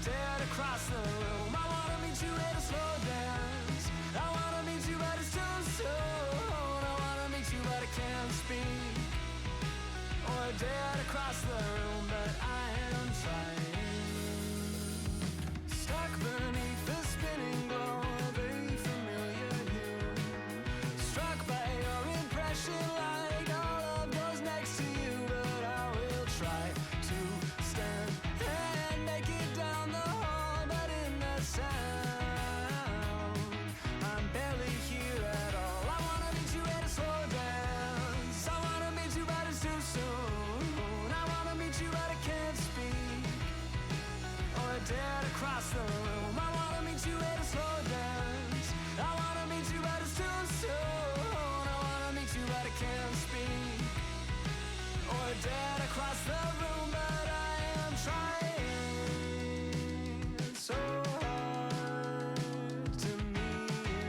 dare to cross the room. I wanna meet you at a slow dance. I wanna meet you but it's too soon. I wanna meet you but I can't speak. Or dare to cross the room, but I am trying. Stuck beneath the spinning glow of a familiar hue. Struck by your impression like all of those next to you. But I will try to stand and make it down the hall. But in the sound, I'm barely here at all. I wanna meet you at a slow dance. I wanna meet you but it's too soon. I wanna meet you but I can't speak. Or dare to cross the room. I wanna meet you at a slow dance. I wanna meet you but it's too soon. I wanna meet you but I can't speak. Or dare to cross the room, but I am trying so hard to meet you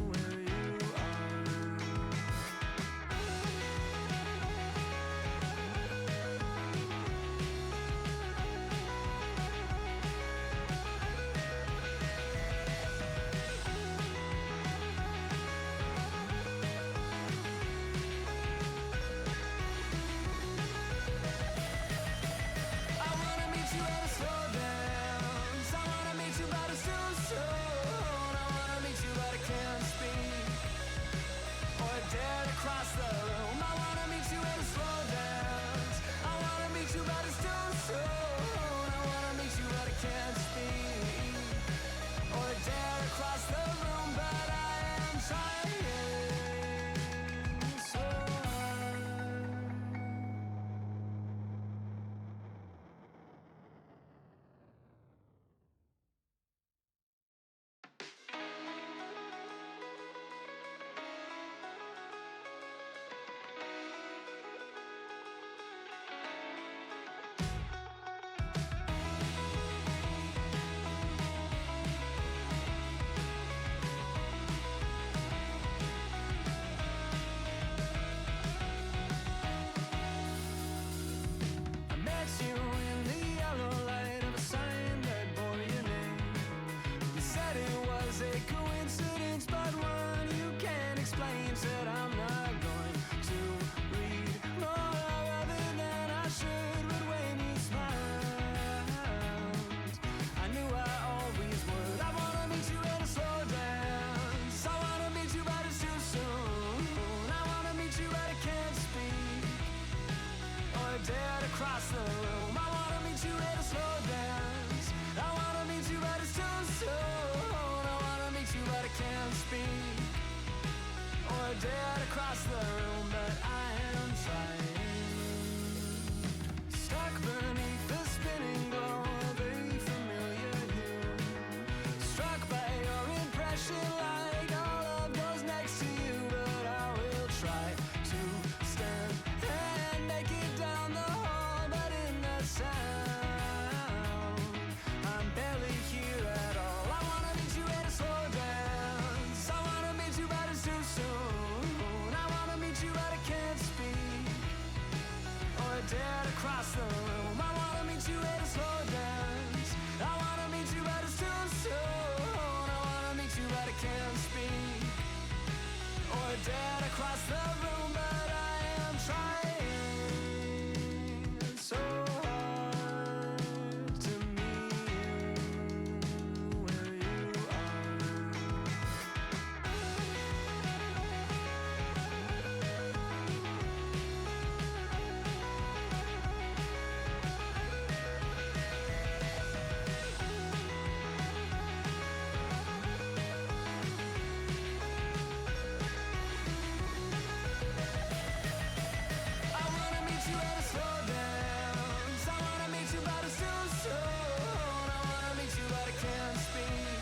where you are. I wanna meet you at a slow dance. I wanna meet you but it's too soon. I wanna meet you but I can't speak. Or dare to cross the room. I wanna meet you at a slow dance. I wanna meet you but it's too soon. I wanna meet you but I can't speak. Or dare to cross the room, but I am trying so hard. I met you in the yellow light of a sign that bore your name. You said it was a coincidence, but one you can't explain. Said I'm not going to read more of it than I should. But when you smiled, I knew I always would. I wanna meet you at a slow dance. I wanna meet you but it's too soon. I wanna meet you but I can't speak. Or dare to cross the room. I wanna meet you at a slow dance. I wanna meet you but it's too soon. I wanna meet you but I can't speak. Or dare to cross the room, but I am trying. Stuck beneath the spinning glow of a familiar hue. Struck by your impression like all of those next to you. But I will try to stand and make it down the hall. But in the sound, I'm barely here at all. I wanna meet you at a slow dance. I wanna meet you but it's too soon. I wanna meet you but I can't speak. Or dare to cross the room. I wanna meet you at a slow dance. I wanna meet you but it's too soon. I wanna meet you but I can't speak. Or dare to cross the room, but I am trying so hard to meet you where you are. I wanna meet you at a slow dance. I wanna meet you but it's too soon. I wanna meet you but I can't speak.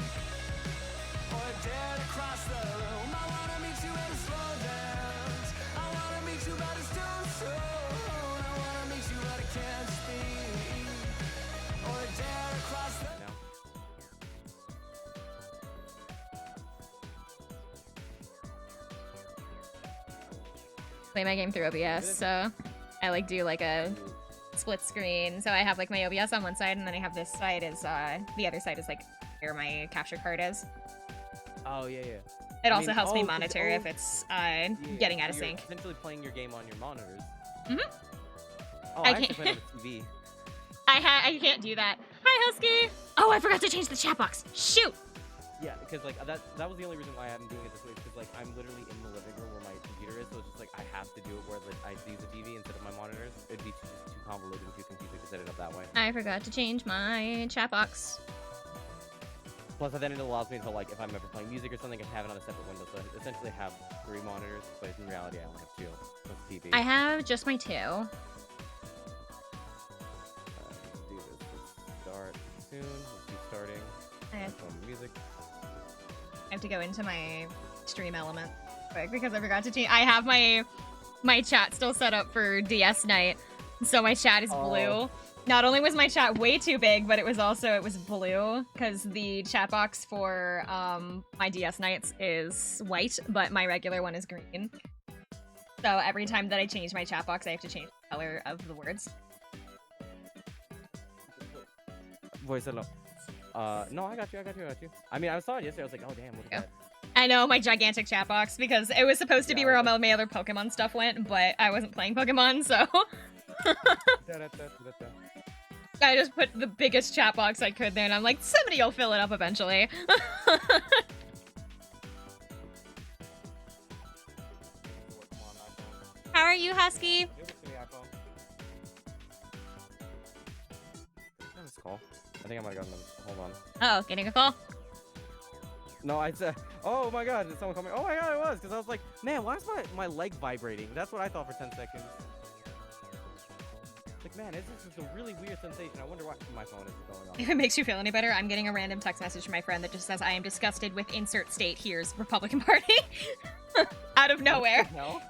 Or dare to cross the room. I wanna meet you at a slow dance. I wanna meet you but it's too soon. I wanna meet you but I can't speak. Or dare to cross the Play my game through OBS, so I like do like a split screen. So I have like my OBS on one side, and then I have this side is the other side is like where my capture card is. Oh yeah, yeah. It also helps me monitor if it's getting out of sync. You're essentially playing your game on your monitors. Mhm. Oh, I actually play on the TV. I can't do that. Hi, Husky. Oh, I forgot to change the chat box. Shoot. Yeah, because like that was the only reason why I'm doing it this way. Because like I'm literally in the living room where my computer is, so it's just like I have to do it where like I use the TV instead of my monitors. It'd be just too convoluted and too confusing to set it up that way. I forgot to change my chat box. Plus, then it allows me to, like, if I'm ever playing music or something, I can have it on a separate window. So I essentially have 3 monitors, but in reality, I only have 2. So it's TV. I have just my 2. Let's do this. Let's start soon. Let's be starting. I Music. have to go into my stream element quick because I forgot to change. I have my chat still set up for DS night, so my chat is blue. Not only was my chat way too big, but it was blue because the chat box for my DS nights is white, but my regular one is green. So every time that I change my chat box, I have to change the color of the words. Voice hello. No, I got you. I mean, I saw it yesterday. I was like, oh damn, look at that. I know, my gigantic chat box, because it was supposed to be where all my other Pokemon stuff went, but I wasn't playing Pokemon, so I just put the biggest chat box I could there, and I'm like, somebody will fill it up eventually. How are you, Husky? Call. I think I might have gotten them. Hold on. Oh, getting a call? No, I said, oh my god, did someone call me? Oh my god, it was, because I was like, man, why is my leg vibrating? That's what I thought for 10 seconds. Like, man, this is a really weird sensation. I wonder why my phone is going on. If it makes you feel any better, I'm getting a random text message from my friend that just says, I am disgusted with insert state, here's Republican Party. Out of nowhere. No.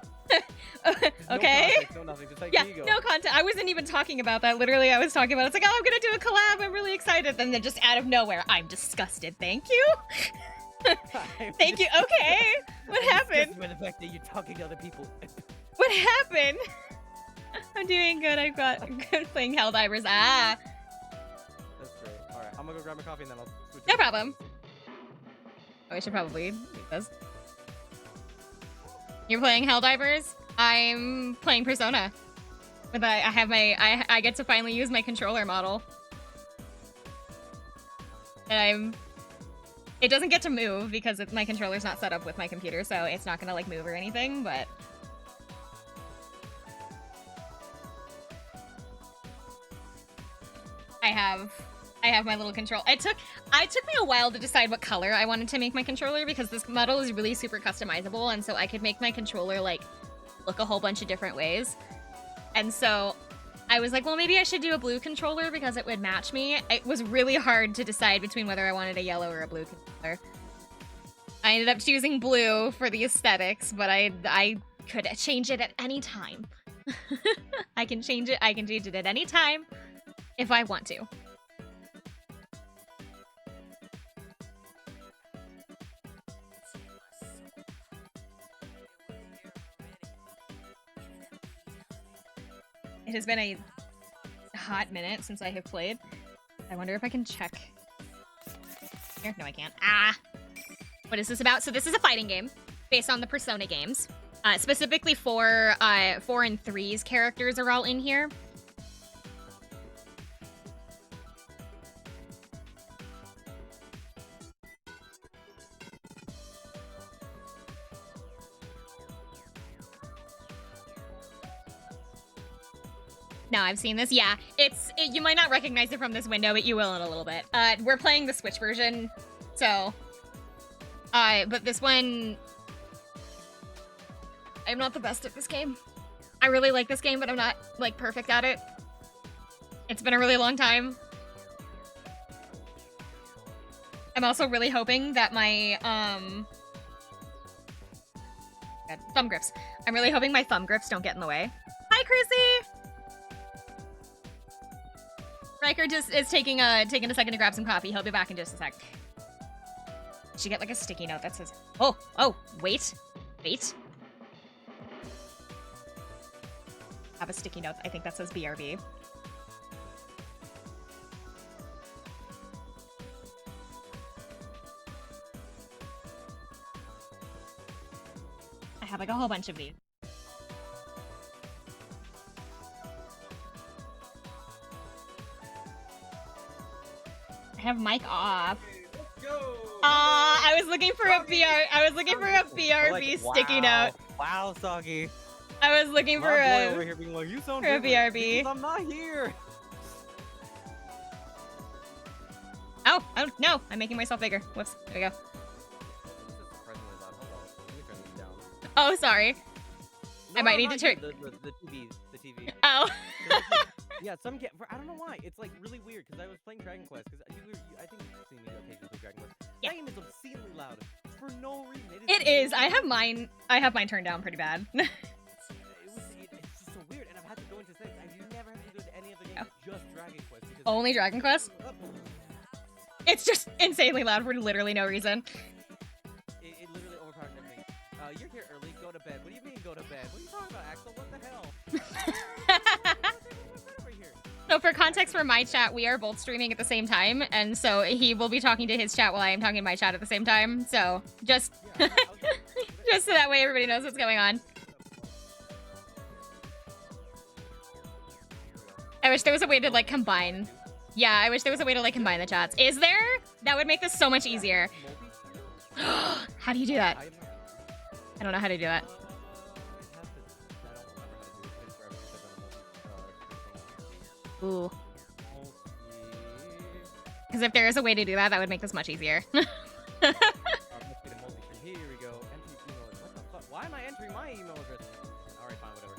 Okay. No context, no nothing. Just like, Yeah, here you go. no content. I wasn't even talking about that. Literally, I was talking about it's like, oh, I'm gonna do a collab. I'm really excited. Then just out of nowhere, I'm disgusted. Thank you. Thank you. Okay. What happened? With the fact that you're talking to other people. What happened? I'm doing good. I've got good playing Helldivers. Ah. That's great. All right, I'm gonna go grab my coffee and then I'll switch. No problem. Oh, I should probably do this. You're playing Helldivers? I'm playing Persona. But I have I get to finally use my controller model. And it doesn't get to move because my controller's not set up with my computer, so it's not gonna like move or anything, but I have my little control. It took me a while to decide what color I wanted to make my controller because this model is really super customizable, and so I could make my controller like look a whole bunch of different ways. And so I was like, well, maybe I should do a blue controller because it would match me. It was really hard to decide between whether I wanted a yellow or a blue controller. I ended up choosing blue for the aesthetics, but I could change it at any time. I can change it at any time if I want to. It has been a hot minute since I have played. I wonder if I can check. Here? No, I can't. Ah! What is this about? So this is a fighting game based on the Persona games. Specifically 4 and 3's characters are all in here. No, I've seen this. Yeah, you might not recognize it from this window, but you will in a little bit. We're playing the Switch version, so... but this one... I'm not the best at this game. I really like this game, but I'm not, like, perfect at it. It's been a really long time. I'm also really hoping that my, God, thumb grips. I'm really hoping my thumb grips don't get in the way. Hi, Chrissy! Riker just is taking a second to grab some coffee. He'll be back in just a sec. Should get like a sticky note that says, oh, wait. have a sticky note, I think that says BRB. I have like a whole bunch of these. I have mic off. I was looking for a BRB sticky note. Wow, Soggy. I was looking for My boy a over here being like, you sound for a different BRB. because I'm not here. Oh no! I'm making myself bigger. Whoops. There we go. Oh, sorry. I might need to turn. The TV. Oh. Yeah, I don't know why. It's like really weird because I was playing Dragon Quest because I think you've seen me occasionally play Dragon Quest. Yeah. That game is obscenely loud for no reason. It is. I have mine turned down pretty bad. It's just so weird, and I've had to go into settings. I've never had to go into any other game, just Dragon Quest. Because Only Dragon Quest? It's just insanely loud for literally no reason. It literally overpowers everything. You're here early. Go to bed. What do you mean go to bed? What are you talking about, Axel? What the hell? So for context for my chat, we are both streaming at the same time, and so he will be talking to his chat while I am talking to my chat at the same time. So just just so that way everybody knows what's going on. I wish there was a way to like combine. Yeah, I wish there was a way to like combine the chats. Is there? That would make this so much easier. How do you do that? I don't know how to do that. Ooh. Because if there is a way to do that, that would make this much easier. Here we go. Enter email address. What the fuck? Why am I entering my email address? Alright, fine, whatever.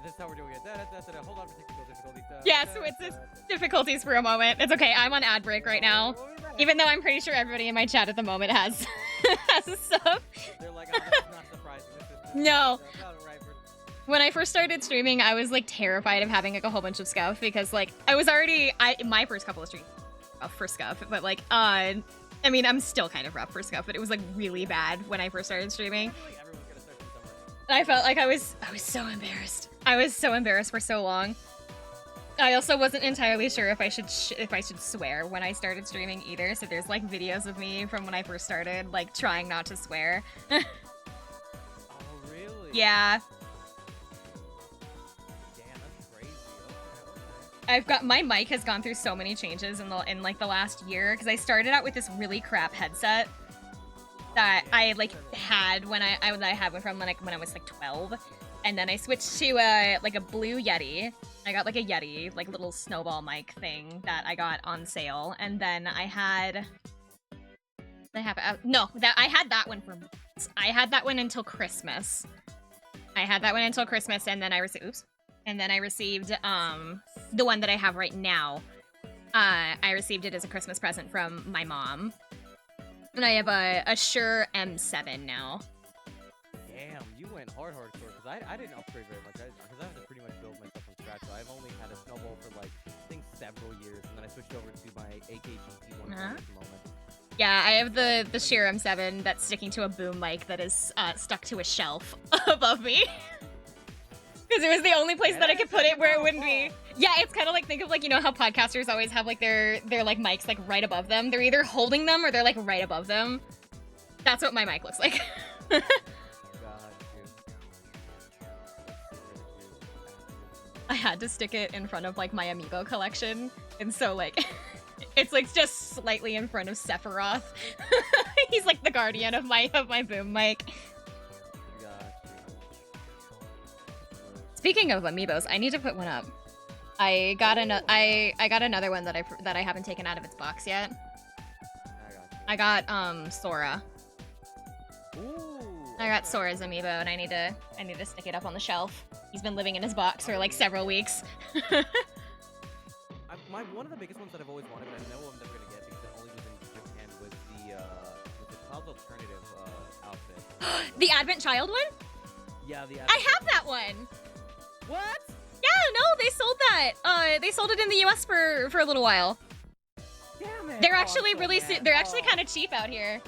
This is how we're doing it. Hold on for technical difficulties. Yeah, so it's just difficulties for a moment. It's okay, I'm on ad break right now. Even though I'm pretty sure everybody in my chat at the moment has stuff. They're like, oh, this is not surprising. No. That's not right for... When I first started streaming, I was like terrified of having like a whole bunch of scuff because like I was already my first couple of streams rough for scuff, but like I mean I'm still kind of rough for scuff, but it was like really bad when I first started streaming. Everyone's gonna start from somewhere. And I felt like I was so embarrassed. I was so embarrassed for so long. I also wasn't entirely sure if I should swear when I started streaming either. So there's like videos of me from when I first started, like trying not to swear. Oh really? Yeah. Damn, that's crazy. Okay. I've got my mic has gone through so many changes in like the last year because I started out with this really crap headset that I like had when I had one from when I was like 12, and then I switched to a blue Yeti. I got like a Yeti like little snowball mic thing that I got on sale, and then I had that one for months. I had that one until Christmas. And then I received the one that I have right now. I received it as a Christmas present from my mom. And I have a Shure M7 now. Damn, you went hardcore because I didn't upgrade very much because I had to pretty much build my stuff from scratch. So I've only had a snowball for like I think several years, and then I switched over to my AKG one at the moment. Yeah, I have the Shure M7 that's sticking to a boom mic that is stuck to a shelf above me. Because it was the only place that I could put it where it wouldn't be. Yeah, it's kind of like, think of like, you know how podcasters always have like their like mics like right above them. They're either holding them or they're like right above them. That's what my mic looks like. I had to stick it in front of like my Amiibo collection, and so like it's like just slightly in front of Sephiroth. He's like the guardian of my boom mic. Speaking of Amiibos, I need to put one up. I got another one that I haven't taken out of its box yet. I got Sora. Ooh, I got Sora's amiibo, and I need to stick it up on the shelf. He's been living in his box for like several weeks. One of the biggest ones that I've always wanted, but I know I'm never gonna get because it only was in Japan, was the Cloud Alternative outfit. The Advent Child one? Yeah, the. I have that one. What? Yeah, no, they sold that. They sold it in the U.S. for a little while. Damn it. They're actually they're actually kind of cheap out here.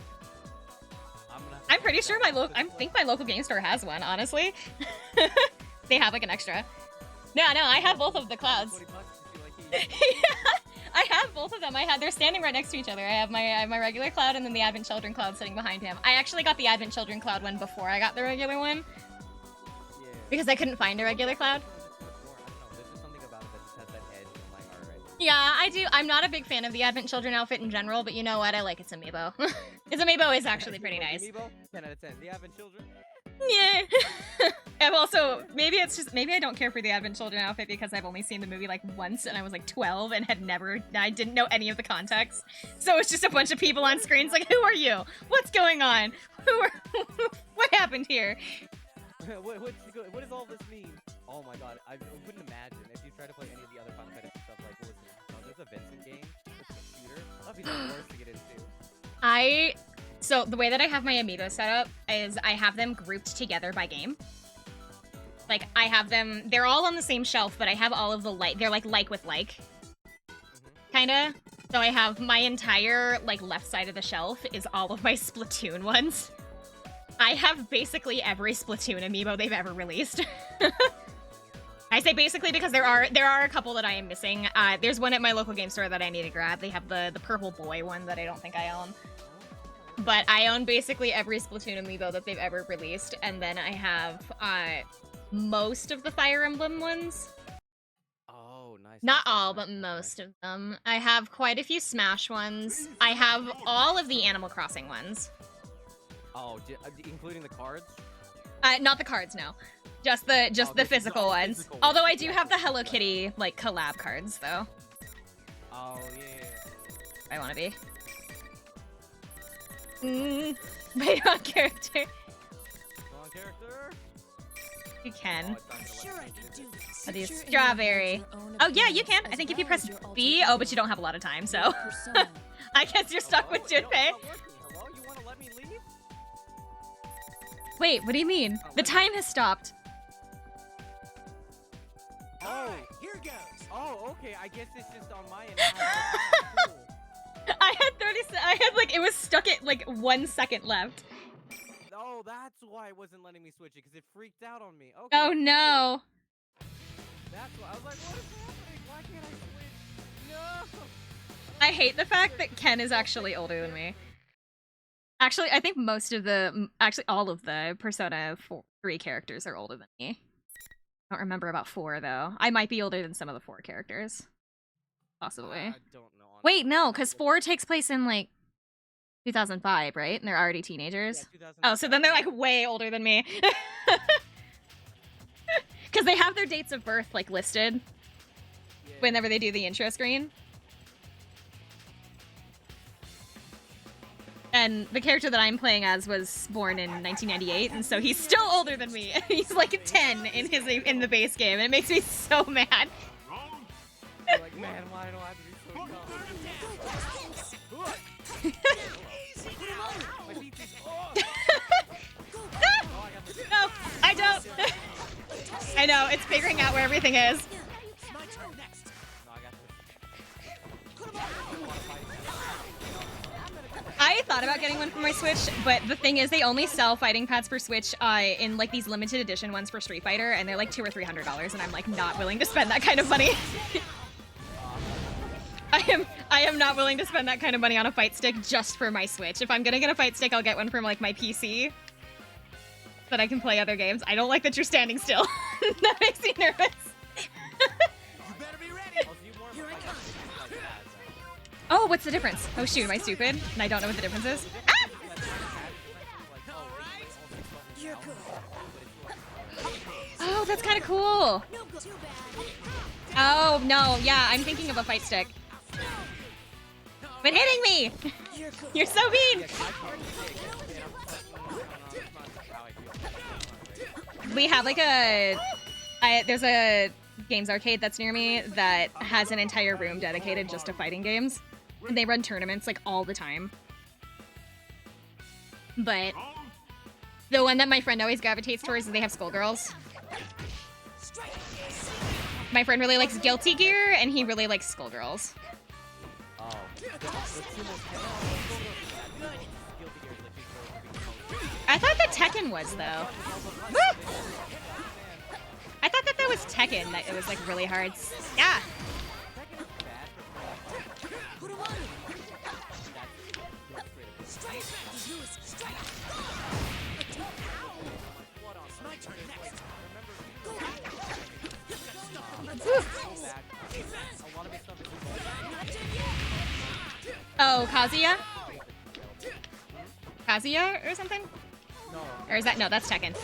I'm pretty sure I think my local game store has one, honestly. They have like an extra. No, I have both of the clouds. 20 bucks to see, like, Yeah, I have both of them. They're standing right next to each other. I have my regular cloud and then the Advent Children cloud sitting behind him. I actually got the Advent Children cloud one before I got the regular one yeah. because I couldn't find a regular cloud. I don't know. There's just something about it that just has that edge in my heart right now. Yeah, I do. I'm not a big fan of the Advent Children outfit in general, but you know what? I like its amiibo. Its amiibo is actually pretty Like nice. Amiibo, 10 out of 10. The Advent Children. Yeah. I've also maybe I don't care for the Advent Children outfit because I've only seen the movie like once and I was like 12 and I didn't know any of the context. So it's just a bunch of people on screens like, who are you? What's going on? What happened here? what does all this mean? Oh my god, I couldn't imagine if you try to play any of the other Final Fantasy stuff. Like, what was it? Oh, there's a Vincent game. It's a shooter. That'd be the worst to get into. So the way that I have my amiibo set up is I have them grouped together by game. Like I have them, they're all on the same shelf, but I have all of the they're like with like, kinda. So I have my entire like left side of the shelf is all of my Splatoon ones. I have basically every Splatoon amiibo they've ever released. I say basically because there are a couple that I am missing. There's one at my local game store that I need to grab. They have the purple boy one that I don't think I own. But I own basically every Splatoon amiibo that they've ever released, and then I have most of the Fire Emblem ones. Oh, nice. Not all, but most of them. I have quite a few Smash ones. I have all of the Animal Crossing ones. Oh, including the cards? Not the cards, no. Just the physical ones. Physical Although ones. I do have the Hello Kitty like collab cards though. Oh yeah. I want to be. Wait on character. Wrong character. You can. Oh, it's not gonna let me do this. Oh, the strawberry. Oh yeah, you can. I think if you press B. Oh, but you don't have a lot of time, so. I guess you're stuck with Hello? Junpei. No, it's not working. Hello? You wanna let me leave? Wait, what do you mean? The time has stopped. Oh. Here goes. Oh, okay. I guess it's just on my end. Cool. I had like, it was stuck at like 1 second left. Oh, that's why it wasn't letting me switch it, because it freaked out on me. Okay. Oh no. That's why I was like, what is happening? Why can't I switch? No. I hate the fact that Ken is actually older than me. Actually, I think actually all of the Persona 3 characters are older than me. I don't remember about 4 though. I might be older than some of the 4 characters. Possibly. I don't know. Wait, no, because 4 takes place in like 2005, right? And they're already teenagers. Yeah, Oh, so then they're like way older than me. Because they have their dates of birth like listed Yeah. whenever they do the intro screen. And the character that I'm playing as was born in 1998, and so he's still older than me. He's like 10 in the base game, and it makes me so mad. I'm like, man, why do I have to be so dumb? My feet just- oh. Oh, I got this. No, I don't. I know, it's figuring out where everything is. My turn next. No, I got this. I thought about getting one for my Switch, but the thing is they only sell fighting pads for Switch in like these limited edition ones for Street Fighter, and they're like $200 or $300, and I'm like not willing to spend that kind of money. I am not willing to spend that kind of money on a fight stick just for my Switch. If I'm gonna get a fight stick, I'll get one from like my PC, so that I can play other games. I don't like that you're standing still. That makes me nervous. You better be ready. Here I come. Oh, what's the difference? Oh shoot, am I stupid? And I don't know what the difference is? Ah! You're good. Oh, that's kind of cool. No go. Too bad. Oh, no, yeah, I'm thinking of a fight stick. But hitting me! You're good. You're so mean! We have like there's a games arcade that's near me that has an entire room dedicated just to fighting games. And they run tournaments like all the time. But the one that my friend always gravitates towards is they have Skullgirls. My friend really likes Guilty Gear, and he really likes Skullgirls. Oh. I thought that Tekken was, though. Woo! that was Tekken that it was like really hard. Yeah. Tekken is bad for a lot of his stuff is Oh, Kazuya? Kazuya or something? no. Or is that no? That's Tekken.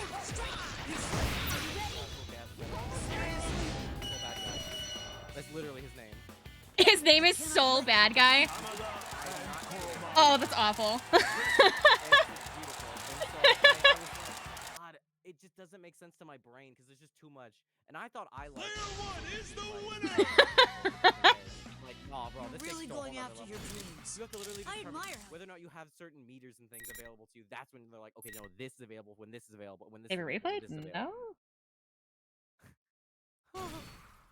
That's literally his name. His name is Soul Bad Guy. Oh, that's awful. God, it just doesn't make sense to my brain because there's just too much. And I thought I liked. Player one is the winner. Like, nah, bro, this Really takes to a going whole after nother your level. dreams. You have to literally I determine admire him. whether or not you have certain meters and things available to you. That's when they're like, okay, no, this is available when this is available when this Save a is available, replay? when this is available. No.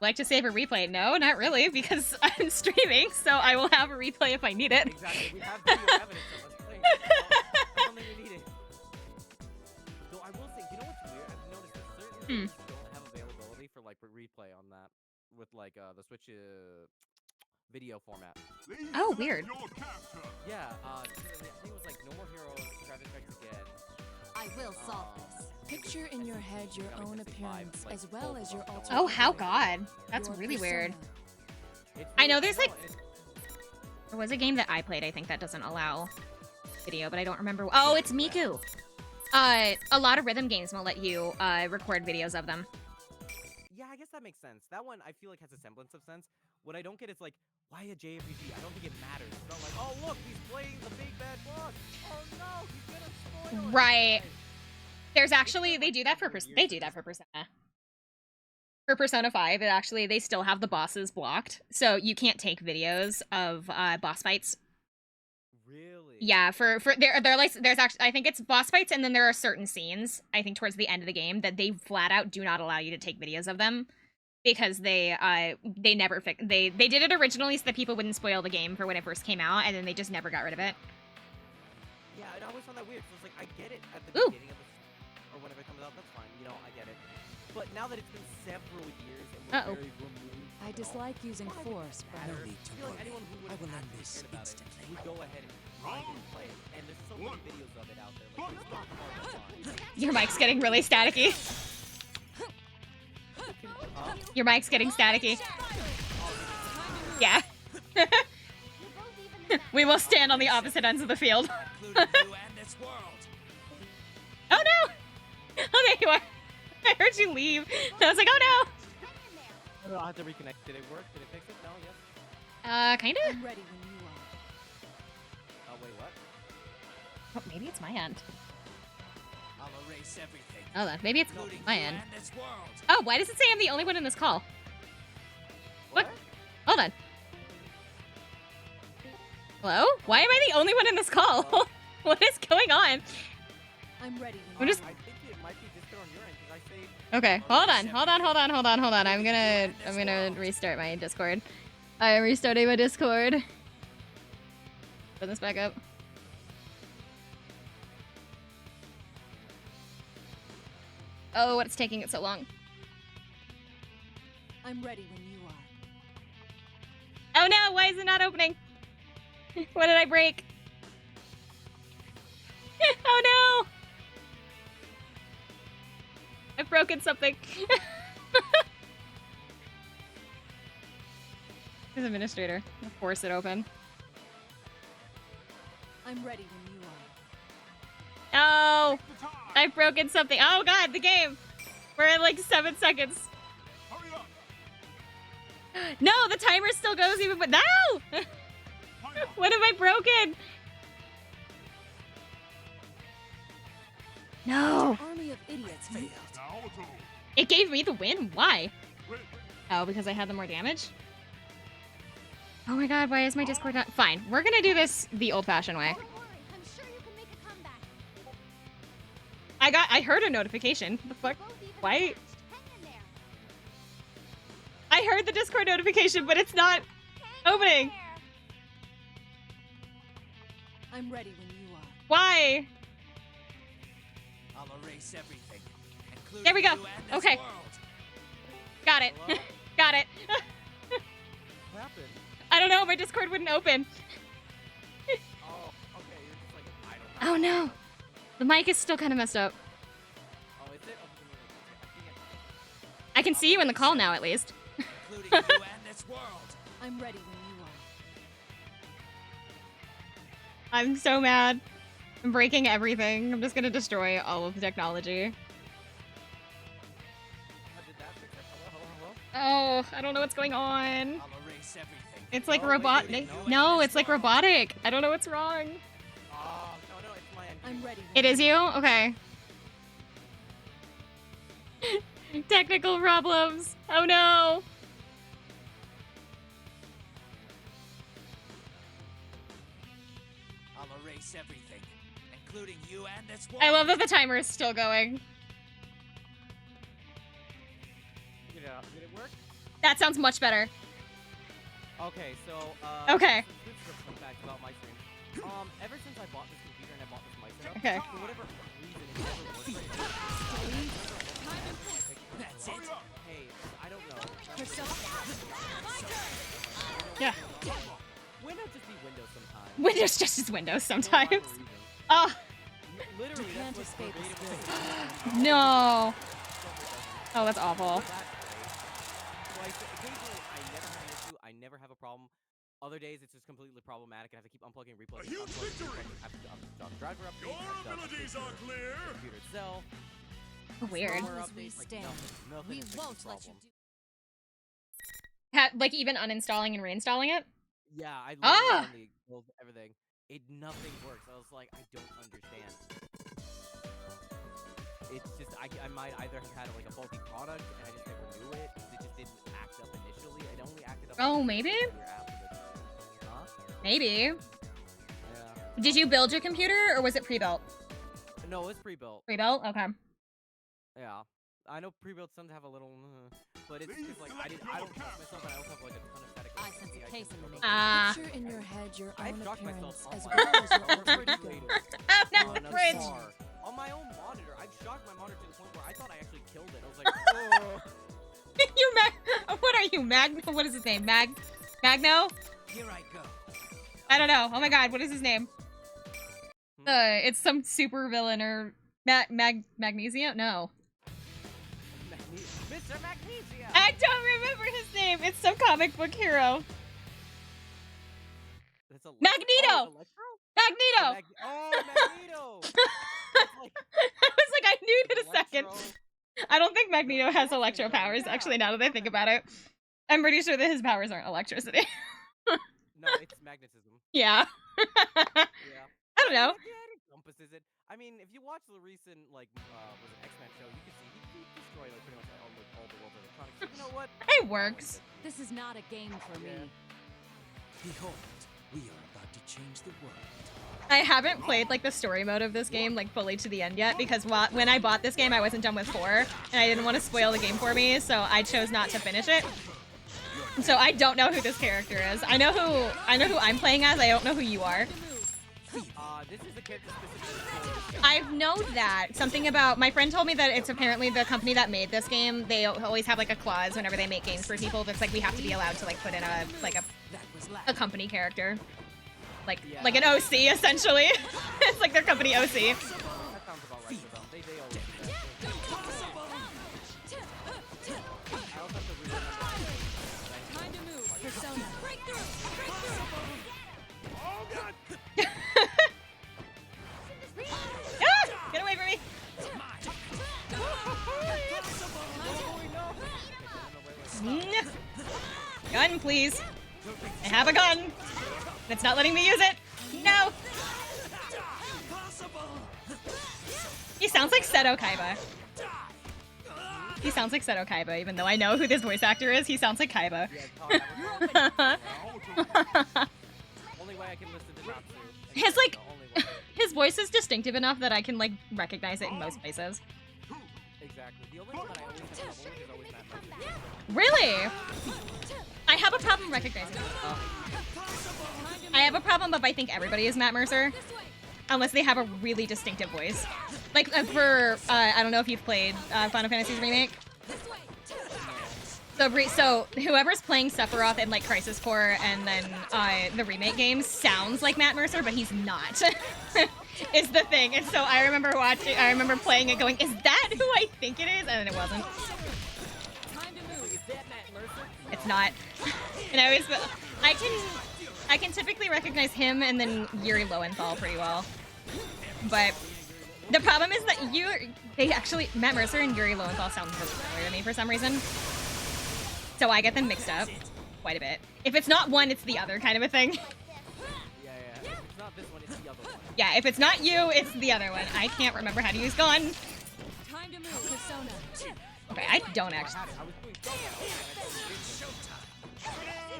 Like to save a replay? No, not really, because I'm streaming, so I will have a replay if I need it. Exactly. We have video evidence of us playing. I don't think we need it. Though I will say, you know what's weird? I've noticed that certain games don't have availability for like replay on that with like the Switch video format. Oh, weird. Yeah, I think it was like No More Heroes, Traffic Effects Again. I will solve this. Picture in your head your Final own Fantasy V, appearance like, as well both as of your them alter. don't Oh, how ego, god. That's your really weird. persona. It's I know really- there's, like- no, it's- There was a game that I played, I think, that doesn't allow video, but I don't remember. Oh, it's Miku. A lot of rhythm games won't let you record videos of them. Yeah, I guess that makes sense. That one I feel like has a semblance of sense. What I don't get is like, why a JRPG? I don't think it matters. It's not like, oh look, he's playing the big bad boss. Oh no, he's gonna spoil it. Right. Like, There's actually they do that for Persona. For Persona 5, it actually they still have the bosses blocked, so you can't take videos of boss fights. really? Yeah, for they're like there's actually I think it's boss fights, and then there are certain scenes I think towards the end of the game that they flat out do not allow you to take videos of them because they never they did it originally so that people wouldn't spoil the game for when it first came out, and then they just never got rid of it. Yeah, and I always found that weird. So it's like, I get it at the Ooh. beginning of the or whenever it comes out, that's fine. You know, I get it. But now that it's been several years and we're Uh-oh. very removed, I dislike using force, but matter, need to I feel like worry. anyone who would I have will end actually this cared about instantly. it would go ahead and find it and play it. And there's so many videos of it out there. Like, it's not hard to find. Your mic's getting really staticky. Huh? Your mic's getting staticky. Yeah. We will stand on the opposite ends of the field. Including you and this world. Oh no! Oh, there you are. I heard you leave. And I was like, oh I'll have to reconnect. Did it work? Did it fix it? No, yes. no. Kinda? I'm ready when you are. Oh, wait, what? Oh, maybe it's my end. I'll erase everything. Hold on. Maybe it's Including my you end. and this world. Oh, why does it say I'm the only one in this call? What? Hold on. Hello? Why am I the only one in this call? What is going on? I'm ready I'm when just- you I are. think it might be Discord on your end because I saved. Okay, hold on. I'm gonna restart my Discord. I am restarting my Discord. Put this back up. Oh, what's taking it so long? I'm ready when you are. Oh no, why is it not opening? What did I break? Oh no! I've broken something. As administrator, I'll force it open. I'm ready when you are. Oh! I've broken something. Oh god, the game! We're at like 7 seconds. Hurry up. No, the timer still goes even, but no! What have I broken? No! Army of idiots. Failed. Now it's over. It gave me the win? Why? Wait. Oh, because I had the more damage? Oh my god, why is my Discord not- Fine, we're gonna do this the old-fashioned way. Don't worry, I'm sure you can make a comeback. I heard a notification. The fuck? Both even Why? matched. Hang in there. I heard the Discord notification, but it's not opening. There. I'm ready when you are. Why? I'll erase everything. Including There we go. you and this Okay. world. Got it. Hello? Got it. What happened? I don't know. My Discord wouldn't open. Oh, okay. You're just like, I don't Oh know. no. The mic is still kind of messed up. Oh, is it? Oh, I can see you in the call now, at least. Including you and this world. I'm ready when you are. I'm so mad. I'm breaking everything. I'm just gonna destroy all of the technology. did that fix it? Hello? Oh, I don't know what's going on. I'll erase everything. It's like Oh, wait, robot. wait, No, it's like robotic. I don't know what's wrong. Oh, no, it's my end. I'm ready. It is you? Okay. Technical problems. Oh no. I'll erase everything, including you and this world. I love that the timer is still going. Did it work? That sounds much better. Okay, so, Okay. This is a fun fact about my stream. Ever since I bought this computer and I bought this mic setup, Okay. for whatever reason, it never worked right. That's it. Hey, I don't know. Yeah. Windows just be Windows sometimes. Windows just is Windows For whatever sometimes. reason. Oh, Literally, You can't that's escape what's this verbatim. no. Oh, that's awful. That way. Like, occasionally, I never have an issue. I never have a problem. Other days, it's just completely problematic. I have to keep unplugging, replugging. huge victory! I have to install the driver update. Your I have to abilities update are the clear. Computer itself. Weird. Firmware As we updates, like, stand, nothing we is fixing won't the let you problem. Like even uninstalling and reinstalling it? Yeah, I Ah! literally built everything. Nothing works. I was like, I don't understand. It's just I might either have had like a faulty product and I just never knew it. 'Cause it just didn't act up initially. It only acted up. Oh, like, maybe? a year after the- Huh? Maybe. Yeah. Did you build your computer or was it pre-built? No, it's pre-built. Pre-built? Okay. Yeah. I know pre-built some have a little, but it's just like I don't trust myself, and I also have like a ton of static. I sense a electricity. case in the can making. build Ah. Picture in your head your I've own shocked myself appearance on as my well as your on my own refrigerator, Oh, no, on a fridge. car, on my own monitor. I've shocked my monitor to the point where I thought I actually killed it. I was like, oh. You what are you, What is his name? Magno? Here I go. I don't know. Oh my god, what is his name? Hmm? It's some super villain or Magnesia? No. Mr. Magnesia. I don't remember his name. It's some comic book hero. That's a Magneto! Oh, Electro? Magneto! Magneto! It's like, I was like, I knew it in a second. Electro. I don't think Magneto has Yeah, electro yeah, powers, yeah, actually, now that I think yeah. about it. I'm pretty sure that his powers aren't electricity. No, it's magnetism. Yeah. Yeah. I don't know. Yeah, it encompasses it. I mean, if you watch the recent, like, was it X-Men show, you can see he destroyed, like, pretty much all the world's electronics. You know what? It works. This is not a game for me. Behold, we are about to change the world. I haven't played like the story mode of this game like fully to the end yet because when I bought this game I wasn't done with 4 and I didn't want to spoil the game for me, so I chose not to finish it. So I don't know who this character is. I know who I'm playing as. I don't know who you are. This is a character specifically. I know that something about my friend told me that it's apparently the company that made this game. They always have like a clause whenever they make games for people that's like we have to be allowed to like put in That was a company character. Like Yeah. like an OC essentially. It's like their company OC. That sounds about right for them. They always do that. I also have to read Time to move. Persona. Ah! Get away from me! Gun, please. I have a gun. It's not letting me use it. No. He sounds like Seto Kaiba. He sounds like Seto Kaiba, even though I know who this voice actor is. He sounds like Kaiba. Only way I can listen to Natsu. His like, The only way. his voice is distinctive enough that I can like recognize it in most places. Exactly. The only one that I always have trouble with is always Matt Mercer. Really? I have a problem recognizing him. I have a problem, but I think everybody is Matt Mercer. Unless they have a really distinctive voice. Like, I don't know if you've played Final Fantasy's remake. So whoever's playing Sephiroth in like Crisis Core and then the remake games sounds like Matt Mercer, but he's not. Is the thing. And so I remember playing it going, is that who I think it is? And then it wasn't. It's not. And I can typically recognize him and then Yuri Lowenthal pretty well. But the problem is that Matt Mercer and Yuri Lowenthal sound really familiar to me for some reason. So I get them mixed up quite a bit. If it's not one, it's the other kind of a thing. Yeah. If it's not this one, it's the other one. Yeah, if it's not you, it's the other one. I can't remember how to use gun. Time to move, Persona. Okay, I don't actually. I was doing so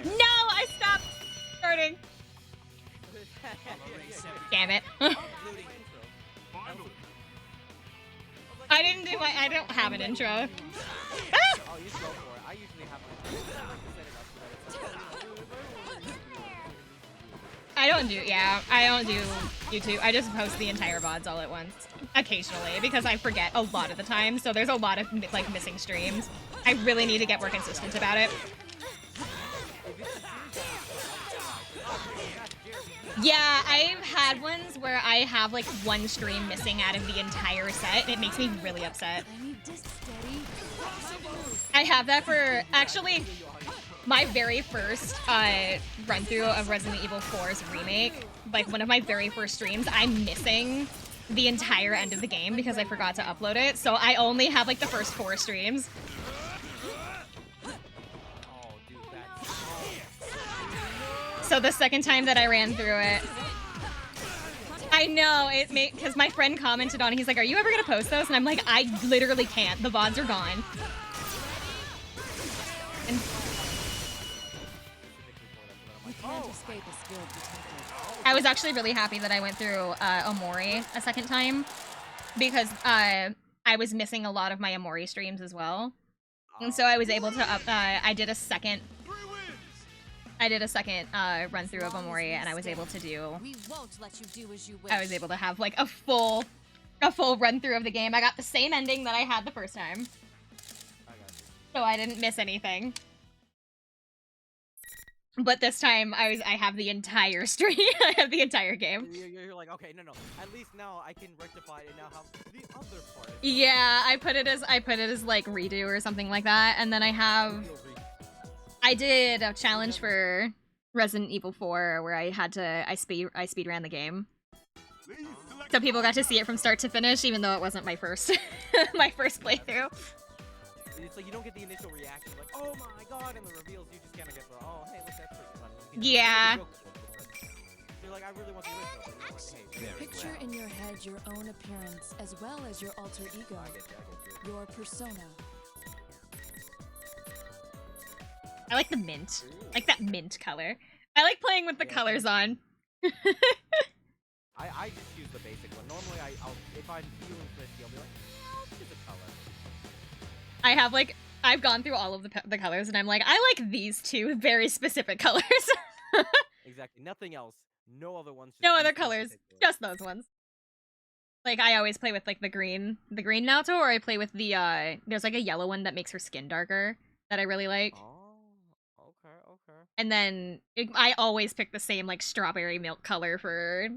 well. No, I stopped starting. Damn it. I don't have an intro. Ah! Oh, you go for it. I usually have I don't do YouTube. I just post the entire VODs all at once. Occasionally, because I forget a lot of the time, so there's a lot of like missing streams. I really need to get more consistent about it. Yeah, I've had ones where I have like one stream missing out of the entire set, and it makes me really upset. I have that for, actually, my very first run-through of Resident Evil 4's remake, like one of my very first streams, I'm missing the entire end of the game because I forgot to upload it, so I only have like the first 4 streams. So the second time that I ran through it, I know, it made, because my friend commented on it, he's like, are you ever going to post those? And I'm like, I literally can't. The VODs are gone. And I was actually really happy that I went through Omori a second time, because I was missing a lot of my Omori streams as well. And so I was able to I did a second run through of Omori, and I was able to have like a full run through of the game. I got the same ending that I had the first time, so I didn't miss anything. But this time I have the entire stream. I have the entire game. You're like, okay, no. At least now I can rectify it and now have the other part. Yeah, I put it as like redo or something like that, and then I did a challenge for Resident Evil 4 where I speed ran the game. So people got to see it from start to finish, even though it wasn't my first playthrough. It's like you don't get the initial reaction, like, oh my god, and the reveals, you just kind of get the, oh, hey, look, that's pretty fun. Yeah. You're like, I really want the original. But hey, Picture in your head your own appearance as well as your alter ego, I get you. your persona. I like the mint. I like that mint color. I like playing with the colors on. I just use the basic one. Normally, if I'm feeling frisky, I'll be like, no, I'll choose a color. I've gone through all of the colors, and I'm like, I like these two very specific colors. Exactly. Nothing else. No other ones. No other colors. Just those ones. Like, I always play with, like, the green Naoto, or I play with the, there's, like, a yellow one that makes her skin darker that I really like. Oh, okay. And then I always pick the same, like, strawberry milk color for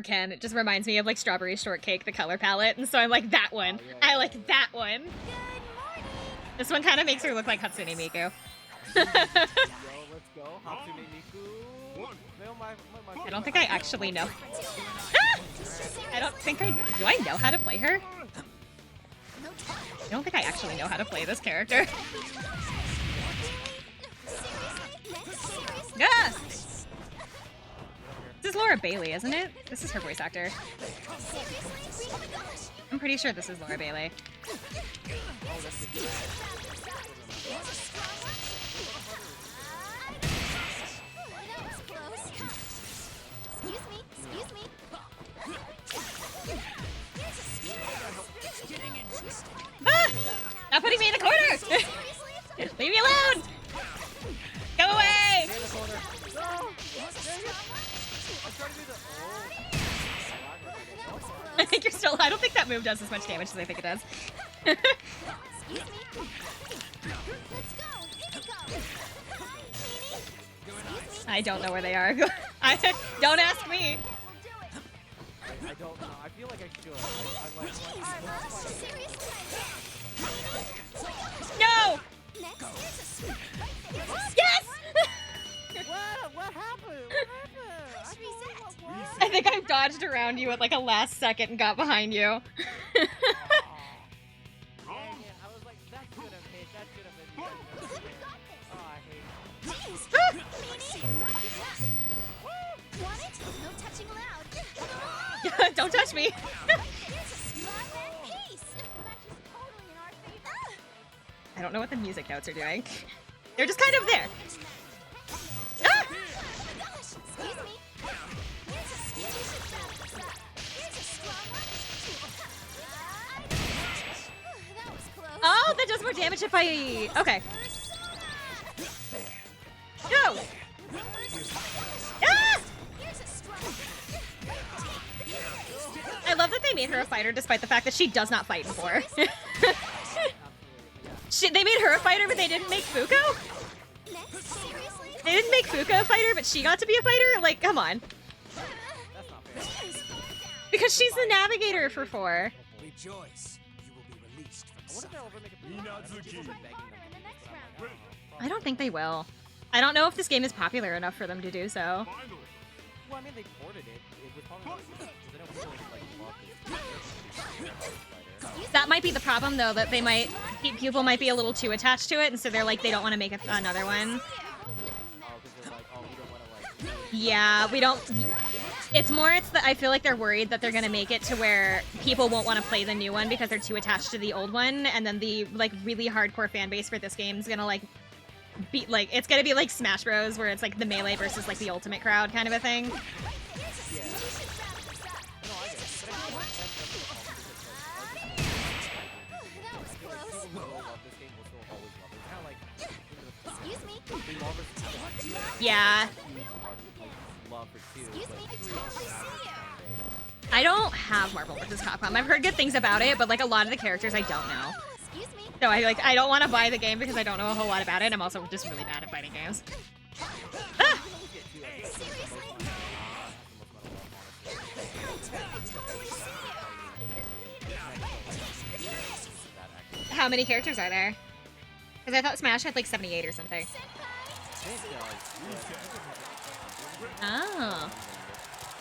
Ken. It just reminds me of, like, Strawberry Shortcake, the color palette, and so I'm like, that one. Oh, yeah, I like that one. This one kind of makes her look like Hatsune Miku. Yo, let's go. Hatsune Miku. I don't think I actually know. I don't think do I know how to play her? I don't think I actually know how to play this character. Yeah! This is Laura Bailey, isn't it? This is her voice actor. I'm pretty sure this is Laura Bailey. Ah! Stop putting me in the corner! Leave me alone! Go away! I think you're still. I don't think that move does as much damage as I think it does. I don't know where they are. Don't ask me. I don't know. I feel like I should. I'm like, No! Yes! what happened? What happened? I think I dodged around you at like a last second and got behind you. Dang it. I was like, that should have hit. That should have been. Oh, I hate Want it? No touching allowed. Don't touch me. Peace. Match is totally in our favor. I don't know what the music notes are doing. They're just kind of there. Ah! Oh my gosh! Excuse me. Here's a strong one. That was close. Oh, that does more damage if I... Okay. Go! Ah! Here's a strong. I love that they made her a fighter despite the fact that she does not fight in 4. They made her a fighter, but they didn't make Fuko? Next, seriously? They didn't make Fuka a fighter, but she got to be a fighter? Like, come on. That's not fair. Because she's the navigator for 4. Rejoice. You will be released I from wonder if they'll ever make a People are begging them to do this, but I'm like, I don't know. I don't think they will. I don't know if this game is popular enough for them to do so. Well, I mean, they ported it. It was probably not because I know people like love this. That might be the problem, though, that they might... People might be a little too attached to it, and so they're like, they don't want to make another one. Oh, because they're like, oh, we don't want to like. Yeah, we don't... It's more, it's that I feel like they're worried that they're gonna make it to where people won't want to play the new one because they're too attached to the old one, and then the, like, really hardcore fan base for this game is gonna, like, be, like, it's gonna be like Smash Bros, where it's, like, the melee versus, like, the ultimate crowd kind of a thing. Yeah. No, I get it. But I feel like that's the problem. People who don't love this game will still always love it. It's kind of like Excuse me. the Marvel Yeah. love for 2. Excuse me. I totally see you. I don't have Marvel vs. Capcom. I've heard good things about it, but, like, a lot of the characters I don't know. Excuse me. So I don't want to buy the game because I don't know a whole lot about it. I'm also just really bad at fighting games. Ah! Seriously? How many characters are there? Because I thought Smash had like 78 or something. Oh.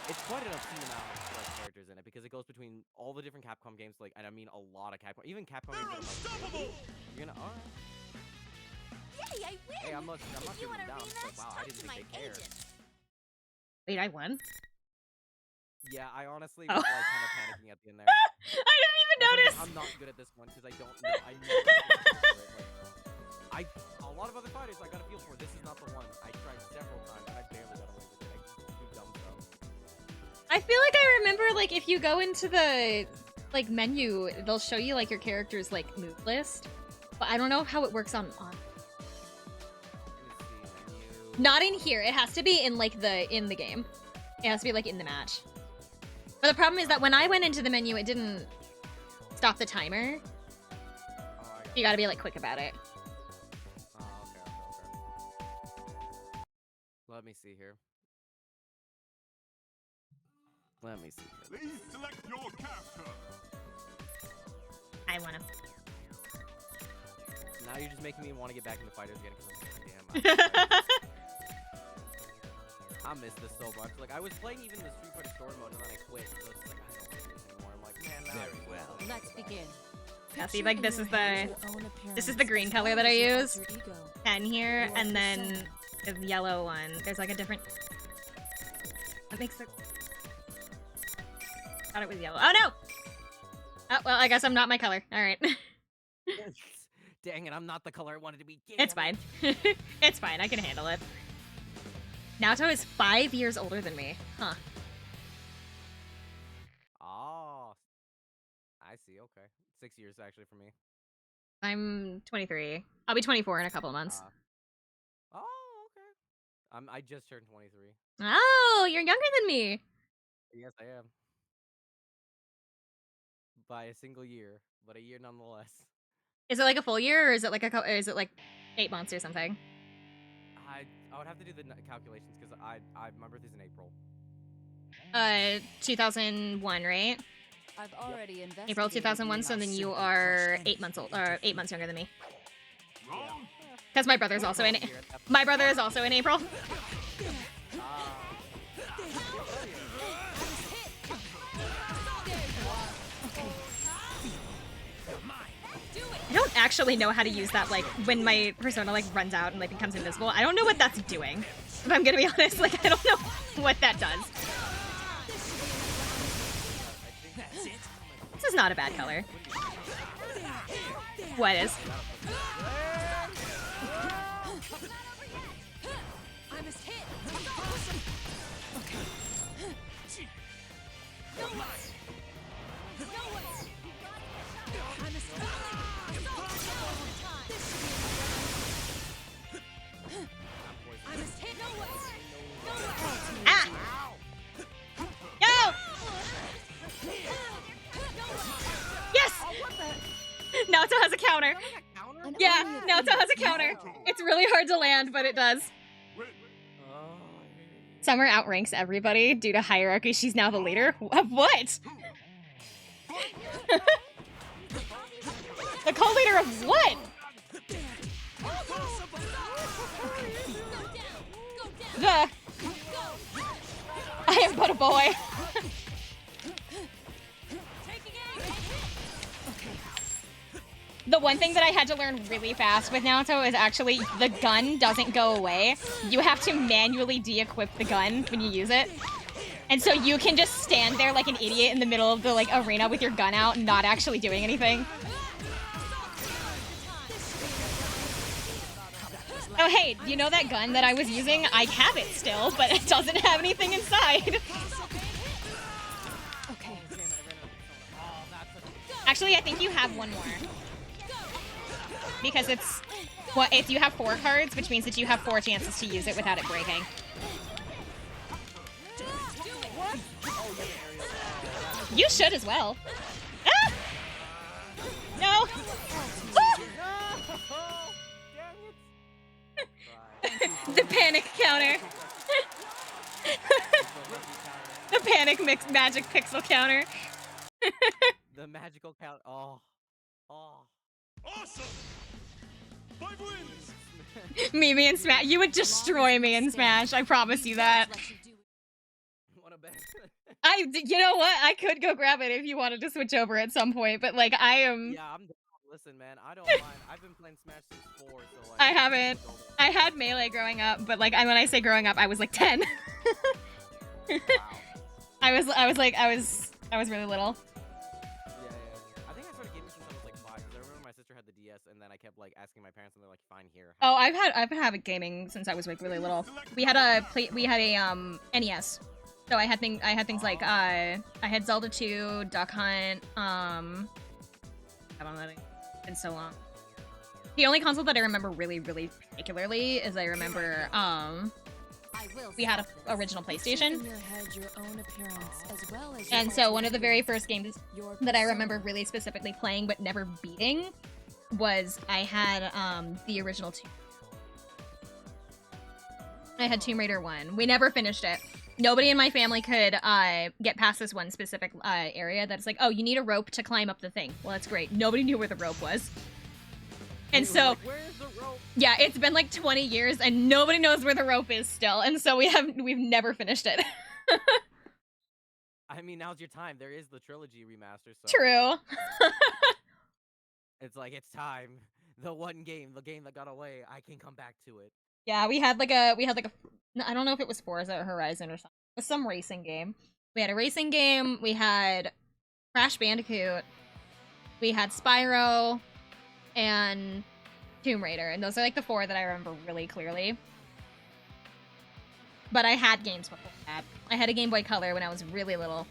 It's quite an obscene amount of characters in it because it goes between all the different Capcom games, like, and I mean a lot of Capcom, even Capcom games. You're gonna, alright. Yay, I win! Hey, I'm not If you shooting want a down. It's like, rematch, wow, I talk didn't to my think they cared. agent. Wait, I won? Yeah, I honestly Oh. was like kind of panicking at the end there. I didn't even notice! I'm not good at this one because I don't know. I know like, a lot of other fighters I got a feel for. This is not the one. I tried several times and I barely got away with it. I just too dumb though. I feel like I remember, like, if you go into the, like, menu, they'll show you, like, your character's, like, move list. But I don't know how it works on... Let me see, menu. Not in here. It has to be in, like, in the game. It has to be, like, in the match. But the problem is that when I went into the menu, it didn't stop the timer. Oh, I got You gotta be, like, quick about it. Oh, okay. Let me see here. Let me see here. Please select your character. I wanna... Now you're just making me want to get back into fighters again because I'm like, damn. I miss this so much. Like, I was playing even the Street Fighter Story mode and then I quit. So it's like, I don't play this anymore. I'm like, man, now Very well. Let's begin. Yeah, see, like, this is the green color that I use. 10 here, and then the yellow one. There's, like, a different... That makes it... Thought it was yellow. Oh, no! Oh, well, I guess I'm not my color. Alright. Dang it, I'm not the color I wanted to be. Damn It's it. fine. It's fine, I can handle it. Naoto is 5 years older than me. Huh. Oh, I see. Okay, 6 years actually for me. I'm 23. I'll be 24 in a couple of months. Oh, okay. I just turned 23. Oh, you're younger than me! Yes, I am. By a single year, but a year nonetheless. Is it like a full year, or is it like is it like 8 months or something? I would have to do the calculations because my birthday's in April. 2001, right? I've already investigated. April 2001, so then you are 8 months old, or 8 months younger than me. Wrong. Because my brother's also in. My brother is also in April. I don't actually know how to use that, like, when my persona, like, runs out and, like, becomes invisible. I don't know what that's doing. If I'm gonna be honest, like, I don't know what that does. This is not a bad color. What is? I must hit. Ah! No! Yes! Naoto has a counter. Yeah, Naoto has a counter. It's really hard to land, but it does. Wait. Summer outranks everybody due to hierarchy. She's now the leader. Of what? The co-leader of what? The I am but a boy. The one thing that I had to learn really fast with Naruto is actually the gun doesn't go away. You have to manually de-equip the gun when you use it. And so you can just stand there like an idiot in the middle of the like arena with your gun out, not actually doing anything. Oh hey, you know that gun that I was using? I have it still, but it doesn't have anything inside. Okay. Actually, I think you have one more. Because it's what if you have 4 cards, which means that you have 4 chances to use it without it breaking. You should as well. Ah! No. The panic counter. The panic mix magic pixel counter. The magical count. Oh. Awesome. 5 wins. Me and Smash. You would destroy me in Smash. I promise you that. What a bad. You know what? I could go grab it if you wanted to switch over at some point, but like I am. Yeah, I'm down. Listen, man, I don't mind. I've been playing Smash since 4, so like. I haven't. I had Melee growing up, but like when I say growing up, I was like 10. Wow. I was really little. Yeah. I think I started gaming since I was like 5. 'Cause I remember my sister had the DS, and then I kept like asking my parents, and they're like, "Fine, here." Oh, I've been having gaming since I was like really little. We had a NES. So I had things like I had Zelda 2, Duck Hunt, I don't know, it's been so long. The only console that I remember really particularly is I remember we had a original PlayStation. And so one of the very first games that I remember really specifically playing but never beating was I had the original 2. I had Tomb Raider 1. We never finished it. Nobody in my family could get past this one specific area that's like, oh, you need a rope to climb up the thing. Well, that's great. Nobody knew where the rope was. And so, like, where's the rope? Yeah, it's been like 20 years and nobody knows where the rope is still. And so we've never finished it. I mean, now's your time. There is the trilogy remaster, so. True. It's like, it's time. The one game, the game that got away, I can come back to it. Yeah, we had like a I don't know if it was Forza or Horizon or something. It was some racing game. We had a racing game, we had Crash Bandicoot, we had Spyro, and Tomb Raider, and those are like the 4 that I remember really clearly. But I had games before that. I had a Game Boy Color when I was really little.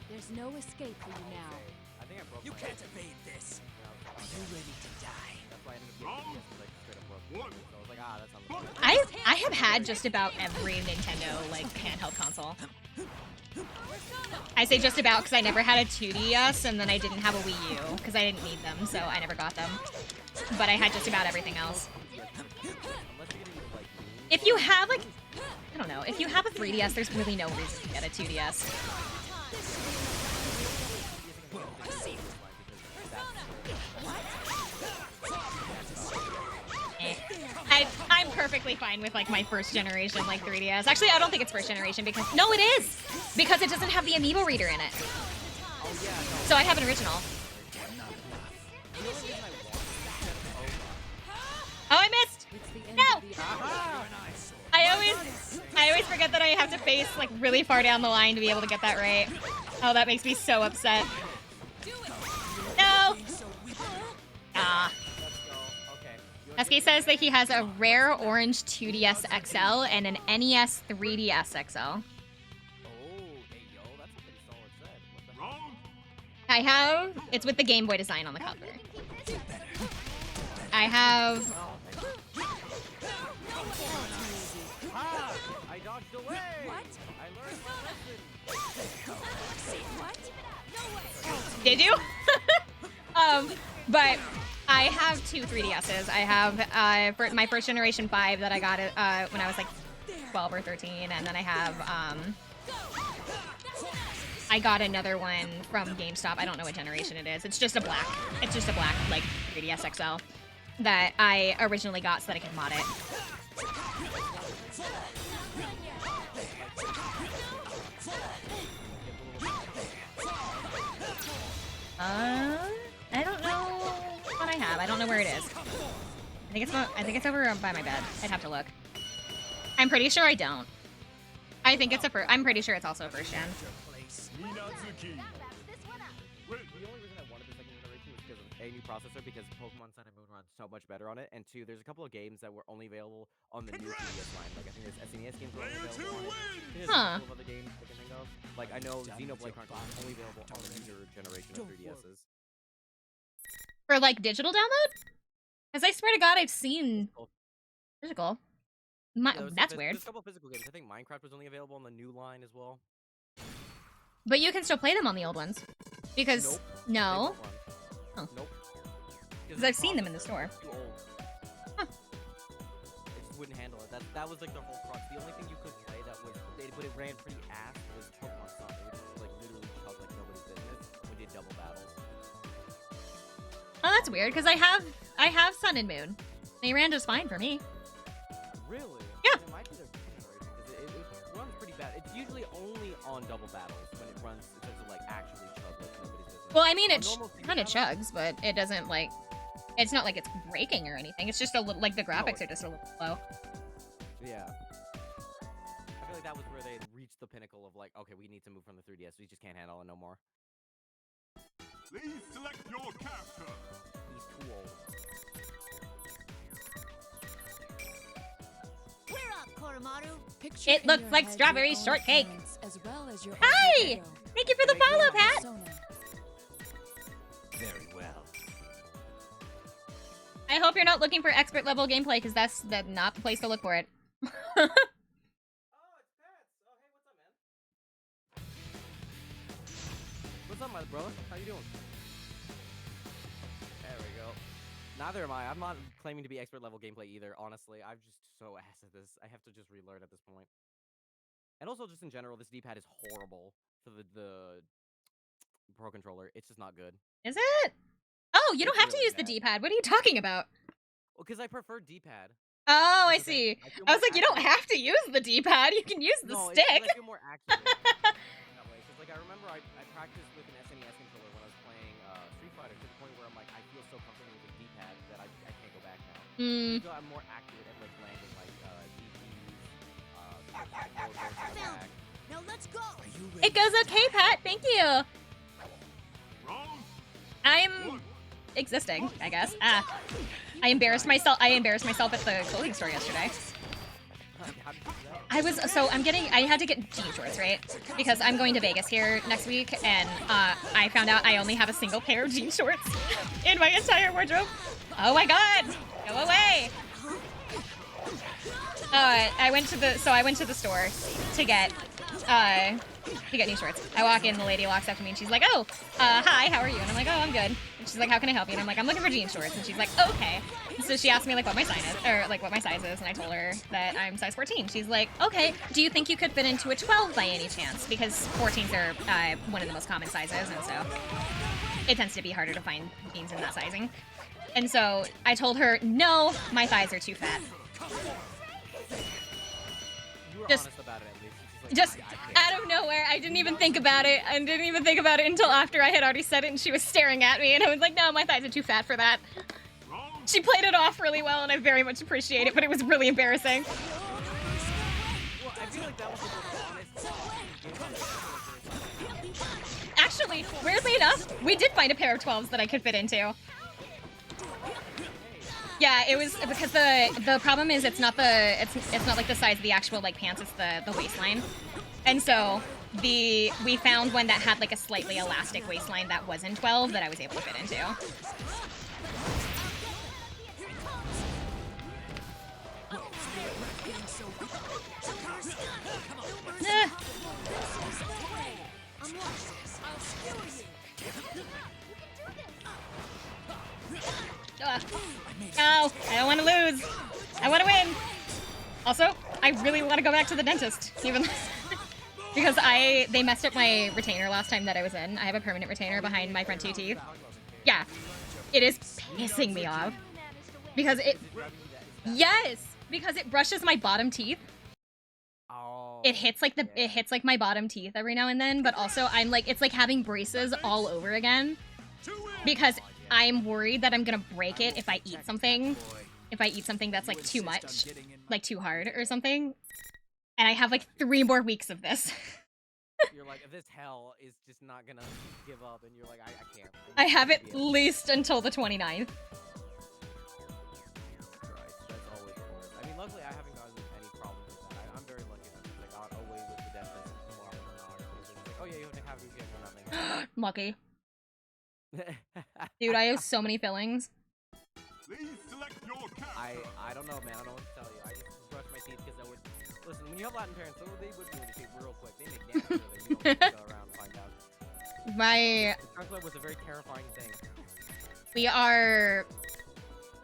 There's no escape for you now. I think I broke You my can't evade this. Are you ready to die? That's why I ended up getting the DS, like, straight up broke. So I was like, that's not the I have had just about every Nintendo like handheld console. I say just about because I never had a 2DS and then I didn't have a Wii U because I didn't need them, so I never got them. But I had just about everything else. Unless you're getting like If you have like, I don't know, if you have a 3DS, there's really no reason to get a 2DS. I'm perfectly fine with like my first generation like 3DS. Actually, I don't think it's first generation because no, it is because it doesn't have the amiibo reader in it. So I have an original. Oh, I missed. No. I always forget that I have to face like really far down the line to be able to get that right. Oh, that makes me so upset. No. Ah. Eske says that he has a rare orange 2DS XL and an NES 3DS XL. Oh, hey yo, that's a pretty solid set. What the Wrong. I have, it's with the Game Boy design on the cover. I have, Ah! I dodged away! What? I learned my lesson! did you? But I have two 3DSs. I have for my first generation 5 that I got when I was like 12 or 13, and then I have I got another one from GameStop. I don't know what generation it is. It's just a black like 3DS XL that I originally got so that I could mod it. I don't know what I have. I don't know where it is. I think it's over by my bed. I'd have to look. I'm pretty sure I don't. I think it's I'm pretty sure it's also a first gen. Minazuki. Wait. The only reason I wanted the second generation was because of a new processor, because Pokemon Sun and Moon runs so much better on it, and two, there's a couple of games that were only available on the new 3DS line. Like I think there's SNES games that were only available on it. I think there's a couple of other games I can think of. Like I know Xenoblade Chronicles is only available on the newer generation of 3DSs. For like digital download? Because I swear to God, I've seen physical. That's weird. There's a couple of physical games. I think Minecraft was only available on the new line as well. But you can still play them on the old ones. Because no. Huh. Nope. Because I've seen them in the store. Too old. Huh. It just wouldn't handle it. That was like the whole crux. The only thing you could play that was, but it ran pretty ass, was Pokemon Sun. It would just like literally chug like nobody's business. We did double battles. Oh, that's weird. Because I have Sun and Moon. They ran just fine for me. Really? Yeah. It might be the generation because it runs pretty bad. It's usually only on double battles when it runs in terms of like actually chug like nobody's business. Well, I mean, it On normal single kind of battles- chugs, but it doesn't like. It's not like it's breaking or anything. It's just a little like the graphics are just a little slow. Yeah. I feel like that was where they had reached the pinnacle of like, okay, we need to move from the 3DS. We just can't handle it no more. Please select your character. He's too old. We're up, Koromaru. Picture It in looks your like head strawberry your own shortcake. parents, as well as your Hi! alter ego. Thank you for the follow, Pat. Persona. Very well. I hope you're not looking for expert level gameplay because that's not the place to look for it. Oh, it's Pats. Oh, hey, what's up, man? What's up, my brother? How you doing? There we go. Neither am I. I'm not claiming to be expert level gameplay either, honestly. I'm just so ass at this. I have to just relearn at this point. And also, just in general, this D-pad is horrible for the Pro Controller. It's just not good. Is it? Oh, you don't It's have to really use the bad. D-pad. What are you talking about? Well, because I prefer D-pad. Oh, I That's the thing. see. I feel I was more like, you don't accurate. have to use the D-pad. You can use the No, it's 'cause stick. I feel more accurate that way. Because, like, I remember I practiced with an SNES controller when I was playing Street Fighter to the point where I'm like, I feel so comfortable with the D-pad that I can't go back now. Hmm. So I'm more accurate at, like, landing, like, DPs, back. Now let's go. Are you ready? It goes okay, Pat. Thank you. Wrong. I'm existing, I guess. I embarrassed myself. I embarrassed myself at the clothing store yesterday. How did you do that? I had to get jean shorts, right? Because I'm going to Vegas here next week, and I found out I only have a single pair of jean shorts in my entire wardrobe. Oh my god! Go away! I went to the store to get new shorts. I walk in, the lady walks up to me, and she's like, "Oh, hi, how are you?" And I'm like, "Oh, I'm good." She's like, how can I help you? And I'm like, I'm looking for jean shorts. And she's like, okay. So she asked me like what my size is, or like what my size is, and I told her that I'm size 14. She's like, okay, do you think you could fit into a 12 by any chance? Because 14s are one of the most common sizes, and so it tends to be harder to find jeans in that sizing. And so I told her, no, my thighs are too fat. You were Just- honest about it at least. Just I can't. out of nowhere, I didn't even think about it. I didn't even think about it until after I had already said it and she was staring at me and I was like, no, my thighs are too fat for that. She played it off really well and I very much appreciate it, but it was really embarrassing. Well, I feel like that was the most honest. Actually, weirdly enough, we did find a pair of 12s that I could fit into. Yeah, it was because the problem is it's not like the size of the actual like pants, it's the waistline. And so we found one that had like a slightly elastic waistline that wasn't 12 that I was able to fit into. Eh. No, I don't want to lose. I want to win. Also, I really want to go back to the dentist, even because they messed up my retainer last time that I was in. I have a permanent retainer behind my front two teeth. Yeah, it is pissing me off because because it brushes my bottom teeth. Oh, It hits like my bottom teeth every now and then, but also I'm like, it's like having braces all over again because I'm worried that I'm gonna break it if I eat something. If I eat something that's like too much, like too hard or something. And I have like 3 more weeks of this. You're like, if this hell is just not gonna give up, and you're like, I can't. I have at least until the 29th. Christ, that's always the worst. I mean, luckily I haven't gotten any problems with that. I'm very lucky that I got away with the dentist more often than not. It's just like, oh yeah, you have to have these guys or nothing. Lucky. Dude, I have so many fillings. Please select your character. I don't know, man. I don't know what to tell you. I just brushed my teeth because I would. Listen, when you have Latin parents, so they would do the shit real quick. They make damn sure that you don't have to go around and find out. My Chocolate was a very terrifying thing. we are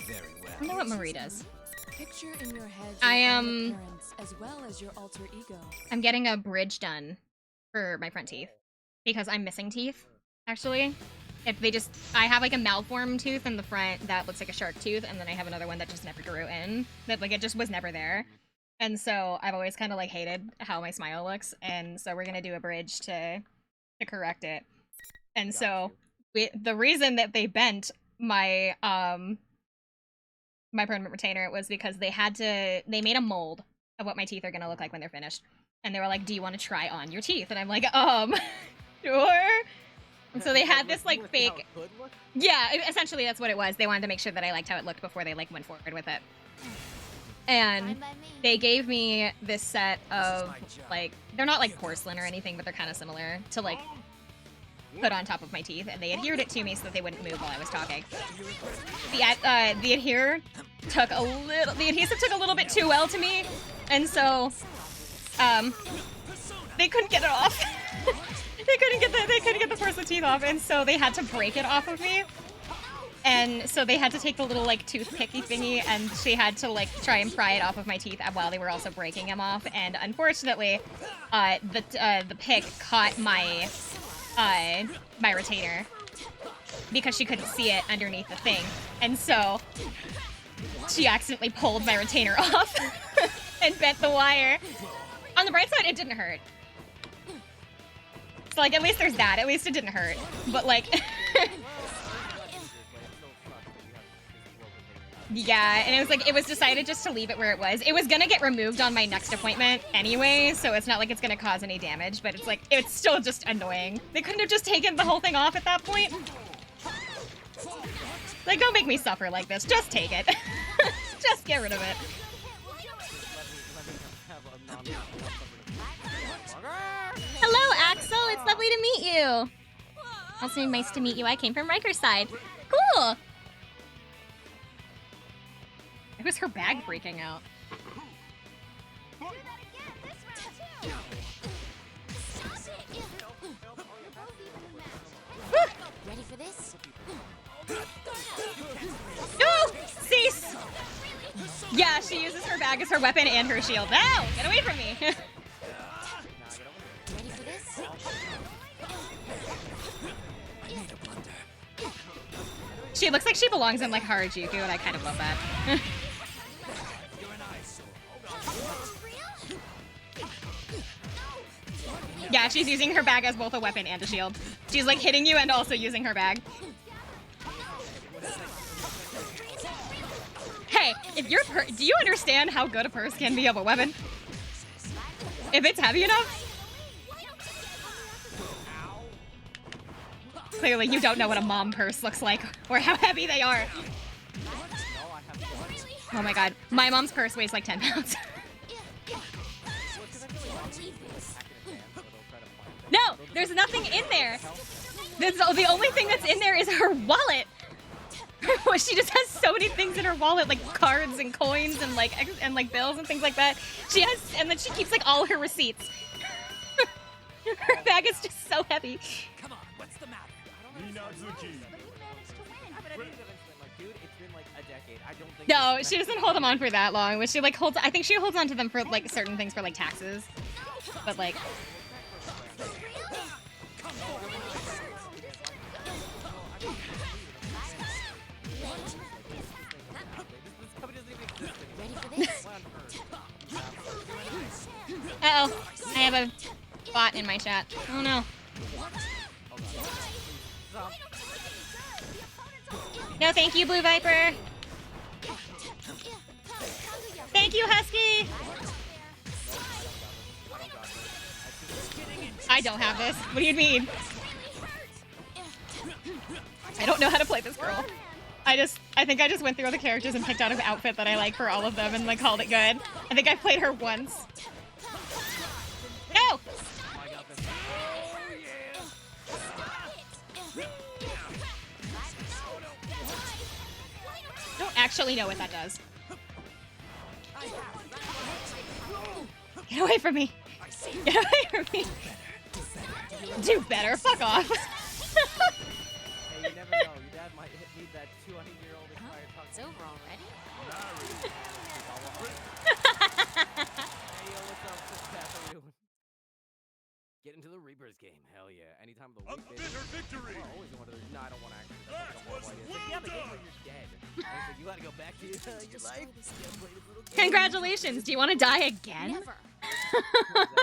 Very well. I don't know what Marie does. Picture in your head I your am- own appearance as well as your alter ego. I'm getting a bridge done for my front teeth because I'm missing teeth, actually. I have like a malformed tooth in the front that looks like a shark tooth, and then I have another one that just never grew in, that like it just was never there. And so I've always kind of like hated how my smile looks, and so we're gonna do a bridge to correct it. And so the reason that they bent my my permanent retainer was because they made a mold of what my teeth are gonna look like when they're finished, and they were like, "Do you want to try on your teeth?" And I'm like, sure. And so they had this like fake. Yeah, essentially that's what it was. They wanted to make sure that I liked how it looked before they like went forward with it. And Fine by me. they gave me this set of like, they're not like porcelain or anything, but they're kind of similar to like put on top of my teeth, and they adhered it to me so that they wouldn't move while I was talking. The adhesive took a little bit too well to me, and so they couldn't get it off. They couldn't get the porcelain teeth off, and so they had to break it off of me. And so they had to take the little like toothpicky thingy, and she had to like try and pry it off of my teeth while they were also breaking them off. And unfortunately, the pick caught my my retainer because she couldn't see it underneath the thing, and so she accidentally pulled my retainer off and bent the wire. On the bright side, it didn't hurt. So like at least there's that. At least it didn't hurt. But like. Yeah, and it was decided just to leave it where it was. It was gonna get removed on my next appointment anyway, so it's not like it's gonna cause any damage, but it's like, it's still just annoying. They couldn't have just taken the whole thing off at that point. Like, don't make me suffer like this. Just take it. Just get rid of it. Hello, Axel. It's lovely to meet you. Also nice to meet you. I came from Riker's side. Cool. It was her bag freaking out. Ready for this? No! Cease! Yeah, she uses her bag as her weapon and her shield. No! Get away from me! Ready for this? She looks like she belongs in like Harajuku, and I kind of love that. Yeah, she's using her bag as both a weapon and a shield. She's like hitting you and also using her bag. Hey, if you're do you understand how good a purse can be of a weapon? If it's heavy enough? Clearly you don't know what a mom purse looks like or how heavy they are. Oh my god, my mom's purse weighs like 10 pounds. No, there's nothing in there. The only thing that's in there is her wallet. She just has so many things in her wallet, like cards and coins and like bills and things like that. She has, and then she keeps like all her receipts. Her bag is just so heavy. Come on, what's the matter? No, she doesn't hold them on for that long. But she like holds. I think she holds on to them for like certain things for like taxes. But like. Uh-oh, I have a bot in my chat. Oh no. No, thank you, Blue Viper. Thank you, Husky. I don't have this. What do you mean? I don't know how to play this girl. I think I just went through all the characters and picked out an outfit that I like for all of them and like called it good. I think I played her once. No! Don't actually know what that does. Get away from me! Get away from me! Do better, fuck off! Hey, you never know. Your dad might need that 200-year-old inspired talk. It's over already? Hey, yo, what's up, Sister? Get into the Reaper's game. Hell yeah. Anytime of the week, baby. victory! I always wanted to. No, I don't want to actually. That's a horrible idea. It's like, yeah, the game where you're dead. And it's like, you gotta go back to your life. You gotta play this little game. Congratulations! Do you want to die again? Never. Exactly.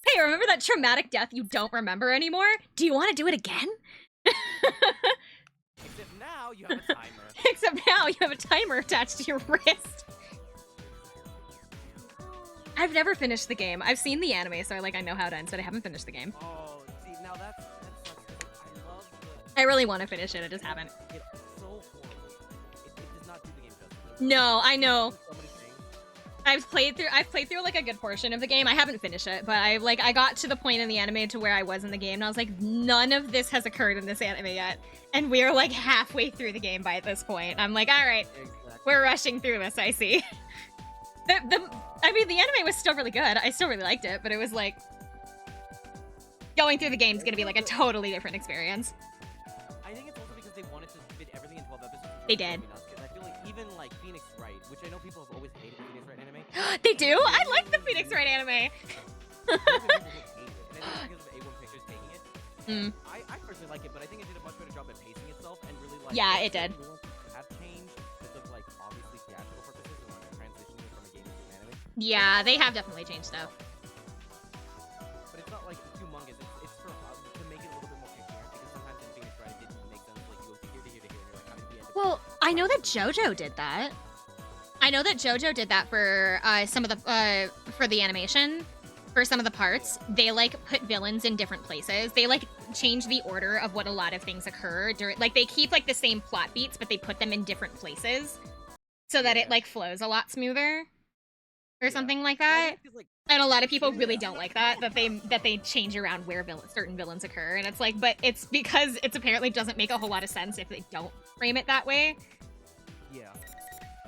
Hey, remember that traumatic death you don't remember anymore? Do you want to do it again? Except now you have a timer. Except now you have a timer attached to your wrist. I've never finished the game. I've seen the anime, so I know how it ends, but I haven't finished the game. Oh, see, now that's I love I really want to finish it, I just haven't. it's so horrible. It does not do the game justice. No, I know. So many things. I've played through like a good portion of the game. I haven't finished it, but I got to the point in the anime to where I was in the game, and I was like, none of this has occurred in this anime yet. And we're like halfway through the game by this point. I'm like, all right, Exactly. we're rushing through this, I see. I mean, the anime was still really good. I still really liked it, but it was like going through the game is gonna be like a totally different experience. I think it's also because they wanted to fit everything in 12 episodes. They did. And I feel like even like Phoenix Wright, which I know people have always hated the Phoenix Wright anime. They do? I like the Phoenix Wright anime. People just hate it. And I think because of A1 Pictures taking it. Mm. I personally like it, but I think it did a much better job at pacing itself and really like. Yeah, it did. Have changed because of like obviously theatrical purposes and when they're transitioning from a game to an anime. Yeah, they have definitely changed stuff. But it's not like humongous. It's for to make it a little bit more coherent because sometimes in Phoenix Wright it didn't make sense. Like you go to here to here to here, and you're like, how did the end? Well, I know that JoJo did that. I know that JoJo did that for some of the for the animation. For some of the parts, they like put villains in different places. They like change the order of what a lot of things occur during. Like they keep like the same plot beats, but they put them in different places, so that it like flows a lot smoother, or something like that. And a lot of people really don't like that they change around where certain villains occur, and it's like, but it's because it's apparently doesn't make a whole lot of sense if they don't frame it that way. Yeah.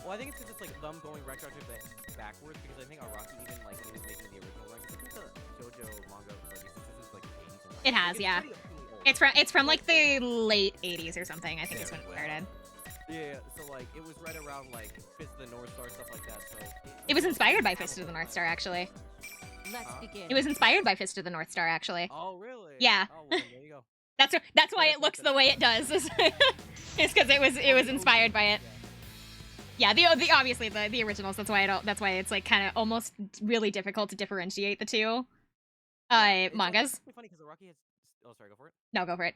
Well, I think it's because it's like them going retroactive backwards because I think Araki even like when he was making the original run, because I think the JoJo manga like this is like the 80s. It has, yeah. It's from like the late 80s or something. I think it's when it started. Yeah, so like it was right around like Fist of the North Star, stuff like that. So It was inspired by Fist of the North Star, actually. Let's begin. It was inspired by Fist of the North Star, actually. Oh, really? Yeah. Oh, well, there you go. That's why it looks the way it does. It's because it was inspired by it. Yeah, the obviously the originals. That's why it's like kind of almost really difficult to differentiate the two mangas. It's funny because Araki has. Oh, sorry, go for it. No, go for it.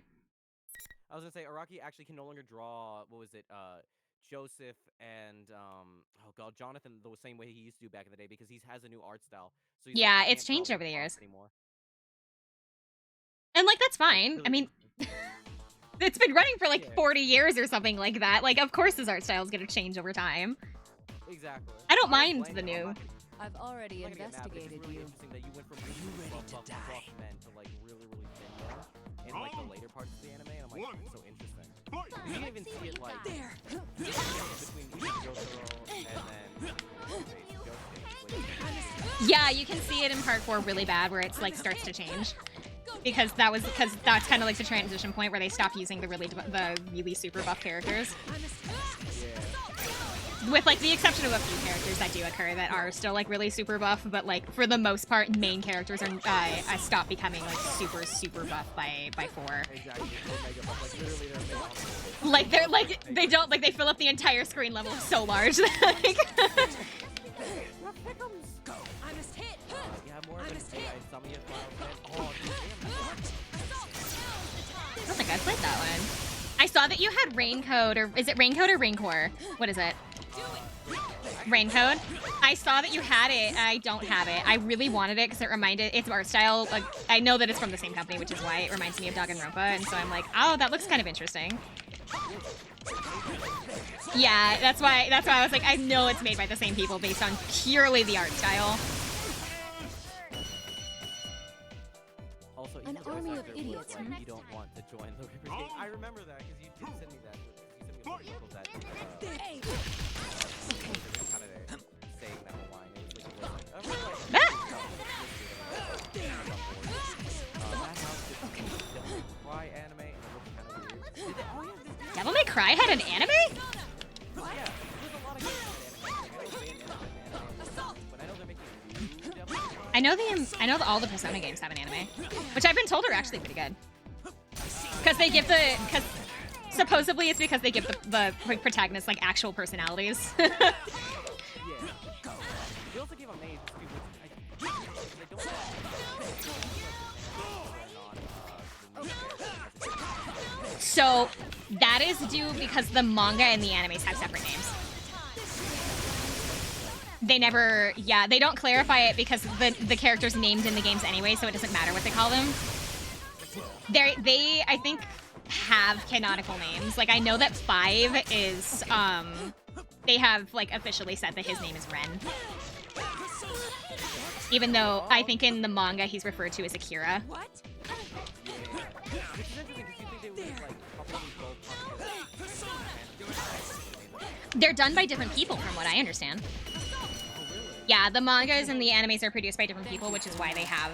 I was gonna say Araki actually can no longer draw. What was it? Joseph and oh god, Jonathan the same way he used to do back in the day because he has a new art style. So he's Yeah, like, I it's can't changed draw over the like years. anymore. And like that's Like, fine. really I mean, interesting. it's been running for like Yeah. 40 years or something like that. Like, of course his art style is gonna change over time. Exactly. I don't don't mind blame the him. new. I've already I'm not gonna get mad, but it's investigated really you. interesting that you went from Are you really ready to buff die? men to like really thin men in like the later parts of the anime, and I'm like, One. it's so interesting. Fight! You can even see it like There. between Jotaro and then Josuke. Yeah, you can see it in part 4 really bad where it's like starts to change. Because that's kind of like the transition point where they stop using the really super buff characters. With like the exception of a few characters that do occur that are still like really super buff, but like for the most part, main characters are stop becoming like super buff by 4. Exactly. Omega buff, like literally they're made Like they're like they don't like they fill up the entire screen level so large. Like, I must hit. yeah, more of Insomnia Cloud. Oh, I don't think I played that one. I saw that you had Raincode, or is it Raincode or Raincore? What is it? Raincode? I saw that you had it. I don't have it. I really wanted it because it reminded, its art style, like, I know that it's from the same company, which is why it reminds me of Danganronpa, and so I'm like, oh, that looks kind of interesting. Yeah, that's why I was like, I know it's made by the same people based on purely the art style. Also, An even the army voice of actor was idiots. like, you don't want to join the River Gang. I remember that because you did send me that. You sent me a photo of that. Hey. Kind of saying that whole line. It was like, I'm really like, that house did Devil May Cry anime, and it looked kind of weird. Did they, oh yeah, they did. Devil May Cry had an anime? Yeah, there's a lot of games with anime. But I know they're making new Devil May Cry. I know all the Persona games have an anime, which I've been told are actually pretty good. Because supposedly it's because they give the protagonists like actual personalities. Yeah. They also give them names too, which they don't have. So that is due because the manga and the animes have separate names. They never, yeah, they don't clarify it because the characters named in the games anyway, so it doesn't matter what they call them. They I think have canonical names. Like I know that 5 is they have like officially said that his name is Ren. Even though I think in the manga he's referred to as Akira. What? Which is interesting because you think they would like probably both They're done by different people from what I understand. Yeah, the mangas and the animes are produced by different people, which is why they have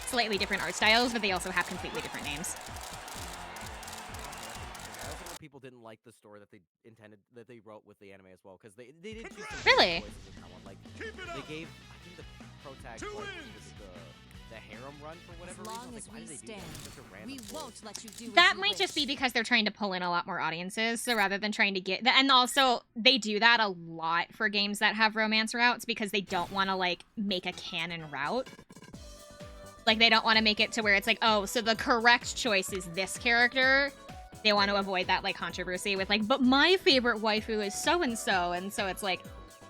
slightly different art styles, but they also have completely different names. I also know people didn't like the story that they wrote with the anime as well, because they did choose some Really? voices in that one. Like they gave I think the protag like the harem run for whatever As long reason. as Like, why we did they do that? stand, It's such a random we choice. won't let you do as That you might just wish. be because they're trying to pull in a lot more audiences, so rather than trying to get and also they do that a lot for games that have romance routes because they don't want to like make a canon route. Like they don't want to make it to where it's like, oh, so the correct choice is this character. They want to avoid that like controversy with like, but my favorite waifu is so and so, and so it's like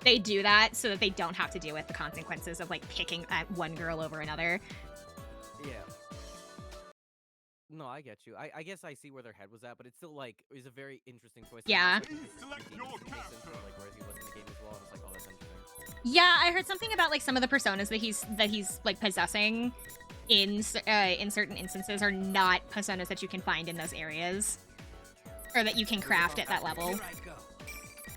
they do that so that they don't have to deal with the consequences of like picking one girl over another. Yeah. No, I get you. I guess I see where their head was at, but it's still like it was a very interesting choice. Yeah. Especially because Select he your did this character. instance, like where he was in the game as well, and it's like, oh, that's interesting. Yeah, I heard something about like some of the personas that he's like possessing in certain instances are not personas that you can find in those areas, or that you can craft at that level. Here I go.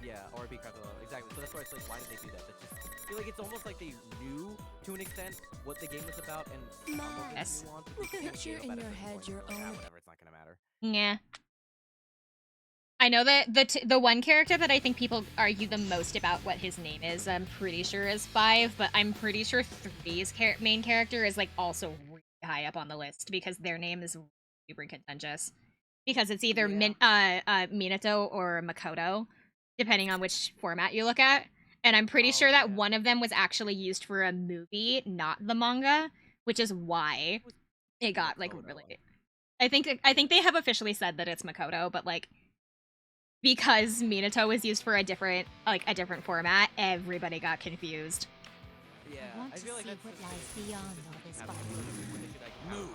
Yeah, or be crafted level. Exactly. So that's why it's like, why did they do that? That's just feel like it's almost like they knew to an extent what the game was about and Yes. Picture in your head your own. Whatever, it's not gonna matter. Yeah. I know that the one character that I think people argue the most about what his name is, I'm pretty sure is 5, but I'm pretty sure 3's main character is like also really high up on the list because their name is super contentious. Because it's either Minato or Makoto, depending on which format you look at. And I'm pretty sure that one of them was actually used for a movie, not the manga, which is why it got like really. I think they have officially said that it's Makoto, but like because Minato was used for a different format, everybody got confused. Yeah, I want I to feel like see that's what just lies beyond all this fire. Move.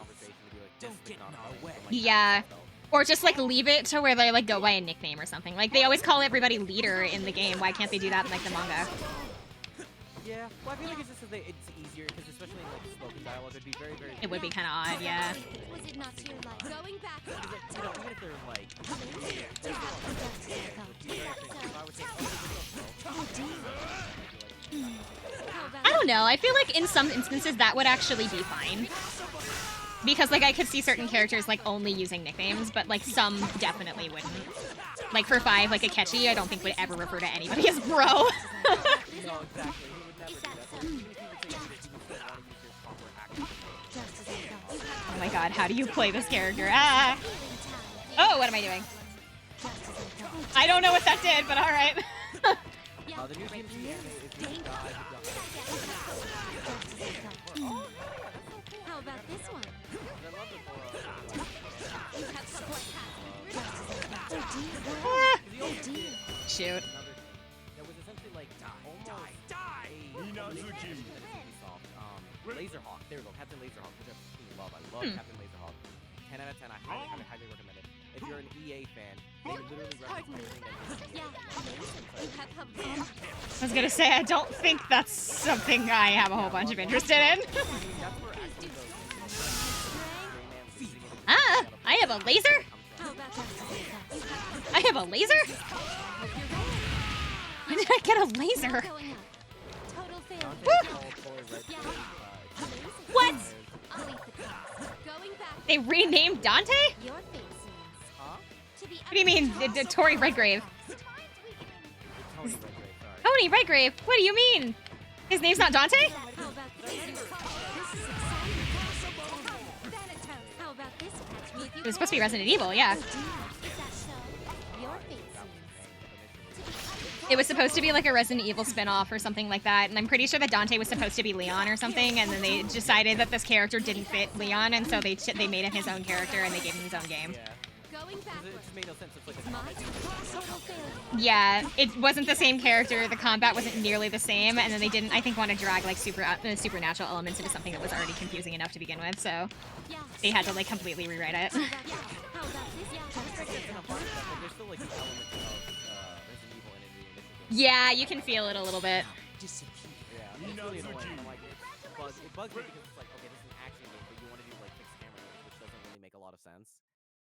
Don't get in our way. Yeah. Or just like leave it to where they like go by a nickname or something. Like they always call everybody leader in the game. Why can't they do that in like the manga? Yeah, well, I feel like it's just it's easier because especially in like spoken dialogue, it'd be very, very. It would be kind of odd, yeah. Was it not to your life? Going back. You know, even if they're like. I don't know. I feel like in some instances that would actually be fine. Because like I could see certain characters like only using nicknames, but like some definitely wouldn't. Like for 5, like Akechi, I don't think would ever refer to anybody as bro. No, exactly. He would never do that. Even if he would say he would want to use his proper action. Oh my god, how do you play this character? Ah! Oh, what am I doing? I don't know what that did, but alright. The new game is How about this one? I love it You have support Shoot. That was essentially like almost Laserhawk. There we go, Captain Laserhawk, which I absolutely love. I love Captain Laserhawk. 10 out of 10. I highly recommend it. If you're an EA fan, they literally recommend everything that I was gonna say, I don't think that's something I have a whole bunch of interest in. Ah! I have a laser? I have a laser? When did I get a laser? Total fail. What? I'll eat the cost. Going back. They renamed Dante? Your fate seems to be. What do you mean, Tori Redgrave? Tony Redgrave, sorry. Tony Redgrave? What do you mean? His name's not Dante? How about this? This is exciting. How about this? Catch me if you It was supposed to be Resident Evil, yeah. Is that so? Your fate seems. It was supposed to be like a Resident Evil spin-off or something like that, and I'm pretty sure that Dante was supposed to be Leon or something, and then they decided that this character didn't fit Leon, and so they made him his own character and they gave him his own game. Yeah. Going It backwards. just made no sense. It's like a My total failure. Yeah, it wasn't the same character, the combat wasn't nearly the same, and then they didn't, I think, want to drag like supernatural elements into something that was already confusing enough to begin with, so Yeah. they had to like completely rewrite it. How about this? there's still like the element of Resident Evil in the initial game. Yeah, you can feel it a little bit. Disappear. Yeah, it's really annoying. I'm like, it bugs me because it's like, okay, this is an action game, but you want to do like fixed camera moves, which doesn't really make a lot of sense.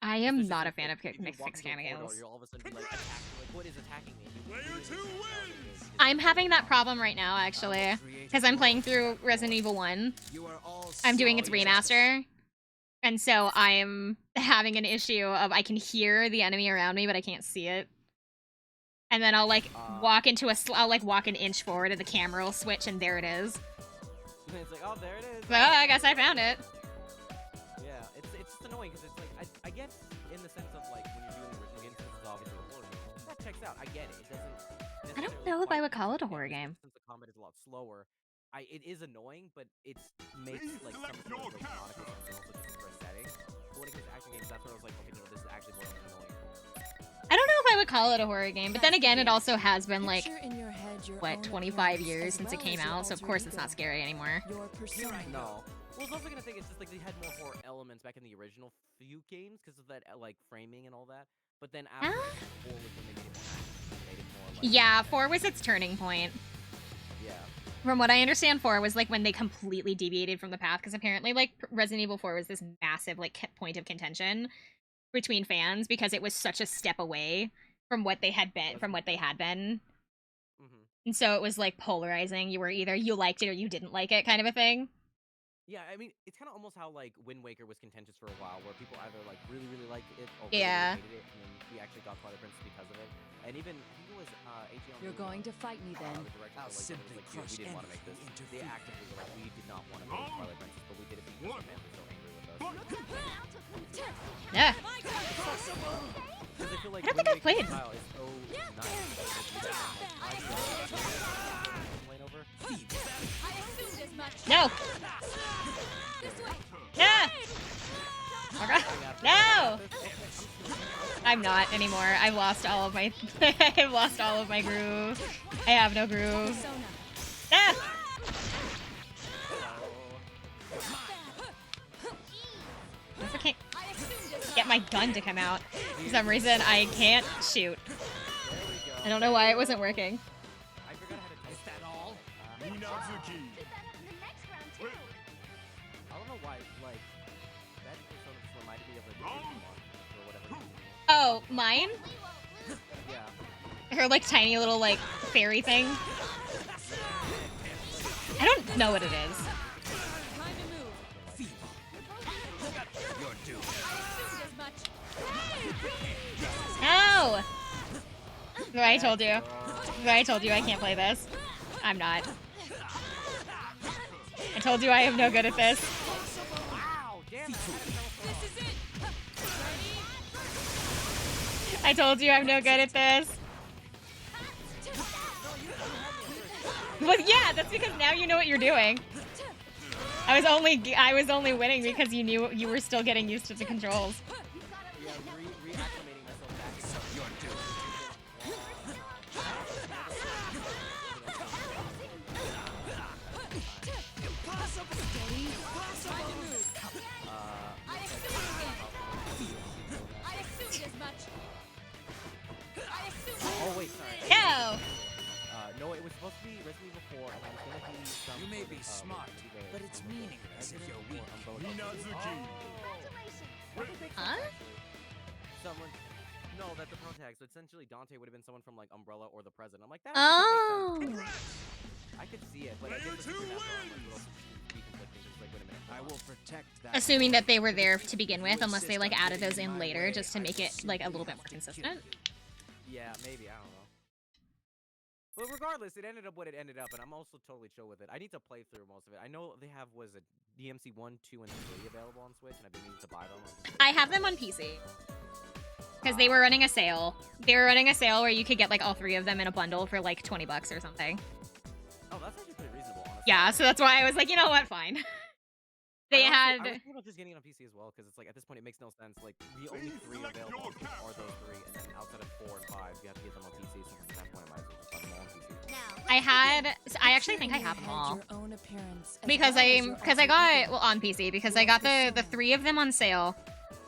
I It's am just not a like, fan of if you walk fixed into a corridor, cameos. you'll all of a sudden be like attacking. Like, what is attacking me? Player 2 wins! I'm having that problem right now, actually, because I'm playing through Resident Evil 1. You are all I'm doing its sorry. remaster, and so I'm having an issue of I can hear the enemy around me, but I can't see it. And then I'll like walk into I'll like walk an inch forward, and the camera will switch, and there it is. And it's like, oh, there it is. Well, I guess I found it. Yeah, it's just annoying because it's like I get in the sense of like when you're doing the original games, this is obviously a horror game. That checks out. I get it. It doesn't. I don't know if I would call it a horror game. Since the combat is a lot slower, it is annoying, but it makes like some Select sort of your like canonical sense and also just for aesthetic. But when it comes to action games, that's where I was like, okay, no, this is actually more annoying. I don't know if I would call it a horror game, but then again, it also has been like Picture in your head your what, own 25 appearance years as since it well came as your out, so of alter course it's not ego. scary anymore. Your persona. No. Well, it's also gonna think it's just like they had more horror elements back in the original few games because of that like framing and all that. But then after 4 was when they made it more action, they made it more like Yeah, 4 was its turning point. yeah. From what I understand, 4 was like when they completely deviated from the path, because apparently like Resident Evil 4 was this massive like point of contention between fans because it was such a step away from what they had been. Mm-hmm. And so it was like polarizing. You were either you liked it or you didn't like it, kind of a thing. Yeah, I mean, it's kind of almost how like Wind Waker was contentious for a while, where people either like really liked it or Yeah. really hated it, and then we actually got Twilight Princess because of it. And even I think it was AGL. You're going to fight me then. The director I'll was like, simply "Dude, crush we didn't want to make anything this. into They food." actively were like, we did not want to make Twilight Princess, but we did it because the fans were so angry with us. Yeah. Because I feel like I don't think I've played. Style is so nice. No. Yeah. Okay. No. I'm not anymore. I've lost all of my. I've lost all of my groove. I have no groove. Ah! I can't get my gun to come out. For some reason, I can't shoot. I don't know why it wasn't working. I forgot how to type. Is that all? Minazuki. Do that in the next round too. I don't know why, like, that persona just reminded me of like Wrong. or whatever. Oh, mine? Yeah. Her like tiny little like fairy thing. I don't know what it is. Time to move. Feeble. You're doomed. As much. No! I told you. I told you I can't play this. I'm not. I told you I am no good at this. Wow, damn it. This is it. I told you I'm no good at this. Well, yeah, that's because now you know what you're doing. I was only winning because you knew you were still getting used to the controls. Yeah, reacclimating myself back. You're doomed. Steady. Time to move. I assumed as much. Oh wait, sorry. No! No, it was supposed to be Resident Evil 4, and it was gonna be some. You may sort be of, smart, but it's meaningless if you're weak. Minazuki. Huh? Someone. No, that's the protag. So essentially, Dante would have been someone from like Umbrella or the President. I'm like, that Oh. would make sense. I could see it, but I Player did two the wins! like, wait a minute. I will protect that. Assuming that they were there to begin with, unless they like added those in later just to make it like a little bit more consistent. Yeah, maybe. I don't know. But regardless, it ended up what it ended up, and I'm also totally chill with it. I need to play through most of it. I know they have, was it DMC 1, 2, and 3 available on Switch, and I've been meaning to buy them. I have them on PC. Because they were running a sale. They were running a sale where you could get like all three of them in a bundle for like 20 bucks or something. Oh, that's actually pretty reasonable, honestly. Yeah, so that's why I was like, you know what, fine. They I had... was thinking about just getting it on PC as well, because it's like, at this point, it makes no sense. Like, the only Please 3 select available your are those 3, and then outside of 4 and 5, you have to get them on PC, so at that point, I might as well just buy them all on PC. I had... I actually think I have them all. Your own appearance as Because well as your I got... ultimate Well, on PC, because I got the 3 of them on sale.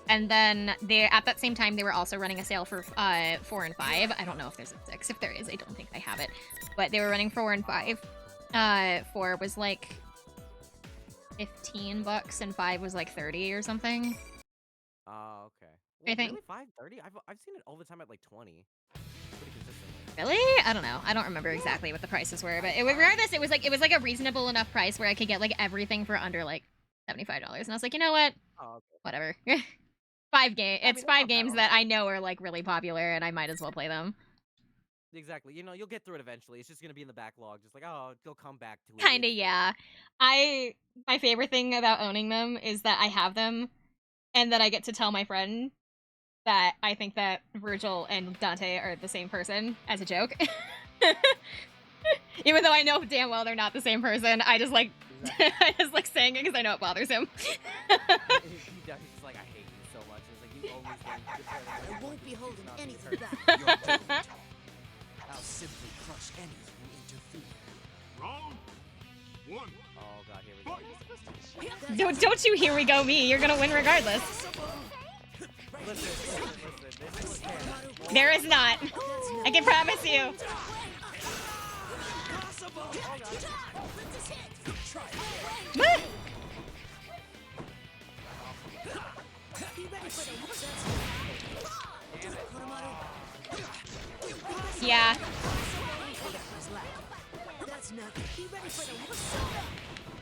And then they at that same time, they were also running a sale for 4 and 5. I don't know if there's a 6. If there is, I don't think I have it. But they were running 4 and 5. 4 was like 15 bucks and 5 was like 30 or something. Oh, okay. I Well, think- really? $5.30? I've seen it all the time at like 20. Pretty consistently. Really? I don't know. I don't remember exactly what the prices were, but regardless, it was like a reasonable enough price where I could get like everything for under like $75. And I was like, you know what? Oh, okay. Whatever. 5 game. I It's mean, 5 not bad, games that honestly. I know are like really popular, and I might as well play them. Exactly. You know, you'll get through it eventually. It's just gonna be in the backlog. Just like, oh, you'll come back to it. Kinda, It's yeah. My favorite thing about owning them is that I have them, and that I get to tell my friend that I think that Virgil and Dante are the same person as a joke. Even though I know damn well they're not the same person, I just like I just like saying it because I know it bothers him. He's just like, I hate you so much. It's like, you always I won't be holding anything back. You're doomed. I'll simply crush anything into food. Round 1. Oh god, here we go. Don't you here we go me, you're gonna win regardless. Listen. This is There is not. I can promise you. Yeah.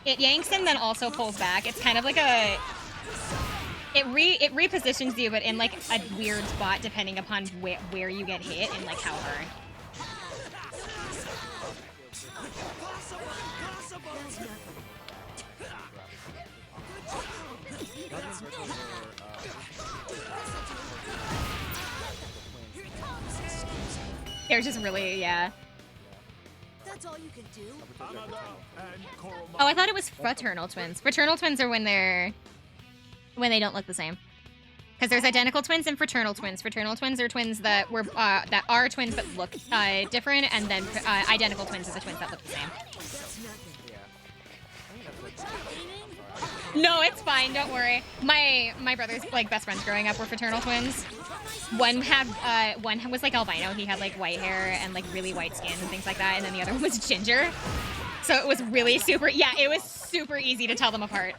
it yanks and then also pulls back. It's kind of like a it repositions you, but in like a weird spot depending upon where you get hit and like how hard. They're just really, yeah. That's all you can do? Anada and Koromaru. Oh, I thought it was fraternal twins. Fraternal twins are when they don't look the same. Because there's identical twins and fraternal twins. Fraternal twins are twins that are twins but look different, and then identical twins are the twins that look the same. No, it's fine. Don't worry. My brother's like best friends growing up were fraternal twins. One was like albino. He had like white hair and like really white skin and things like that. And then the other one was ginger. So it was really super. Yeah, it was super easy to tell them apart,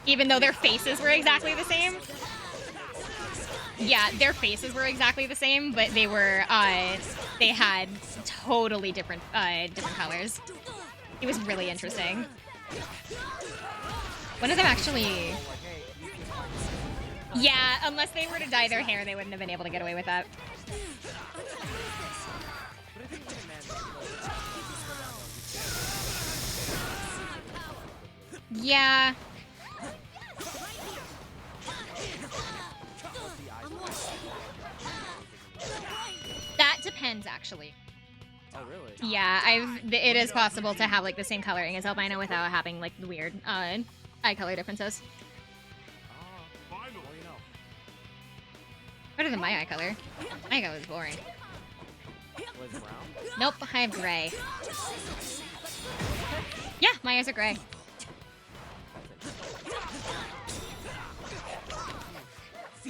even though their faces were exactly the same. Yeah, their faces were exactly the same, but they were they had totally different colors. It was really interesting. One of them actually... Yeah, unless they were to dye their hair, they wouldn't have been able to get away with that. Yeah. That depends, actually. Oh, really? Yeah, it is possible to have like the same coloring as albino without having like the weird eye color differences. Final. Well, you know. Better than my eye color. My eye color is boring. Was it brown? Nope, I have gray. Yeah, my eyes are gray.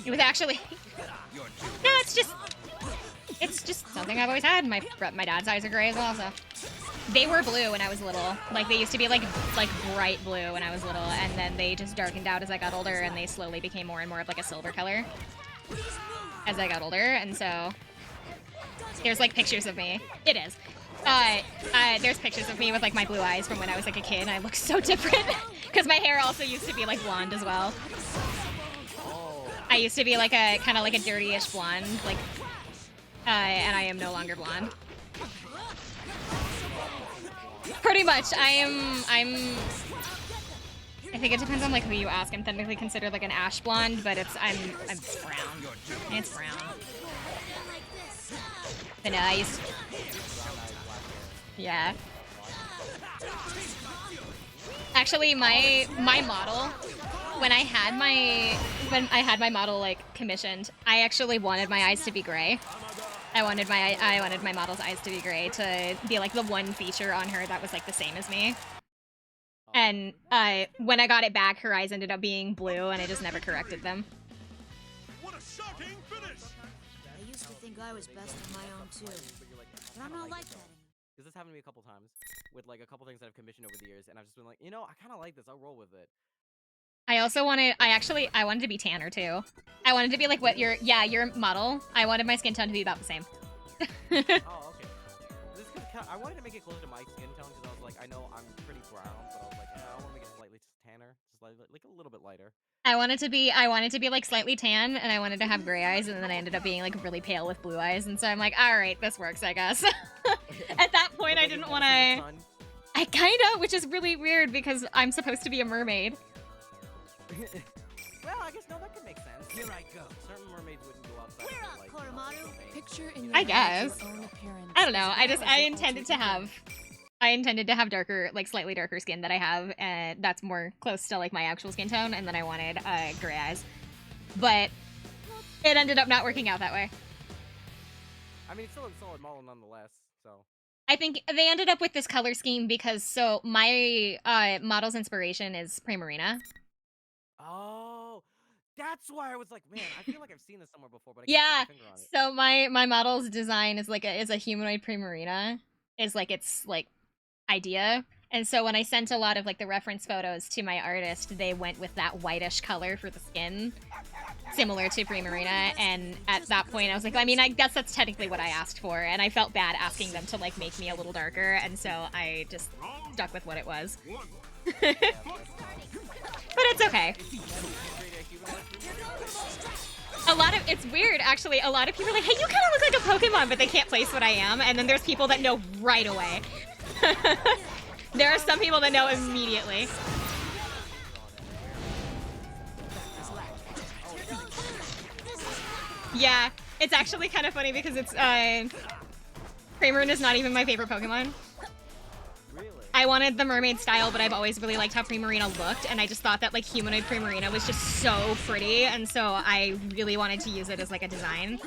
It was actually... No, it's just something I've always had. My dad's eyes are gray as well, so... They were blue when I was little. Like, they used to be, like bright blue when I was little, and then they just darkened out as I got older, and they slowly became more and more of, like, a silver color as I got older, and so... There's, like, pictures of me. It is. There's pictures of me with, like, my blue eyes from when I was, like, a kid, and I look so different. Because my hair also used to be, like, blonde as well. I used to be, like, kind of like a dirty-ish blonde, like... and I am no longer blonde. Pretty much. I think it depends on like who you ask. I'm technically considered like an ash blonde, but I'm brown. It's brown. But no, I used yeah. Actually, my model, when I had my model like commissioned, I actually wanted my eyes to be gray. I wanted my model's eyes to be gray to be like the one feature on her that was like the same as me. And when I got it back, her eyes ended up being blue, and I just never corrected them. What a shocking finish! I used to think I was best on my own too, but I'm not like that anymore. Because this happened to me a couple times with like a couple things that I've commissioned over the years, and I've just been like, you know, I kind of like this. I'll roll with it. I also wanted, I wanted to be tanner too. I wanted to be like what your model. I wanted my skin tone to be about the same. Oh, okay. This is I wanted to make it close to my skin tone because I was like, I know I'm pretty brown, but I was like, I want to make it slightly tanner, just like a little bit lighter. I wanted to be like slightly tan, and I wanted to have gray eyes, and then I ended up being like really pale with blue eyes, and so I'm like, all right, this works, I guess. At that point, I didn't want to. I kinda, which is really weird because I'm supposed to be a mermaid. Well, I guess no, that could make sense. Here I go. Certain mermaids wouldn't go outside. We're up, Like, Koromaru. Picture in your I head guess. your own appearance. I don't know. I as intended to have darker, like slightly darker skin that I have, and that's more close to like my actual skin tone. And then I wanted gray eyes, but it ended up not working out that way. I mean, it's still a solid model nonetheless. So I think they ended up with this color scheme because so my model's inspiration is Primarina. oh, that's why I was like, man, I feel like I've seen this somewhere before, but I Yeah. can't put my finger on it. So my model's design is like a humanoid Primarina, is like its like idea. And so when I sent a lot of like the reference photos to my artist, they went with that whitish color for the skin. similar to Primarina, and at that point I was like, I mean, I guess that's technically what I asked for, and I felt bad asking them to like make me a little darker, and so I just stuck with what it was. But it's okay. It's weird actually, a lot of people are like, hey, you kind of look like a Pokemon, but they can't place what I am, and then there's people that know right away. There are some people that know immediately. Yeah, it's actually kind of funny because it's Primarina is not even my favorite Pokemon. Really? I wanted the mermaid style, but I've always really liked how Primarina looked, and I just thought that like humanoid Primarina was just so pretty, and so I really wanted to use it as like a design.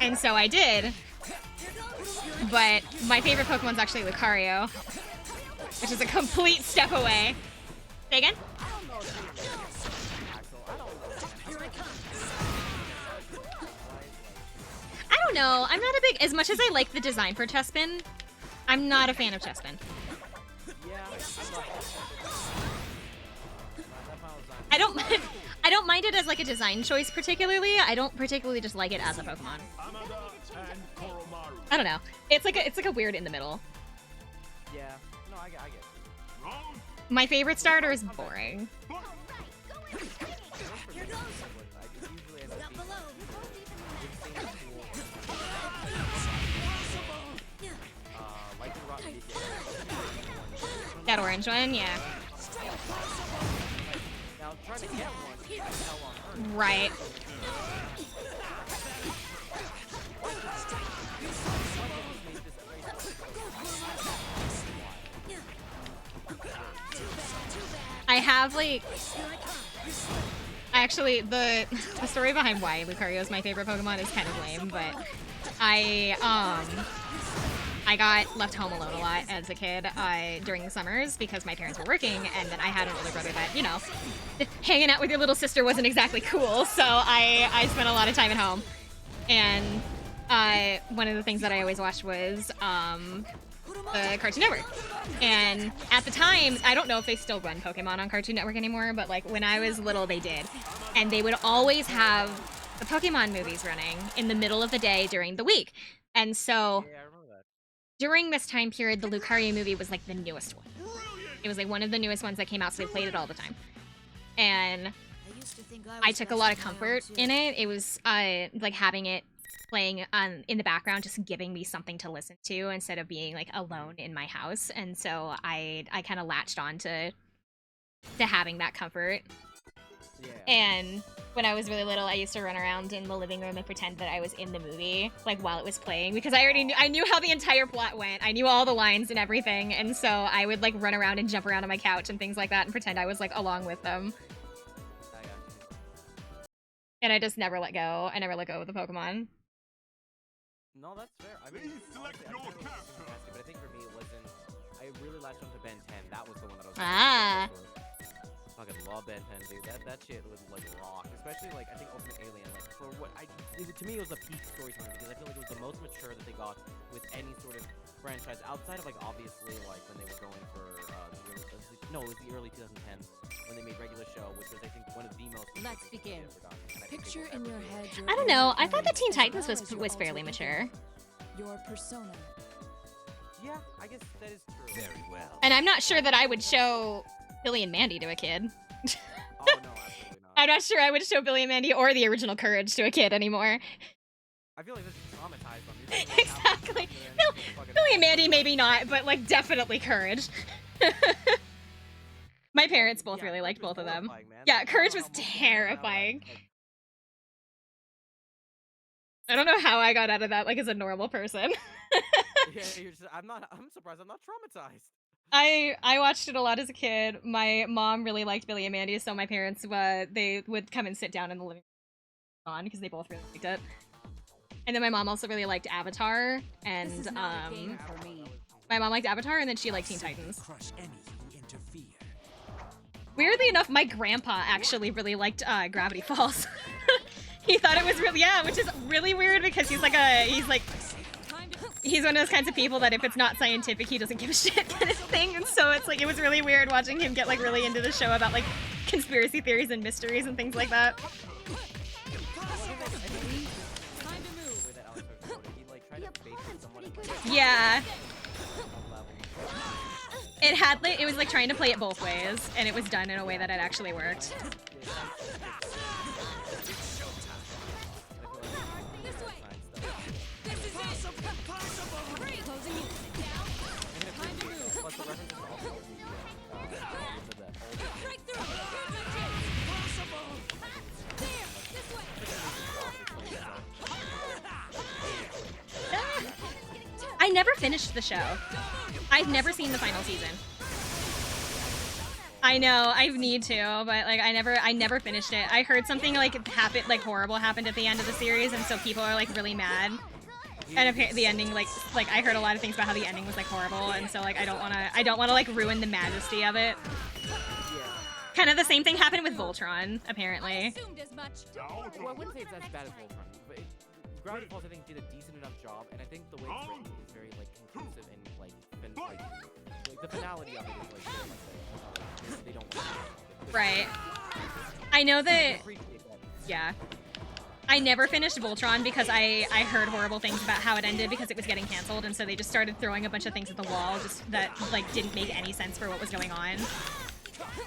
And so I did. But my favorite Pokemon's actually Lucario, which is a complete step away. Say again? I don't know. I'm not a big, as much as I like the design for Chespin, I'm not a fan of Chespin. I don't mind it as like a design choice particularly. I don't particularly just like it as a Pokemon. I don't know. It's like a weird in the middle. Yeah. No, I get it. My favorite starter is boring. That orange one, yeah. Now, trying to get one, right. I have like, actually the story behind why Lucario is my favorite Pokemon is kind of lame, but I got left home alone a lot as a kid during the summers because my parents were working, and then I had an older brother that, you know, hanging out with your little sister wasn't exactly cool, so I spent a lot of time at home. And one of the things that I always watched was the Cartoon Network. And at the time, I don't know if they still run Pokemon on Cartoon Network anymore, but like when I was little they did. And they would always have the Pokemon movies running in the middle of the day during the week. And so yeah, I remember that. during this time period, the Lucario movie was like the newest one. It was like one of the newest ones that came out, so they played it all the time. And I took a lot of comfort in it. It was like having it playing in the background, just giving me something to listen to instead of being like alone in my house. And so I kind of latched on to having that comfort. Yeah. And when I was really little, I used to run around in the living room and pretend that I was in the movie, like while it was playing, because I knew how the entire plot went. I knew all the lines and everything, and so I would like run around and jump around on my couch and things like that and pretend I was like along with them. I got you. And I just never let go. I never let go of the Pokemon. No, that's fair. I mean, Select honestly, your I kinda character. was but I think for me it wasn't. I really latched onto Ben 10. That was the one that I was. Ah. Fucking love Ben 10, dude. That shit was like rock. Especially like I think Ultimate Alien. Like for what to me it was a peak storytelling because I feel like it was the most mature that they got with any sort of franchise outside of like obviously like when they were going for it was the early 2010s when they made regular show, which was I think one of the most. Let's begin. Picture in your head. I don't know. I thought that Teen Titans was fairly mature. Your persona. Yeah, I guess that is true. Very well. And I'm not sure that I would show Billy and Mandy to a kid. Oh no, absolutely not. I'm not sure I would show Billy and Mandy or the original Courage to a kid anymore. I feel like this is traumatized them. You're saying, like, Exactly. how- Billy and Mandy maybe not, but like definitely Courage. My parents both Yeah, really liked Courage both of was them. horrifying, man. Yeah, Like, I don't Courage know was how most people terrifying. like- I don't know how I got out of that like as a normal person. Yeah, I'm surprised I'm not traumatized. I watched it a lot as a kid. My mom really liked Billy and Mandy, so my parents they would come and sit down in the living room on because they both really liked it. And then my mom also really liked Avatar, and This is not a game for me. my mom liked Avatar, and then she liked Teen Titans. Crush any who interfere. Weirdly enough, my grandpa actually really liked Gravity Falls. He thought it was really, yeah, which is really weird because he's one of those kinds of people that if it's not scientific, he doesn't give a shit kind of thing. And so it's like, it was really weird watching him get like really into the show about like conspiracy theories and mysteries and things like that. Time to move. He like tried to fake someone in like Yeah, one level. it had like it was like trying to play it both ways, and it was done in a way that it actually worked. This way. This is it. Hurry. Closing you. Down. Time to move. Plus the references to also Breakthrough. There. This way. I never finished the show. I've never seen the final season. I know, I need to, but like I never finished it. I heard something like horrible happened at the end of the series, and so people are like really mad. And the ending, like I heard a lot of things about how the ending was like horrible, and so like I don't wanna like ruin the majesty of it. Kind of the same thing happened with Voltron, apparently. Assumed as much. Well, I wouldn't say it's as bad as Voltron, but Gravity Falls I think did a decent enough job, and I think the way it's written is very like conclusive and like the finality of it is like very much like, they don't want to. Right. I know that. Appreciate that. Yeah. I never finished Voltron because I heard horrible things about how it ended because it was getting canceled, and so they just started throwing a bunch of things at the wall just that like didn't make any sense for what was going on.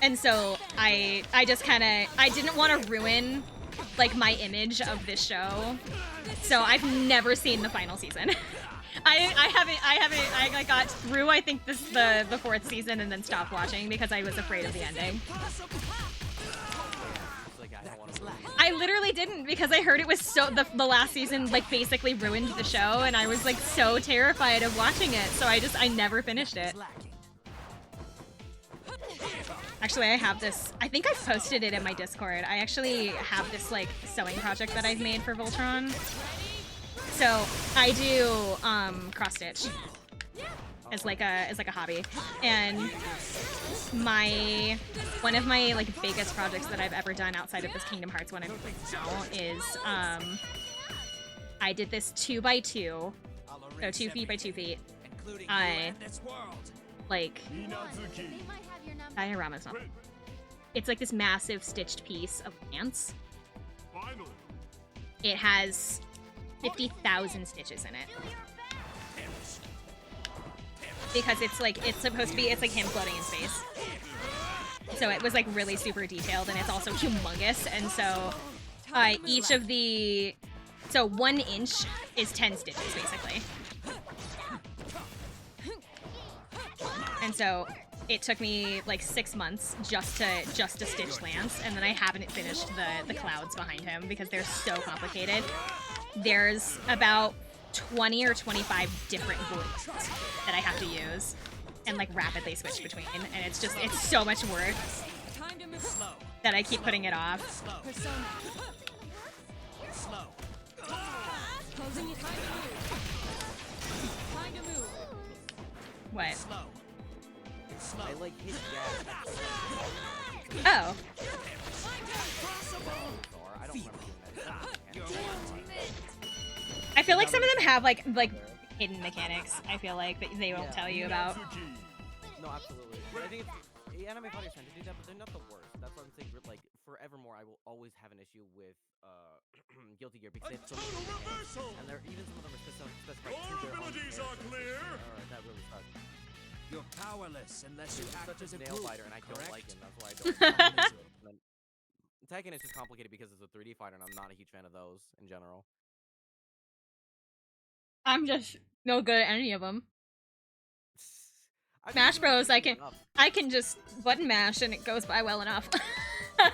And so I just kind of I didn't want to ruin like my image of this show. So I've never seen the final season. I got through I think the fourth season and then stopped watching because I was afraid of the ending. I literally didn't because I heard it was so the last season like basically ruined the show, and I was like so terrified of watching it, so I never finished it. Actually, I have this. I think I've posted it in my Discord. I actually have this like sewing project that I've made for Voltron. So I do cross stitch as like a hobby, and one of my like biggest projects that I've ever done outside of this Kingdom Hearts one I'm doing now is I did this 2x2, so 2 feet by 2 feet. Like diorama's not. It's like this massive stitched piece of ants. Finally. It has 50,000 stitches in it. Because it's like it's supposed to be it's like him floating in space. So it was like really super detailed, and it's also humongous, and so each of the 1 inch is 10 stitches basically. And so it took me like 6 months just to stitch Lance, and then I haven't finished the clouds behind him because they're so complicated. There's about 20 or 25 different glues that I have to use and like rapidly switch between, and it's so much work Time to move. Slow. that I keep putting it off. Persona. Slow. Closing you. Time to move. Time to move. What? Slow. I like hit gas. Oh. I don't remember doing that. I feel like some of them have like hidden mechanics. I feel like that they won't tell you about. No, absolutely. But I think anime fighters tend to do that, but they're not the worst. That's what I'm saying. Like forevermore, I will always have an issue with Guilty Gear because they have so many mechanics, and there even some of them are specified to All their own abilities are characters. clear. Alright, that really sucks. You're powerless unless you He's act such as a a nail group, fighter, and I don't like correct? him. That's why I don't. Tekken is just complicated because it's a 3D fighter, and I'm not a huge fan of those in general. I'm just no good at any of them. I Smash think Bros. it's I easy can enough. just button mash and it goes by well enough. Man.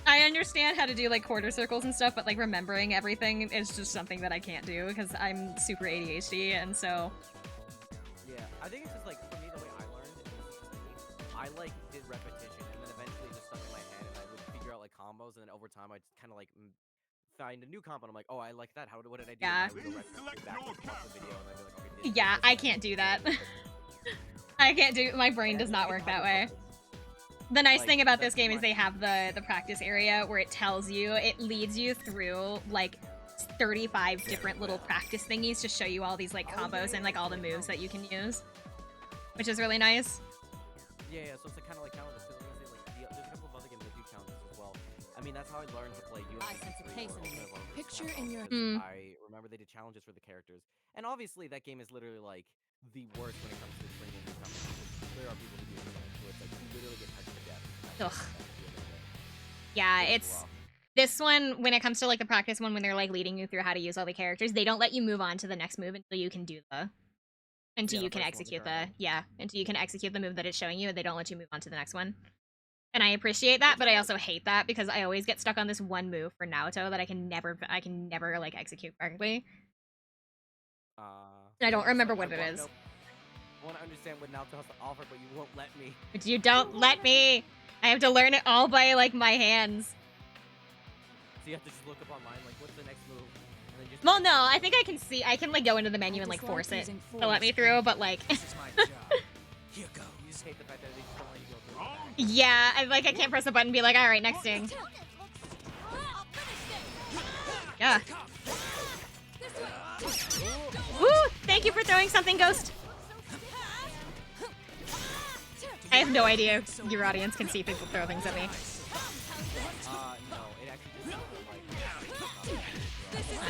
I understand how to do like quarter circles and stuff, but like remembering everything is just something that I can't do because I'm super ADHD, and so. Yeah, I think it's just like for me the way I learned it was just I like did repetition, and then eventually it just stuck in my head, and I would figure out like combos, and then over time I just kind of like find a new combo, and I'm like, oh, I like that. What did I do? Yeah. And I would go right back and watch the video, and I'd be like, okay, this, Yeah, this, I this, can't this, do this, that. this, I can't do. My brain does not work that way. The nice Like, thing about this that's game is my- they have the practice area where it tells you, it leads you through like 35 different little practice thingies to show you all these like combos and like all the moves that you can use, which is really nice. Yeah, so it's like, kind of like challenges. Because I was gonna say, like, there's a couple of other games that do challenges as well. I mean, that's how I learned to play I sense a UFC 3 pace or in Ultimate it. Warrior Picture Combat in your- because I remember they did challenges for the characters. And obviously, that game is literally, like, the worst when it comes to training your competition. There are people who do it, so it's like, you literally get touched to death. Ugh. Yeah, it's this one when it comes to like the practice one when they're like leading you through how to use all the characters, they don't let you move on to the next move until you can do the until Yeah, you the can first one's execute the current. until you can execute the move that it's showing you, and they don't let you move on to the next one. And I appreciate that, but I also hate that because I always get stuck on this one move for Naoto that I can never like execute correctly. And I don't remember what it is. I want to understand what Naoto has to offer, but you won't let me. But you don't let me. I have to learn it all by like my hands. So you have to just look up online, like, what's the next move? And then just Well, no, I think I can like go into the menu and like force it to let me through, but like This is my job. Here goes. You just hate the fact that they just don't let you go through. yeah, I can't press a button and be like, all right, next thing. Yeah. Woo! Thank you for throwing something, Ghost. I have no idea your audience can see people throw things at me. No, it actually just like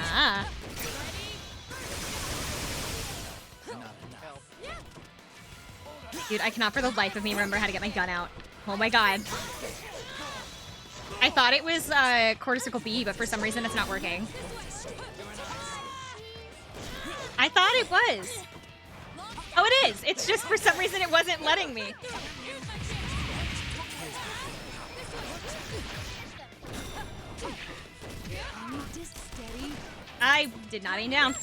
Ah. help. Dude, I cannot for the life of me remember how to get my gun out. Oh my god. I thought it was quarter circle B, but for some reason it's not working. I thought it was. Oh, it is. It's just for some reason it wasn't letting me. I did not aim down.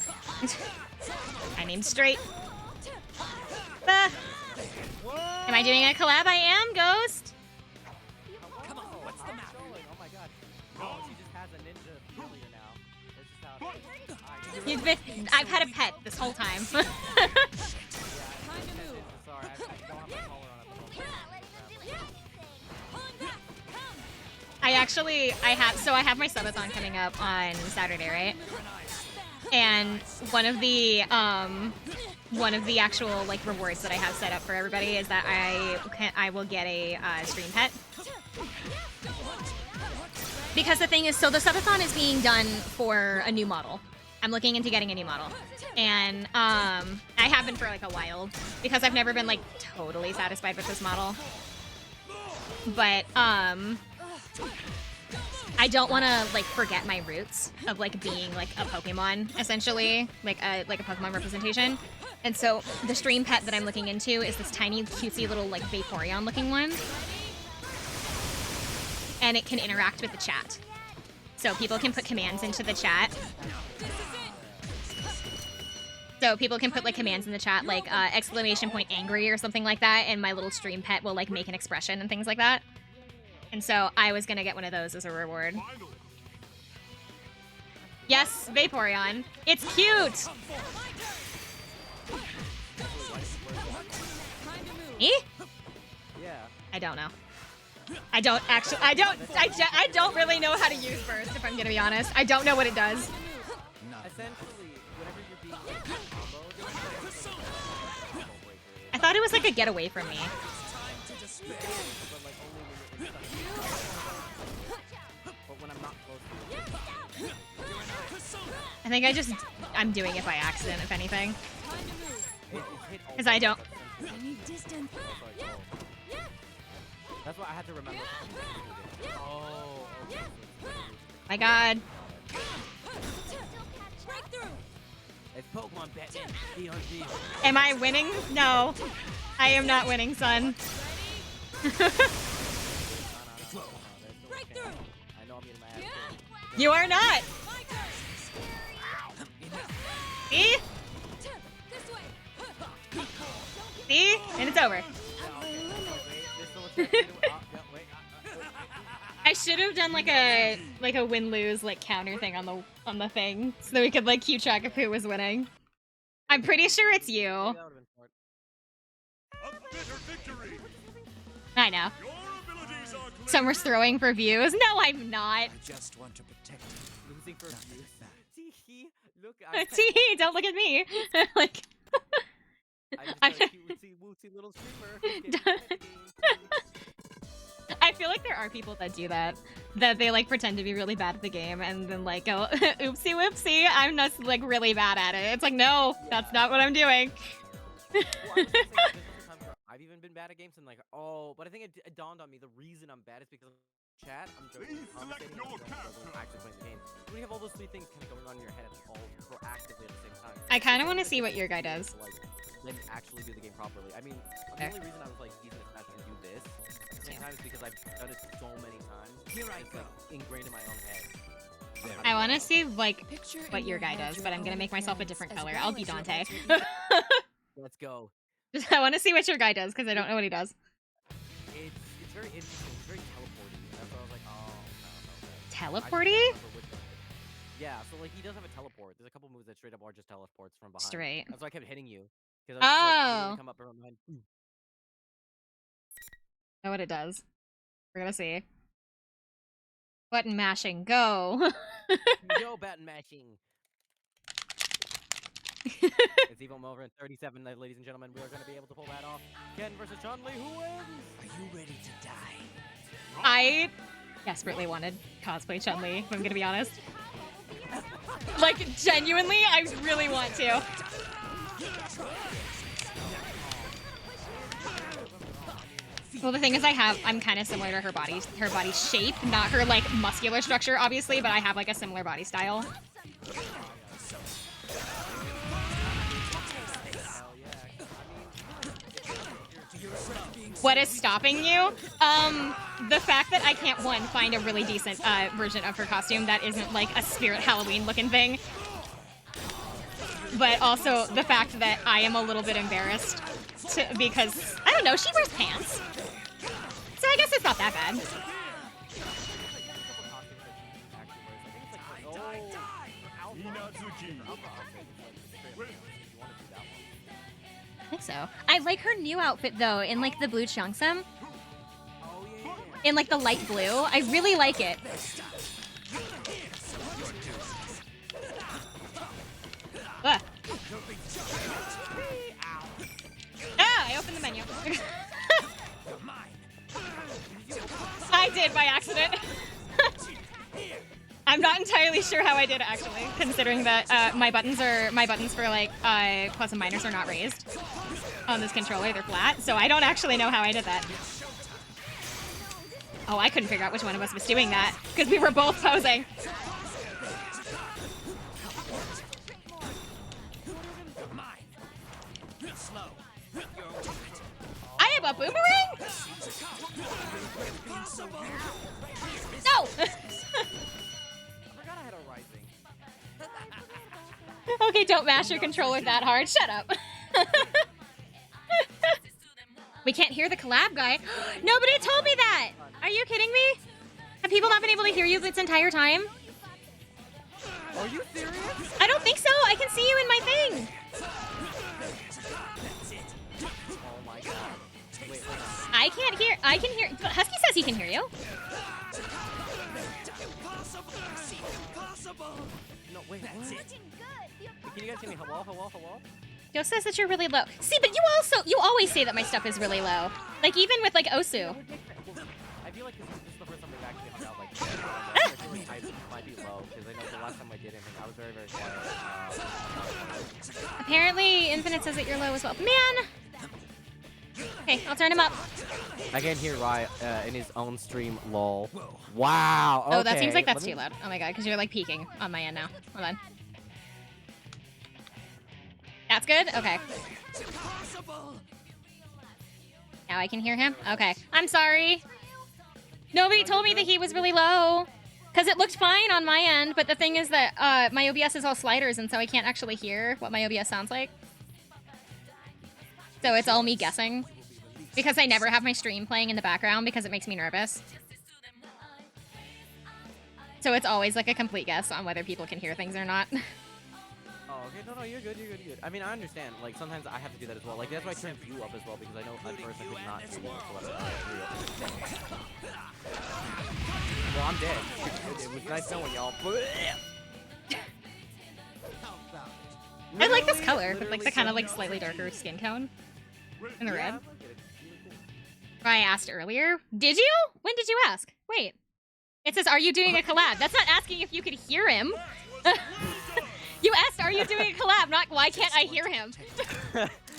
I aimed straight. Am I doing a collab? I am, Ghost. Come on, what's the matter? Oh my god. Oh, she just has a ninja cheerleader now. That's just how it is. You've been, I've had a pet this whole time. Sorry, I don't have my collar on at the moment. I have my subathon coming up on Saturday, right? And one of the actual like rewards that I have set up for everybody is that I will get a stream pet. Because the thing is, so the subathon is being done for a new model. I'm looking into getting a new model. And I have been for like a while because I've never been like totally satisfied with this model. But I don't want to like forget my roots of like being like a Pokemon, essentially, like a Pokemon representation. And so the stream pet that I'm looking into is this tiny, cutesy little like Vaporeon looking one, and it can interact with the chat. So people can put commands into the chat. So people can put like commands in the chat, like exclamation point angry or something like that, and my little stream pet will like make an expression and things like that. And so I was gonna get one of those as a reward. Yes, Vaporeon. It's cute! Me? Yeah. I don't know. I don't really know how to use burst, if I'm gonna be honest. I don't know what it does. Essentially, whenever you're being like, comboed, I thought it was like a get away from me. but like only when you're but when I'm not close to it. I think I'm doing it by accident, if anything. Because I don't. That's why I had to remember. Oh, okay. My god. It's Pokemon Batman DRG. Am I winning? No. I am not winning, son. I know I'm getting my ass kicked. You are not. See? See? And it's over. I should have done like a win-lose like counter thing on the thing so that we could like keep track of who was winning. I'm pretty sure it's you. A bitter victory. I know. Your abilities are clear. Summer's throwing for views. No, I'm not. I just want to protect you. Losing for Not views. like that. Tee-hee. Look, Tee, don't look at me. Like, I'm just a cutesy wootsy little streamer. who's getting good at the game. I feel like there are people that do that. That they like pretend to be really bad at the game and then like go, oopsie whoopsie, I'm not like really bad at it. It's like, no, that's not what I'm doing. Well, I was gonna say, there's also times where I've even been bad at games and like, oh, but I think it dawned on me the reason I'm bad is because chat, I'm joking, Please select conversating your with them, character. actually playing the game. When you have all those three things kind of going on in your head all proactively at the same time. I kind of want to It's see like what your guy does. to, like, then actually do the game properly. I mean, Okay. the only reason I was like decent at Smash and do this at the same time is because I've done it so many times. Here I It's go. like ingrained in my own head. I want to see like Picture what in your guy head does, your but I'm gonna own make myself a appearance different as color. well I'll be as your Dante. Let's go. I want to see what your guy does because I don't know what he does. It's very interesting. It's very teleporty. That's why I was like, oh, no. I Teleporty? just don't remember which one it is. Yeah, so like he does have a teleport. There's a couple moves that straight up are just teleports from behind. Straight. That's why I kept hitting you. Because I was just like, Oh. literally come up from behind. Know what it does. We're gonna see. Button mashing, go. Yo, button mashing. It's even over in 37, ladies and gentlemen. We are going to be able to pull that off. Ken versus Chun-Li, who wins? Are you ready to die? I desperately wanted cosplay Chun-Li, if I'm gonna be honest. Like, genuinely, I really want to. Well, the thing is, I'm kind of similar to her body shape, not her, like, muscular structure, obviously, but I have, like, a similar body style. What is stopping you? The fact that I can't, one, find a really decent version of her costume that isn't like a Spirit Halloween looking thing. But also the fact that I am a little bit embarrassed because, I don't know, she wears pants. So I guess it's not that bad. Inazuki. I think so. I like her new outfit though, in like the blue cheongsam. In like the light blue. I really like it. Ugh. Ah, I opened the menu. I did by accident. I'm not entirely sure how I did it actually, considering that my buttons for like plus and minus are not raised on this controller; they're flat. So I don't actually know how I did that. Oh, I couldn't figure out which one of us was doing that because we were both posing. I have a boomerang? No! forgot I had a rising. Okay, don't mash your controller that hard. Shut up. We can't hear the collab guy. Nobody told me that! Are you kidding me? Have people not been able to hear you this entire time? Are you serious? I don't think so. I can see you in my thing. Oh my god. Wait. I can't hear. I can hear. Husky says he can hear you. No, wait, what? Can you guys hear me? Hello? Joe says that you're really low. See, but you always say that my stuff is really low. Like even with like Osu. I feel like this is the first time we've actually hung out like this. I feel like I might be low because I know the last time I did anything, I was very, very quiet. Apparently, Infinite says that you're low as well. Man. Okay, I'll turn him up. I can hear Rye in his own stream, lol. Wow. Okay. Oh, that seems like that's too loud. Oh my god, because you're like peaking on my end now. Hold on. That's good? Okay. Now I can hear him? Okay. I'm sorry. Nobody told me that he was really low. Because it looked fine on my end, but the thing is that my OBS is all sliders, and so I can't actually hear what my OBS sounds like. So it's all me guessing. Because I never have my stream playing in the background because it makes me nervous. So it's always like a complete guess on whether people can hear things or not. Oh, okay. No, you're good. I mean, I understand. Like, sometimes I have to do that as well. Like, that's why I turned you up as well, because I know at first I could not hear you whatsoever. Well, I'm dead. It was nice knowing y'all. I like this Literally- color with like literally the kind of so like no slightly sense. darker skin tone and the Yeah, I red. like it. I asked earlier. Did you? When did you ask? Wait. It says, "Are you doing a collab?" That's not asking if you could hear him. You asked, "Are you doing a collab?" Not, "Why can't I hear him?"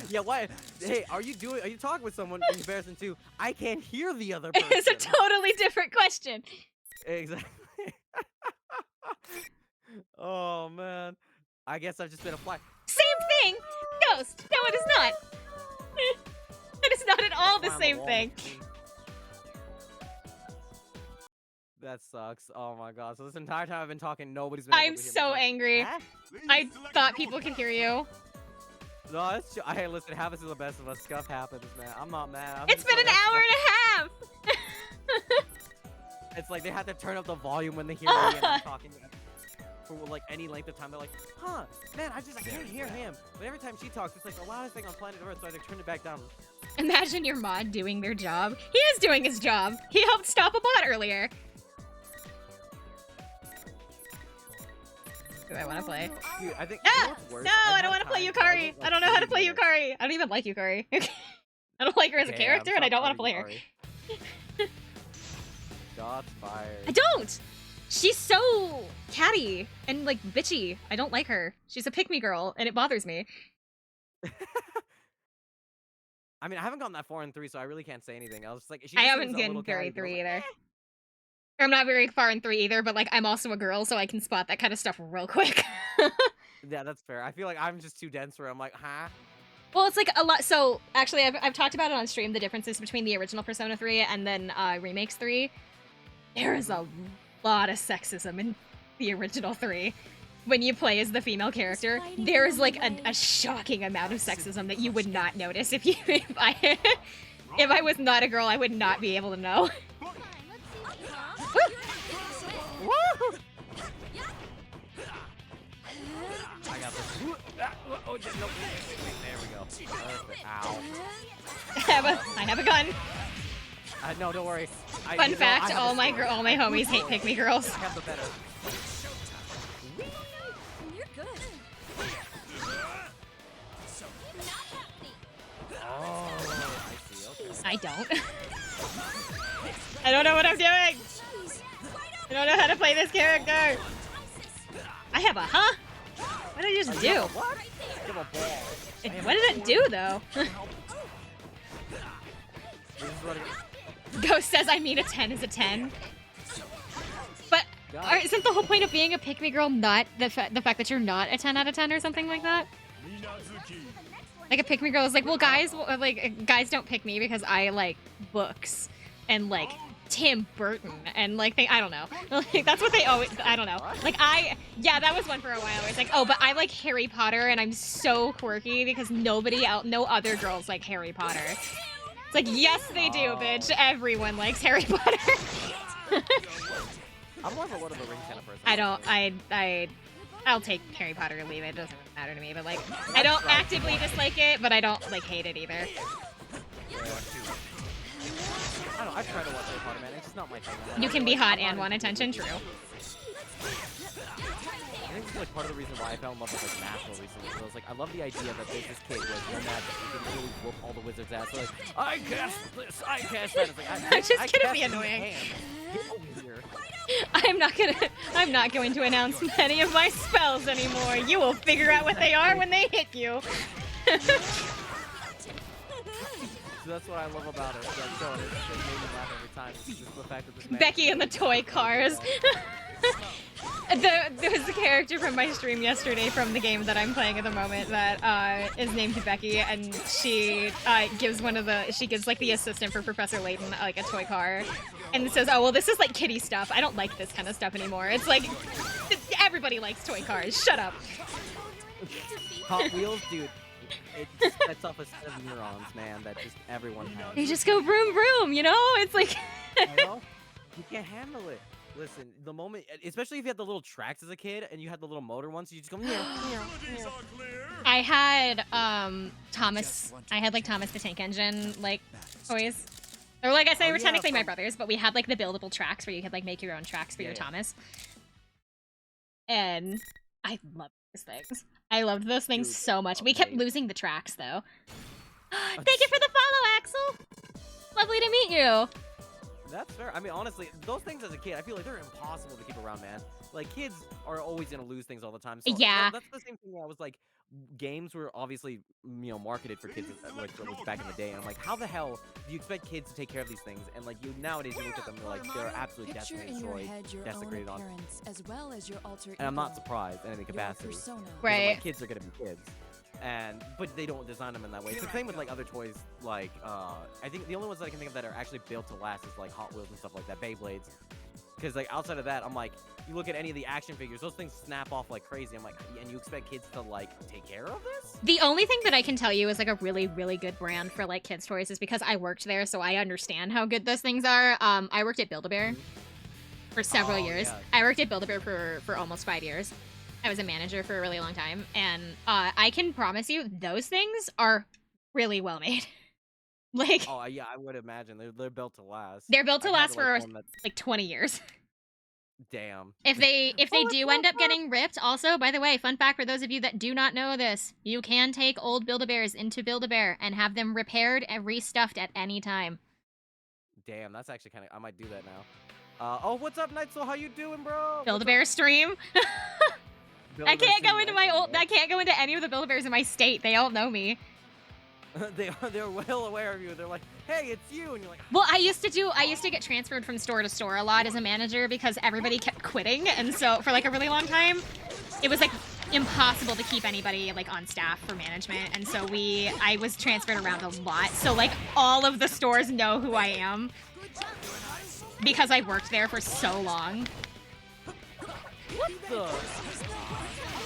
Yeah, why? Hey, are you talking with someone in comparison to I can't hear the other person? It's a totally different question. Exactly. Oh man. I guess I've just been a fly. Same thing. Ghost. No, it is not. It is not at all the Fly on same wall thing. with me. That sucks. Oh my god. So this entire time I've been talking, nobody's been able I'm to hear me. so It's like, angry. "Ah?" I thought people could hear you. No, that's true. Hey, listen, it happens to the best of us. Stuff happens, man. I'm not mad. I'm It's just been like, an that's hour fine. and a half. It's like they have to turn up the volume when they hear me and I'm talking for like any length of time. They're like, huh, man, I can't hear him. But every time she talks, it's like the loudest thing on planet Earth, so I turn it back down. Imagine your mod doing their job. He is doing his job. He helped stop a bot earlier. Do I want to play? Dude, I think. Ah! You know what's worse? No, I've I had don't want to play times where Yukari. won't, I don't know how to play either. Yukari. I don't even like Yukari. I don't like her as a Damn, character, and I don't want shots to play her. fired, Yukari. Shots fired. I don't! She's so catty and, like, bitchy. I don't like her. She's a pick-me girl, and it bothers me. I mean, I haven't gotten that far in 3, so I really can't say anything. I was just like, she I just haven't seems a gotten little very catty, but I was 3 like, either. I'm not very far in 3 either, but, like, I'm also a girl, so I can spot that kind of stuff real quick. yeah, that's fair. I feel like I'm just too dense for it. I'm like, huh? Well, it's like a lot. So actually, I've talked about it on stream. The differences between the original Persona 3 and then remakes 3. There is a lot of sexism in the original 3. When you play as the female character, there is like a shocking amount of sexism that you would not notice if I was not a girl. I would not be able to know. Woo! I got this. Oh, no. There we go. Perfect. Ow. I have a gun. No, don't worry. Fun fact: all my homies hate pick me girls. I have the better. You're good. Oh, I see. Okay. I don't. I don't know what I'm doing. I don't know how to play this character. I have a huh? What did I just do? What? Give a ball. What did it do though? This is what it- Ghost says I mean a 10 is a 10. But isn't the whole point of being a pick me girl not the fact that you're not a 10 out of 10 or something like that? Like a pick me girl is like, well, guys don't pick me because I like books and like Tim Burton and like I don't know. Like that's what they always. I don't know. Like yeah, that was one for a while. Where it's like, oh, but I like Harry Potter and I'm so quirky because no other girls like Harry Potter. It's like, yes, they do, bitch. Everyone likes Harry Potter. I'm more of a Lord of the Rings kind of person. I'll take Harry Potter or leave it. It doesn't really matter to me. But like, I don't actively dislike it, but I don't like hate it either. Yeah. I don't know. I've tried to watch Harry Potter, man. It's just not my thing. Man. You can be hot and want attention. True. I think it's like part of the reason why I fell in love with like Nashville recently. Because I was like, I love the idea that there's this kid with no magic who can really whoop all the wizards' ass. So like, I cast this, I cast that. It's like, That's just I gonna cast be these annoying. hands. Get over here. I'm not going to announce any of my spells anymore. You will figure out what they are when they hit you. So that's what I love about it. That show, and it just made me laugh every time. It's just the fact that this man Becky and the toy cars. There was a character from my stream yesterday from the game that I'm playing at the moment that is named Becky, and she gives like the assistant for Professor Layton like a toy car, and says, "Oh well, this is like kiddie stuff. I don't like this kind of stuff anymore." It's like everybody likes toy cars. Shut up. Hot Wheels, dude. It just sets off a set of neurons, man, that just everyone has. They just go vroom vroom, you know? It's like I know. You can't handle it. Listen, the moment, especially if you had the little tracks as a kid and you had the little motor ones, you just go, meow, meow, meow. I had Thomas. I had like Thomas the Tank Engine like toys. Or like I say, Oh, we're yeah, technically my from- brothers, but we had like the buildable tracks where you could like make your own tracks for Yeah, your yeah. Thomas. And I love those things. I loved those things Dude, so much. We kept amazing. losing the tracks though. Thank you for the follow, Axel. Lovely to meet you. That's fair. I mean, honestly, those things as a kid, I feel like they're impossible to keep around, man. Like, kids are always gonna lose things all the time. So Yeah. that's the same thing. I was like, games were obviously, marketed for kids like back in the day, and I'm like, how the hell do you expect kids to take care of these things? And like, nowadays you look at them, they're like, they're absolutely Picture decimated, in your destroyed, head your own desecrated on. appearance as well as your alter ego. And I'm not surprised in any Your capacity. persona. Because I'm Right. like, kids are gonna be kids. But they don't design them in that way. It's the same with like other toys. Like I think the only ones that I can think of that are actually built to last is like Hot Wheels and stuff like that, Beyblades. Because like outside of that, I'm like, you look at any of the action figures, those things snap off like crazy. I'm like, and you expect kids to like take care of this? The only thing that I can tell you is like a really, really good brand for like kids' toys is because I worked there, so I understand how good those things are. I worked at Build-A-Bear for several years. yeah. I worked at Build-A-Bear for almost 5 years. I was a manager for a really long time, and I can promise you those things are really well made. Like, Oh yeah, I would imagine they're built to last. they're built to I've had, last for one that's- like 20 years. damn. If they Oh, do end up getting ripped, also, by the way, fun fact for those of you that do not know this, you can take old Build-A-Bears into Build-A-Bear and have them repaired and restuffed at any time. Damn, that's actually kind of. I might do that now. Oh, what's up, Nightsoul? How you doing, bro? Build-A-Bear stream. I can't go into I can't go into any of the Build-A-Bears in my state. They all know me. They're well aware of you. They're like, hey, it's you, and you're like, Well, I used to get transferred from store to store a lot as a manager because everybody kept quitting, and so for like a really long time, it was like impossible to keep anybody like on staff for management, and so I was transferred around a lot. So like all of the stores know who I am because I worked there for so long. what the? I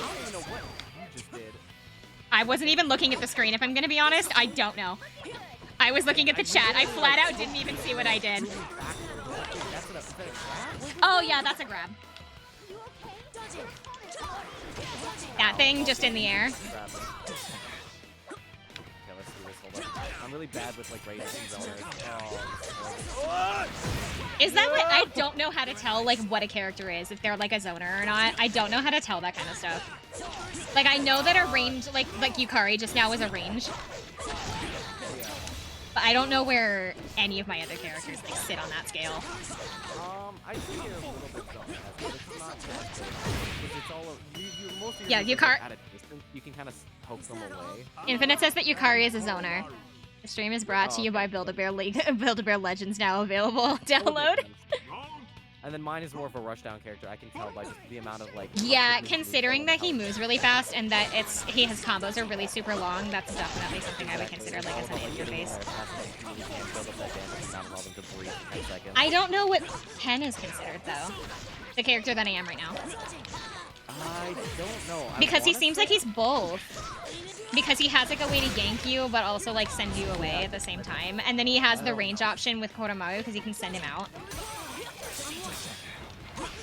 don't even know what you just did. I wasn't even looking at the screen, if I'm gonna be honest. I don't know. I was looking at the chat. I flat out didn't even see what I did. That's what is that a trap? Oh yeah, that's a grab. That thing just in the air. Grab it. Okay, let's do this. Hold up. I'm really bad with like raiders and zoners. Oh, Is that what I don't know how to tell like what a character is, if they're like a zoner or not. I don't know how to tell that kind of stuff. Like I know that a range like Yukari just now was a range. But I don't know where any of my other characters like sit on that scale. I see you're a little bit zoner, but it's not that good. It's all most of your Yeah, moves are, Yukari- like, at a distance. You can kind of poke them away. Infinite says that Yukari is a zoner. The stream is brought to you by Build-A-Bear Build-A-Bear Legends now available. Download. And then mine is more of a rushdown character. I can tell by just the amount of like. Yeah, quickly considering moves that he moves really fast and that his combos are really super long, that's definitely something I would consider like as an interface. I don't know what Ken is considered though. The character that I am right now. I don't know. Because he seems like he's both. Because he has like a way to yank you, but also like send you away at the same time. And then he has the range option with Koromaru because he can send him out.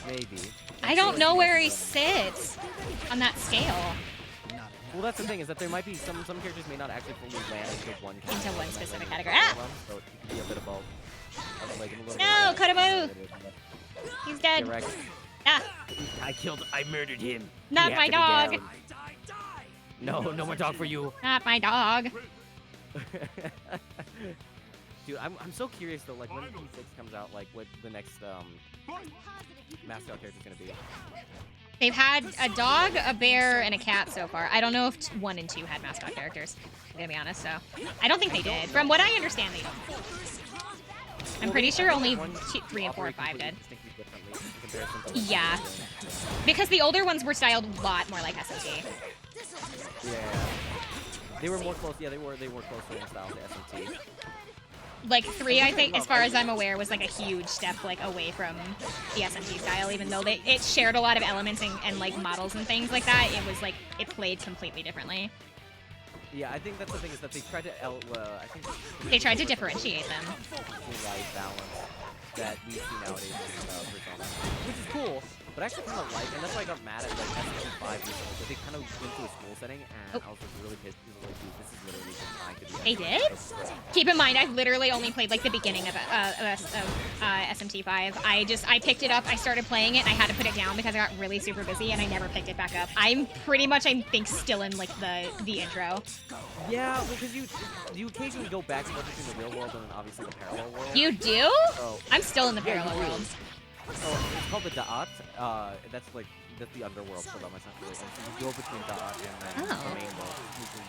Maybe. I don't know where he sits on that scale. Well, that's the thing is that there might be some characters may not actually fully land into one specific category. Ah! So it can be a bit of both. Like, a little No, bit of Koromaru! He's dead. Get wrecked. Ah, I murdered him. not You my have to dog. be down. No more dog for you. Not my dog. Dude, I'm so curious though, like when P6 comes out, like what the next mascot character is gonna be. They've had a dog, a bear, and a cat so far. I don't know if 1 and 2 had mascot characters, I'm gonna be honest, so. I don't think they did. From what I understand, they don't. I'm pretty sure only 2, 3, and 4, and 5 did. Yeah. Because the older ones were styled a lot more like SMT. Yeah. They were more close. Yeah, they were closer in style to SMT. Like 3, I think, as far as I'm aware, was like a huge step like away from the SMT style, even though it shared a lot of elements and like models and things like that. It was like it played completely differently. Yeah, I think that's the thing is that they tried to They tried to differentiate them. Life balance that we see nowadays in Persona, which is cool. But I actually kind of like, and that's why I got mad at like SMT5 recently, because they kind of went to a school setting, and I was like really pissed. I was like, dude, this is literally designed to be. They did? Keep in mind, I've literally only played like the beginning of SMT5. I picked it up, I started playing it, and I had to put it down because I got really super busy, and I never picked it back up. I'm pretty much, I think, still in like the intro. Yeah, well, because you occasionally go back and forth between the real world and then obviously the parallel world. You do? So, I'm still in the yeah, parallel you do. world. So it's called the Da'at. That's the underworld for them, essentially. And so you go between Da'at and then the main world.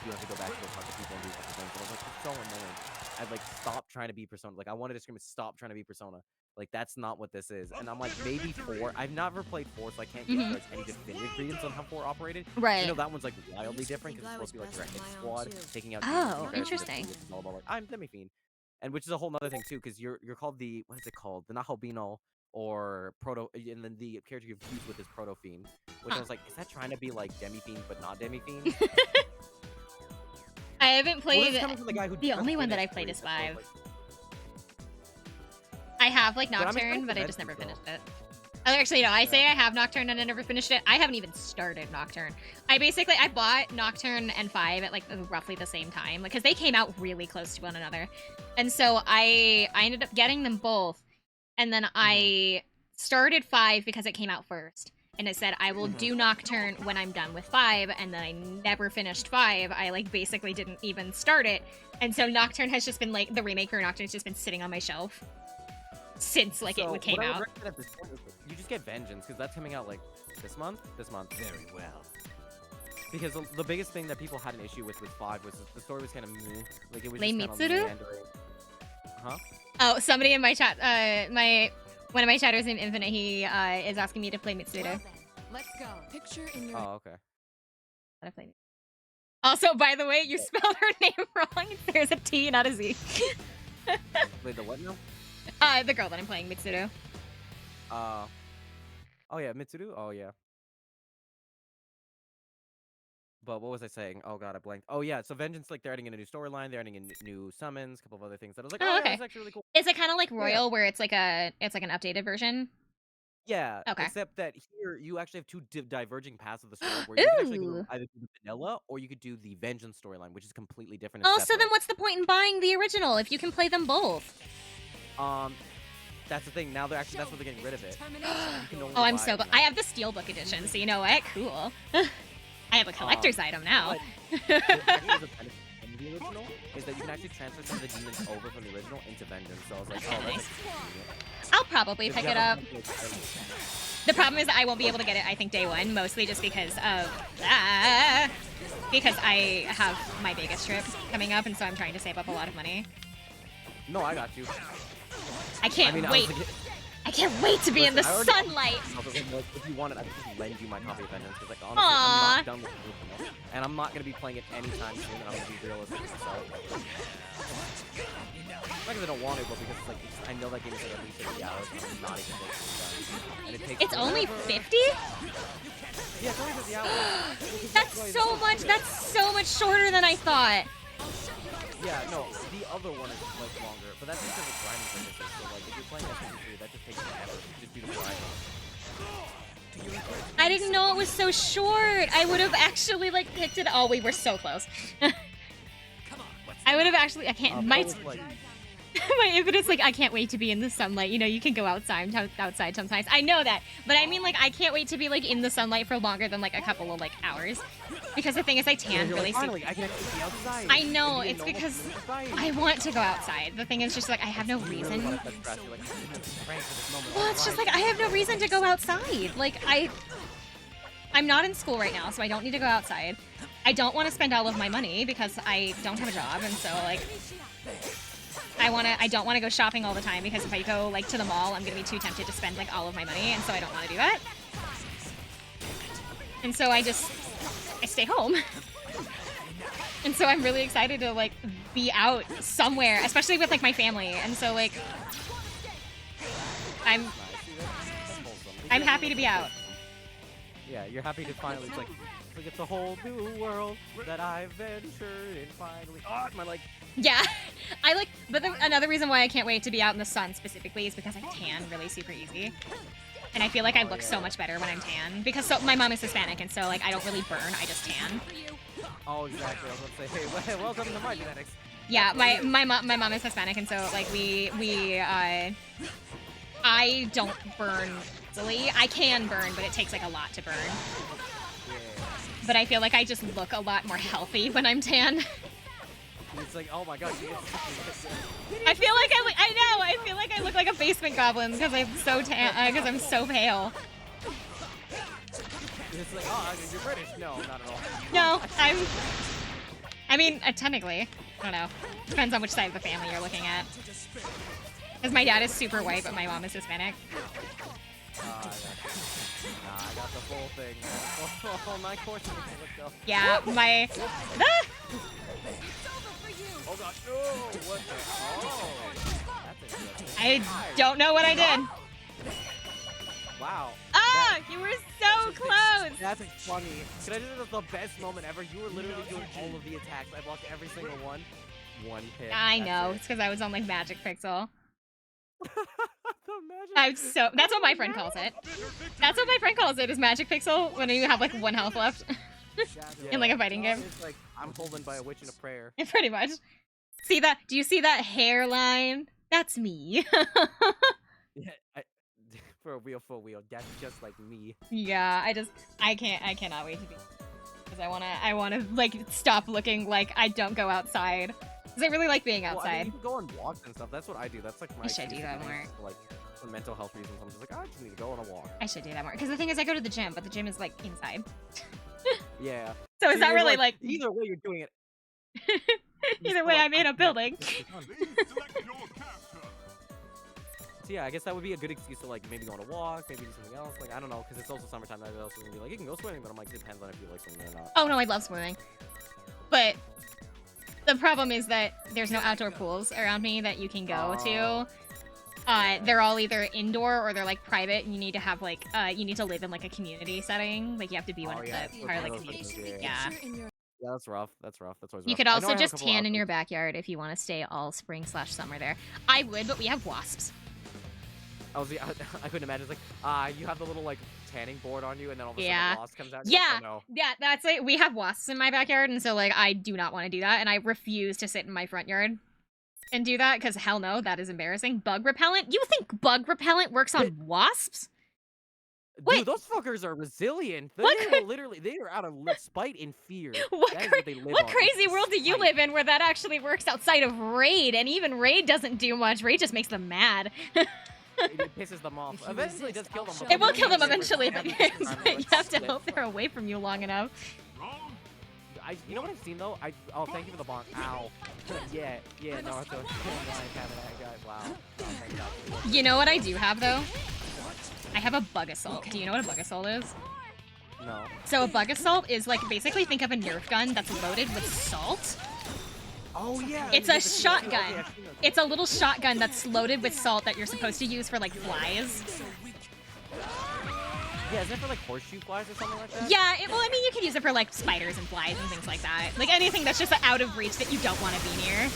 You have to go back to go talk to people and do different things. But I was like, it's so annoying. I'd like stop trying to be Persona. Like I wanted to scream, stop trying to be Persona. Like that's not what this is. And I'm like, maybe 4. I've never played 4, so I can't give like any definitive reasons on how 4 operated. Right. You know that one's like wildly different because it's supposed to be like your hit squad taking out. Oh, demons, interesting. It's all about like I'm Demi-Fiend, and which is a whole nother thing too, because you're called the what is it called? The Nahobino or Proto, and then the character you're fused with is Proto Fiend, which I was like, is that trying to be like Demi-Fiend but not Demi-Fiend? I haven't played. Well, the guy who the only one that I played is 5. I have like Nocturne, but I just never finished it. Oh, actually, no, I say I have Nocturne and I never finished it. I haven't even started Nocturne. I bought Nocturne and 5 at like roughly the same time, because they came out really close to one another. And so I ended up getting them both. And then I started 5 because it came out first. And it said, I will do Nocturne when I'm done with 5, and then I never finished 5. I, like, basically didn't even start it. And so Nocturne has just been, like, the remake for Nocturne has just been sitting on my shelf since, like, it came out. At this point is you just get Vengeance, because that's coming out, like, this month? This month. Very well. Because the biggest thing that people had an issue with 5 was that the story was kind of meh. Like, it was Lane just kind Mitsuru? of meandering. Huh? Oh, somebody in my chat, one of my chatters named Infinite, he is asking me to play Mitsuru. Well then, let's go. Picture in your Oh, okay. I played it. Also, by the way, you spelled her name wrong. There's a T, not a Z. Wait, the what now? The girl that I'm playing, Mitsuru. Oh yeah, Mitsuru? Oh yeah. But what was I saying? Oh god, I blanked. Oh yeah, so Vengeance, like they're adding in a new storyline, they're adding in new summons, a couple of other things that I was like, Oh, oh okay. yeah, that's actually really cool. Is it kind of like Royal, where it's like an updated version? Yeah, Okay. except that here you actually have two diverging paths of the story where you can actually Ooh. go either do the vanilla or you could do the Vengeance storyline, which is completely different. Oh, And so separate. then what's the point in buying the original if you can play them both? That's the thing. Now they're actually that's what they're getting rid of it. You can only Oh, I'm buy so it glad. now. I have the Steelbook edition, so you know what? Cool. I have a collector's item now. But the benefit from the original is that you can actually transfer some of the demons over from the original into Vengeance. So I was like, oh, that's actually convenient. I'll probably pick it up. Because The problem is that I won't be able to get it, I think, day one, mostly just because of because I have my Vegas trip coming up, and so I'm trying to save up a lot of money. No, I got you. I can't wait. I can't wait to be in the sunlight. If you want it, I can just lend you my copy of Vengeance. Because, like, honestly, Aww. I'm not done with the original, and I'm not going to be playing it anytime soon, and I'm going to be realistic. So, not because I don't want it, but because it's like, I know that game is like at least 50 hours, and I'm not even close to done. And it takes It's only forever. 50? Yeah, it's only 50 hours. That's so much. That's so much shorter than I thought. Yeah, no, the other one is like longer, but that's because of grinding purposes. So like, if you're playing SMT3, that just takes forever. Just do the grinding. I didn't know it was so short. I would have actually like picked it. Oh, we were so close. I would have actually. I can't. My impetus, like, I can't wait to be in the sunlight. You know, you can go outside sometimes. I know that, but I mean, like, I can't wait to be like in the sunlight for longer than like a couple of like hours. Because the thing is, I tan really soon. Finally, I can actually be outside. I know, it's because I want to go outside. The thing is just like I have no reason. Well, it's just like I have no reason to go outside. Like I'm not in school right now, so I don't need to go outside. I don't want to spend all of my money because I don't have a job, and so like I don't want to go shopping all the time because if I go like to the mall, I'm gonna be too tempted to spend like all of my money, and so I don't want to do that. And so I stay home. And so I'm really excited to like be out somewhere, especially with like my family. And so like I'm happy to be out. Yeah, you're happy to finally. It's like it's a whole new world that I've ventured in finally. Oh, my leg. Yeah, I like, but another reason why I can't wait to be out in the sun specifically is because I tan really super easy. And I feel like I look so much better when I'm tan because my mom is Hispanic and so like I don't really burn, I just tan. Oh, exactly. I was about to say, hey, welcome to my genetics. Yeah, my mom is Hispanic and so like I don't burn easily. I can burn, but it takes like a lot to burn. Yeah. But I feel like I just look a lot more healthy when I'm tan. It's like, oh my god, I feel like I feel like I look like a basement goblin because I'm so tan, because I'm so pale. It's like, oh, you're British. No, not at all. No, I mean, technically, I don't know. Depends on which side of the family you're looking at. Because my dad is super white, but my mom is Hispanic. I got the full thing. Oh, my course. Let's go. Yeah, my. Oh god, no! What the? Oh! That's interesting. I don't know what I did. Wow. Ah, you were so close. That's funny. Can I just the best moment ever? You were literally doing all of the attacks. I blocked every single one. One hit. I know. It's because I was on like Magic Pixel. I'm so. That's what my friend calls it. That's what my friend calls it. Is Magic Pixel when you have like 1 health left in like a fighting game. It's like I'm holding by a witch in a prayer. Pretty much. See that? Do you see that hairline? That's me. Yeah, for a wheel. That's just like me. Yeah, I cannot wait to be. Because I wanna like stop looking like I don't go outside. Because I really like being outside. Well, I mean, you can go on walks and stuff. That's what I do. That's like my. I should do that more. Like for mental health reasons, I'm just like, I just need to go on a walk. I should do that more. Because the thing is, I go to the gym, but the gym is like inside. Yeah. So it's not really like. Either way, you're doing it. Either way, I'm in a building. So yeah, I guess that would be a good excuse to like maybe go on a walk, maybe do something else. Like I don't know, because it's also summertime. I also gonna be like, you can go swimming, but I'm like, it depends on if you like swimming or not. Oh no, I love swimming. But the problem is that there's no outdoor pools around me that you can go to. They're all either indoor or they're like private, and you need to have like you need to live in like a community setting. Like you have to be one of the part of the community. Yeah. Yeah, that's rough. That's rough. That's always rough. You could also just tan in your backyard if you want to stay all spring/summer there. I would, but we have wasps. I couldn't imagine. It's like, you have the little like tanning board on you, and then all of a sudden the wasp comes out. Yeah, like, oh, no. yeah, that's like we have wasps in my backyard, and so like I do not want to do that, and I refuse to sit in my front yard and do that because hell no, that is embarrassing. Bug repellent? You think bug repellent works on wasps? Dude, those fuckers are resilient. They are out of spite and fear. What crazy world do you live in where that actually works outside of raid? And even raid doesn't do much. Raid just makes them mad. It pisses them off. Eventually, it does kill them. It will kill them eventually, but you have to hope they're away from you long enough. You know what I've seen though? Oh, thank you for the bonk. Ow. yeah, no, it's a wow. You know what I do have though? I have a bug assault. Do you know what a bug assault is? No. So a bug assault is like basically think of a Nerf gun that's loaded with salt. Oh yeah. It's a shotgun. It's a little shotgun that's loaded with salt that you're supposed to use for like flies. Yeah, is it for like horseshoe flies or something like that? Yeah, well, I mean, you can use it for like spiders and flies and things like that. Like anything that's just out of reach that you don't want to be near.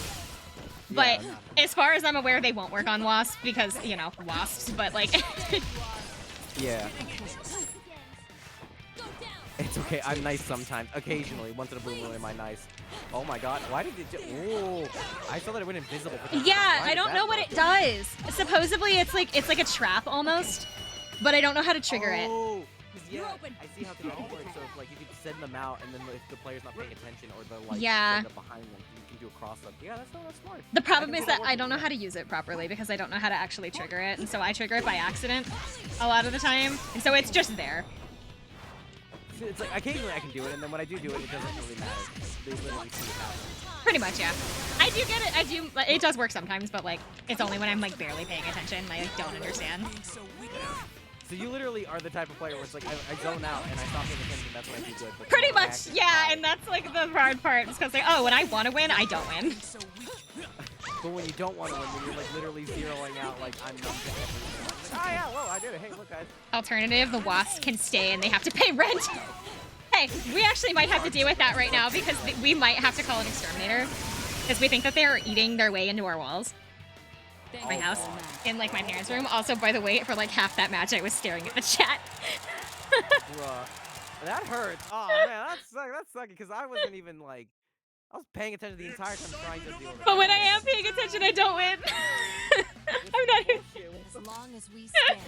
But as far as I'm aware, they won't work on wasps because, you know, wasps, but like... Yeah. It's okay, I'm nice sometimes. Occasionally, once in a blue moon am I nice. Oh my god, why did it oh, I saw that it went invisible. Yeah, I don't know what it does. Supposedly, it's like a trap almost, but I don't know how to trigger it. Yeah, I see how it works. So if, like you could send them out, and then if the player's not paying attention or the like behind them, you can do a cross up. Yeah, that's smart. The problem is that I don't know how to use it properly because I don't know how to actually trigger it, and so I trigger it by accident a lot of the time, and so it's just there. It's like occasionally I can do it, and then when I do it, it doesn't really matter. They literally see it happen. Pretty much, yeah. I do get it. I do. It does work sometimes, but like it's only when I'm like barely paying attention. And I like, don't understand. So you literally are the type of player where it's like I zone out and I stop paying attention. That's when I do good. But pretty much, yeah. And that's like the hard part. It's because like, oh, when I want to win, I don't win. But when you don't want to win, when you're like literally zeroing out, like I'm numb to everything. yeah, whoa, I did it. Hey, look, guys. Alternative, the wasps can stay and they have to pay rent. Hey, we actually might have to deal with that right now because we might have to call an exterminator because we think that they are eating their way into our walls. My house, in like my parents' room. Also, by the way, for like half that match, I was staring at the chat. Bruh. That hurts. Oh man, that's sucky because I wasn't even like, I was paying attention the entire time trying to deal with it. But when I am paying attention, I don't win. I'm not. As long as we stand,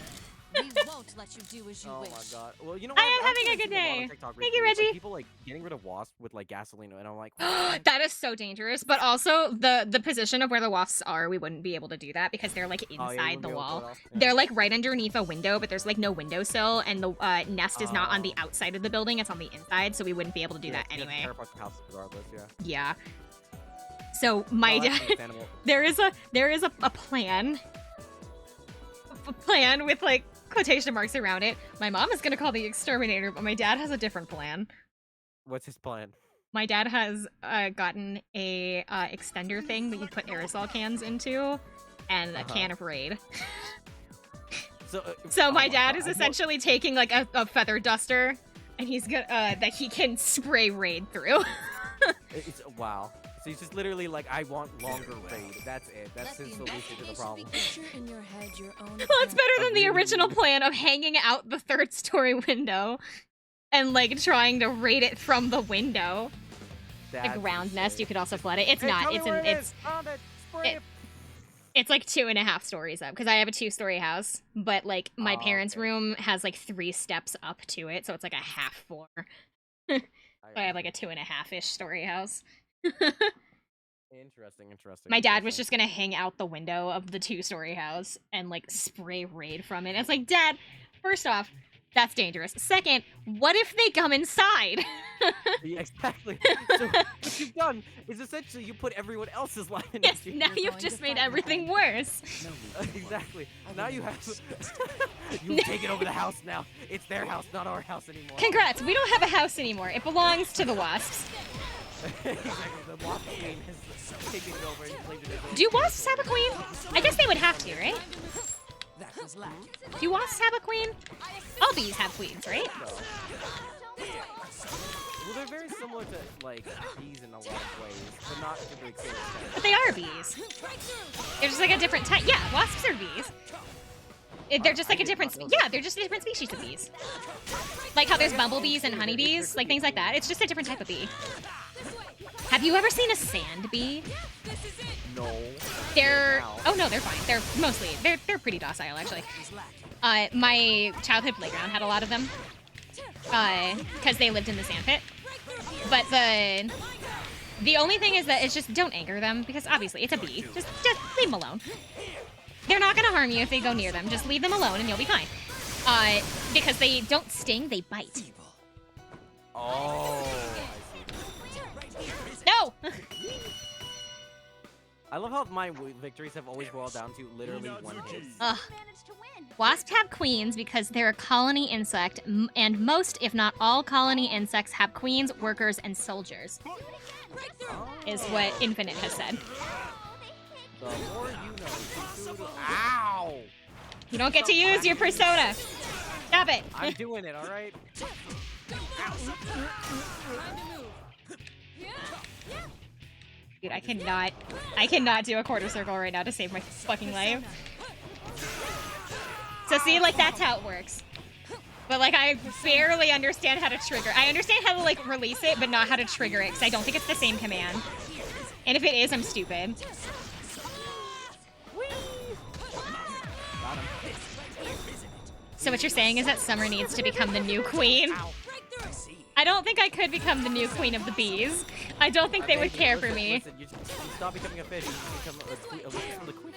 we won't let you do as you Oh wish. my god. Well, you know what? I am I've having a actually good seen lot on day. TikTok Thank you, recently. It's, like, Reggie. people like getting rid of wasps with like gasoline, and I'm like, what? That is so dangerous. But also the position of where the wasps are, we wouldn't be able to do that because they're like Oh, yeah, you inside wouldn't the be able to wall. pull it off. Yeah. They're like right underneath a window, but there's like no windowsill, and the nest is not on the Oh. outside of the building; it's on the inside, so we wouldn't be able to do Yeah, that you have to anyway. tear apart the house regardless, yeah. Yeah. So my Oh, that's dad, understandable. there is a plan. A plan with like quotation marks around it. My mom is gonna call the exterminator, but my dad has a different plan. What's his plan? My dad has gotten a extender thing that you put aerosol cans into, and a can of Raid. So, So oh my dad God, is I know- essentially taking like a feather duster, and he's gonna that he can spray Raid through. It's wow. So he's just literally like, I want longer raid. That's it. That's his solution to the problem. Picture in your head your own Well, it's better than the really original weird- plan of hanging out the third story window and like trying to raid it from the window. That's A ground nest, you insane. could also flood it. It's Hey, not. tell me It's where an it it's is. Found it. Spray it- it. it's like 2.5 stories up because I have a 2-story house, but like my Oh, parents' okay. room has like 3 steps up to it, so it's like a half floor. So I have like a 2.5-ish story house. Interesting. My dad was interesting. just gonna hang out the window of the 2-story house and like spray Raid from it. And it's like, Dad, first off, that's dangerous. Second, what if they come inside? Yeah, exactly. So what you've done is essentially you put everyone else's life in Yes, danger. now you've just made everything worse. Exactly. Now you have you've taken over the house now. It's their house, not our house anymore. Congrats, we don't have a house anymore. It belongs to the wasps. Exactly. The wasp queen has taken it over and claimed it as her Do own wasps have a queen? I guess they would have to, right? That was lacking. Do wasps have a queen? All bees have queens, right? So. Well, they're very similar to like bees in a lot of ways, but not to the same extent. But they are bees. They're just like a different type. Yeah, wasps are bees. They're just like a different. Yeah, they're just a different species of bees. Like how there's bumblebees and honeybees, like things like that. It's just a different type of bee. Have you ever seen a sand bee? No. They're Wow. oh no, they're fine. They're pretty docile actually. My childhood playground had a lot of them. Because they lived in the sandpit. But the only thing is that it's just don't anger them because obviously it's a bee. Just leave them alone. They're not gonna harm you if they go near them. Just leave them alone and you'll be fine. Because they don't sting, they bite. Oh. No. I love how my victories have always boiled down to literally one hit. Ugh. Wasps have queens because they're a colony insect, and most, if not all, colony insects have queens, workers, and soldiers. Is what Infinite has said. The more you know. Ow! You don't get to use your persona. Stop it. I'm doing it, alright? Dude, I cannot do a quarter circle right now to save my fucking life. So see, like, that's how it works. But, like, I barely understand how to trigger. I understand how to, like, release it, but not how to trigger it, because I don't think it's the same command. And if it is, I'm stupid. Got him. So what you're saying is that Summer needs to become the new queen? I don't think I could become the new queen of the bees. I don't think they would care for me. Listen, you stop becoming a fish, you become the queen.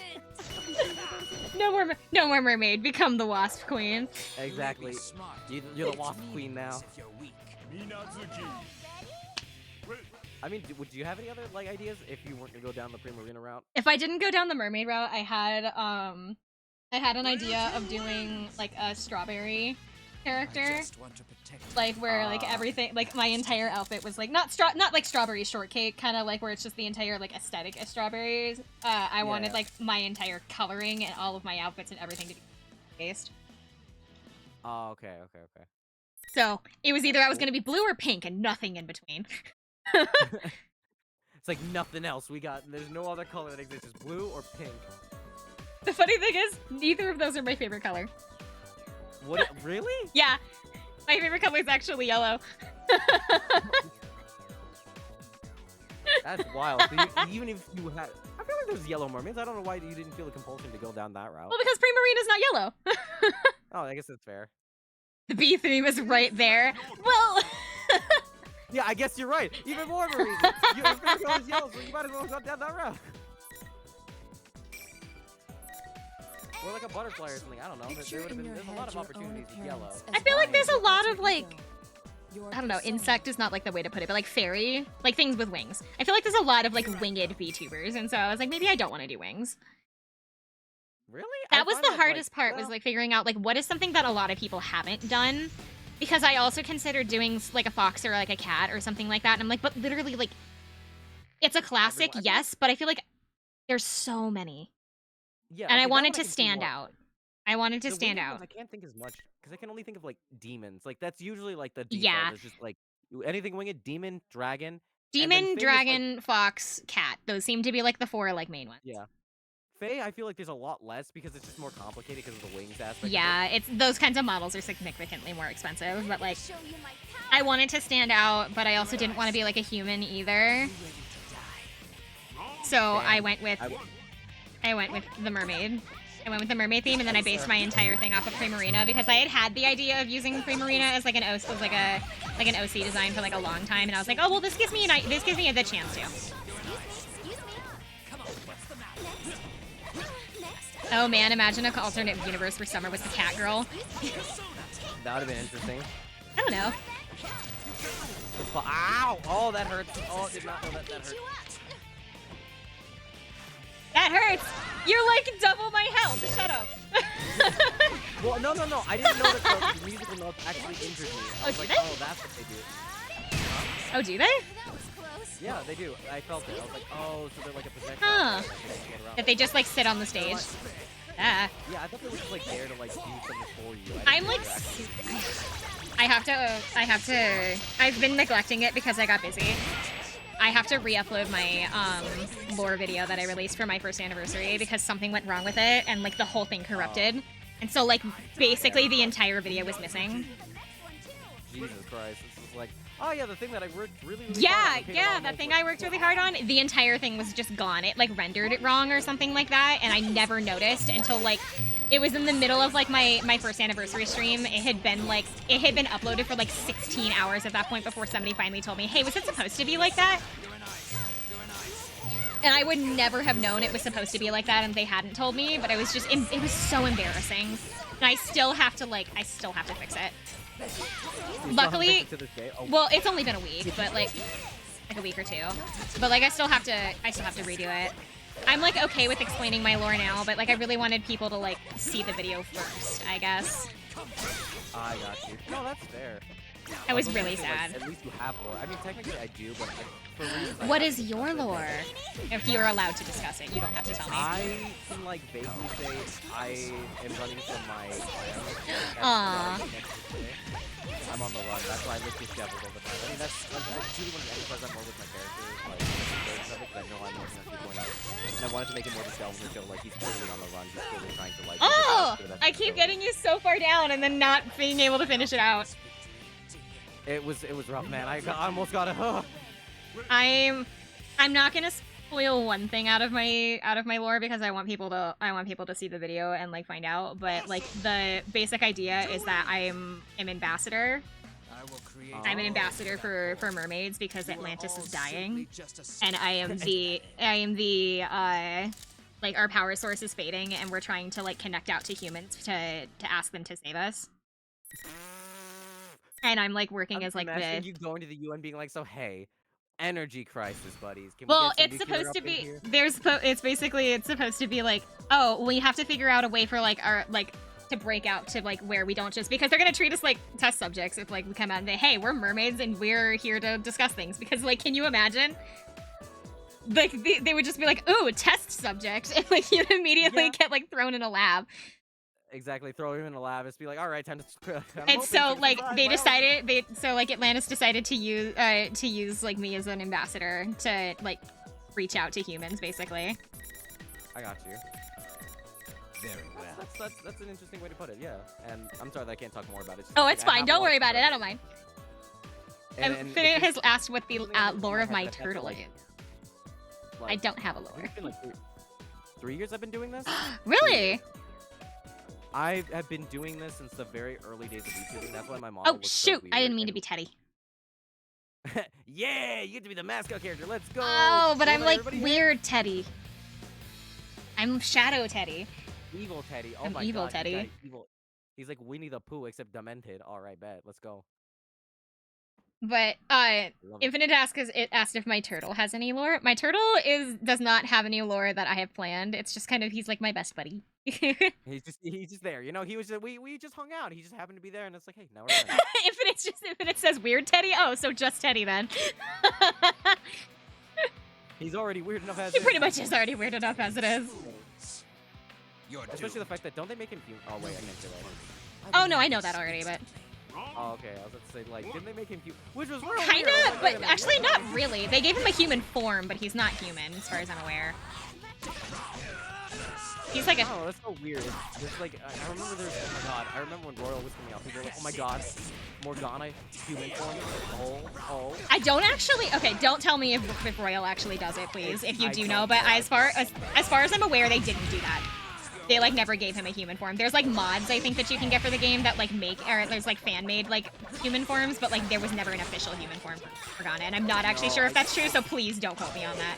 No more mermaid. Become the wasp queen. Exactly. You're the wasp queen now. If you're weak. Minazuki. I mean, would you have any other like ideas if you weren't gonna go down the Primarina route? If I didn't go down the mermaid route, I had an idea of doing like a strawberry I character. just want to protect Like where like everything, like my entire outfit was like not like strawberry shortcake, kind of like where it's just the entire like aesthetic of strawberries. I wanted Yeah. like my entire coloring and all of my outfits and everything to be based. Oh, okay. So it was either I was gonna be blue or pink and nothing in between. It's like nothing else. There's no other color that exists. It's blue or pink. The funny thing is, neither of those are my favorite color. What? Really? Yeah, my favorite color is actually yellow. That's wild. So even if you had, I feel like there's yellow mermaids. I don't know why you didn't feel a compulsion to go down that route. Well, because Primarina's not yellow. Oh, I guess that's fair. The bee theme is right there. Well, Yeah, I guess you're right. Even more of a reason. Your favorite color is yellow, so you might as well have gone down that route. Or like a butterfly or something. I don't know. There's a lot of opportunities with yellow. I feel like there's a lot of like, I don't know, insect is not like the way to put it, but like fairy, like things with wings. I feel like there's a lot of like winged VTubers, and so I was like, maybe I don't want to do wings. Really? That was the hardest part, was like figuring out like what is something that a lot of people haven't done. Because I also considered doing like a fox or like a cat or something like that, and I'm like, but literally like, it's a classic, yes, but I feel like there's so many. Yeah, And I okay, wanted that one to can see stand more. out. I wanted to The stand winged out. ones I can't think as much because I can only think of like demons. Like that's usually like the default. Yeah. It's just like anything winged, demon, dragon. and then Demon, Fae is, like- dragon, fox, cat. Those seem to be like the four like main ones. Yeah. Fae, I feel like there's a lot less because it's just more complicated because of the wings aspect. of Yeah, it. it's those kinds of models are significantly more expensive, but like I wanted to stand out, but I also didn't want to be like a human either. So I went with the mermaid. I went with the mermaid theme, and then I based my entire thing off of Primarina because I had the idea of using Primarina as like an OC design for like a long time, and I was like, oh well, this gives me the chance to. Oh man, imagine an alternate universe where Summer was the cat girl. That would have been interesting. I don't know. Ow! Oh, that hurts. Oh, did not know that hurt. That hurts! You're like double my health! Shut up! Well, no. I didn't know that the musical notes actually injured me. I was do like, they? oh, that's what they do. Oh, do they? Yeah, they do. I felt it. I was like, oh, so they're like a projectile. Huh. That can float around. That they just like sit on the stage. Ah. Yeah, I thought they were just like there to like do something for you. I'm like, I've been neglecting it because I got busy. I have to re-upload my lore video that I released for my first anniversary because something went wrong with it and like the whole thing corrupted. And so like basically the entire video was missing. Jesus Christ, this is like, oh yeah, the thing that I worked really hard on. Yeah, and paid a lot of that money thing for. I worked really hard on, the entire thing was just gone. It like rendered it wrong or something like that, and I never noticed until like it was in the middle of like my first anniversary stream. It had been uploaded for like 16 hours at that point before somebody finally told me, hey, was it supposed to be like that? And I would never have known it was supposed to be like that, and they hadn't told me, but it was just, it was so embarrassing. And I still have to fix it. You still haven't Luckily, fixed it to this day? Oh, well, it's only been a week, but like a week or two. But like I still have to redo it. I'm like okay with explaining my lore now, but like I really wanted people to like see the video first, I guess. I got you. No, that's fair. I was gonna really say, like, sad. at least you have lore. I mean, technically I do, but like, for reasons I What have is to your discuss it, lore? If you're allowed to discuss it, you don't have to tell me. I can like vaguely say I am running from my Aw. I'm on the run. That's why I lift this devil all the time. I mean, that's really one of the emphasize I'm more with my characters, like because I know I'm working on 2.0, and I wanted to make it more just delve into like he's clearly on the run. He's clearly trying to like. Oh! I keep getting you so far down and then not being able to finish it out. It was rough, man. I almost got it. I'm not gonna spoil one thing out of my lore because I want people to see the video and like find out. But like the basic idea is that I'm ambassador. I'm an ambassador for mermaids because Atlantis is dying, and I am the like our power source is fading, and we're trying to like connect out to humans to ask them to save us. And I'm like working as like Imagine the. you going to the UN being like, so hey, energy crisis, buddies. Can Well, we get it's some nuclear supposed to up in be. here?" It's supposed to be like, oh, we have to figure out a way for like our like to break out to like where we don't just because they're gonna treat us like test subjects if like we come out and say, hey, we're mermaids and we're here to discuss things. Because like, can you imagine? Like they would just be like, ooh, test subject, and like you immediately Yeah. get like thrown in a lab. Exactly. Throw him in a lab. Just be like, all right, time to. And so like they decided so like Atlantis decided to use like me as an ambassador to like reach out to humans basically. I got you. Very well. That's an interesting way to put it. Yeah. And I'm sorry that I can't talk more about it. Oh, it's fine. Don't worry about it. I don't mind. And Finite has asked what the something I have lore in of my my head that that's turtle like- is. I like, don't have a I think lore. it's been like 3 years I've been doing this. Really? I have been doing this since the very early days of YouTubing. That's why my mom. Oh shoot! I didn't mean to be Teddy. Yeah, you get to be the mascot character. Let's go. Oh, but Well, I'm like everybody weird Teddy. I'm Shadow Teddy. Evil Teddy. Oh I'm my evil god. Teddy. He's evil. He's like Winnie the Pooh except demented. All right, bet. Let's go. But Love it. Infinite asked if my turtle has any lore. My turtle does not have any lore that I have planned. It's just kind of he's like my best buddy. He's just there. You know, he was just, we just hung out. He just happened to be there, and it's like, hey, now we're friends. Infinite says weird Teddy. Oh, so just Teddy then. He's already weird enough as He is. pretty much is already weird enough as it is. You're Especially the doomed. fact that don't they make him cute? Oh wait, I can't say that. Oh no, I know that already, but Oh, okay. I was about to say like, didn't they make him cute? Which was real kinda, weird. I was like, wait but a minute, actually you're not really. They gave him a human form, but he's not human as far as I'm aware. He's like a Oh, that's so weird. It's like I remember there's oh my god. I remember when Royal was coming out. People were like, oh my god, Morgana human form. Oh. I don't actually. Okay, don't tell me if Royal actually does it, please. If you I do don't know, but know. as far as I'm aware, they didn't do that. They like never gave him a human form. There's like mods I think that you can get for the game that like make or there's like fan made like human forms, but like there was never an official human form for Morgana, and I'm not actually No, sure if I- that's true. So please don't quote me on that.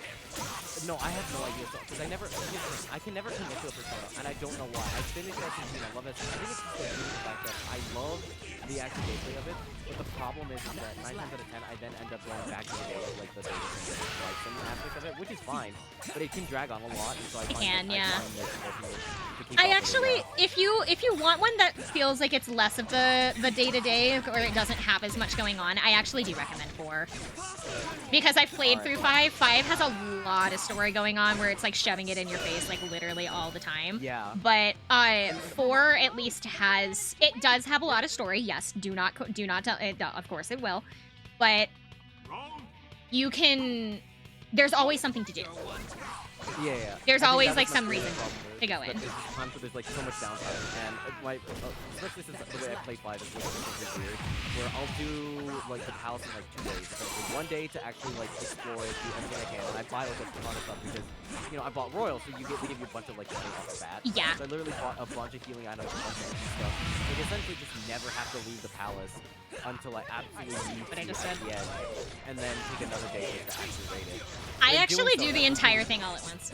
No, I have no idea. Because I can never commit to a persona, and I don't know why. I finished SMG and I love it. I think it's just the fact that I love the actual gameplay of it, but the problem is that 9 times out of 10, I then end up going back to the day of like the like some aspect of it, which is fine, but it can drag on a lot, and so I find can, that yeah. I find it difficult to keep I up with it actually, well. if you want one that feels like it's less of the day-to-day or it doesn't have as much going on, I actually do recommend 4. Because I've played through 5. 5 has a lot of story going on where it's like shoving it in your face like literally all the time. Yeah. But 4 at least it does have a lot of story. Yes, do not tell it. Of course it will, but you can. There's always something to do. Yeah. There's I think always, that's like, my some biggest reason problem to go is in. that There's times where there's like so much downtime, and especially since the way I play 5 is really weird, where I'll do like the palace in like 2 days. Essentially. One day to actually like explore it, do everything I can, and I buy like a ton of stuff because you know I bought Royal, so they give you a bunch of like money off the bat. Yeah. So I literally bought a bunch of healing items, a bunch of extra stuff. Like essentially just never have to leave the palace until I absolutely need What I to just at said. the end, and then take another day to actually raid it. I And actually doing do so, the entire thing all at once.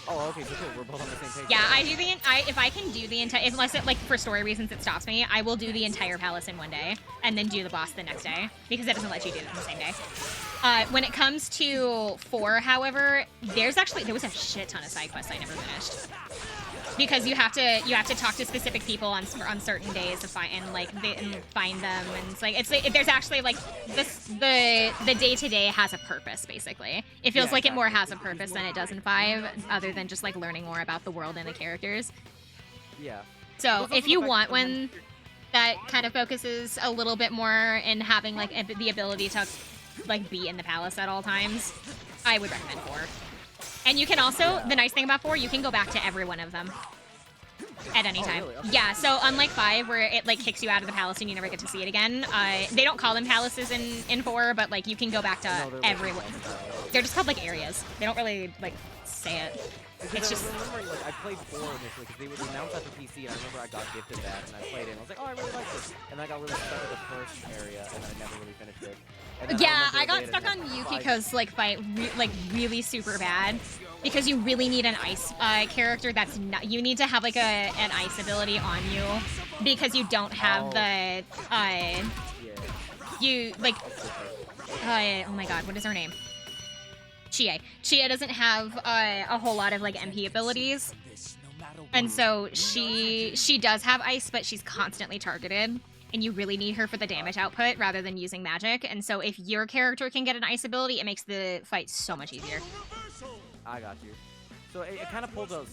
Oh, okay, so cool. We're both on the same page. Yeah, I do if I can do the entire, unless it like for story reasons it stops me, I will do the entire palace in one day and then do the boss the next day because it doesn't let you do it in the same day. When it comes to 4, however, there was a shit ton of side quests I never finished because you have to talk to specific people on certain days to find and find them, and it's like there's actually like the day-to-day has a purpose basically. It feels Yeah, like it more exactly. has a purpose than it does in 5, other than just like learning more about the world and the characters. Yeah. So There's also if the you fact want that when one that kind of focuses a little bit more in having like the ability to like be in the palace at all times, I would recommend 4. And you can also, the nice thing about 4, you can go back to every one of them at any time. really? Okay. Yeah, so unlike 5, where it like kicks you out of the palace and you never get to see it again, they don't call them palaces in 4, but like you can go back to No, they're like- everyone. They're just called like areas. They don't really like say it. It's just. I was remembering, like, I played 4 initially because they would announce that for PC, and I remember I got gifted that, and I played it, and I was like, oh, I really like this. And I got really stuck with the first area, and I never really finished it. And then Yeah, remember I they got had stuck on announced Yuki 5. because like fight really super bad, because you really need an ice character that's not. You need to have like an ice ability on you because you don't have Oh. the Yeah. you like oh my god, what is her name? Chie doesn't have a whole lot of like MP abilities, and so she does have ice, but she's constantly targeted. And you really need her for the damage output rather than using magic. And so if your character can get an ice ability, it makes the fight so much easier. I got you. So it kind of pulls us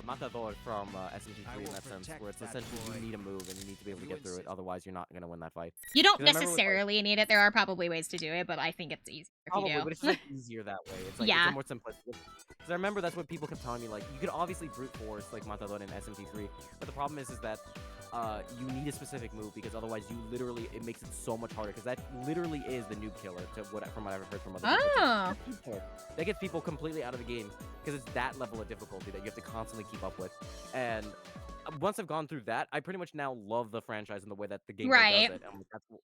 Matador from SMG3 in that sense, where it's essentially you need a move and you need to be able to get through it. Otherwise, you're not gonna win that fight. You don't 'Cause I remember with, like, necessarily need it. There are probably ways to do it, but I think it's easier if Probably, you do. but it's just like easier that way. It's like Yeah. it's more simplistic. Because I remember that's what people kept telling me. Like you could obviously brute force like Matador in SMT3, but the problem is that you need a specific move because otherwise you literally it makes it so much harder. Because that literally is the noob killer from what I've heard from other people. Oh. That gets people completely out of the game because it's that level of difficulty that you have to constantly keep up with. And once I've gone through that, I pretty much now love the franchise and the way that the game Right. does it.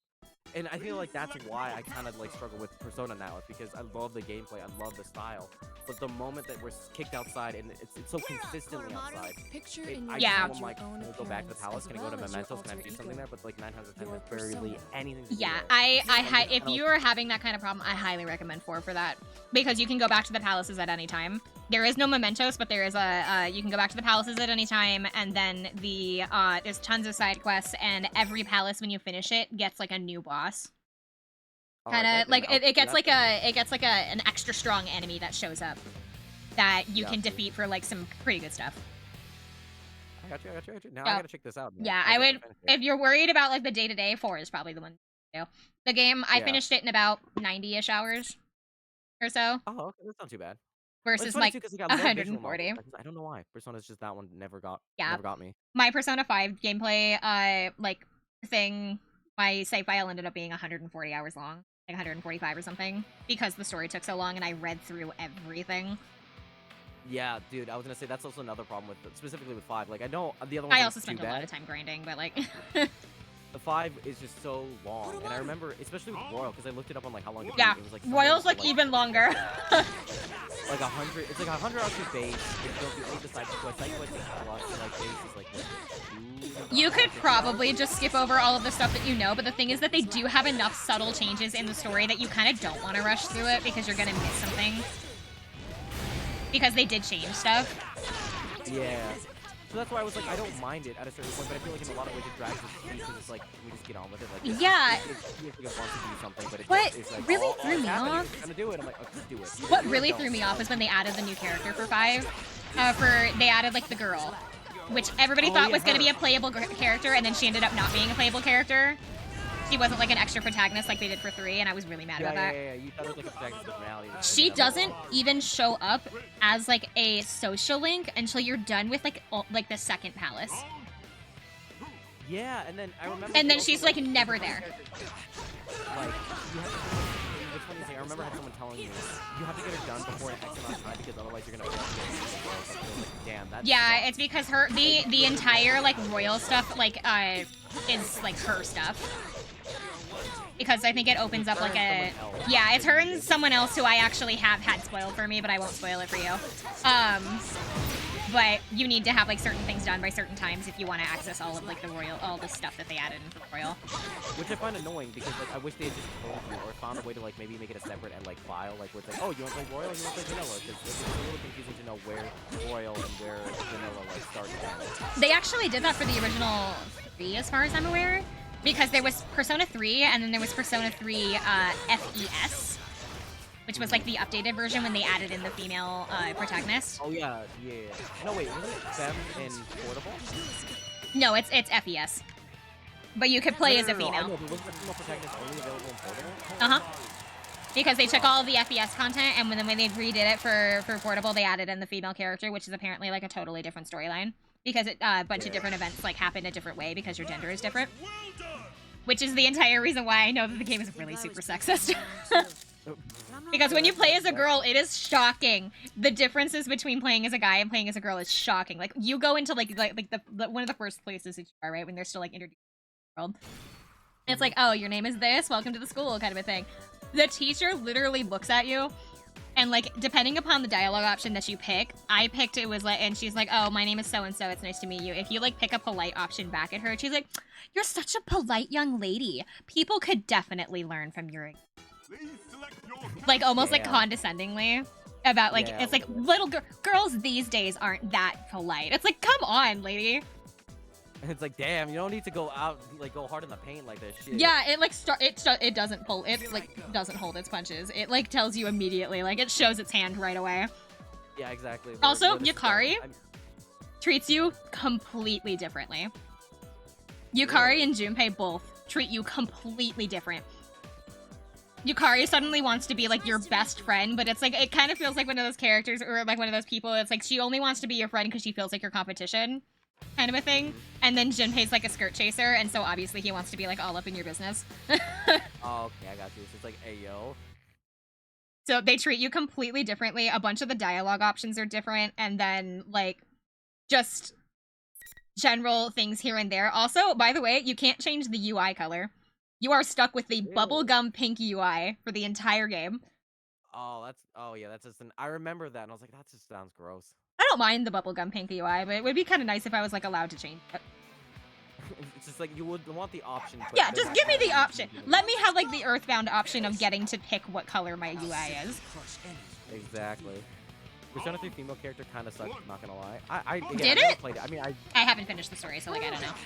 And I feel like that's why I kind of like struggle with Persona now, is because I love the gameplay, I love the style, but the moment that we're kicked outside and it's so consistently outside, Picture it, in I your Yeah. just am like, can I go back to the palace? Can I go to Mementos? Can I do something there? But like 9 times out of 10, there's barely anything to do Yeah, there. if you are having that kind of problem, I highly recommend 4 for that, because you can go back to the palaces at any time. There is no mementos, but there is you can go back to the palaces at any time, and then there's tons of side quests, and every palace when you finish it gets like a new boss. Kind of like it gets like an extra strong enemy that shows up that you can defeat for like some pretty good stuff. I got you. Now Yeah. I gotta check this out. Man. Yeah, I I gotta would. finish it. If you're worried about like the day-to-day, 4 is probably the one to do. The game, I Yeah. finished it in about 90-ish hours or so, Oh, okay, that's not too bad. versus It's funny like too, 'cause it got low visual 140. novels. I don't know why. Persona's just that one never got me. My Persona 5 gameplay, like thing, my save file ended up being 140 hours long, like 145 or something, because the story took so long and I read through everything. Yeah, dude, I was gonna say that's also another problem with specifically with 5. Like I know the other ones I aren't also too spent a bad. lot of time grinding, but like, The 5 is just so long, and I remember, especially with Royal, because I looked it up on like how long. yeah, it was like Royal's something like even longer. like 100. It's like 100 hours your base. If you don't do any of the side quest plus like base is like what, 2? You could probably just skip over all of the stuff that you know, but the thing is that they do have enough subtle changes in the story that you kind of don't want to rush through it because you're gonna miss something. Because they did change stuff. Yeah. So that's why I was like, I don't mind it at a certain point, but I feel like in a lot of ways it drags its feet because it's like, we just get on with it. Like, Yeah. It wants to do something, but it's like, really oh, threw it's me happening, off- it's gonna do it. I'm like, oh, just do it. What really threw me off is when they added the new character for 5. They added like the girl, which everybody thought was gonna be a playable character, and then she ended up not being a playable character. She wasn't like an extra protagonist like they did for 3, and I was really mad about that. Yeah. You thought it was like a protagonist personality. She doesn't even show up as like a social link until you're done with like the second palace, Yeah, and then I remember. and then also, she's like never there. Like, you have it's funny thing. I remember I had someone telling me you have to get it done before an X amount of time because otherwise you're gonna fail. Like, damn, that's Yeah, it's because the entire like royal stuff like is like her stuff. Because I think it opens up like a it's her and someone else who I actually have had spoiled for me, but I won't spoil it for you. But you need to have like certain things done by certain times if you want to access all of like all the stuff that they added into the royal. Which I find annoying because like I wish they had just told you or found a way to like maybe make it a separate and like file like where it's like, oh, you want to play royal and you want to play vanilla, because it's a little confusing to know where royal and where vanilla like starts from. They actually did that for the original 3, as far as I'm aware. Because there was Persona 3, and then there was Persona 3 FES, which was like the updated version when they added in the female protagonist. Oh yeah. No wait, wasn't it Fem in Portable? No, it's FES. But you could play as a I female. know, but wasn't the female protagonist only available in Portable? Uh-huh. Because they took all of the FES content, and when they redid it for Portable, they added in the female character, which is apparently like a totally different storyline. Because a bunch of different events like happen a different way because your gender is different. Which is the entire reason why I know that the game is really super sexist. Because when you play as a girl, it is shocking. The differences between playing as a guy and playing as a girl is shocking. Like, you go into like the one of the first places that you are, right? When they're still like introduced to the world. And it's like, oh, your name is this? Welcome to the school, kind of a thing. The teacher literally looks at you. And, like, depending upon the dialogue option that you pick, I picked it was like, and she's like, oh, my name is so-and-so, it's nice to meet you. If you, like, pick a polite option back at her, she's like, you're such a polite young lady. People could definitely learn from your... Like, almost, like, condescendingly. About, like, it's like, little girls these days aren't that polite. It's like, come on, lady. And it's like, damn, you don't need to go out, like, go hard in the paint like this shit. Yeah, it like it doesn't pull. It like doesn't hold its punches. It like tells you immediately. Like it shows its hand right away. Yeah, exactly. Also, where this is Yukari going. treats you completely differently. Yukari and Junpei both treat you completely different. Yukari suddenly wants to be like your best friend, but it's like it kind of feels like one of those characters or like one of those people. It's like she only wants to be your friend because she feels like your competition, kind of a thing. And then Junpei's like a skirt chaser, and so obviously he wants to be like all up in your business. Oh, okay, I got you. So it's like, hey, yo. So they treat you completely differently. A bunch of the dialogue options are different, and then like just general things here and there. Also, by the way, you can't change the UI color. You are stuck with the bubblegum pink UI for the entire game. Oh yeah, that's just I remember that, and I was like, that just sounds gross. I don't mind the bubblegum pink UI, but it would be kind of nice if I was like allowed to change it. It's just like you would want the option. But Yeah, they're just not give me gonna the let you option. do it. Let me have like the Earthbound option of getting to pick what color my UI is. Crush any Exactly. Persona 3 female character kind of sucks, not gonna lie. Again, Did I never it? played it. I mean, I haven't finished the story, so like I don't know.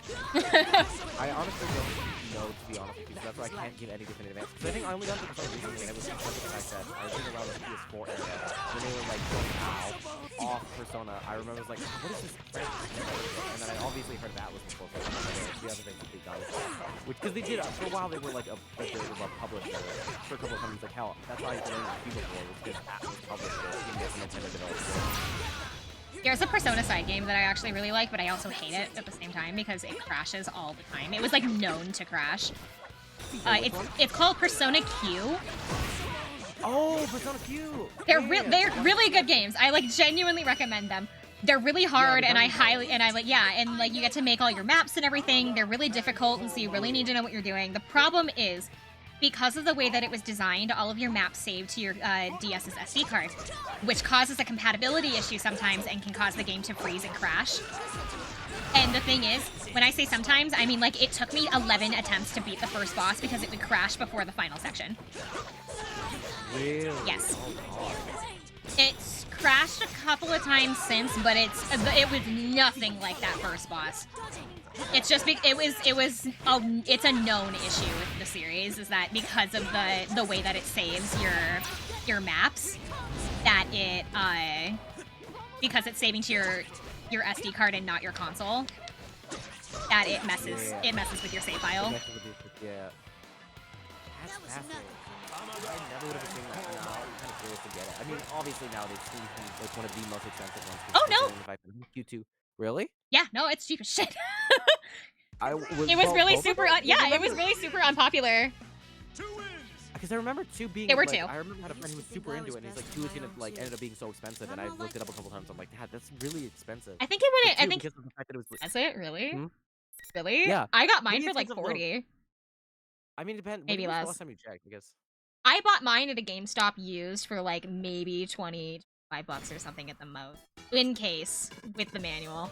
I honestly don't know, to be honest with you, so that's why I can't give any definitive answer. Because I think I only got to Persona recently, and it was because of the fact that I was thinking around the PS4 era, when they were like going off Persona. I remember I was like, what is this franchise? And then I obviously heard of Atlas before, so I the other things that they got. Which, because they did, for a while, they were like a publisher for a couple of companies. Like, hell, that's why I didn't know Cuba before, was because Atlas published it, even though Nintendo developed it. There's a Persona side game that I actually really like, but I also hate it at the same time because it crashes all the time. It was like known to crash. It's called Persona Q. Oh, Persona Q! They're really good games. I like genuinely recommend them. They're really hard, and like you get to make all your maps and everything. They're really difficult, and so you really need to know what you're doing. The problem is, because of the way that it was designed, all of your maps save to your DS's SD card, which causes a compatibility issue sometimes and can cause the game to freeze and crash. And the thing is, when I say sometimes, I mean like it took me 11 attempts to beat the first boss because it would crash before the final section. Really? Yes. Oh, It's crashed a couple of times since, but it was nothing like that first boss. It's just it's a known issue with the series is that because of the way that it saves your maps, that it because it's saving to your SD card and not your console, that it messes with your save file. Yeah. That's fascinating. I never would have assumed that. No, I'm kind of curious to get it. I mean, obviously now it's one of the most expensive ones. Oh, no! Q2. Really? Yeah, no, it's cheap as shit. It It was really super unpopular. Because I remember 2 being. There were like, 2. I remember I had a friend who was super into it, and he's like, 2 is gonna like ended up being so expensive, and I looked it up a couple times. I'm like, Dad, that's really expensive. I think it would. I Two, think because of the fact that it was. that's it. Really? Hmm? Really? Yeah. I got mine Maybe for it's like because of the- 40. I mean, it depends. Maybe when was less. the last time you checked? I guess. I bought mine at a GameStop used for like maybe $25 or something at the most, in case with the manual.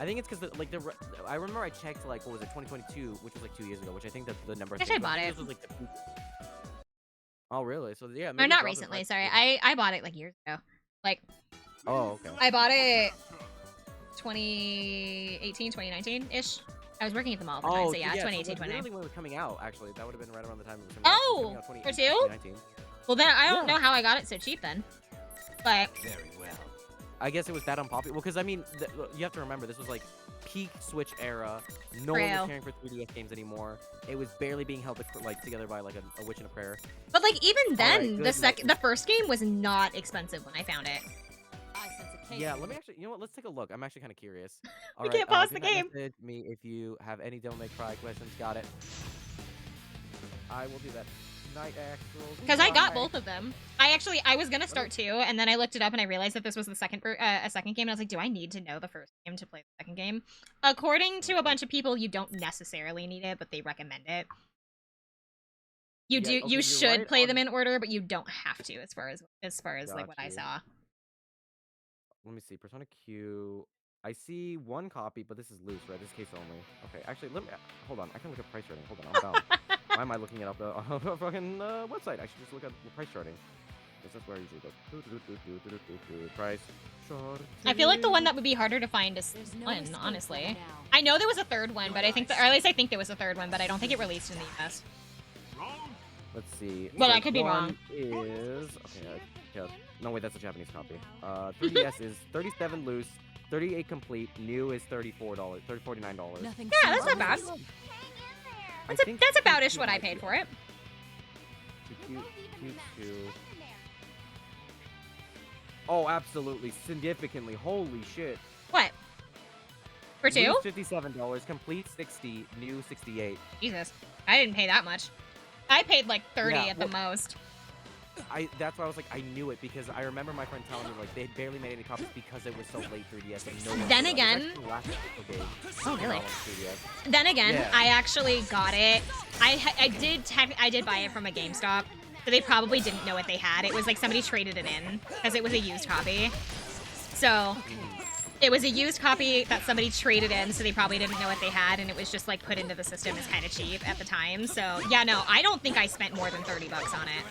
I think it's because I remember I checked like what was it 2022, which was like 2 years ago, which I think that the number. Actually, I bought it. Was, like, oh really? So yeah. Or maybe not drop it recently. back. Sorry, I bought it like years ago. Like Oh okay. I bought it 2018, 2019 ish. I was working at the mall at the time, so yeah, 2018, so 2019. literally when it was coming out, actually, that would have been right around the time it was coming Oh, out. for 2? 2019. Well, then I don't Yeah. know how I got it so cheap then. But Very well. I guess it was that unpopular. Well, because I mean, you have to remember this was like peak Switch era. No one True. was caring for 3DS games anymore. It was barely being held like together by like a witch and a prayer. But like even then, good the first game was not expensive when I found it. Yeah, let me actually. You know what? Let's take a look. I'm actually kind of curious. We can't pause the do not game. Message me if you have any Don't Make Cry questions. Got it. I will do that. Night Axel. Because I got both of them. I was gonna start 2, and then I looked it up and I realized that this was the second a second game, and I was like, do I need to know the first game to play the second game? According to a bunch of people, you don't necessarily need it, but they recommend it. You Yeah, do. okay, You you're should right play on- them in order, but you don't have to. As far as like Got what I you. saw. Let me see. Persona Q. I see one copy, but this is loose, right? This is case only. Okay, actually, let me hold on. I can look at price rating. Hold on, I'm down. Why am I looking it up on a fucking website? I should just look at the price charting. Because that's where I usually go. Price chart. I feel like the one that would be harder to find is There's no one, escape honestly. now. I know there was a third one, but I think, or at least I think there was a third one, but I don't think it released in the US. Wrong. Let's see. Well, I This could be one wrong. Is okay. No, wait, that's a Japanese copy. 3DS is 37 loose, 38 complete. New is $34, $49. Nothing. Yeah, that's not bad. That's about-ish what I paid for it. Q2. Oh, absolutely, significantly. Holy shit. What? For two? Loose $57, complete 60, new 68. Jesus, I didn't pay that much. I paid like 30 Yeah, at the most. That's why I was like, I knew it, because I remember my friend telling me like they barely made any copies because it was so late 3DS and no one. Then knew. again- It was actually the last official game Oh, really? on 3DS. Then again, Yeah. I actually got it. I did buy it from a GameStop, so they probably didn't know what they had. It was like somebody traded it in because it was a used copy. So it was a used copy that somebody traded in, so they probably didn't know what they had, and it was just like put into the system as kind of cheap at the time. So yeah, no, I don't think I spent more than $30 on it.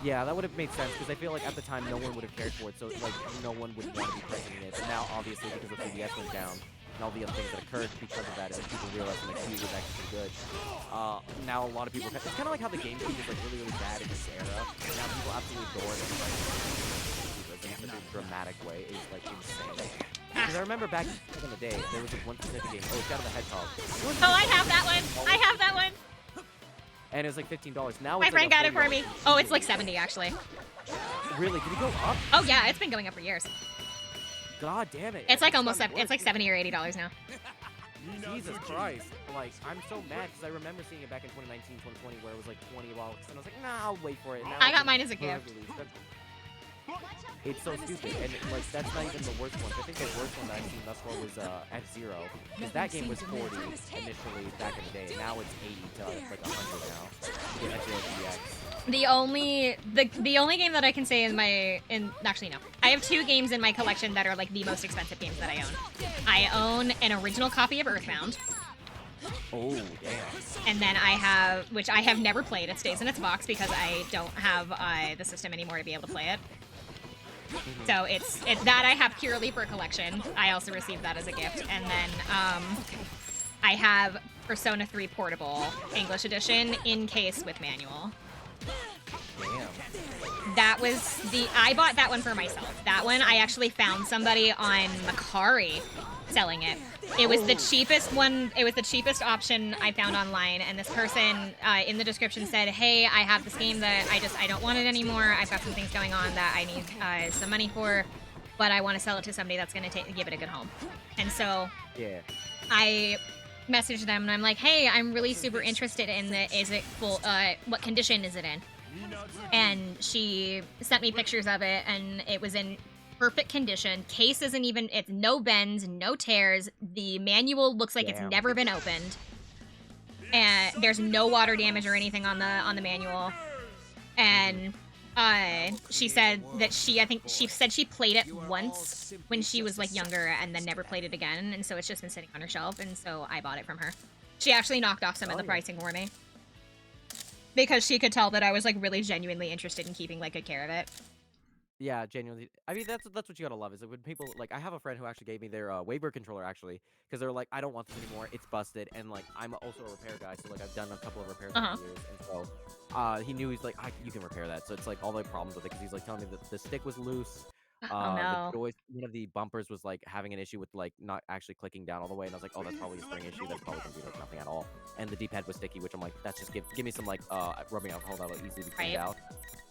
Yeah, that would have made sense because I feel like at the time no one would have cared for it, so like no one would want to be purchasing it. But now, obviously, because the 3DS went down and all the other things that occurred because of that, and people realized that the Q was actually pretty good. Now a lot of people, it's kind of like how the GameCube was like really, really bad in this era. Now people absolutely adore it. And, like, in such a dramatic way is like insane. Because I remember back in the day, there was this one specific game. Oh, it's Shadow the Hedgehog. Oh, I have that one. I have that one. And it was like $15. Now My it's friend like got it for $40. me. Oh, it's like 70 actually. Really? Did it go up? Oh yeah, it's been going up for years. God damn it. It's like almost not it's like worth $70 or $80 now. Jesus Christ. Like, I'm so mad because I remember seeing it back in 2019, 2020 where it was like 20 bucks. And I was like, nah, I'll wait for it. Now I it's got like mine as a gift. release. It's so stupid. And like, that's not even the worst one. I think the worst one that I've seen thus far was F-Zero. Because that game was 40 initially back in the day. Now it's 80 to like 100 now. To get F-Zero DX. The only game that I can say actually no. I have two games in my collection that are like the most expensive games that I own. I own an original copy of Earthbound, Oh, damn. and then I have, which I have never played. It stays in its box because I don't have the system anymore to be able to play it. So it's that I have purely for collection. I also received that as a gift, and then I have Persona 3 Portable English Edition in case with manual. Damn. That was I bought that one for myself. That one, I actually found somebody on Macari selling it. It was the cheapest one, it was the cheapest option I found online, and this person in the description said, hey, I have this game that I don't want it anymore. I've got some things going on that I need some money for, but I want to sell it to somebody that's going to give it a good home. And so Yeah. I messaged them and I'm like, hey, I'm really super interested in is it full, what condition is it in? And she sent me pictures of it, and it was in perfect condition. Case isn't even, it's no bends, no tears. The manual looks like it's Damn. never been opened. And there's no water damage or anything on the manual. And she said that I think she said she played it once when she was like younger and then never played it again, and so it's just been sitting on her shelf, and so I bought it from her. She actually knocked off some of the pricing for me, because she could tell that I was like really genuinely interested in keeping like good care of it. Yeah, genuinely. I mean, that's what you gotta love, is that when people, like, I have a friend who actually gave me their Waver controller, actually, because they were like, I don't want this anymore, it's busted, and, like, I'm also a repair guy, so, like, I've done a couple of repairs over the years, and so, he knew, he's like, you can repair that, so it's, like, all the problems with it, because he's, like, telling me that the stick was loose, Oh no. one of the bumpers was, like, having an issue with, like, not actually clicking down all the way, and I was like, oh, that's probably a spring issue, that's probably gonna be, like, nothing at all, and the D-pad was sticky, which I'm like, that's just, give me some, like, rubbing alcohol that'll easily be cleaned out.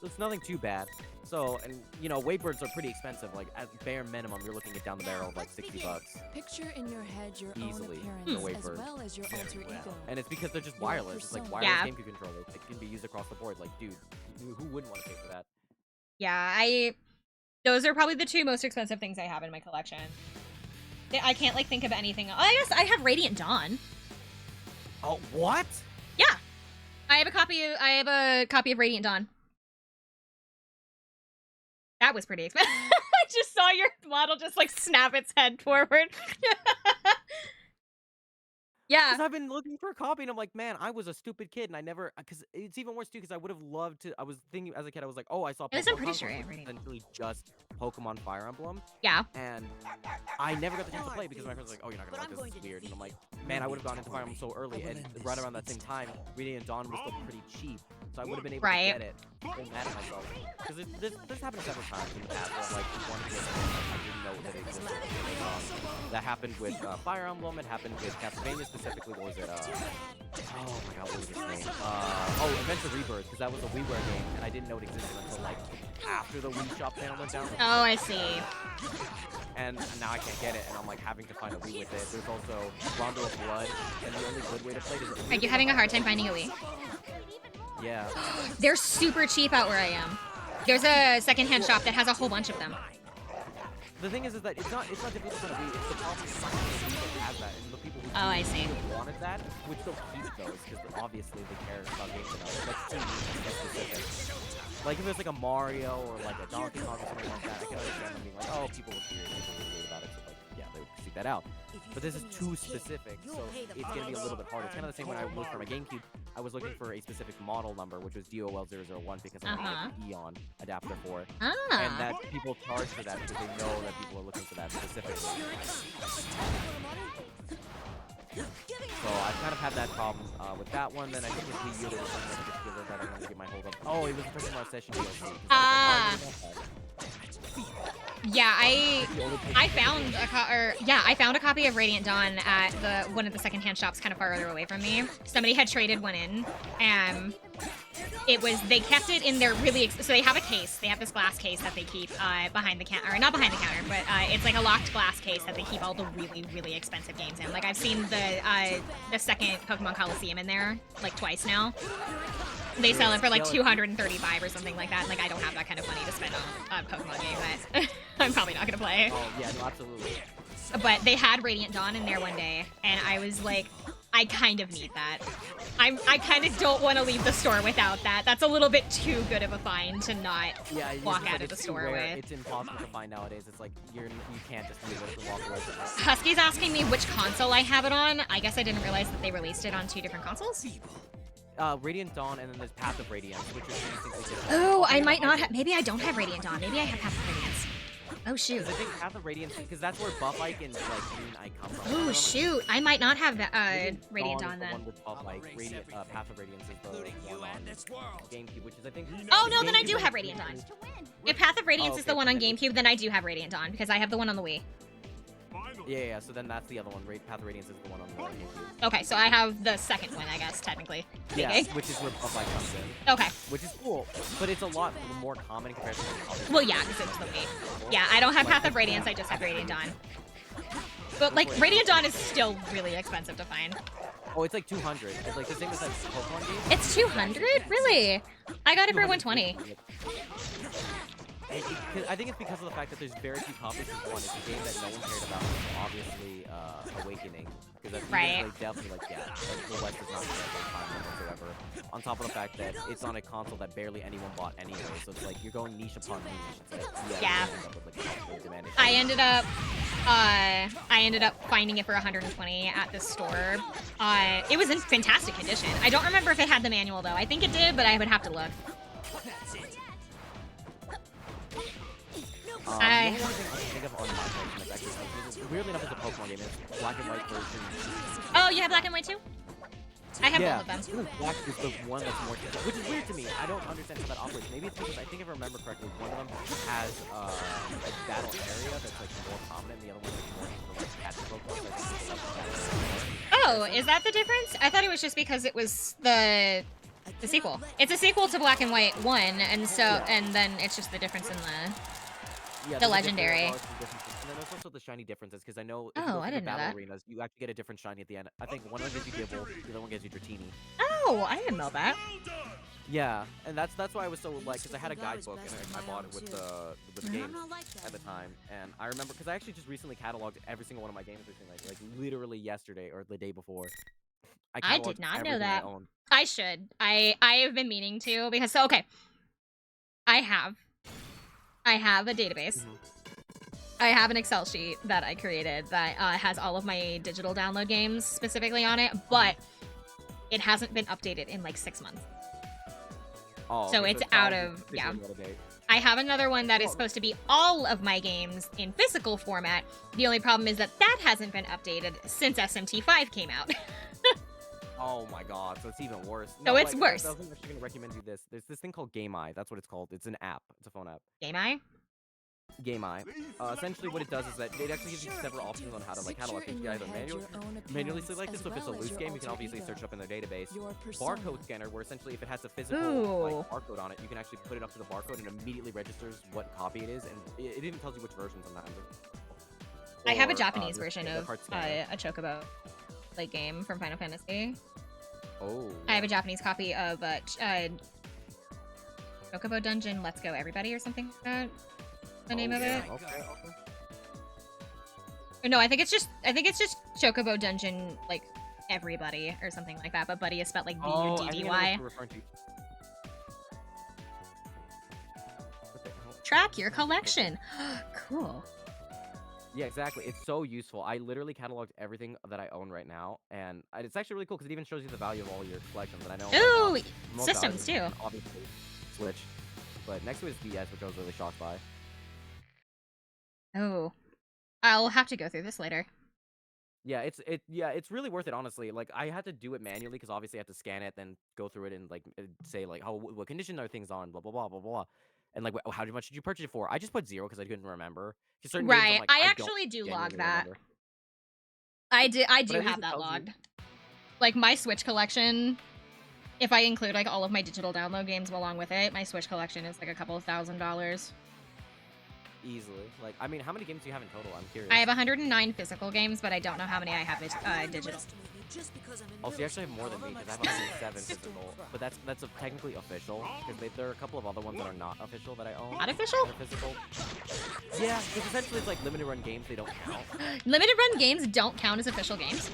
So it's nothing too bad. So, and you know, Wavebirds are pretty expensive. Like, at bare minimum, you're looking at down the barrel of like $60. Picture in your head your Easily, own for appearance as Wavebird. well as your alter ego. And it's because they're just Your wireless. It's like persona. wireless Yeah. GameCube controllers. It can be used across the board. Like, dude, who wouldn't want to pay for that? Yeah, those are probably the two most expensive things I have in my collection. I can't like think of anything. Oh, I guess I have Radiant Dawn. Oh, what? Yeah, I have a copy of Radiant Dawn. That was pretty expensive. I just saw your model just like snap its head forward. Yeah. Because I've been looking for a copy, and I'm like, man, I was a stupid kid, and I never. Because it's even worse too. Because I would have loved to. I was thinking as a kid, I was like, oh, I saw At least I'm Pokemon pretty sure Conquest, I which have is Radiant. essentially just Pokemon Fire Emblem, Yeah. and I never got the chance to play because my friends were like, oh, you're not gonna like this. It's weird, and I'm like, man, I would have gone into Fire Emblem so early, and right around that same time, Radiant Dawn was still pretty cheap, so I would have been able Right. to get it. I'm mad at myself because this happened several times in the past. Where I'm like, wanted to get it, and I didn't know that it existed. That happened with Fire Emblem. It happened with Castlevania specifically. What was it? Oh my god, what was its name? Adventure Rebirth, because that was a WiiWare game, and I didn't know it existed until like after the Wii Shop panel went down. Oh, I see. And now I can't get it, and I'm like having to find a Wii with it. There's also Rondo of Blood, and the only good way to play it is. Are you having a hard time finding a Wii? Yeah. They're super cheap out where I am. There's a secondhand shop that has a whole bunch of them. The thing is that it's not difficult to find a Wii. It's the problem with finding a Wii that has that, and the people who Oh, I see. wanted that would still keep those because obviously they care about games enough. That's too specific. Like if it was like a Mario or like a Donkey Kong or something like that, I can understand them being like, oh, people were curious, people were weird about it, so like, yeah, they would seek that out. But this is too specific, so it's gonna be a little bit harder. It's kind of the same when I looked for my GameCube. I was looking for a specific model number, which was DOL001, because I wanted the Eon adapter for it. And Ah. that people charge for that because they know that people are looking for that specifically. So I've kind of had that problem with that one. Then I think with Wii U, there was something particular that I wanted to get my hold of. Oh, it was the Pokemon Session DLC. Ah. Yeah, I found I found a copy of Radiant Dawn at one of the secondhand shops kind of farther away from me. Somebody had traded one in, and they kept it in their so they have a case. They have this glass case that they keep behind the counter, or not behind the counter, but it's like a locked glass case that they keep all the really, really expensive games in. Like I've seen the second Pokemon Coliseum in there like twice now. They sell it for like $235 or something like that. And, like I don't have that kind of money to spend on a Pokemon game that I'm probably not gonna play. Oh yeah, no, absolutely. But they had Radiant Dawn in there one day, and I was like, I kind of need that. I kind of don't want to leave the store without that. That's a little bit too good of a find to not walk out of the store with. It's impossible to find nowadays. It's like you can't just leave it and walk away from it. Husky's asking me which console I have it on. I guess I didn't realize that they released it on 2 different consoles. Radiant Dawn, and then there's Path of Radiance, which are distinctly different. Oh, I might not have. Maybe I don't have Radiant Dawn. Maybe I have Path of Radiance. Oh shoot. I think Path of Radiance, because that's where Buff Ike and like Green Ike come from. Oh shoot. I might not have Radiant Dawn Dawn is the then. one with Buff Ike. Path of Radiance is the one on GameCube, which is I think. Oh no, then I do have Radiant Dawn. If Path of Radiance is the one on GameCube, then I do have Radiant Dawn because I have the one on the Wii. Yeah, so then that's the other one. Path of Radiance is the one on the GameCube. Okay, so I have the second one, I guess, technically. Yeah, Okay. which is where Buff Ike comes in. Okay. Which is cool, but it's a lot more common in comparison to the other. Well, yeah, because it's the Wii. Yeah, I don't have Path of Radiance, I just have Radiant Dawn. But, like, Radiant Dawn is still really expensive to find. Oh, it's like 200. It's like the same as that Pokemon game. It's 200? Really? I got it for 120. I think it's because of the fact that there's very few copies of one. It's a game that no one cared about, obviously, Awakening. Because that's like, definitely like, the West is not time whatsoever. On top of the fact that it's on a console that barely anyone bought anyway, so it's like you're going niche upon niche. It's like, Yeah. Demand I ended up finding it for 120 at the store. It was in fantastic condition. I don't remember if it had the manual though. I think it did, but I would have to look. The only thing I can think of on my version that's actually, weirdly enough, it's a Pokemon game. It's black and white version. Oh, you have black and white too? I have both of them. Even black is the one that's more, which is weird to me. I don't understand how that operates. Maybe it's because I think if I remember correctly, one of them has a battle area that's like more prominent, and the other one is more for like catching Pokemon. So I think it's like Oh, is that the difference? I thought it was just because it was the sequel. It's a sequel to Black and White 1, and so and then it's just the difference in the legendary. And then there's also the shiny differences, because I know if you Oh, go I through the didn't know battle that. arenas, you actually get a different shiny at the end. I think one of them gives you Gible, the other one gives you Dratini. Oh, I didn't know that. Yeah, and that's why I was so like, because I had a guidebook and I bought it with the game I'm not like that. at the time, and I remember because I actually just recently cataloged every single one of my games recently, like literally yesterday or the day before. I did cataloged not know everything that. I own. I should. I have been meaning to because okay. I have a database I have an Excel sheet that I created that has all of my digital download games specifically on it, but it hasn't been updated in like 6 months. Oh, So okay, it's probably out of, officially yeah. out of date. I have another one that is supposed to be all of my games in physical format. The only problem is that hasn't been updated since SMT5 came out. Oh my god, so it's even worse. So it's worse. I was actually going to recommend you this. There's this thing called Game Eye. That's what it's called. It's an app. It's a phone app. Game Eye? Game Eye. Essentially, what it does is that it actually gives you several options on how to look. You can either manually select it, so if it's a loose game, you can obviously search it up in their database. Barcode scanner, where essentially if it has a physical like, barcode on it, you can actually put it up to the barcode and immediately registers what copy it is, and it even tells you which version sometimes. I have a Or, Japanese the version of card scanner. a Chocobo like game from Final Fantasy. Oh. I have a Japanese copy of Chocobo Dungeon Let's Go Everybody or something like that. The name of it. Okay. Or no, I think it's just Chocobo Dungeon like Everybody or something like that, but buddy is spelled like I think I know Buddy. what you're referring to. What the hell? Track your collection. Cool. Yeah, exactly. It's so useful. I literally cataloged everything that I own right now, and it's actually really cool because it even shows you the value of all your collections. And I know. Ooh, right now, most systems valuable too. is Obviously, Switch, but next to it is DS, which I was really shocked by. Oh, I'll have to go through this later. Yeah, it's really worth it, honestly. Like I had to do it manually because obviously I have to scan it, then go through it and like say like how what condition are things on, blah blah blah blah blah, and like how much did you purchase it for? I just put 0 because I couldn't remember. 'Cause certain games, I'm Right, like, I don't actually do log genuinely that. remember. I do at least have it that tells you- logged. Like my Switch collection, if I include like all of my digital download games along with it, my Switch collection is like a couple of $1,000s. Easily. Like, I mean, how many games do you have in total? I'm curious. I have 109 physical games, but I don't know how many I have digital. Oh, so you actually have more than me because I have 107 physical. But that's technically official because there are a couple of other ones that are not official that I own. Not official? That are physical. Yeah, because essentially it's like limited run games. They don't count. Limited run games don't count as official games.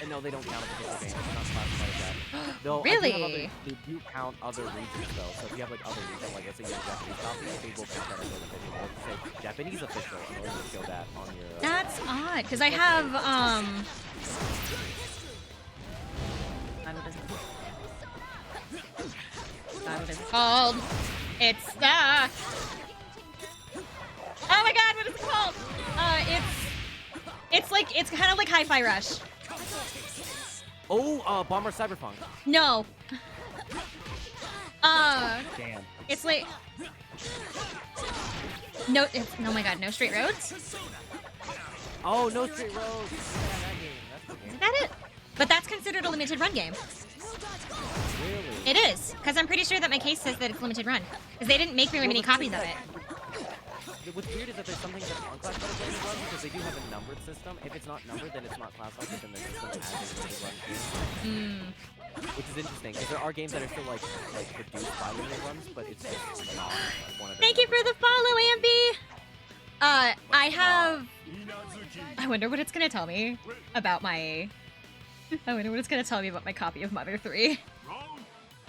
And no, they don't count as official games. It's not classified as that. No, Really? They do count other regions though. So if you have like other regions, like let's say you have Japanese copy, they will count that as an official. They'll say Japanese official in order to show that on your. That's odd, because I have what is it called? It's oh my god, what is it called? It's kind of like Hi-Fi Rush. Oh, Bomber Cyberpunk. No. Damn. It's like no. Oh my god, No Straight Roads. Oh, No Straight Roads. Yeah, that game. That's the game. Is that it? But that's considered a limited run game. Really? It is, because I'm pretty sure that my case says that it's limited run. Because they didn't make very many copies of it. What's weird is that there's something that's unclassified as limited run because they do have a numbered system. If it's not numbered, then it's not classified within the system that has a limited run game. Which is interesting because there are games that are still like produced by limited runs, but it's just not like one of them. Thank you for the follow, Ambi. I have. I wonder what it's gonna tell me about my. I wonder what it's gonna tell me about my copy of Mother 3.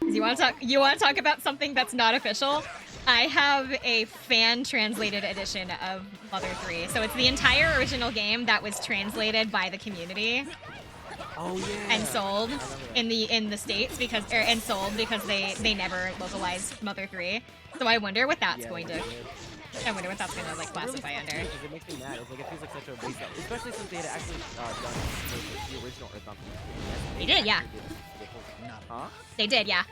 You want to talk about something that's not official? I have a fan translated edition of Mother 3. So it's the entire original game that was translated by the community Oh yeah. and sold in the States because and sold because they never localized Mother 3. So I wonder what that's going to I wonder what that's going to like classify under. Because it makes me mad. It's like it feels like such a waste, especially since they had actually done the original Earthbound. They did, yeah. Huh? They did, yeah.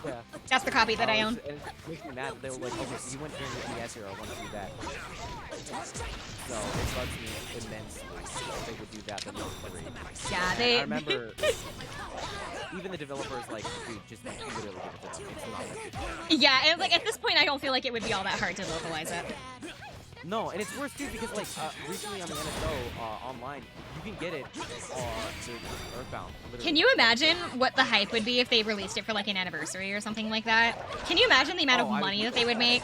Yeah. That's the copy that I own. And it makes me mad. They were like, okay, so you went during the DS era, I want to do that. So it bugs me immensely if they would do that than those 3. Yeah, And I remember even the developers like, dude, just like literally give it to them. It's not that good. Yeah, and like at this point I don't feel like it would be all that hard to localize it. No, and it's worse too because like recently on the NSO online, you can get it to Earthbound. Literally. Can you imagine what the hype would be if they released it for like an anniversary or something like that? Can you imagine the amount of I money would- that they would make?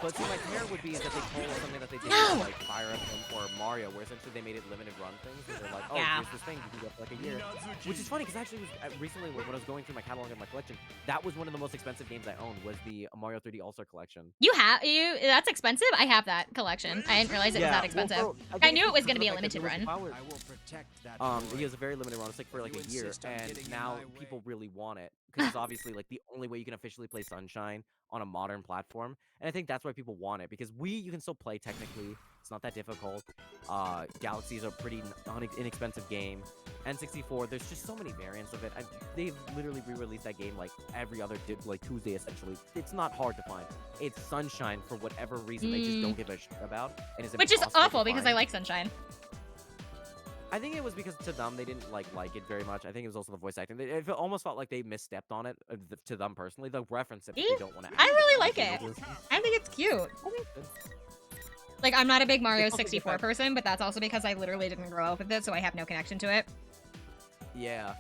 But see, my terror would be is that they pull something that they did with, like Fire Emblem or Mario, where essentially they made it limited run things, where they're like, oh, Yeah. here's this thing you can get for like a year. Which is funny, because actually recently when I was going through my catalog and my collection, that was one of the most expensive games I owned, was the Mario 3D All-Star Collection. That's expensive? I have that collection. I didn't realize it was that expensive. Well, I knew it was going to be a limited run. I will protect that. He was a very limited run. It's like for like You a year, insist on and getting in now my way? people really want it because it's obviously like the only way you can officially play Sunshine on a modern platform. And I think that's why people want it, because Wii you can still play technically. It's not that difficult. Galaxy is a pretty inexpensive game. N64, there's just so many variants of it. They've literally re-released that game like every other like Tuesday essentially. It's not hard to find. It's Sunshine for whatever reason they just don't give a shit about. And it's Which is impossible to awful because I find. like Sunshine. I think it was because to them they didn't like it very much. I think it was also the voice acting. It almost felt like they misstepped on it to them personally. They'll reference it, but they don't want to. I really like it. I think it's cute. Like, I'm not a big Mario It's also 64 different. person, but that's also because I literally didn't grow up with it, so I have no connection to it. Yeah,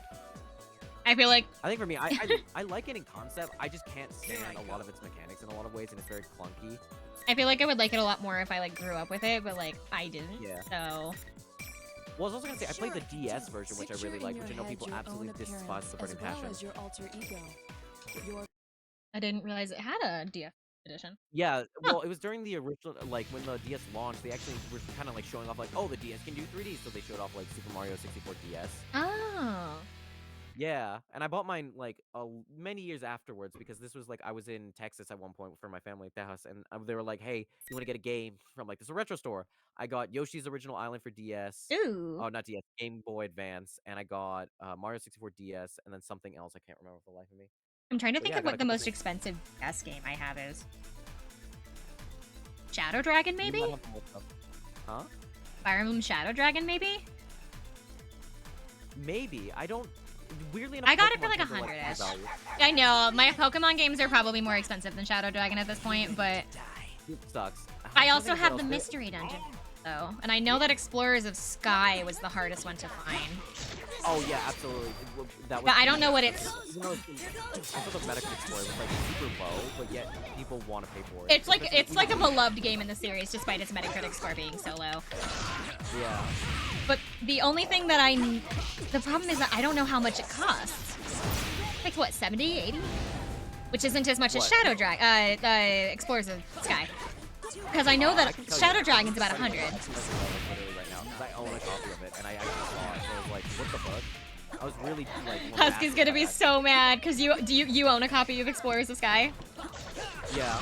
I feel like I think for me, I like it in concept. I just can't stand a lot of its mechanics in a lot of ways, and it's very clunky. I would like it a lot more if I like grew up with it, but like I didn't. Yeah. So Well, I was also gonna say I played the DS version, which I really like, which I know people absolutely despise the burning passion. Your alter ego. Your I didn't realize it had a DF edition. Yeah, well, it was during the original, like when the DS launched, they actually were kind of like showing off, like, oh, the DS can do 3D, so they showed off like Super Mario 64 DS. Oh. Yeah, and I bought mine like many years afterwards because this was like I was in Texas at one point for my family at the house, and they were like, "Hey, you want to get a game from like this retro store?" I got Yoshi's Original Island for DS. Ooh. Oh, not DS, Game Boy Advance, and I got Mario 64 DS, and then something else I can't remember for the life of me. I'm trying to But think yeah, I of got what a the couple most things. expensive DS game I have is. Shadow Dragon, maybe? You might have to look up. Huh? Fire Emblem Shadow Dragon, maybe? Maybe I don't. Weirdly enough, I got it for Pokemon like games are, high 100-ish. value. I know, my Pokemon games are probably more expensive than Shadow Dragon at this point, but It sucks. I I'm also thinking have what the else- Mystery Dungeon, though. And I know that Explorers of Sky was the hardest one to find. Oh yeah, absolutely. That was. But I don't know what it's... Even though I thought the Medical Explorer was like super low, but yet people want to pay for it. It's like a beloved game in the series, despite its Metacritic score being so low. Yeah. But the only thing that the problem is that I don't know how much it costs. Like what, 70, 80? Which isn't as much as What? Shadow Dragon, Explorers of Sky. Because I know that I can tell Shadow you- Dragon's about I can 100. tell you literally right now, 'cause I own a copy of it, and I actually saw it, so I was like, what the fuck? I was really like. Husky's gonna be so mad because you own a copy of Explorers of Sky. Yeah.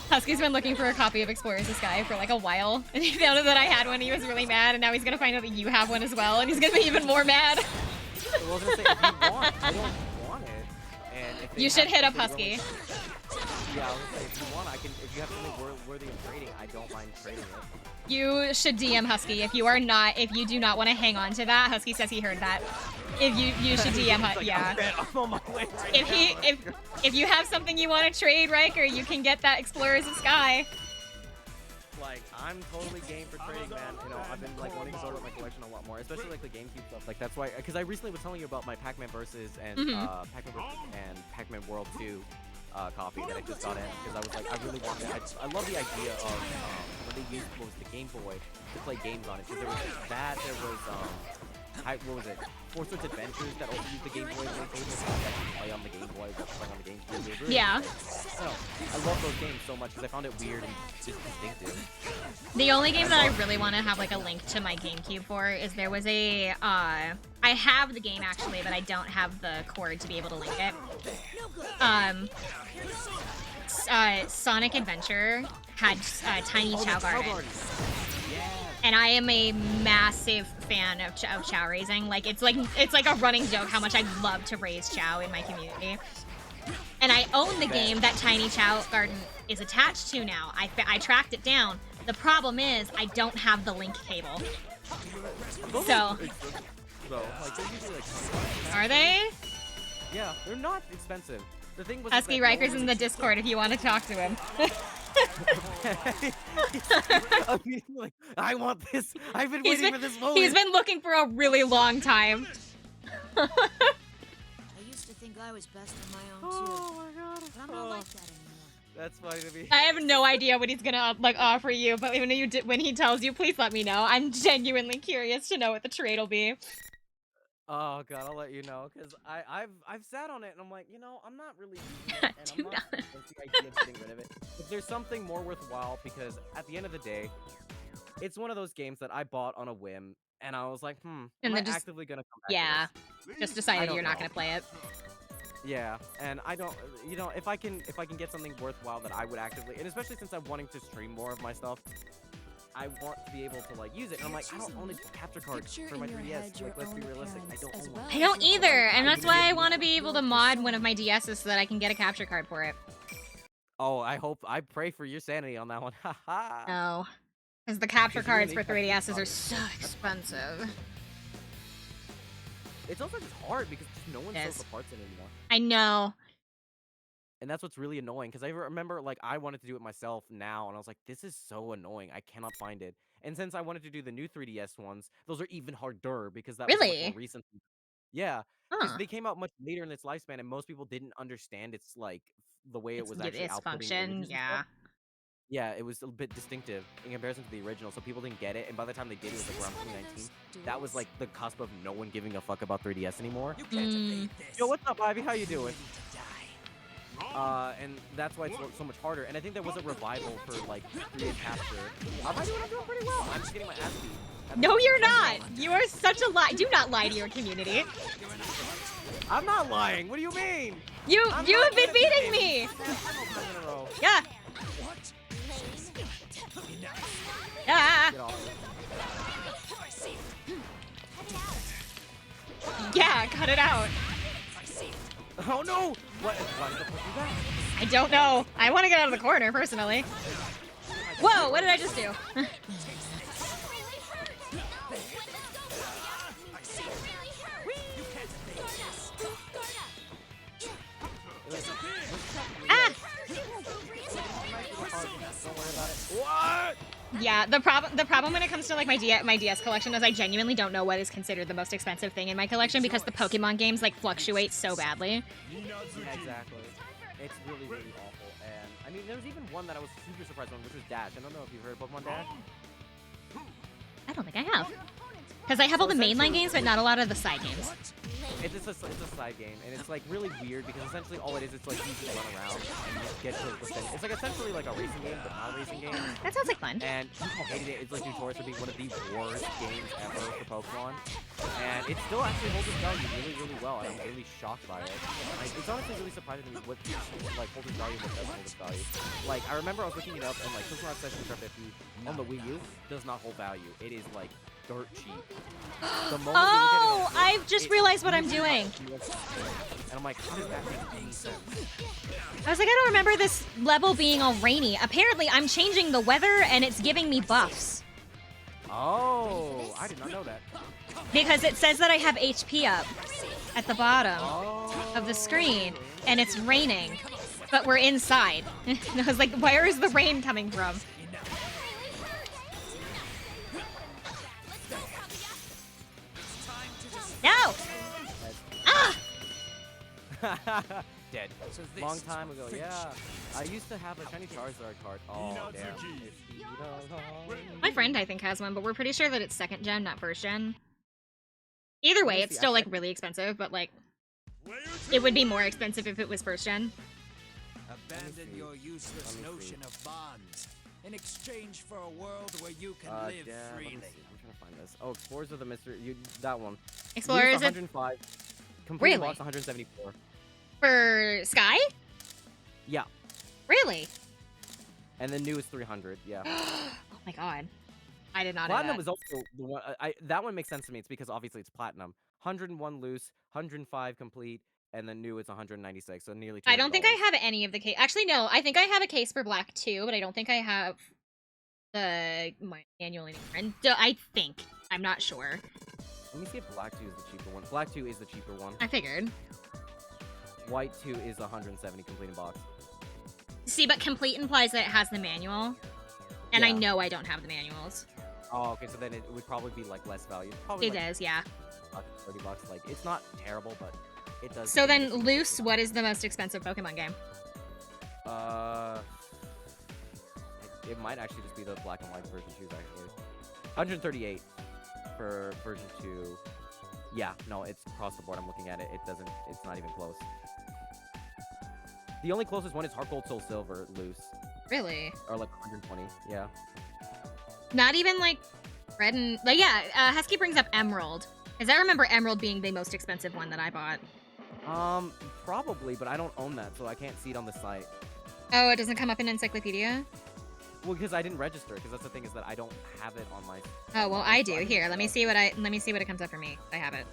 Husky's been looking for a copy of Explorers of Sky for like a while, and he found out that I had one. He was really mad, and now he's gonna find out that you have one as well, and he's gonna be even more mad. I was gonna say, if you want, I don't want it. And if they You should have hit up something Husky. Yeah, I was gonna say, if you want, I can. If you have something worthy of trading, I don't mind trading it. You should DM Husky if you do not want to hang on to that. Husky says he heard that. If you should DM It's like, yeah. I'm on my way right If you have something you want to trade, Riker, you can get that Explorers of Sky. Like, I'm totally game for trading, man. You know, I've been like wanting to build up my collection a lot more, especially like the GameCube stuff. Like that's why, because I recently was telling you about my Pac-Man Versus and Pac-Man World 2 copy that I just got in because I was like, I really wanted. I love the idea of when they used what was the Game Boy to play games on it. Because there was that, there was what was it? Four Swords Adventures that also used the Game Boy to play games. So I could actually play on the Game Boy, but playing on the GameCube. It was really Yeah. nice. I don't know. I love those games so much because I found it weird and just distinctive. The only game that I really want to have like a link to my GameCube for is there was a I have the game actually, but I don't have the cord to be able to link it. Sonic Adventure had Tiny Chow Garden. And I am a massive fan of chow raising. Like it's like a running joke how much I love to raise chow in my community. And I own the game that Tiny Chow Garden is attached to now. I tracked it down. The problem is I don't have the link cable. So So, like, they're usually like are they? yeah, they're not expensive. The thing was Husky Riker's in the Discord if you want to talk to him. I mean, like, I want this. I've been He's waiting been- for this moment. He's been looking for a really long time. I used to think I was best on my own too. Oh my god. But I'm not like that anymore. That's funny to me. I have no idea what he's gonna like offer you, but when he tells you, please let me know. I'm genuinely curious to know what the trade will be. Oh god, I'll let you know, cause I've sat on it and I'm like, I'm not really using it, and I'm Do not not. against the idea of getting rid of it. But there's something more worthwhile because at the end of the day, it's one of those games that I bought on a whim, and I was like, am And I then just actively gonna come back yeah, to this? just I decided don't you're not know. gonna play it. Yeah, and I don't, if I can get something worthwhile that I would actively, and especially since I'm wanting to stream more of my stuff, I want to be able to like use it. And I'm like, I don't own a capture card Picture for my in your 3DS. head your Like, let's be own realistic. I appearance don't as own well one. I don't as your either, own and that's why I want to identity. be able to mod one of my DSs so that I can get a capture card for it. Oh, I pray for your sanity on that one. Haha. No, because the capture Because you're cards gonna for need capture 3DSs are cards. so That's fine. expensive. It's also just hard because just no one It sells is. the parts anymore. I know. And that's what's really annoying because I remember like I wanted to do it myself now and I was like, this is so annoying. I cannot find it. And since I wanted to do the new 3DS ones, those are even harder because that was much more Really? recent. Yeah, because Huh. they came out much later in its lifespan and most people didn't understand its like the way it was actually Its outputting function, images and yeah. stuff. Yeah, it was a bit distinctive in comparison to the original, so people didn't get it. And by the time they did, it was like around 2019. That was like the cusp of no one giving a fuck about 3DS anymore. You can't evade this. Yo, what's up, Ivy? How you doing? Ready to die. And that's why it's so much harder. And I think there was a revival for like 3D capture. I'm doing pretty well. I'm just getting my ass beat. No, you're not. You are such a lie. Do not lie to your community. I'm not lying. What do you mean? You I'm have not been gonna beating say me. it. In a row. Yeah. What? Ah. Get off. Yeah. Cut it out. Oh no! What? Why did the fuck do that? I don't know. I want to get out of the corner personally. Whoa! What did I just do? Ah! Don't worry about it. What? Yeah, the problem when it comes to like my DS collection is I genuinely don't know what is considered the most expensive thing in my collection because the Pokemon games like fluctuate so badly. Yeah, exactly. It's really, really awful. And I mean, there was even one that I was super surprised on, which was Dash. I don't know if you've heard of Pokemon Dash. I don't think I have. Because I have all the mainline games, but not a lot of the side games. It's a side game, and it's like really weird because essentially all it is, it's like you just run around and you just get to the thing. It's like essentially like a racing game, but not a racing game. That sounds like fun. And people hated it. It's like notorious for being one of the worst games ever for Pokemon. And it still actually holds its value really, really well. And I'm really shocked by it. It's honestly really surprising to me what like holds its value and what doesn't hold its value. Like I remember I was looking it up, and like Pokemon Session Star 50 on the Wii U does not hold value. It is like dirt cheap. The moment you look at it on Switch, I've just realized what I'm doing. and I'm like, how does that make any sense? I was like, I don't remember this level being all rainy. Apparently, I'm changing the weather and it's giving me buffs. Oh, I did not know that. Because it says that I have HP up at the bottom Oh. of the screen and it's raining, but we're inside. And I was like, where is the rain coming from? No! Ah! Dead. So this Long is time what ago, friendship yeah. I used to have a shiny Charizard card. Oh, damn. My friend, I think, has one, but we're pretty sure that it's second gen, not first gen. Either way, me it's see, still, like, actually- really expensive, but, like, Player it would be more expensive if it was first gen. Abandon your useless Let me see. notion of bonds in exchange for a world where you can live Damn, let me freely. see. I'm trying to find this. Oh, Explorers of the Mystery. That one. Explorer, Loose is it 105. Complete Really? box 174. for Sky? Yeah. Really? And the new is 300. Yeah. Oh my god. I did not know Platinum that. is also the one. That one makes sense to me. It's because obviously it's platinum. 101 loose, 105 complete, and the new is 196. So nearly. I don't think I $200. have any of the case. Actually, no. I think I have a case for Black too, but I don't think I have the my annual anymore. And I think I'm not sure. Let me see if Black 2 is the cheaper one. Black 2 is the cheaper one. I figured. White 2 is 170 complete in box. See, but complete implies that it has the manual, and I Yeah. know I don't have the manuals. Oh, okay. So then it would probably be like less value. Probably It like is, yeah. $30. Like it's not terrible, but it does. So then, loose. What is the most expensive Pokemon game? It might actually just be the black and white version 2s actually. 138 for version 2. Yeah, no, it's across the board. I'm looking at it. It's not even close. The only closest one is Heart Gold Soul Silver loose. Really? Or like 120, yeah. Not even like red and like Husky brings up Emerald. Because I remember Emerald being the most expensive one that I bought. Probably, but I don't own that, so I can't see it on the site. Oh, it doesn't come up in Encyclopedia? Well, because I didn't register, because that's the thing is that I don't have it on my... Oh, well, I do. Here, let me see what it comes up for me. I have it.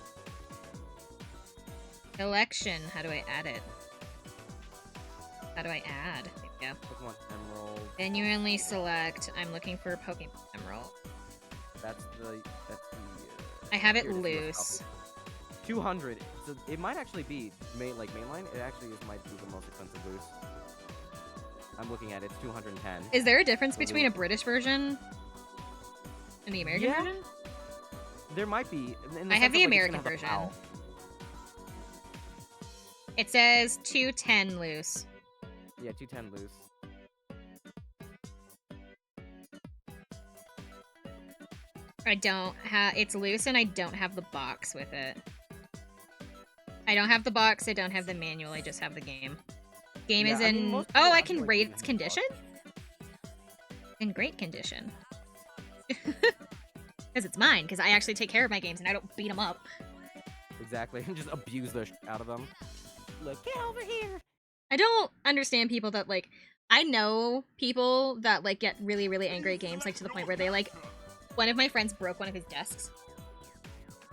Collection. How do I add it? How do I add? There we go. Pokemon Emerald. Genuinely select. I'm looking for Pokemon Emerald. That's the I have it here is the loose. copy. 200. So it might actually be mainline. It actually might be the most expensive loose. I'm looking at it. It's 210. Is there a difference between a British version and the American version? There might be. I have the American version. It says 210 loose. Yeah, 210 loose. I don't have it's loose and I don't have the box with it. I don't have the box, I don't have the manual, I just have the game. Game is in most oh, people I can like rate the its box. condition? In great condition. Because it's mine, because I actually take care of my games and I don't beat them up. Exactly. And just abuse the out of them. Like, get over here. I don't understand people that like I know people that like get really, really angry at games, like to the point where they like one of my friends broke one of his desks.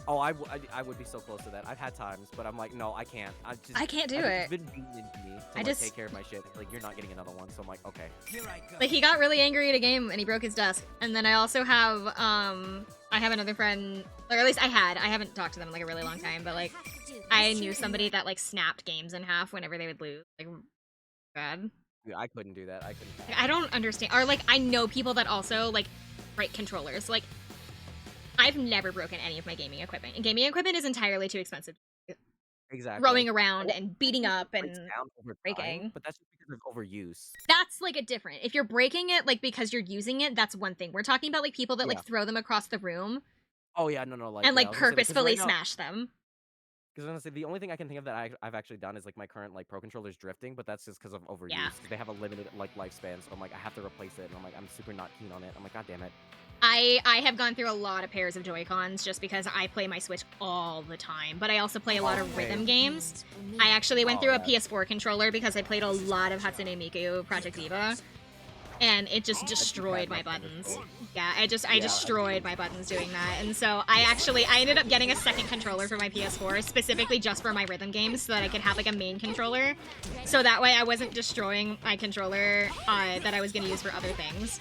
Oh, I would be so close to that. I've had times, but I'm like, no, I can't. I can't do It's it. been beaten into me to I like, just- take care of my shit. Like, you're not getting another one, so I'm like, okay. Here I go. Like he got really angry at a game and he broke his desk. And then I also have I have another friend, or at least I haven't talked to them in like a really long time, but like I knew somebody that like snapped games in half whenever they would lose. Like bad. Dude, I couldn't do that. I couldn't. Like, I don't understand. Or like I know people that also like break controllers. Like I've never broken any of my gaming equipment. And gaming equipment is entirely too expensive. Exactly. Throwing around and beating up and Breaks down over time, breaking. but that's just because of overuse. that's like a different. If you're breaking it like because you're using it, that's one thing. We're talking about like people that Yeah. like throw them across the room Oh yeah, no, like and like yeah, I was gonna say, because purposefully right now- smash them. Because honestly, the only thing I can think of that I've actually done is like my current like pro controller's drifting, but that's just because of overuse. Yeah. 'Cause they have a limited like lifespan, so I'm like I have to replace it, and I'm like I'm super not keen on it. I'm like God damn it. I have gone through a lot of pairs of Joy-Cons just because I play my Switch all the time, but I also play a lot of rhythm games. I actually went Oh, through a yeah. PS4 controller because I played a lot of Hatsune Miku Project Diva, and it just destroyed my buttons. Yeah, I destroyed my buttons doing that, and so I ended up getting a second controller for my PS4 specifically just for my rhythm games so that I could have like a main controller, so that way I wasn't destroying my controller that I was going to use for other things.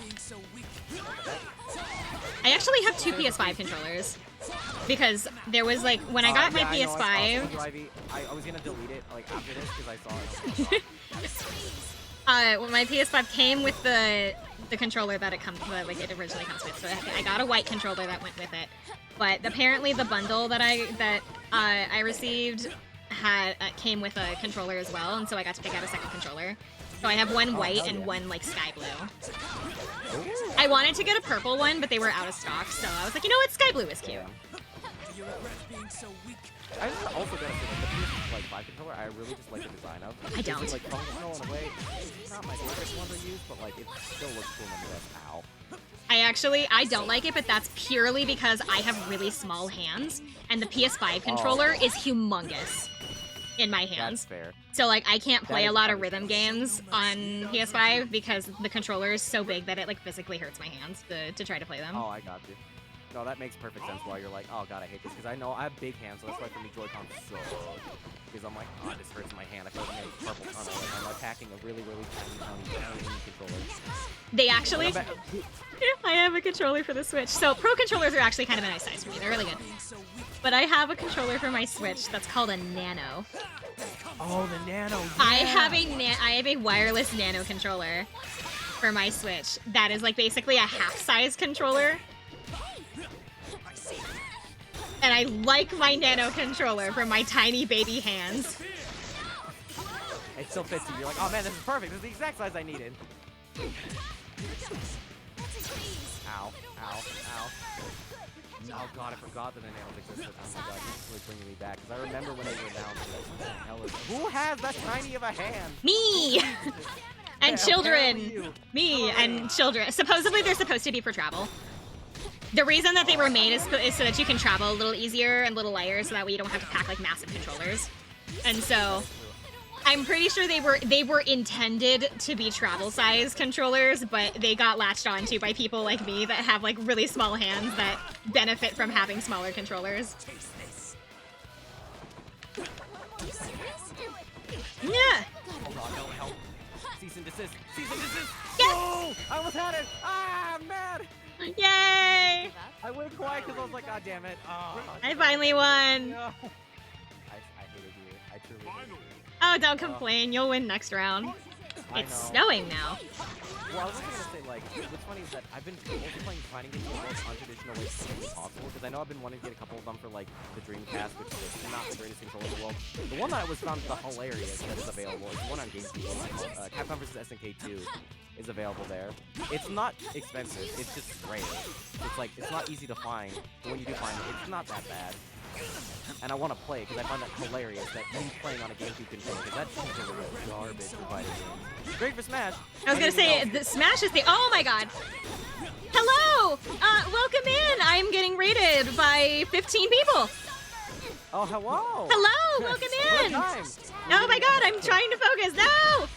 Being so weak. I actually have two PS5 controllers because there was like when I got my yeah, I know, I saw PS5. it, Ivy. I was gonna delete it like after this because I saw it. Well, my PS5 came with the controller that it originally comes with. So I got a white controller that went with it. But apparently the bundle that I received came with a controller as well, and so I got to pick out a second controller. So I have one white and one like sky blue. I wanted to get a purple one, but they were out of stock, so I was like, you know what, sky blue is cute. Yeah. Do you regret being so weak? I just also gotta say like, the PS5 controller, I really just like the design of. I don't. It's, like functional in a way. It's not my favorite one to use, but like it still looks cool nonetheless. Ow. I don't like it, but that's purely because I have really small hands, and the PS5 controller is humongous in my hands. That's fair. So like I can't play That a is lot of understandable. rhythm games on PS5 because the controller is so big that it like physically hurts my hands to try to play them. Oh, I got you. No, that makes perfect sense why you're like, oh god, I hate this. Because I know I have big hands, so that's why for me Joy-Cons suck. Because I'm like, oh, this hurts my hand. I feel like I'm in a purple tunnel and I'm attacking a really, really tiny controller. They actually, And I'm back- I have a controller for the Switch. So pro controllers are actually kind of a nice size for me. They're really good. Being so weak. But I have a controller for my Switch that's called a Nano. Oh, the Nano. I yeah. have a wireless Nano controller for my Switch. That is like basically a half-size controller. And I like my nano controller for my tiny baby hands. It still fits you. You're like, oh man, this is perfect. This is the exact size I needed. Ow, ow, ow. Oh god, I forgot that the nails existed. Oh my god, you're really bringing me back. Because I remember when they were announced. Who has that tiny of a hand? Me! And Yeah, children! apparently you. Me and children. Supposedly they're supposed to be for travel. The reason that they were made is so that you can travel a little easier and a little lighter, so that way you don't have to pack like massive controllers. And so I'm pretty sure they were intended to be travel size controllers, but they got latched onto by people like me that have like really small hands that benefit from having smaller controllers. Yeah. Oh god, no, help. Cease and desist. Cease and desist. Yes! No! I almost had it. Ah, man. Yay! I went quiet because I was like, god damn it. Oh, I finally won. no. I hated you. I truly hated you. Oh, don't complain. You'll win next round. I It's know. snowing now. Well, I was also gonna say, like, what's funny is that I've been also playing fighting games in the most untraditional way possible, because I know I've been wanting to get a couple of them for, like, the Dreamcast, which is not the greatest controller in the world. The one that I was found the hilarious that is available is the one on GameCube. Capcom vs. SNK 2 is available there. It's not expensive, it's just rare. It's like, it's not easy to find, but when you do find it, it's not that bad. And I want to play it because I find that hilarious that me playing on a GameCube controller, because that controller is garbage for fighting games. Great for Smash. I was gonna say, the Smash is the— oh my god! Hello! Welcome in! I'm getting rated by 15 people! Oh, hello! Hello! Welcome What a in! time. Oh my god, I'm trying to focus. No!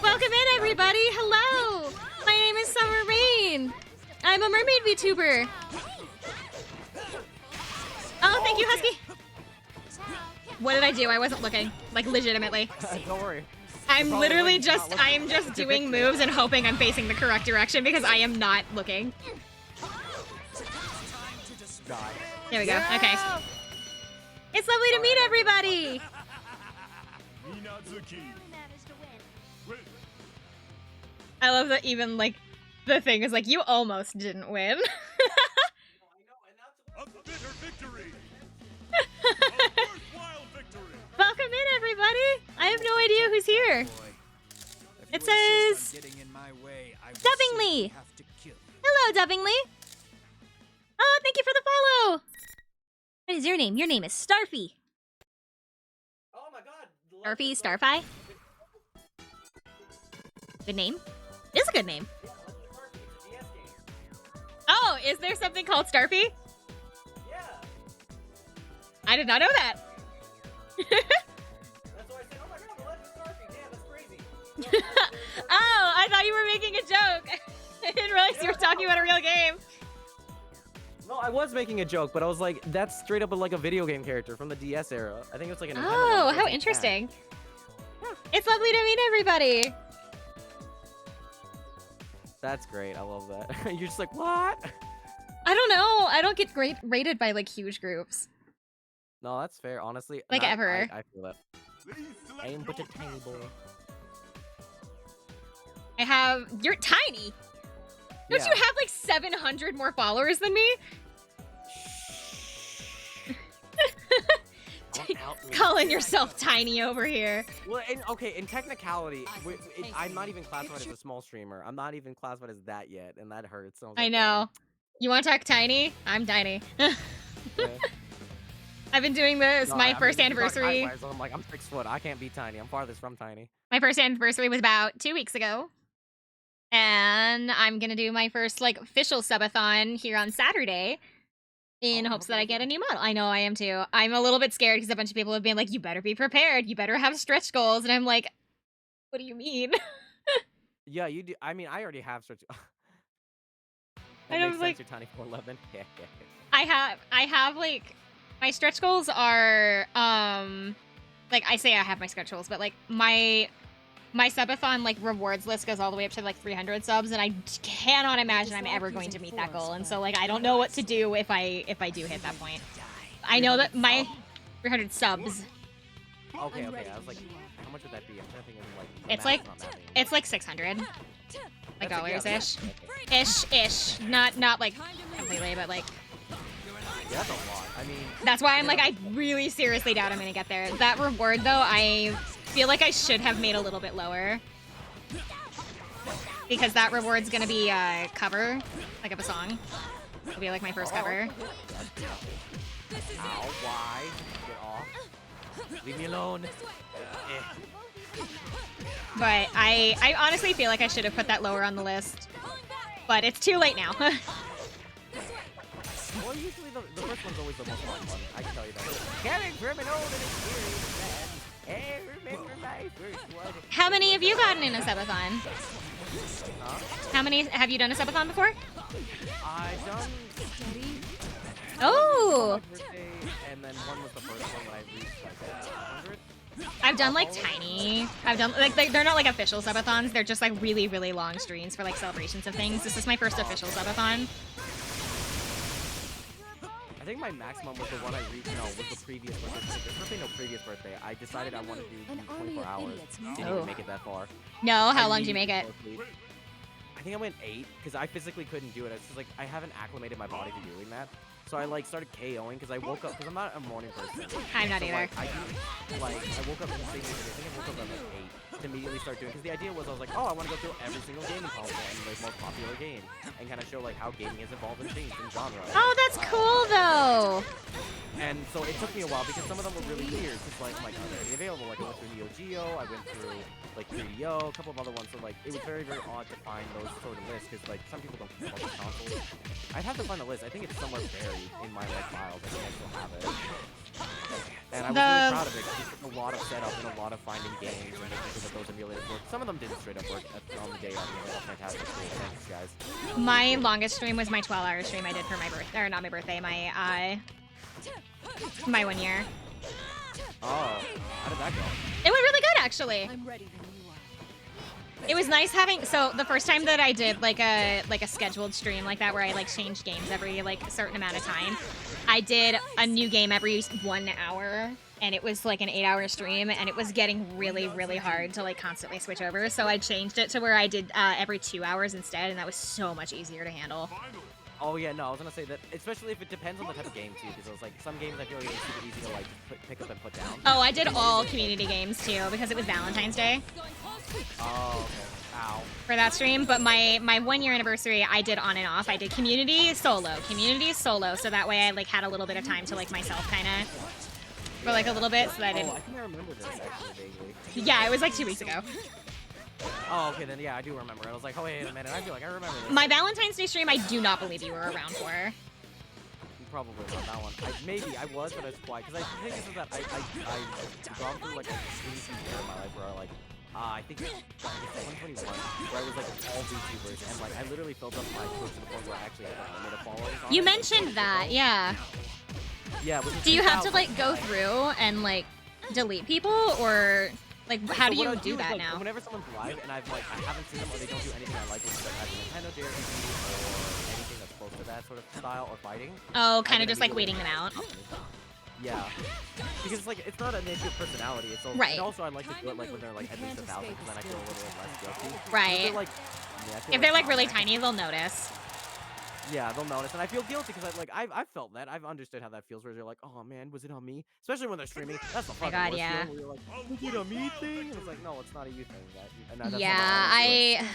Welcome in, everybody! Hello! My name is Summer Rain. I'm a mermaid VTuber. Oh, thank you, Husky! What did I do? I wasn't looking. Like, legitimately. Don't worry. I'm Probably literally not just— looking. I am just doing moves and hoping I'm facing the correct direction because I am not looking. Die. There we go. Okay. It's lovely to meet everybody! Minazuki. Win. I love that even, like, the thing is like, you almost didn't win. A bitter victory. A worthwhile victory. Welcome in, everybody! I have no idea who's here. It says Dubbingly. Hello, Dubbingly. Oh, thank you for the follow. What is your name? Your name is Starfy. Oh my god. Starfy, Starfy. Good name. It is a good name. Oh, is there something called Starfy? Yeah. I did not know that. That's why I said, oh my god, the Legend of Starfy. Damn, that's crazy. Oh, I thought you were making a joke. I didn't realize you were talking about a real game. No, I was making a joke, but I was like, that's straight up like a video game character from the DS era. I think it was like a Nintendo Oh, one. how interesting. It's lovely to meet everybody. That's great. I love that. You're just like, what? I don't know. I don't get rated by like huge groups. No, that's fair, honestly. Like, And ever. I feel that. Please select I am but a your tiny boy. I have— you're tiny. Don't Yeah. you have like 700 more followers than me? Don't out me. Calling yourself tiny over here. Well, in technicality, I'm not even classified as a small streamer. I'm not even classified as that yet, and that hurts. So was I like, know. You want to talk tiny? I'm tiny. damn. Yeah. I've been doing this. No, My I mean, first you talk anniversary. height-wise, I'm like, I'm 6 foot. I can't be tiny. I'm farthest from tiny. My first anniversary was about 2 weeks ago. And I'm gonna do my first like official subathon here on Saturday in hopes that I get a new model. I know, I am too. I'm a little bit scared because a bunch of people have been like, you better be prepared. You better have stretch goals. And I'm like, what do you mean? Yeah, you do. I mean, I already have stretch. I That know, makes like- sense. You're tiny for 11. I have like, my stretch goals are, like I say I have my stretch goals, but like my subathon like rewards list goes all the way up to like 300 subs, and I cannot imagine I'm ever going to meet that goal. And so like I don't know what to do if I do hit that point. I know that my 300 subs, Okay. I was like, how much would that be? I'm trying to think of like. the It's math like- is not mathing. it's like 600 like That's dollars yeah, ish, okay. ish. Not like completely, but like Yeah, that's a lot. I mean, That's why I'm like, I really seriously doubt I'm gonna get there. That reward, though, I feel like I should have made a little bit lower. Because that reward's gonna be a cover, like of a song. It'll be like my first cover. ow, why? Get off. Leave me alone. But I honestly feel like I should have put that lower on the list. But it's too late now. Well, usually the first one's always the most fun one. I can tell you that. Coming from an old and experienced man, I remember my first one. How many have you gotten in a subathon? Huh? How many have you done a subathon before? I've done Oh! my birthday, and then one was the first one when I reached like 100. I've done like tiny. I've done like they're not like official subathons. They're just like really, really long streams for like celebrations of things. This is my first official subathon. I think my maximum was the one I reached. No, was the previous birthday. No, previous birthday. I decided I wanted to do 24 hours. Didn't even make it that far. No, how I long did you needed make it? to sleep. I think I went 8 because I physically couldn't do it. It's just like I haven't acclimated my body to doing that. So I like started KOing because I woke up because I'm not a morning person. I'm not So, either. I woke up in the same day. I think I woke up at like 8 to immediately start doing. Because the idea was I was like, oh, I want to go through every single gaming console and like most popular game and kind of show like how gaming has evolved and changed in genre. Oh, that's cool though. And so it took me a while because some of them were really weird. Because like are they already available? Like I went through Neo Geo, I went through like 3DO, a couple of other ones. So like it was very, very odd to find those sort of lists because like some people don't know the consoles. I'd have to find the list. I think it's somewhere buried in my like files. I think I still have it. And I was really proud of it because it took a lot of setup and a lot of finding games and making sure that those emulators work. Some of them didn't straight up work on the day of. Fantastic. Cool. Thanks, guys. My longest stream was my 12-hour stream I did for my birthday, or not my birthday, my 1 year. Oh, how did that go? It went really good actually. I'm ready when you are. It was nice having, so the first time that I did like a scheduled stream like that where I like changed games every like certain amount of time, I did a new game every 1 hour and it was like an 8-hour stream and it was getting really, really hard to like constantly switch over. So I changed it to where I did every 2 hours instead and that was so much easier to handle. Oh yeah, no, I was gonna say that, especially if it depends on the type of game too, because it was like some games I feel like it's super easy to like pick up and put down. Oh, I did all community games too because it was Valentine's Day. Oh, okay. Ow. For that stream, but my 1 year anniversary I did on and off. I did community solo, so that way I like had a little bit of time to like myself kind of for like a little bit so that I didn't. Oh, I think I remember this actually vaguely. Yeah, it was like 2 weeks ago. Oh, okay, then yeah, I do remember. I was like, oh wait a minute, I feel like I remember this. My Valentine's Day stream I do not believe you were around for. Probably not that one. Maybe I was, but I was quiet because I think this is that I've gone through like a crazy year in my life where I think it's 2021 where I was like all VTubers and like I literally filled up my Twitch to the point where I actually had a limit of followers. On You it. mentioned that, yeah. Yeah. Do you have to like go through and like delete people or like how do you do that now? Whenever someone's live and I haven't seen them or they don't do anything I like, which is like either Nintendo JRPG or anything that's close to that sort of style or fighting. Oh, kind of just like waiting them out. Yeah, because it's like it's not an issue of personality. It's also, Right. And also, I like to do it like when they're like at least 1,000, because then I feel a little bit less guilty. Right. If If they're like really tiny, they'll notice. yeah, they'll notice, and I feel guilty because I've felt that. I've understood how that feels. Where you're like, oh man, was it on me? Especially when they're streaming. That's the fucking God, worst yeah. feeling, where you're like, was it a me thing? And it's like, no, it's not a you thing. That's Yeah,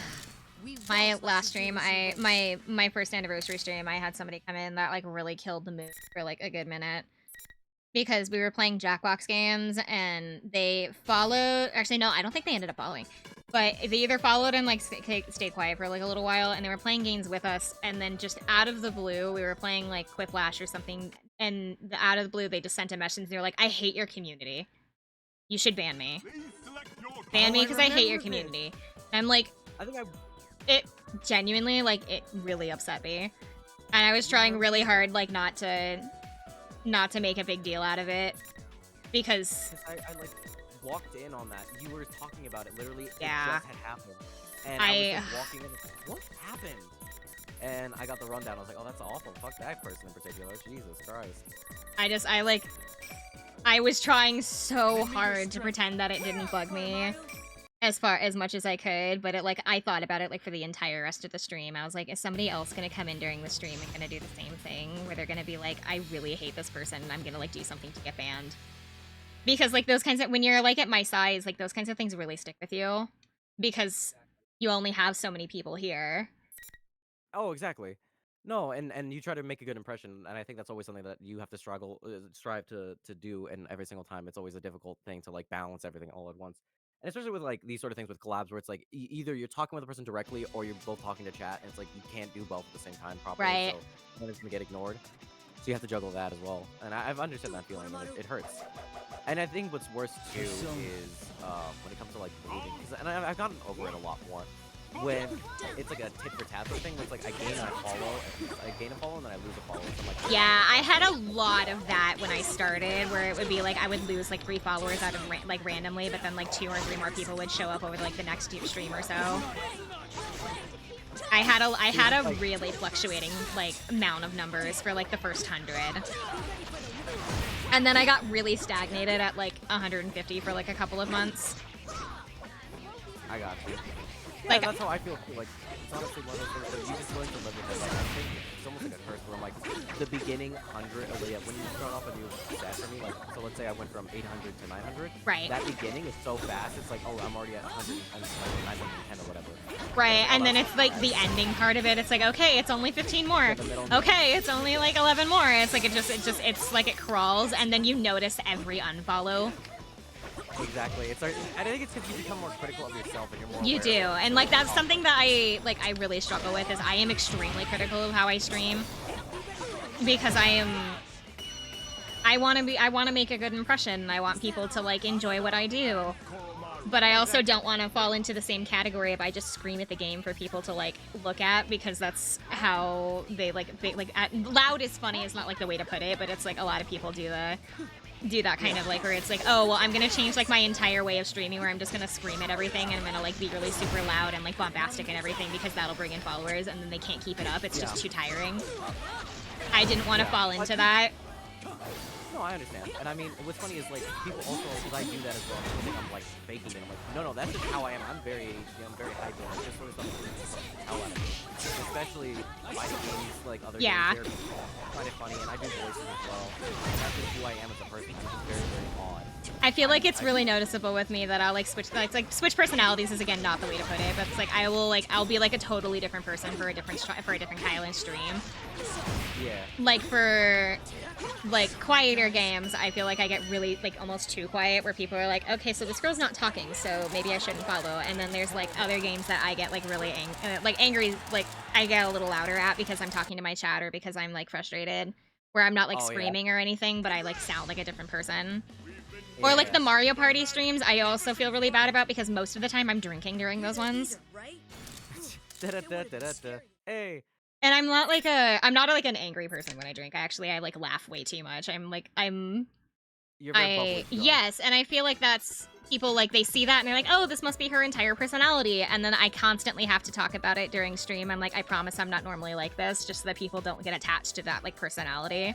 my last stream, my first anniversary stream, I had somebody come in that like really killed the mood for like a good minute. Because we were playing Jackbox games and they followed, actually no, I don't think they ended up following. But they either followed and like stayed quiet for like a little while and they were playing games with us and then just out of the blue, we were playing like Quiplash or something and out of the blue they just sent a message and they were like, I hate your community. You should ban me. Ban me because I hate your community. And I'm like, it genuinely, like, it really upset me. And I was trying really hard, like, not to make a big deal out of it. Because I like walked in on that. You were talking about it. Literally, Yeah. it just had happened. And I was just walking in. And, what happened? And I got the rundown. I was like, oh, that's awful. Fuck that person in particular. Jesus Christ. I was trying so hard to pretend that it didn't bug me. as much as I could, but it like I thought about it like for the entire rest of the stream. I was like, is somebody else gonna come in during the stream and gonna do the same thing where they're gonna be like, I really hate this person and I'm gonna like do something to get banned? Because like those kinds of when you're like at my size, like those kinds of things really stick with you because you only have so many people here. Oh, exactly. No, and you try to make a good impression, and I think that's always something that you have to strive to do, and every single time it's always a difficult thing to like balance everything all at once. And especially with like these sort of things with collabs, where it's like either you're talking with the person directly or you're both talking to chat, and it's like you can't do both at the same time properly, Right. so one is gonna get ignored. So you have to juggle that as well, and I've understood that feeling, and it hurts. And I think what's worse too is when it comes to like losing, and I've gotten over it a lot more. When it's like a tit for tat sort of thing, where it's like I gain and I follow, and then I lose a follow. So I'm like, Yeah, I had a lot of that when I started, where it would be like I would lose like 3 followers out of like randomly, but then like 2 or 3 more people would show up over like the next stream or so. I had a really fluctuating like amount of numbers for like the first 100. And then I got really stagnated at like 150 for like a couple of months. I got you. Yeah, Like, that's how I feel too. Like, it's honestly one of those things that you just learn to live with it. Like, I think it's almost like a curse where I'm like, the beginning 100, when you start off a new stat for me, like, so let's say I went from 800 to 900. Right. That beginning is so fast, it's like, oh, I'm already at 100, and like 910 or whatever. right, and then it's like the ending part of it. It's like, okay, it's only 15 more. Okay, it's only like 11 more. It's like it's like it crawls, and then you notice every unfollow. Exactly. It's like, I think it's because you become more critical of yourself and you're more You aware do, of and like that's something that I really struggle with. Is I am extremely critical of how I stream because I want to make a good impression. I want people to like enjoy what I do, but I also don't want to fall into the same category if I just scream at the game for people to like look at, because that's how they loud is funny is not like the way to put it, but it's like a lot of people do that kind of like where it's like, oh well, I'm gonna change like my entire way of streaming where I'm just gonna scream at everything and I'm gonna like be really super loud and like bombastic and everything because that'll bring in followers, and then they can't keep it up. It's just too tiring. I didn't want to fall into that. No, I understand. And I mean, what's funny is like people also, because I do that as well, people think I'm like faking it. I'm like, no, that's just how I am. I'm very ADHD, I'm very hyper. It's just sort of something out of me. Especially fighting games, like other games, they're kind of funny, and I do voices as well. And that's just who I am as a person, which is very, very odd. I feel like it's really noticeable with me that I'll like switch personalities is again not the way to put it, but it's like I'll be like a totally different person for a different Kylan stream. Yeah. Like for like quieter games, I feel like I get really like almost too quiet where people are like, okay, so this girl's not talking, so maybe I shouldn't follow. And then there's like other games that I get like really angry, like I get a little louder at because I'm talking to my chat or because I'm like frustrated, where I'm not like screaming or anything, but I like sound like a different person. Or like the Mario Party streams, I also feel really bad about because most of the time I'm drinking during those ones. Hey. And I'm not like an angry person when I drink. I like laugh way too much. You're very bubbly. Yes, and I feel like that's people like they see that and they're like, oh, this must be her entire personality. And then I constantly have to talk about it during stream. I'm like, I promise I'm not normally like this, just so that people don't get attached to that like personality.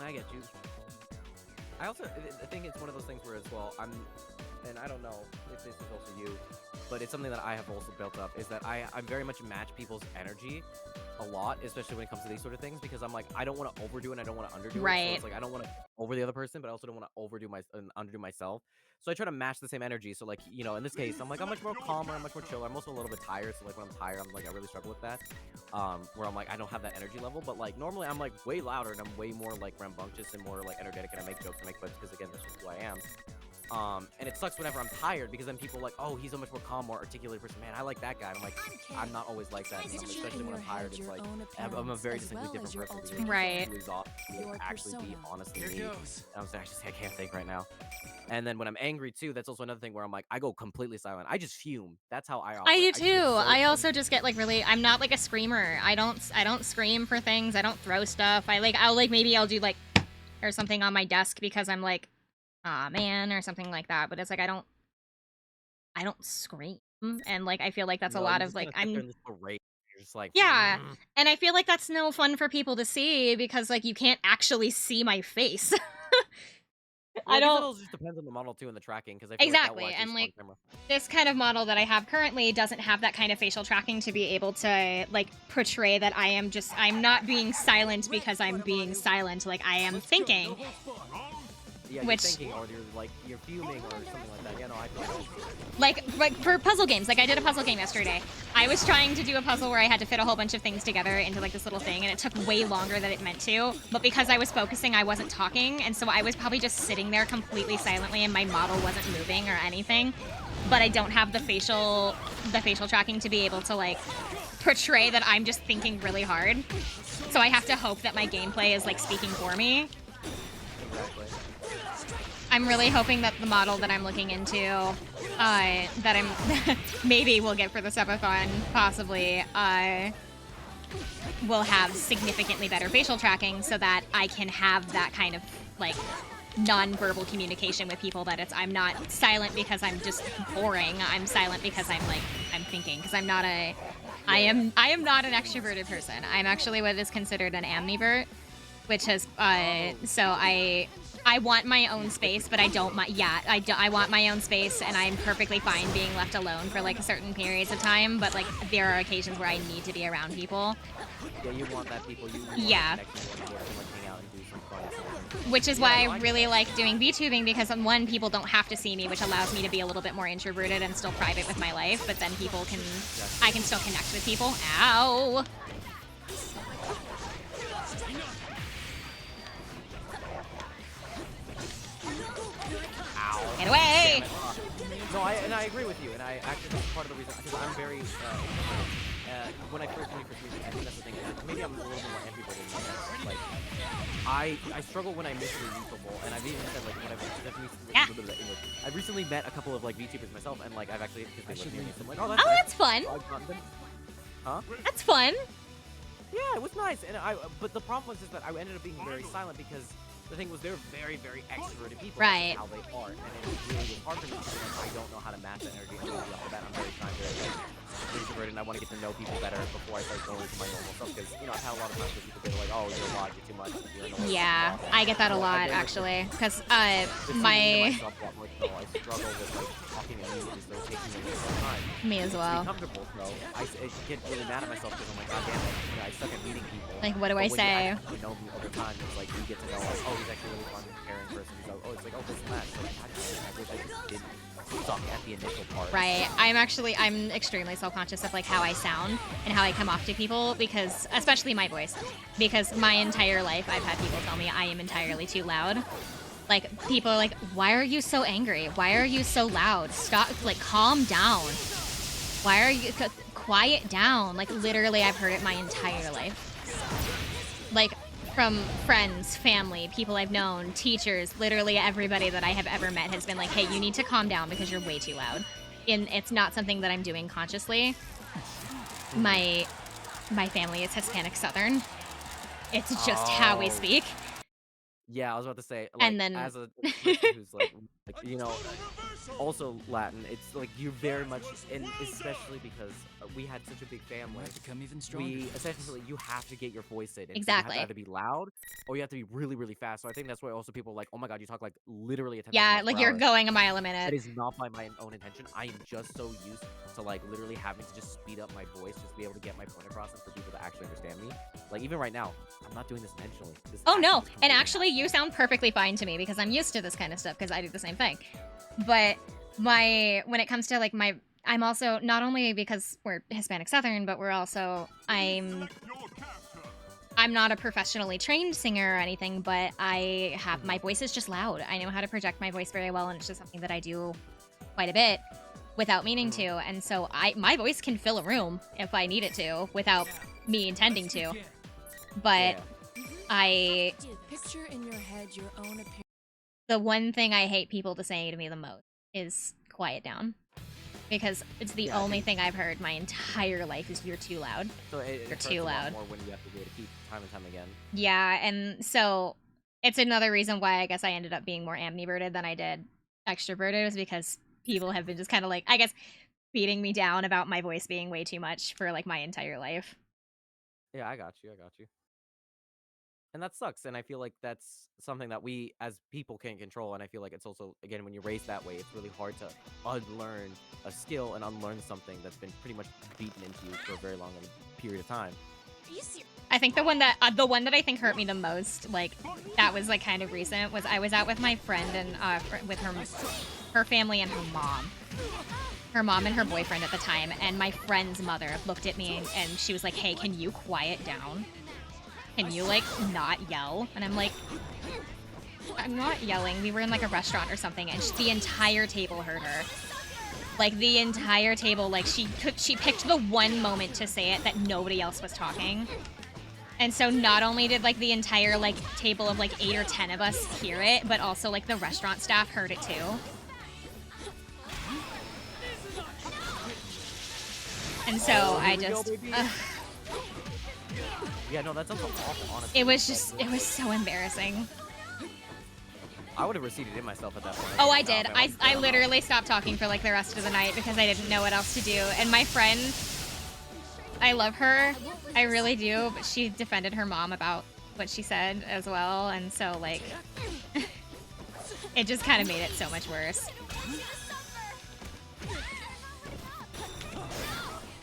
I get you. I think it's one of those things where as well, and I don't know if this is also you, but it's something that I have also built up, is that I very much match people's energy a lot, especially when it comes to these sort of things, because I'm like, I don't want to overdo it and I don't want to underdo it. So it's like, I don't want to over the other person, but I also don't want to overdo and underdo myself. So I try to match the same energy. So like, you know, in this case, I'm like, I'm much more calmer, I'm much more chiller. I'm also a little bit tired. So like when I'm tired, I'm like, I really struggle with that. Where I'm like, I don't have that energy level, but like normally I'm like way louder and I'm way more like rambunctious and more like energetic, and I make jokes and make fun because again, that's just who I am. And it sucks whenever I'm tired because then people are like, oh, he's a much more calm, more articulated person. Man, I like that guy. And I'm like, I'm not always like that. And especially when I'm tired, it's like, I'm a very distinctly different person. Right. Actually be honestly me. And I'm actually, I can't think right now. And then when I'm angry too, that's also another thing where I'm like, I go completely silent. I just fume. That's how I operate. I do too. I also just get like really, I'm not like a screamer. I don't scream for things. I don't throw stuff. Maybe I'll do like, or something on my desk because I'm like, aw man, or something like that. But it's like I don't scream, and like I feel like that's a lot of like I'm just like, yeah, and I feel like that's no fun for people to see because like you can't actually see my face. I guess it don't also just depends on the model too and the tracking, because I feel exactly, like that and will like actually spawn camera. this kind of model that I have currently doesn't have that kind of facial tracking to be able to like portray that I'm not being silent because I'm being silent, like I am thinking. Yeah, Which- you're thinking, or you're fuming, or something like that. Yeah, no, I feel that. Like for puzzle games, like I did a puzzle game yesterday. I was trying to do a puzzle where I had to fit a whole bunch of things together into like this little thing, and it took way longer than it meant to. But because I was focusing, I wasn't talking, and so I was probably just sitting there completely silently, and my model wasn't moving or anything. But I don't have the facial tracking to be able to like portray that I'm just thinking really hard. So I have to hope that my gameplay is like speaking for me. Exactly. I'm really hoping that the model that I'm looking into, that I'm maybe will get for the subathon, possibly, will have significantly better facial tracking so that I can have that kind of like non-verbal communication with people. That I'm not silent because I'm just boring. I'm silent because I'm thinking. Because I am not an extroverted person. I'm actually what is considered an ambivert, which has so I want my own space, but I don't mind. Yeah, I want my own space, and I'm perfectly fine being left alone for like certain periods of time. But like there are occasions where I need to be around people. Yeah, you want that people. Yeah. Want connection with, like hang out and do some fun stuff. Which is why I really like doing VTubing, because one, people don't have to see me, which allows me to be a little bit more introverted and still private with my life. But then I can still connect with people. Ow. Get away! No, I agree with you, and I actually that's part of the reason, because I'm very when I first meet, I think that's the thing. Maybe I'm a little bit more ambivert in that. Like, I struggle when I miss the reachable, and I've even said like when I've recently met a couple of like VTubers myself, and like I've actually because they live near me, so I'm like, oh, that's Oh, nice. that's fun. So I've gotten them. Huh? That's fun. Yeah, it was nice, and but the problem was just that I ended up being very silent because the thing was they're very, very extroverted people. Right. That's how they are, and it really was hard for me because I don't know how to match that energy. And off the bat, I'm very trying to introverted, and I want to get to know people better before I start going into my normal stuff. Because I've had a lot of times where people get like, "Oh, you're a lot, you're too much." Yeah, I get that a lot actually, because I struggle with like talking and music, so it's taking me a little time. Me as well. To be comfortable, so I get really mad at myself because I'm like, God damn it, I suck at meeting people. Like, what do I But when say? you actually know me over time, it's like you get to know, like, oh, he's actually a really fun, caring person. So, it's like, oh, this and that. So, like, God damn it, I wish I just didn't suck at the initial part. Right. I'm extremely self-conscious of like how I sound and how I come off to people, because especially my voice, because my entire life I've had people tell me I am entirely too loud. Like, people are like, why are you so angry? Why are you so loud? Stop, like, calm down. Why are you, quiet down? Like, literally, I've heard it my entire life. Like, from friends, family, people I've known, teachers, literally everybody that I have ever met has been like, hey, you need to calm down because you're way too loud. And it's not something that I'm doing consciously. My family is Hispanic Southern. It's just how we speak. Yeah, I was about to say, like, And then- as a person who's like, also Latin, it's like you very much, and especially because we had such a big family, Become even stronger. essentially, you have to get your voice in. And Exactly. You have to either be loud or you have to be really, really fast. So I think that's why also people are like, oh my God, you talk like literally a 10,000 Yeah, miles like per you're hour. going a mile a That minute. is not by my own intention. I am just so used to like literally having to just speed up my voice just to be able to get my point across and for people to actually understand me. Like even right now, I'm not doing this intentionally. This Oh no, actually just and completely actually you sound perfectly fine to me because I'm used to this kind of stuff because I do the same thing. But when it comes to like I'm also, not only because we're Hispanic Southern, but we're also, I'm not a professionally trained singer or anything, but my voice is just loud. I know how to project my voice very well, and it's just something that I do quite a bit without meaning to. And so my voice can fill a room if I need it to without me intending to. But Yeah. Picture in your head your own appearance. The one thing I hate people to say to me the most is quiet down. Because it's the Yeah, I only thing I've heard my entire life is you're too loud. So it You're hurts too a lot loud. more when you have to do it time and time again. Yeah, and so it's another reason why I guess I ended up being more ambiverted than I did extroverted, was because people have been just kind of like, I guess, beating me down about my voice being way too much for like my entire life. Yeah, I got you. And that sucks, and I feel like that's something that we as people can't control, and I feel like it's also, again, when you're raised that way, it's really hard to unlearn a skill and unlearn something that's been pretty much beaten into you for a very long period of time. Are you serious? I think the one that I think hurt me the most, like that was like kind of recent, was I was out with my friend and with her family and her mom and her boyfriend at the time, and my friend's mother looked at me and she was like, "Hey, can you quiet down? Can you like not yell?" And I'm like, "I'm not yelling. We were in like a restaurant or something," and the entire table heard her. Like the entire table, like she picked the one moment to say it that nobody else was talking. And so not only did like the entire like table of like 8 or 10 of us hear it, but also like the restaurant staff heard it too. And so I just Yeah, no, that sounds awful, honestly. it was so embarrassing. I would have receded in myself at that point. Oh, I Like, did. "Nah, man, I literally stopped talking for like the rest of the night because I didn't know what else to do. And my friend, I love her, I really do, but she defended her mom about what she said as well, and so like it just kind of made it so much worse.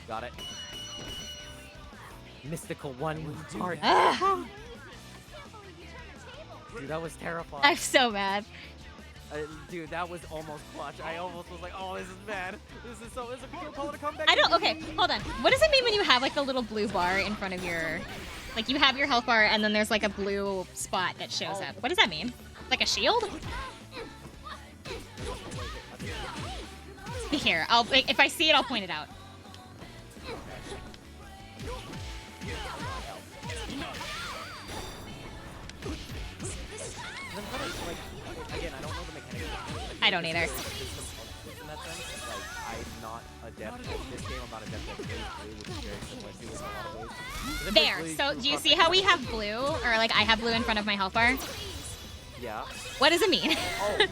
Got it. Mystical one heart. Ugh, Dude, that was terrifying. I'm so mad. Dude, that was almost clutch. I almost was like, oh, this is bad. This is so. Is a people calling to come back? I don't. Okay, hold on. What does it mean when you have like the little blue bar in front of your, like you have your health bar and then there's like a blue spot that shows up? What does that mean? Like a shield? Here, if I see it, I'll point it out. Again, I don't know the mechanics. I don't either. In that sense, like I'm not adept at this game. I'm not adept at phase 3, which is very similar to in a lot of ways. But There. phase So 3 do you see how we have blue, or like I have blue in front of my health bar? Yeah. What does it mean? Oh,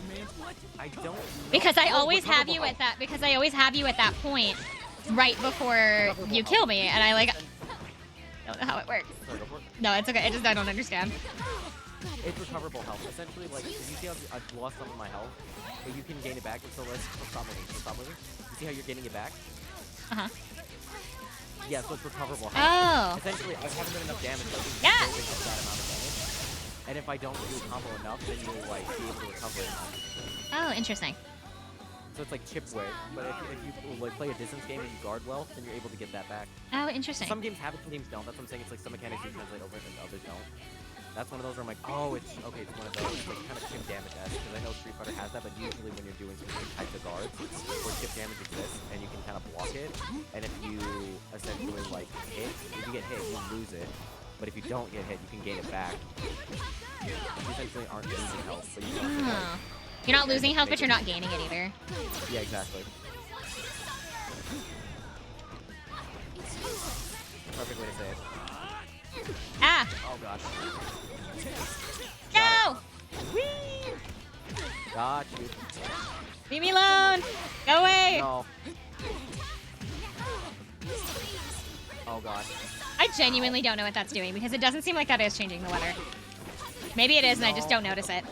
I don't know. Because I Oh, always have recoverable you health. at that. Because I always have you at that point, right before you kill me, and I like don't know how it works. Sorry, go for it. No, it's okay. I don't understand. It's recoverable health. Essentially, like, you see how I've lost some of my health, but you can gain it back. So let's stop moving. Stop moving. You see how you're getting it back? Uh huh. Yeah, so it's recoverable health. Oh. Essentially, I haven't done enough damage, so I Yeah. can get that amount of damage. And if I don't do a combo enough, then you'll, like, be able to recover it. Oh, interesting. So it's like chip way. But if you, like, play a distance game and you guard well, then you're able to get that back. Oh, interesting. Some games have it, some games don't. That's what I'm saying. It's like some mechanics you translate over and others don't. That's one of those where I'm like, oh, it's okay. It's one of those. It's like kind of chip damage-esque, because I know Street Fighter has that, but usually when you're doing specific types of guards, where chip damage exists, and you can kind of block it, and if you essentially like hit, if you get hit, you lose it. But if you don't get hit, you can gain it back. You essentially aren't losing health, but you don't. Oh. You're not losing health, but you're not gaining it either. Yeah, exactly. Perfect way to say it. Ah! Oh god. No! Got you. Leave me alone! Go away! No. Oh god. I genuinely don't know what that's doing because it doesn't seem like that is changing the weather. Maybe it is and I just don't notice it.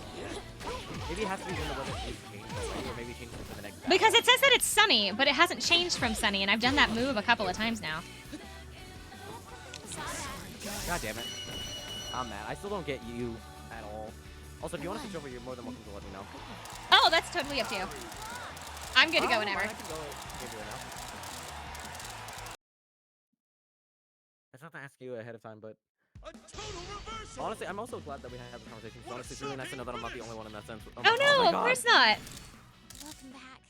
Maybe it has to be when the weather is changed already, or maybe change it for the next battle. Because it says that it's sunny, but it hasn't changed from sunny, and I've done that move a couple of times now. God damn it. I'm mad. I still don't get you at all. Also, if you want to switch over, you're more than welcome to let me know. Oh, that's totally up to you. I'm good to go whenever. I can go maybe right now. I just have to ask you ahead of time, but A total reversal. honestly, I'm also glad that we had this conversation. Because honestly, it's really nice to know that I'm not the only one in that sense. Oh no, my of God. course not. Welcome back.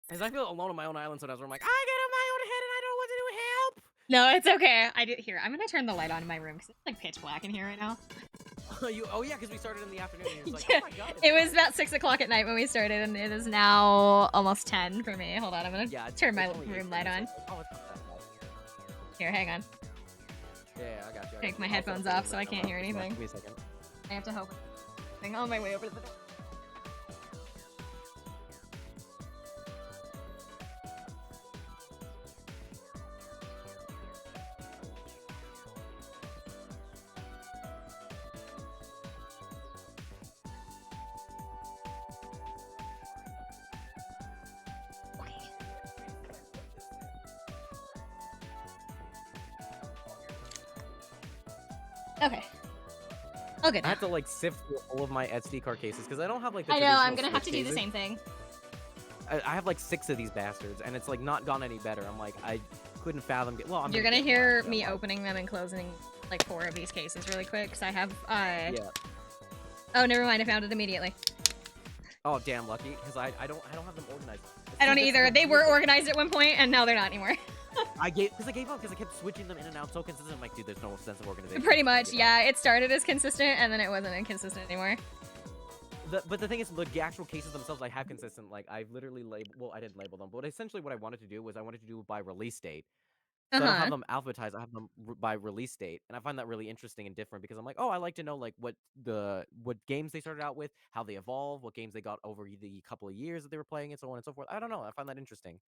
Because I feel alone on my own island sometimes where I'm like, I get on my own head and I don't know what to do. Help! No, it's okay. I did here. I'm gonna turn the light on in my room because it's like pitch black in here right now. Oh yeah, because we started in the afternoon. And it was like, Yeah, oh my god. it was about 6 o'clock at night when we started, and it is now almost 10 for me. Hold on, I'm gonna turn my room light on. Oh, it's not that bad. Here, hang on. Yeah, I got you. Take my headphones off so I can't hear anything. Give me a second. I have to hope. I'm on my way over to the. Okay. Oh, good. I have to like sift through all of my SD card cases because I don't have like the I know, I'm traditional gonna have to Switch do the cases. same thing. I have like 6 of these bastards, and it's like not gone any better. I'm like, I couldn't fathom. Well, I'm You're gonna get hear mine, me so opening them and closing like 4 of these cases really quick, because I have, Yeah. Oh, never mind, I found it immediately. Oh, damn lucky, because I don't have them organized. I don't See, that's either. the They weird were thing. organized at one point, and now they're not anymore. I gave up because I kept switching them in and out so consistent. I'm like, dude, there's no sense of organization. Pretty much, Give up. yeah. It started as consistent, and then it wasn't inconsistent anymore. But the thing is, the actual cases themselves, I have consistent. Like, I've literally labeled. Well, I didn't label them, but essentially what I wanted to do was I wanted to do by release date. So I don't have them alphabetized. I have them by release date, and I find that really interesting and different because I'm like, oh, I like to know like what games they started out with, how they evolve, what games they got over the couple of years that they were playing, and so on and so forth. I don't know. I find that interesting.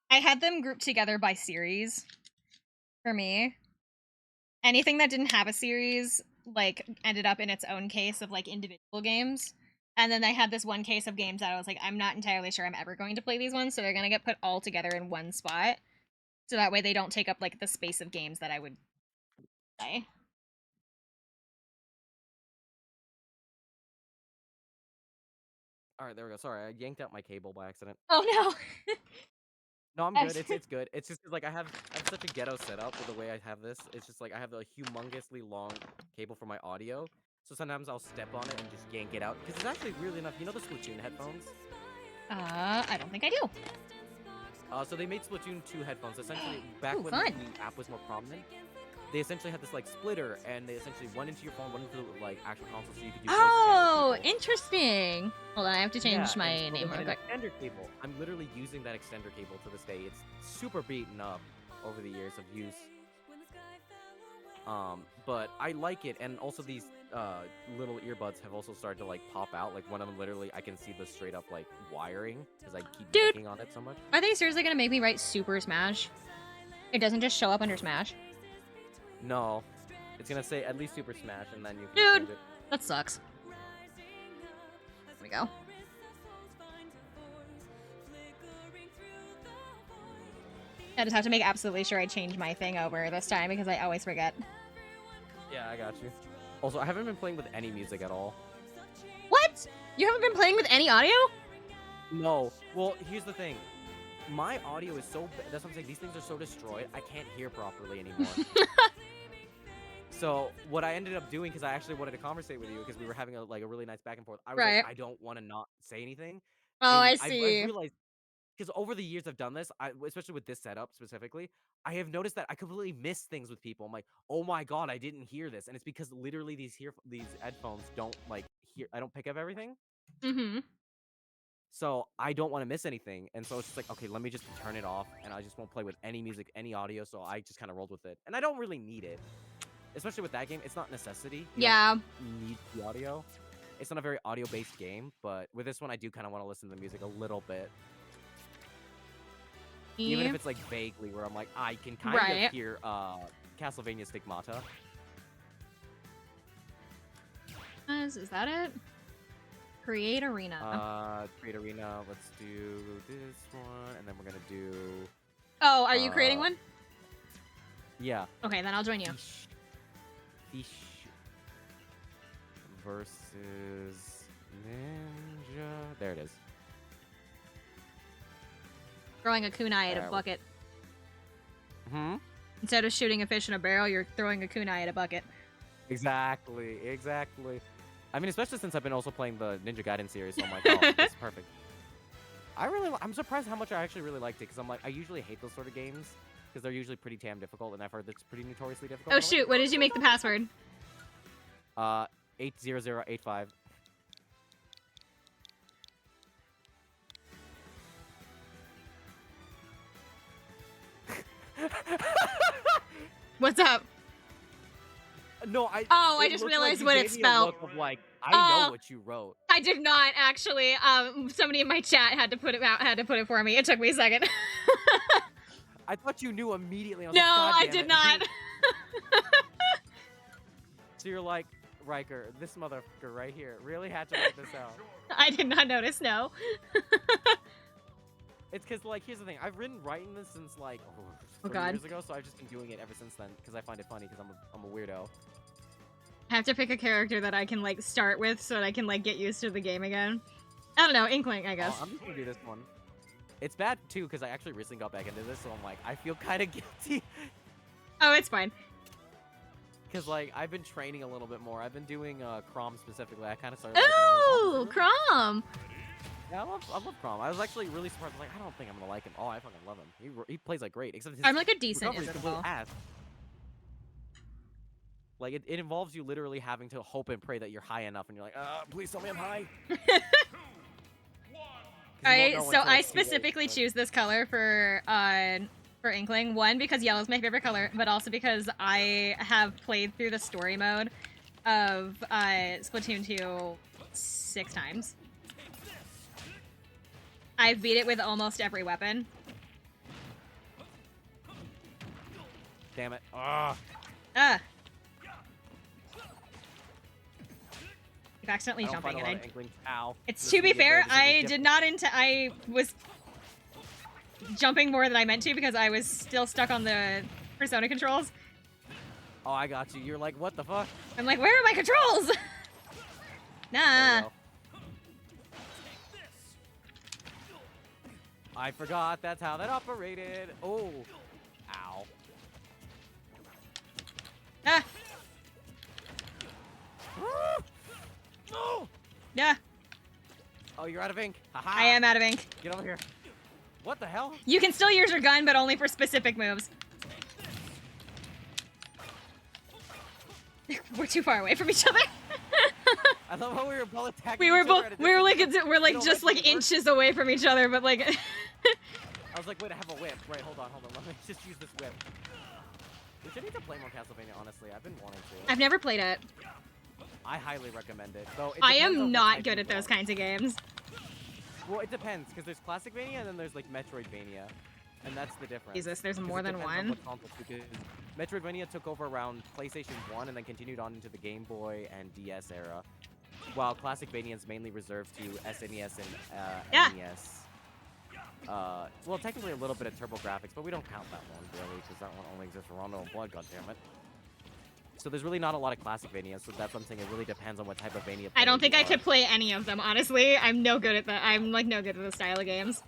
I had them grouped together by series for me. Anything that didn't have a series like ended up in its own case of like individual games. And then I had this one case of games that I was like, I'm not entirely sure I'm ever going to play these ones, so they're gonna get put all together in one spot. So that way they don't take up like the space of games that I would play. All right, there we go. Sorry, I yanked out my cable by accident. Oh no. No, I'm good. It's good. It's just 'cause, like I have such a ghetto setup with the way I have this. It's just like I have a humongously long cable for my audio. So sometimes I'll step on it and just yank it out because it's actually really enough. You know the Splatoon headphones? I don't think I do. So they made Splatoon 2 headphones. Essentially, back Ooh, when fun. the app was more prominent, they essentially had this like splitter, and they essentially went into your phone, went into the like actual console, so you could do. voice chat with Oh, people. interesting. Hold on, I have to change Yeah, my and so name they real had quick. an extender cable. I'm literally using that extender cable to this day. It's super beaten up over the years of use. But I like it, and also these little earbuds have also started to like pop out. Like one of them, literally, I can see the straight up like wiring because I keep Dude. yanking on it so much. Are they seriously gonna make me write Super Smash? It doesn't just show up under Smash. No, it's gonna say at least Super Smash, and then you can Dude. change it. That sucks. There we go. I just have to make absolutely sure I change my thing over this time because I always forget. Yeah, I got you. Also, I haven't been playing with any music at all. What? You haven't been playing with any audio? No. Well, here's the thing. My audio is so that's what I'm saying. These things are so destroyed. I can't hear properly anymore. So what I ended up doing, because I actually wanted to conversate with you, because we were having a really nice back and forth. I was Right. like, I don't want to not say anything. Oh, And I I've see. realized, because over the years I've done this, especially with this setup specifically, I have noticed that I completely miss things with people. I'm like, oh my god, I didn't hear this, and it's because literally these headphones don't like hear. I don't pick up everything. Mm-hmm. So I don't want to miss anything, and so it's just like, okay, let me just turn it off, and I just won't play with any music, any audio. So I just kind of rolled with it, and I don't really need it, especially with that game. It's not a necessity. You Yeah. don't need the audio. It's not a very audio-based game, but with this one, I do kind of want to listen to the music a little bit, even if it's like vaguely, where I'm like, I can kind Right. of hear Castlevania Stigmata. Is that it? Create arena. Create arena. Let's do this one, and then we're gonna do. Oh, are you creating one? Yeah. Okay, then I'll join you. Fish versus Ninja. There it is. Throwing a kunai at a Alright, bucket. Hmm. Instead of shooting a fish in a barrel, you're throwing a kunai at a bucket. Exactly. I mean, especially since I've been also playing the Ninja Gaiden series, so I'm like, oh, this is perfect. I'm surprised how much I actually really liked it, because I'm like, I usually hate those sort of games, because they're usually pretty damn difficult, and I've heard it's pretty notoriously difficult. Oh shoot, what did you make the password? 80085. What's up? No, I. Oh, I it just looked realized you what gave it me a spelled. look of like, I Oh. know what you wrote. I did not actually. Somebody in my chat had to put it out. Had to put it for me. It took me a second. I thought you knew immediately. I was No, like, God I damn did it." not. So you're like, Riker, this motherfucker right here really had to write this out. I did not notice. No. It's because, like, here's the thing. I've been writing this since, like, Oh, 3 God. years ago, so I've just been doing it ever since then because I find it funny because I'm a weirdo. I have to pick a character that I can, like, start with so that I can, like, get used to the game again. I don't know, Inkling, I guess. I'm just gonna do this one. It's bad, too, because I actually recently got back into this, so I'm like, I feel kind of guilty. Oh, it's fine. Because, like, I've been training a little bit more. I've been doing Crom specifically. I kind of started liking him. Ooh, Really? Crom! Yeah, I love Crom. I was actually really surprised. I was like, I don't think I'm gonna like him. Oh, I fucking love him. He plays like great, except his I'm like a decent recovery's complete Isabel. ass. Like it involves you literally having to hope and pray that you're high enough, and you're like, please tell me I'm high. Alright, so I specifically choose this color for Inkling. One, because yellow's my favorite color, but also because I have played through the story mode of Splatoon 2 6 times. I've beat it with almost every weapon. Damn it. Ugh. You've accidentally I don't jumping find a and lot of Inklings. Ow. It's This to is be gonna get fair, very- this is gonna I get did not I was jumping more than I meant to because I was still stuck on the persona controls. Oh, I got you. You're like, what the fuck? I'm like, where are my controls? There Nah. we go. I forgot that's how that operated. Oh. Ow. Ah. No! Yeah. Oh, you're out of ink. Haha. I am out of ink. Get over here. What the hell? You can still use your gun, but only for specific moves. We're too far away from each other. I love how we were both attacking. We were each other both. at a We were like. different We're like You know, just like like we were- inches away from each other, but like. I was like, wait, I have a whip. Right, hold on. Let me just use this whip. We should need to play more Castlevania, honestly. I've been wanting to. I've never played it. I highly recommend it. Though it I depends on am what not type good you at those want. kinds of games. Well, it depends, because there's Classicvania and then there's like Metroidvania. And that's the difference. Jesus, there's 'Cause more it than depends on one? what console, because Metroidvania took over around PlayStation 1 and then continued on into the Game Boy and DS era. While Classicvania is mainly reserved to SNES and Yeah. NES. Well, technically a little bit of TurboGrafx, but we don't count that one really, because that one only exists for Rondo and Blood, goddammit. So there's really not a lot of Classicvania, so that's what I'm saying. It really depends on what type of Vania. I don't player think you I are. could play any of them, honestly. I'm no good at that. I'm like no good at the style of games.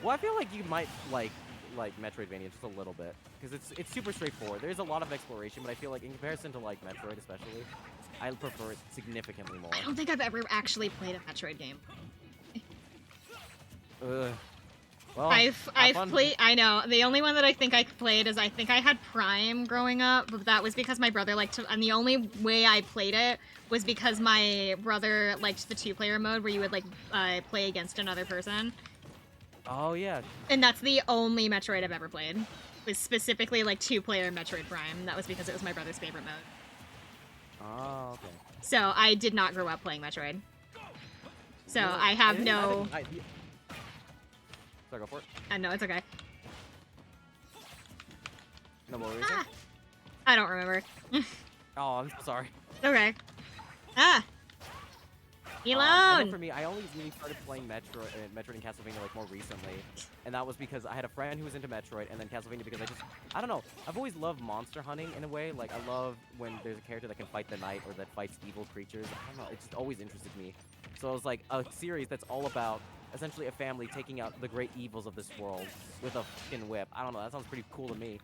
Well, I feel like you might like Metroidvania just a little bit, because it's super straightforward. There's a lot of exploration, but I feel like in comparison to like Metroid especially, I prefer it significantly more. I don't think I've ever actually played a Metroid game. Ugh. Well, I've have fun. played. I know the only one that I think I played is I think I had Prime growing up, but that was because my brother liked to. And the only way I played it was because my brother liked the 2-player mode where you would like play against another person. Oh yeah. And that's the only Metroid I've ever played. Was specifically like 2-player Metroid Prime. That was because it was my brother's favorite mode. Oh okay. So I did not grow up playing Metroid. So No, I have didn't- no. Sorry, go for it. No, it's okay. No more reason. Ah, I don't remember. Oh, I'm so sorry. Okay. Ah. Be I know alone. for me, I only really started playing Metroid and Castlevania like more recently, and that was because I had a friend who was into Metroid, and then Castlevania because I don't know, I've always loved monster hunting in a way. Like I love when there's a character that can fight the knight or that fights evil creatures. I don't know, it just always interested me. So it was like a series that's all about essentially a family taking out the great evils of this world with a fucking whip. I don't know, that sounds pretty cool to me.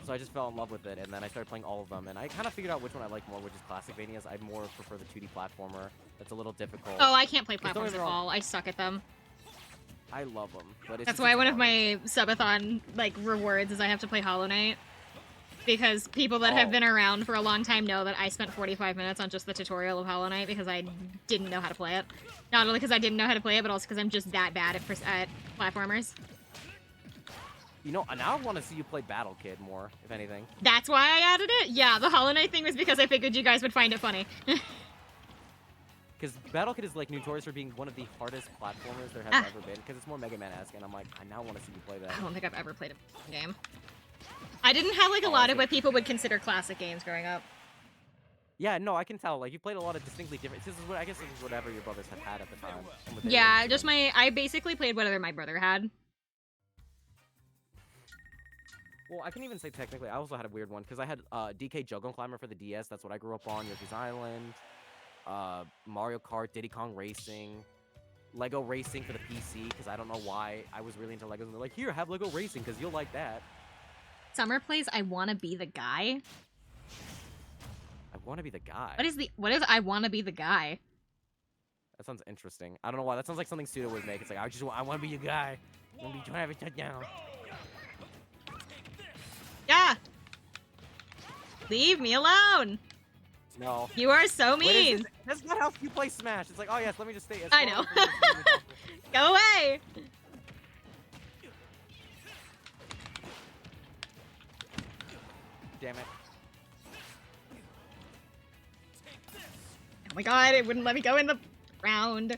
So I just fell in love with it, and then I started playing all of them, and I kind of figured out which one I like more, which is Classicvanias. I more prefer the 2D platformer. That's a little difficult. Oh, I can't play Don't get platforms me at wrong. all. I suck at them. I love them, but it's That's just why one of hard. my subathon like rewards is I have to play Hollow Knight. Because people that have Oh. been around for a long time know that I spent 45 minutes on just the tutorial of Hollow Knight because I didn't know how to play it. Not only because I didn't know how to play it, but also because I'm just that bad at platformers. You know, now I want to see you play Battle Kid more, if anything. That's why I added it? Yeah, the Hollow Knight thing was because I figured you guys would find it funny. Because Battle Kid is like notorious for being one of the hardest platformers there has Ah. ever been. Because it's more Mega Man-esque, and I'm like, I now want to see you play that. I don't think I've ever played a game. I didn't have like a Oh, I lot of see. what people would consider classic games growing up. Yeah, no, I can tell. Like you played a lot of distinctly different. This is what I guess this is whatever your brothers have had at the time. and what they were Yeah, into just and- I basically played whatever my brother had. Well, I can even say technically, I also had a weird one because I had DK Juggling Climber for the DS. That's what I grew up on. Yoshi's Island, Mario Kart, Diddy Kong Racing, Lego Racing for the PC because I don't know why I was really into Legos. And they're like, here, have Lego Racing because you'll like that. Summer plays I Wanna Be the Guy. I want to be the guy. What is I Wanna Be the Guy? That sounds interesting. I don't know why. That sounds like something Suda would make. It's like I want to be your guy. I want to be trying to have a touchdown. Yeah! Leave me alone! No. You are so Wait, is mean! this- that's not how you play Smash. It's like, oh yes, let me just stay. I know. Go away! Damn it. Oh my god, it wouldn't let me go in the round.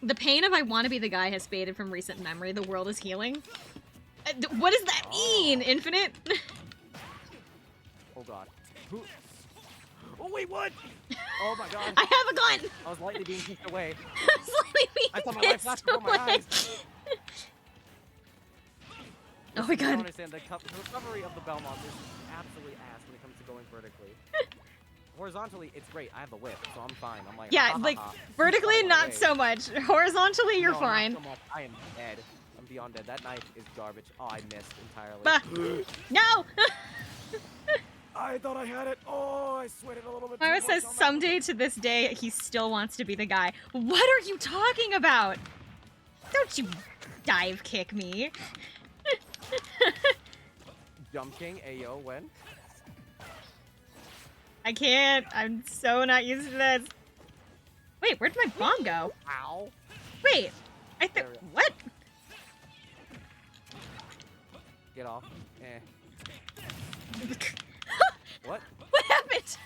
The pain of I Wanna Be the Guy has faded from recent memory. The world is healing. What does that mean, Infinite? Oh god. Who? Oh wait, what? Oh my god. I have a gun! I was lightly being kicked away. I'm slightly being I saw my life pissed flash before my away. eyes. Oh my I don't god. understand the recovery of the Belmont is absolutely ass when it comes to going vertically. Horizontally, it's great. I have the whip, so I'm fine. I'm like, Yeah, ha, ha, like, ha. vertically, Fine not away. so much. Horizontally, you're No, fine. Not so much. I am dead. I'm beyond dead. That knife is garbage. Oh, I missed entirely. Bah. No! I thought I had it. Oh, I sweated a little bit. Myra too says much on that someday to this day, he still wants to be the guy. What are you talking about? Don't you dive kick me. Jump King, Ayo, when? I can't. I'm so not used to this. Wait, where'd my bomb go? Ow. Wait. There we go. What? Get off. What? What happened?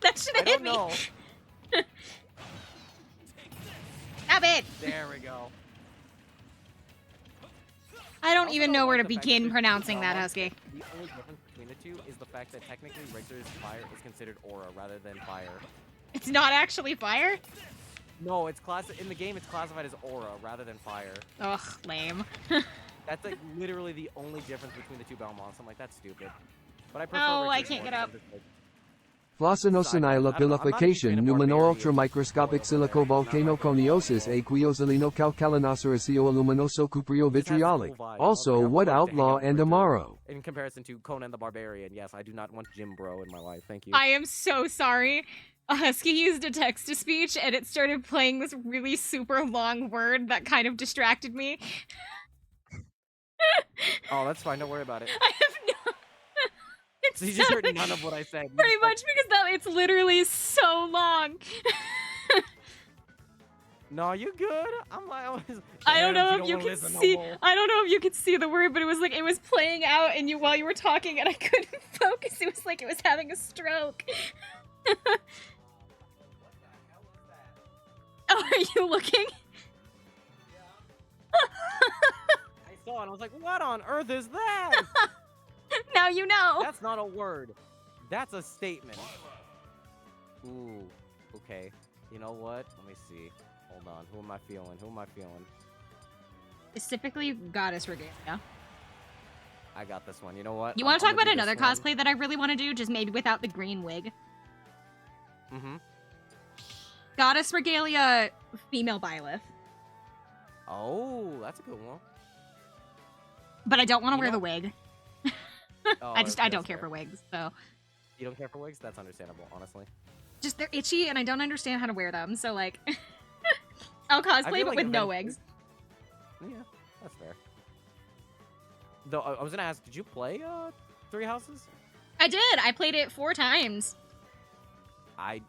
That should I have hit don't me. know. Stop it. There we go. I don't Also even know where to like the fact that begin there's two pronouncing that, Belmonts. Husky. The only difference between the two is the fact that technically Richter's fire is considered aura rather than fire. It's not actually fire? No, it's in the game. It's classified as aura rather than fire. Ugh, lame. That's like literally the only difference between the two Belmonts. I'm like, that's stupid. But I prefer. Oh, I Richter's can't more get up. because it's, like, Flossinocyanilopilification, pneumono-ultramicroscopic silicovolcanoconiosis, aquiosolino calcalinocerecio luminoso cuprio this has a vitriolic. cool vibe. Also, Okay, I'm what going to hang outlaw out with and Richter Amaro? In comparison to Conan the Barbarian, yes, I do not want Jim Bro in my life. Thank you. I am so sorry. Husky used a text-to-speech, and it started playing this really super long word that kind of distracted me. Oh, that's fine. Don't worry about it. I have no... It's So you just so- heard none of what I said. You Pretty just, like, much because it's literally so long. No, you good? I'm like, I don't know "Damn, if you don't can listen no see. more." I don't know if you could see the word, but it was like it was playing out, and while you were talking, and I couldn't focus. It was like it was having a stroke. Oh, are you looking? I saw it. And I was like, what on earth is that? Now you know. That's not a word. That's a statement. Ooh. Okay. You know what? Let me see. Hold on. Who am I feeling? Who am I feeling? Specifically, Goddess Regalia. I got this one. You know what? You I'm want to talk gonna about do another this one. cosplay that I really want to do, just maybe without the green wig? Mm-hmm. Goddess Regalia, female Byleth. Oh, that's a good one. But I don't want to You wear know- the wig. Oh, I that's don't care fair. for wigs, so. You don't care for wigs? That's understandable, honestly. Just they're itchy and I don't understand how to wear them, so like I'll I cosplay feel but like with no eventually- wigs. Yeah, that's fair. Though I was gonna ask, did you play Three Houses? I did. I played it 4 times.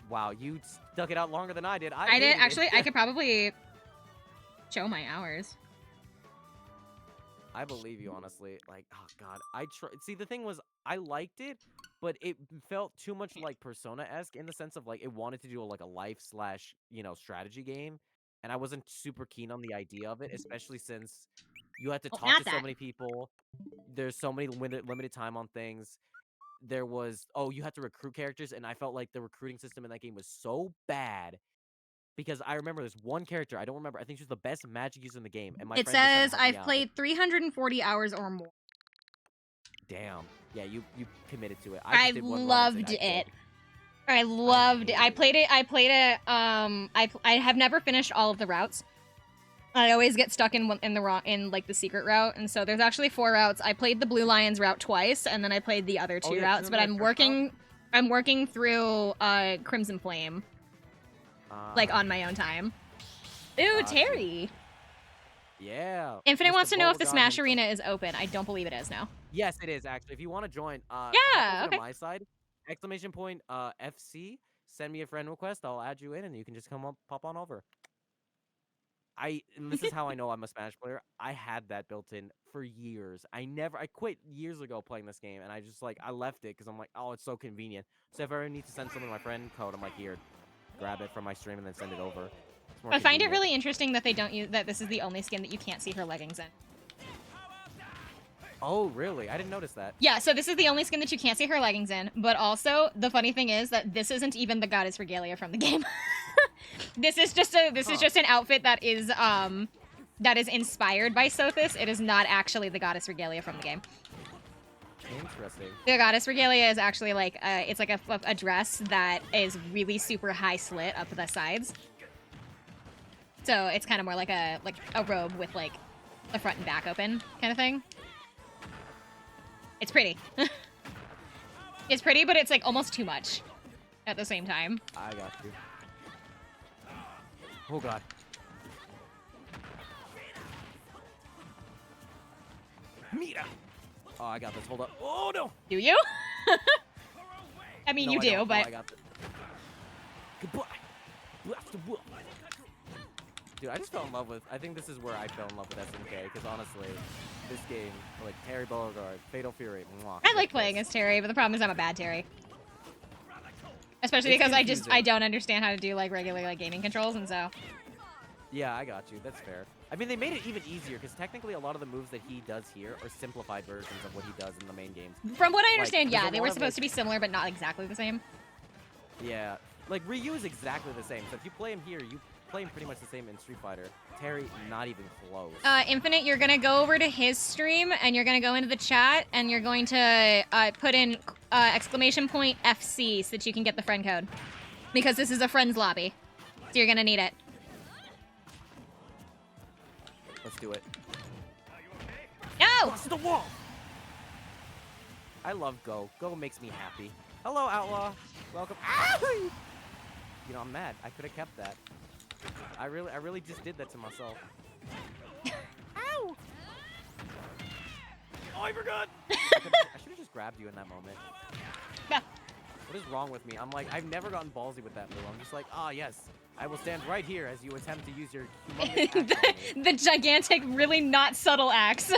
Wow, you stuck it out longer than I did. I did hated it. actually. I could probably show my hours. I believe you, honestly. Like, oh god, see. The thing was, I liked it, but it felt too much like Persona-esque in the sense of like it wanted to do like a life slash strategy game, and I wasn't super keen on the idea of it, especially since you had to Oh, talk not to so that. many people. There's so many limited time on things. there was you had to recruit characters, and I felt like the recruiting system in that game was so bad because I remember there's one character I don't remember. I think she's the best magic user in the game, and my It friend was trying says to help me I've out. played 340 hours or more. Damn. Yeah, you committed to it. I just did one run and loved said, it. quit. I loved it. I hated played it. I played it. I have never finished all of the routes. I always get stuck in like the secret route, and so there's actually 4 routes. I played the Blue Lions route twice, and then I played the other 2 yeah, routes. But I'm working through Crimson Flame, like on my own time. Ooh, Gotcha. Terry. Yeah. Infinite Mr. wants to know if the Bullgod Smash himself. Arena is open. I don't believe it is now. Yes, it is actually. If you want to join, Yeah, hop over okay. to my side, exclamation point FC. Send me a friend request. I'll add you in, and you can just pop on over. And this is how I know I'm a Smash player. I had that built in for years. I quit years ago playing this game, and I left it because I'm like, oh, it's so convenient. So if I ever need to send someone my friend code, I'm like, here, grab it from my stream and then send it over. It's more I find it convenient. really interesting that they don't use that. This is the only skin that you can't see her leggings in. Oh, really? I didn't notice that. Yeah, so this is the only skin that you can't see her leggings in. But also, the funny thing is that this isn't even the goddess regalia from the game. This is just an outfit that is inspired by Sothis. It is not actually the goddess regalia from the game. Interesting. The goddess regalia is actually like it's like a dress that is really super high slit up the sides. So it's kind of more like a robe with like the front and back open kind of thing. It's pretty. It's pretty, but it's like almost too much at the same time. I got you. Oh god. Mira. Oh, I got this. Hold up. Oh no. Do you? I mean, No, you I do, don't. No, but I got this. Goodbye. Blast the wolf. Dude, I just fell in love with. I think this is where I fell in love with SNK because honestly, this game, like Terry Beauregard, Fatal Fury. Mwah, I like playing as Terry. But the problem is I'm a bad Terry. Especially It's because I confusing. don't understand how to do like regular like gaming controls, and so Yeah, I got you. That's fair. I mean, they made it even easier because technically a lot of the moves that he does here are simplified versions of what he does in the main games. from what I Like, understand, there's yeah, a they lot were of, supposed like- to be similar, but not exactly the same. Yeah, like Ryu is exactly the same. So if you play him here, you play him pretty much the same in Street Fighter. Terry, not even close. Infinite, you're gonna go over to his stream and you're gonna go into the chat and you're going to put in exclamation point FC so that you can get the friend code. Because this is a friends lobby. So you're gonna need it. Let's do it. No! Cross the wall! I love Go. Go makes me happy. Hello, Outlaw. Welcome. You know, I'm mad. I could have kept that. I really just did that to myself. Ow! Oh, I forgot! I should have just grabbed you in that moment. What is wrong with me? I'm like, I've never gotten ballsy with that move. I'm just like, ah, yes. I will stand right here as you attempt to use your humongous axe on me. The gigantic, really not subtle axe.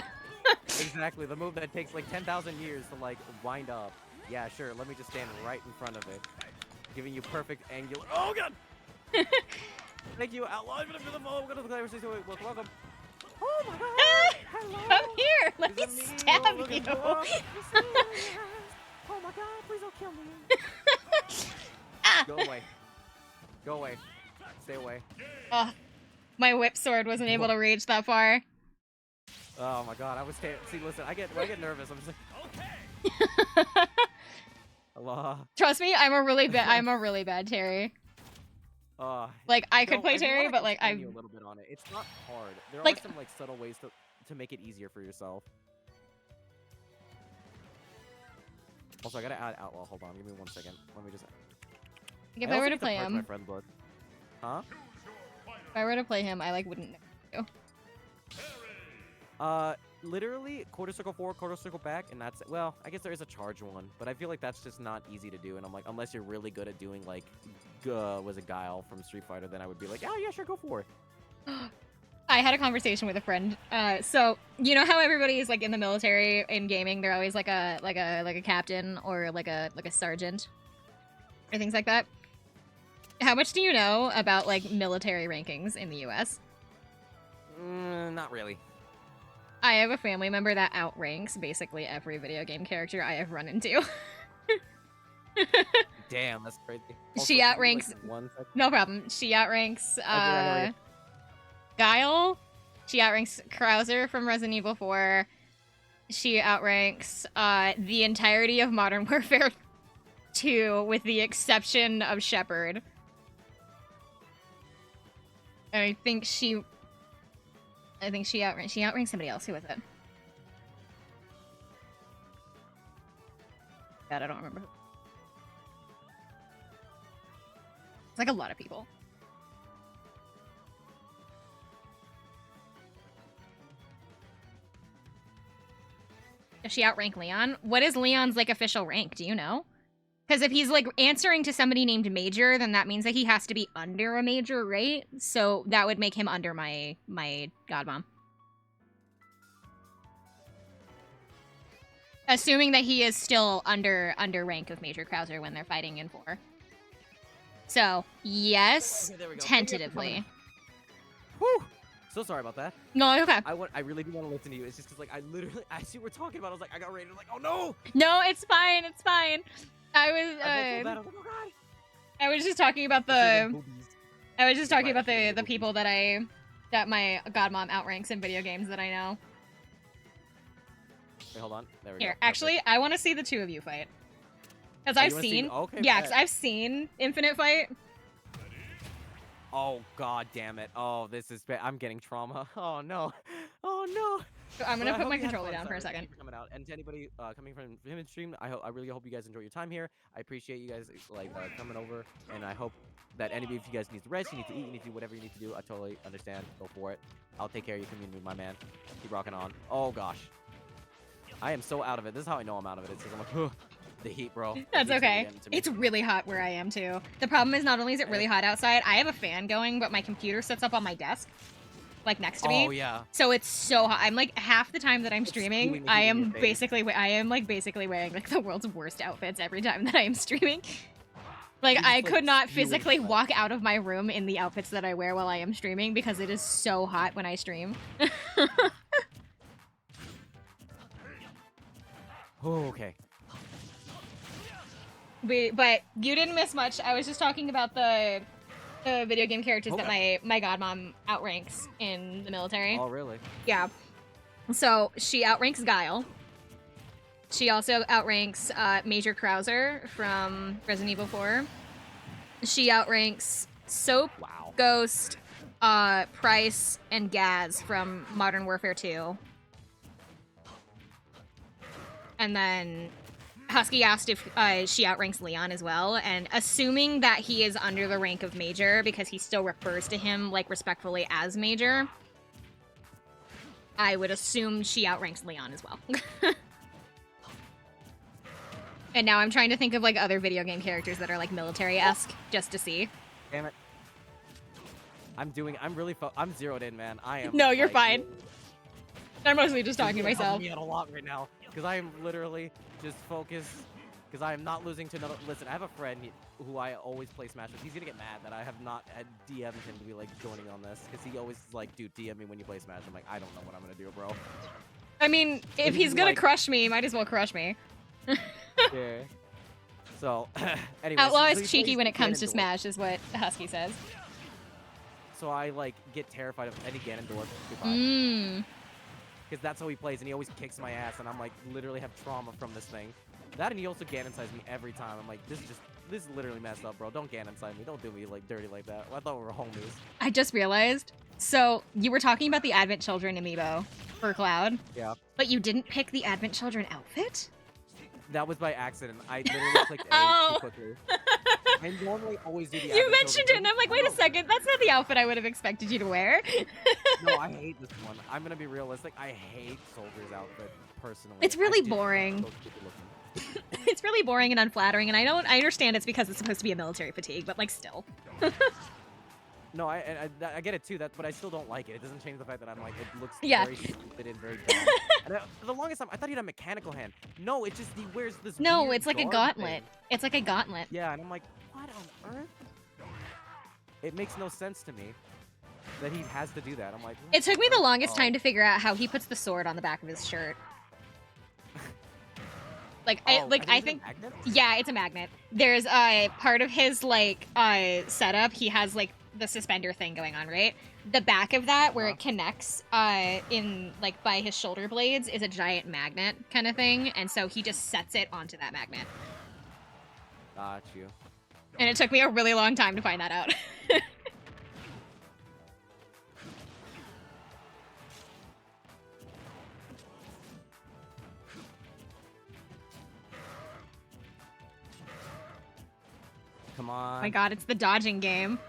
Exactly, the move that takes like 10,000 years to like wind up. Yeah, sure, let me just stand right in front of it. Giving you perfect angular. Oh god! Thank you, Outlaw, even if you're the phone, welcome to the conversation. Welcome. Oh my god! Hello! Come here, let me Is it me stab you're looking you. for? Oh my god, please don't kill me. Ah! Go away. Go away. Stay away. My whip sword wasn't able to reach that far. Oh my god, I was see, listen, when I get nervous, I'm just like, hello. Trust me, I'm a really bad Terry. Like I could play Terry, but like you a little bit on it. It's not hard. There like- are some like subtle ways to make it easier for yourself. Also, I gotta add Outlaw. Hold on, give me 1 second. Let me just. if I I were also to get the play perk him, my friend book. Huh? if I were to play him, I like wouldn't know. Literally quarter circle forward, quarter circle back, and that's well. I guess there is a charge one, but I feel like that's just not easy to do. And I'm like, unless you're really good at doing like, was it Guile from Street Fighter, then I would be like, oh yeah, sure, go for it. I had a conversation with a friend. So you know how everybody is like in the military in gaming, they're always like a captain or like a sergeant or things like that. How much do you know about like military rankings in the U.S.? Not really. I have a family member that outranks basically every video game character I have run into. Damn, that's crazy. She Also, can you, outranks- like, 1 second? No problem. She outranks I know Guile. She outranks Krauser from Resident Evil 4. She outranks the entirety of Modern Warfare 2 with the exception of Shepard. I think she outranks somebody else. Who was it? God, I don't remember. It's like a lot of people. Does she outrank Leon? What is Leon's like official rank? Do you know? Because if he's like answering to somebody named Major, then that means that he has to be under a Major, right? So that would make him under my godmom. Assuming that he is still under rank of Major Krauser when they're fighting in 4. So yes, Okay, there we go. tentatively. Whew. So sorry about that. No, okay. I really do want to listen to you. It's just because, like, I see what we're talking about. I was like, I got ready. I'm like, oh no! No, it's fine. It's fine. I I felt so bad. was I was like, oh god. I was just talking about Like, the boobies. I was just talking Right, about sure, the boobies. people that my godmom outranks in video games that I know. Wait, hold on. There we go. Here, Perfect. actually, I want to see the two of you fight. Because Oh, I've you wanna see- seen, okay, yeah, because bet. I've seen Infinite fight. Oh god damn it. Oh, this is bad. I'm getting trauma. Oh no. Oh no. So I'm Well, gonna I put hope my you had controller fun, down for a Cyrus. Thank second. you for coming out. And to anybody coming from him stream, I really hope you guys enjoy your time here. I appreciate you guys coming over, and I hope that anybody, if you guys need to rest, you need to eat, you need to do whatever you need to do. I totally understand. Go for it. I'll take care of your community, my man. Keep rocking on. Oh gosh, I am so out of it. This is how I know I'm out of it. It's because I'm like, the heat, bro. The That's heat's really okay. getting to me. It's really hot where I am too. The problem is not only is it really hot outside, I have a fan going, but my computer sits up on my desk, like next to me. Oh yeah. So it's so hot. I'm like half the time that I'm It's streaming, spewing the I heat in am your face. basically wearing like the world's worst outfits every time that I am streaming. Like You're I just, could not spewing physically sweat. walk out of my room in the outfits that I wear while I am streaming because it is so hot when I stream. Oh, okay. But you didn't miss much. I was just talking about the video game characters that my godmom outranks in the military. Oh really? Yeah. So she outranks Guile. She also outranks Major Krauser from Resident Evil 4. She outranks Soap, Wow. Ghost, Price, and Gaz from Modern Warfare 2. And then Husky asked if she outranks Leon as well, and assuming that he is under the rank of Major because he still refers to him like respectfully as Major, I would assume she outranks Leon as well. And now I'm trying to think of like other video game characters that are like military-esque just to see. Damn it. I'm really I'm zeroed in, man. I am. No, you're like, fine. I'm mostly just talking to This is helping myself. me out a lot right now because I am literally just focused because I am not losing to another. Listen, I have a friend who I always play Smash with. He's gonna get mad that I have not had DM'd him to be like joining on this because he always is like, dude, DM me when you play Smash. I'm like, I don't know what I'm gonna do, bro. I mean, if he's he's gonna like- crush me, might as well crush me. Yeah. So, anyway. Outlaw so he is cheeky plays when it comes to Ganondorf. Smash, is what Husky says. So I like get terrified of any Ganondorf Mmm. because that's how he plays, and he always kicks my ass, and I'm like literally have trauma from this thing. That and he also Ganon size me every time. I'm like, this is literally messed up, bro. Don't Ganon side me. Don't do me like dirty like that. I thought we were homies. I just realized. So, you were talking about the Advent Children amiibo for Cloud, Yeah. but you didn't pick the Advent Children outfit? That was by accident. I literally clicked A Oh. too quickly. I normally always do the. You Advent mentioned it, and I'm like, wait a second, that's not the outfit I would have expected you to wear. No, I hate this one. I'm gonna be realistic. I hate Soldier's outfit personally. It's I really just- boring. so stupid looking. It's really boring and unflattering, and I understand it's because it's supposed to be a military fatigue, but like still. No, I get it too. But I still don't like it. It doesn't change the fact that I'm like, it looks Yeah. very stupid and very dumb. And for the longest time, I thought he had a mechanical hand. No, it just he wears this. No, weird it's like a guard gauntlet. thing. It's like a gauntlet. Yeah, and I'm like, what on earth? It makes no sense to me that he has to do that. I'm like, It took me the longest oh. time to figure out how he puts the sword on the back of his shirt. Like Oh, I is it a think magnet? yeah, it's a magnet. There's part of his like setup. He has like the suspender thing going on, right? The back of that where it connects in like by his shoulder blades is a giant magnet kind of thing, and so he just sets it onto that magnet. Got you. And it took me a really long time to find that out. Come on. Oh my god, it's the dodging game.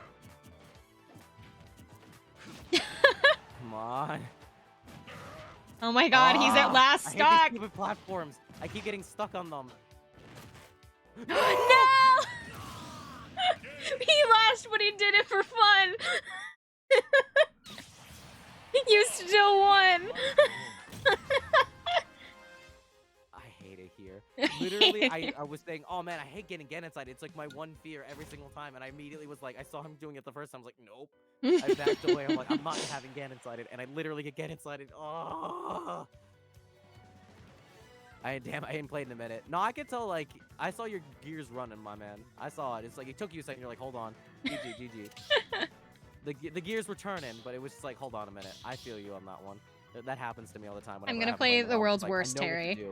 Come on. Oh my god, he's at last I hate stock. these stupid platforms. I keep getting stuck on them. No! He lost, but he did it for fun. You still won. I hate it here. Literally, I was saying, oh man, I hate getting Gen inside. It's like my one fear every single time. And I immediately was like, I saw him doing it the first time. I was like, nope. I backed away. I'm like, I'm not having Gen inside it. And I literally get Gen inside it. Oh. I ain't played in a minute. No, I could tell, like, I saw your gears running, my man. I saw it. It's like, it took you a second. You're like, hold on. GG. The gears were turning, but it was just like, hold on a minute. I feel you on that one. That happens to me all the time. I'm gonna play the world's worst Terry.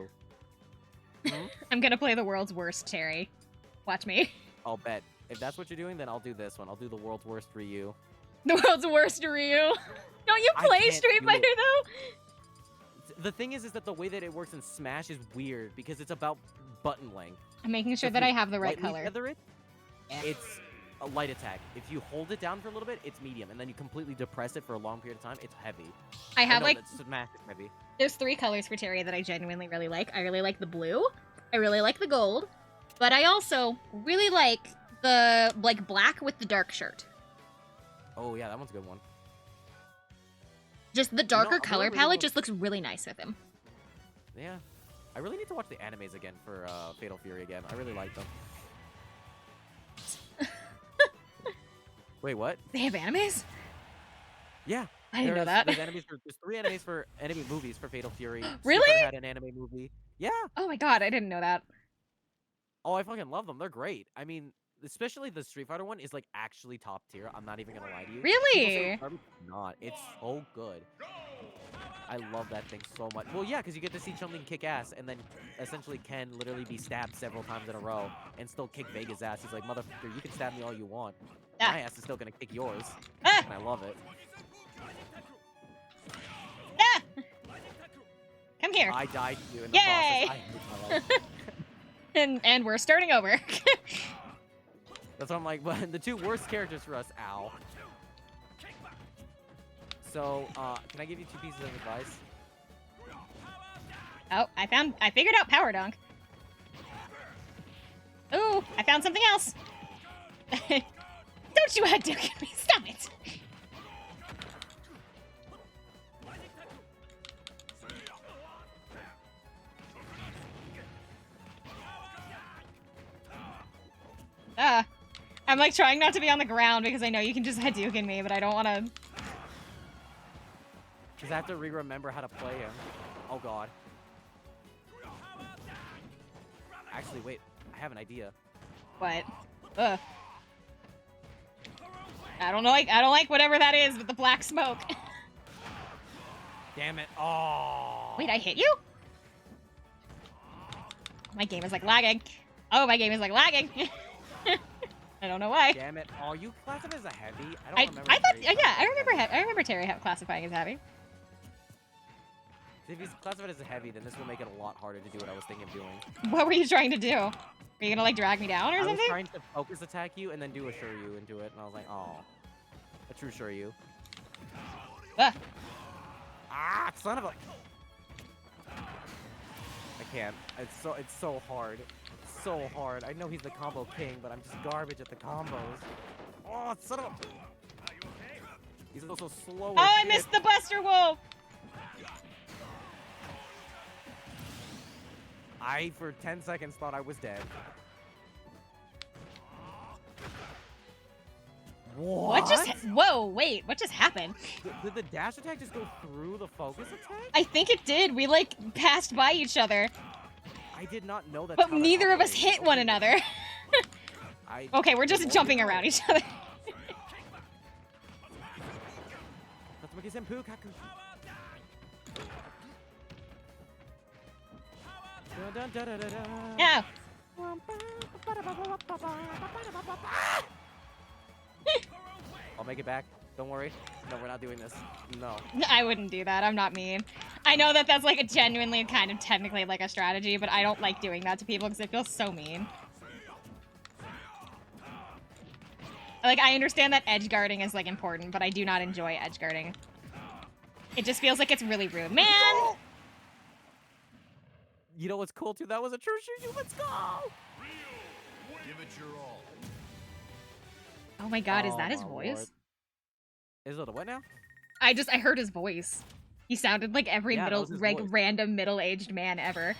I'm gonna play the world's worst Terry. Watch me. I'll bet. If that's what you're doing, then I'll do this one. I'll do the world's worst Ryu. The world's worst Ryu. Don't you play can't Street do Fighter it. though? The thing is that the way that it works in Smash is weird because it's about button length. I'm making sure If that you I have the right lightly color. feather it, it's a light attack. If you hold it down for a little bit, it's medium, and then you completely depress it for a long period of time, it's heavy. I have like Smash is heavy. there's 3 colors for Terry that I genuinely really like. I really like the blue. I really like the gold, but I also really like the like black with the dark shirt. Oh yeah, that one's a good one. Just the darker I color really palette want- just looks really nice with him. Yeah. I really need to watch the animes again for Fatal Fury again. I really like them. Wait, what? They have animes? Yeah. I didn't know that. There's 3 animes for anime movies for Fatal Fury. Street Really? Fighter had an anime movie. Yeah. Oh my god, I didn't know that. Oh, I fucking love them. They're great. I mean, especially the Street Fighter one is like actually top tier. I'm not even gonna lie to you. People say Really? it's garbage. It's not. It's so good. I love that thing so much. Well, yeah, because you get to see Chun-Li kick ass, and then essentially Ken literally be stabbed several times in a row and still kick Vega's ass. He's like, motherfucker, you can stab me all you want. Ah. My ass is still gonna kick yours. Ah. And I love it. Ah! Come here. I died to you in the Yay! process. I hate my life. And we're starting over. That's what I'm like, but the 2 worst characters for us, ow. So, can I give you 2 pieces of advice? Oh, I figured out Power Dunk. Ooh, I found something else. Don't you Hadouken me, stop it. I'm like trying not to be on the ground because I know you can just Hadouken me, but I don't want to. Because I have to remember how to play him. Oh god. Actually, wait. I have an idea. What? Ugh. I don't like whatever that is with the black smoke. Damn it. Oh. Wait, I hit you? My game is like lagging. Oh, my game is like lagging. I don't know why. Damn it. Oh, you classify as a heavy? I don't remember. I thought, Terry yeah, I remember Terry classifying as heavy. If he's classified as a heavy, then this will make it a lot harder to do what I was thinking of doing. What were you trying to do? Were you gonna like drag me down or I was something? trying to focus attack you and then do a Shuryu into it, and I was like, oh. A true Shuryu. Ah. Ah, son of a... I can't. It's so hard. It's so hard. I know he's the combo king, but I'm just garbage at the combos. Oh, son of a... He's also slow. Oh, I missed the Buster Wolf! I, for 10 seconds, thought I was dead. What? Whoa, wait, what just happened? Did the dash attack just go through the focus attack? I think it did. We like passed by each other. I I did not know that. But neither of us hit one another. Okay, we're just jumping around each other. Yeah. I'll make it back. Don't worry. No, we're not doing this. No. I wouldn't do that. I'm not mean. I know that that's like a genuinely kind of technically like a strategy, but I don't like doing that to people because it feels so mean. Like, I understand that edge guarding is like important, but I do not enjoy edge guarding. It just feels like it's really rude. Man! You know what's cool too? That was a true shoot. Let's go! Give it your all. Oh my god, is that his my voice? Lord. Is it a what now? I heard his voice. He sounded like every Yeah, that was his voice. random middle-aged man ever.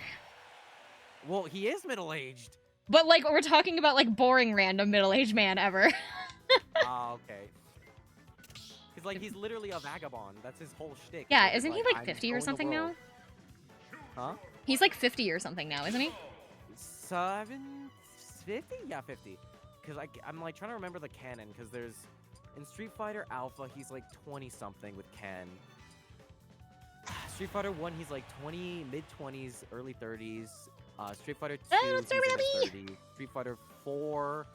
Well, he is middle-aged. But like, we're talking about like boring random middle-aged man ever. Ah, okay. Because like, he's literally a vagabond. That's his whole shtick. Yeah, It's isn't he like, like I'm 50 or showing the something now? world. Huh? He's like 50 or something now, isn't he? 50? Yeah, 50. Because I'm like trying to remember the canon, because there's in Street Fighter Alpha he's like 20 something with Ken. Street Fighter 1 he's like 20, mid 20s, early 30s. Street Fighter 2 he's in his 30s. Street Fighter 4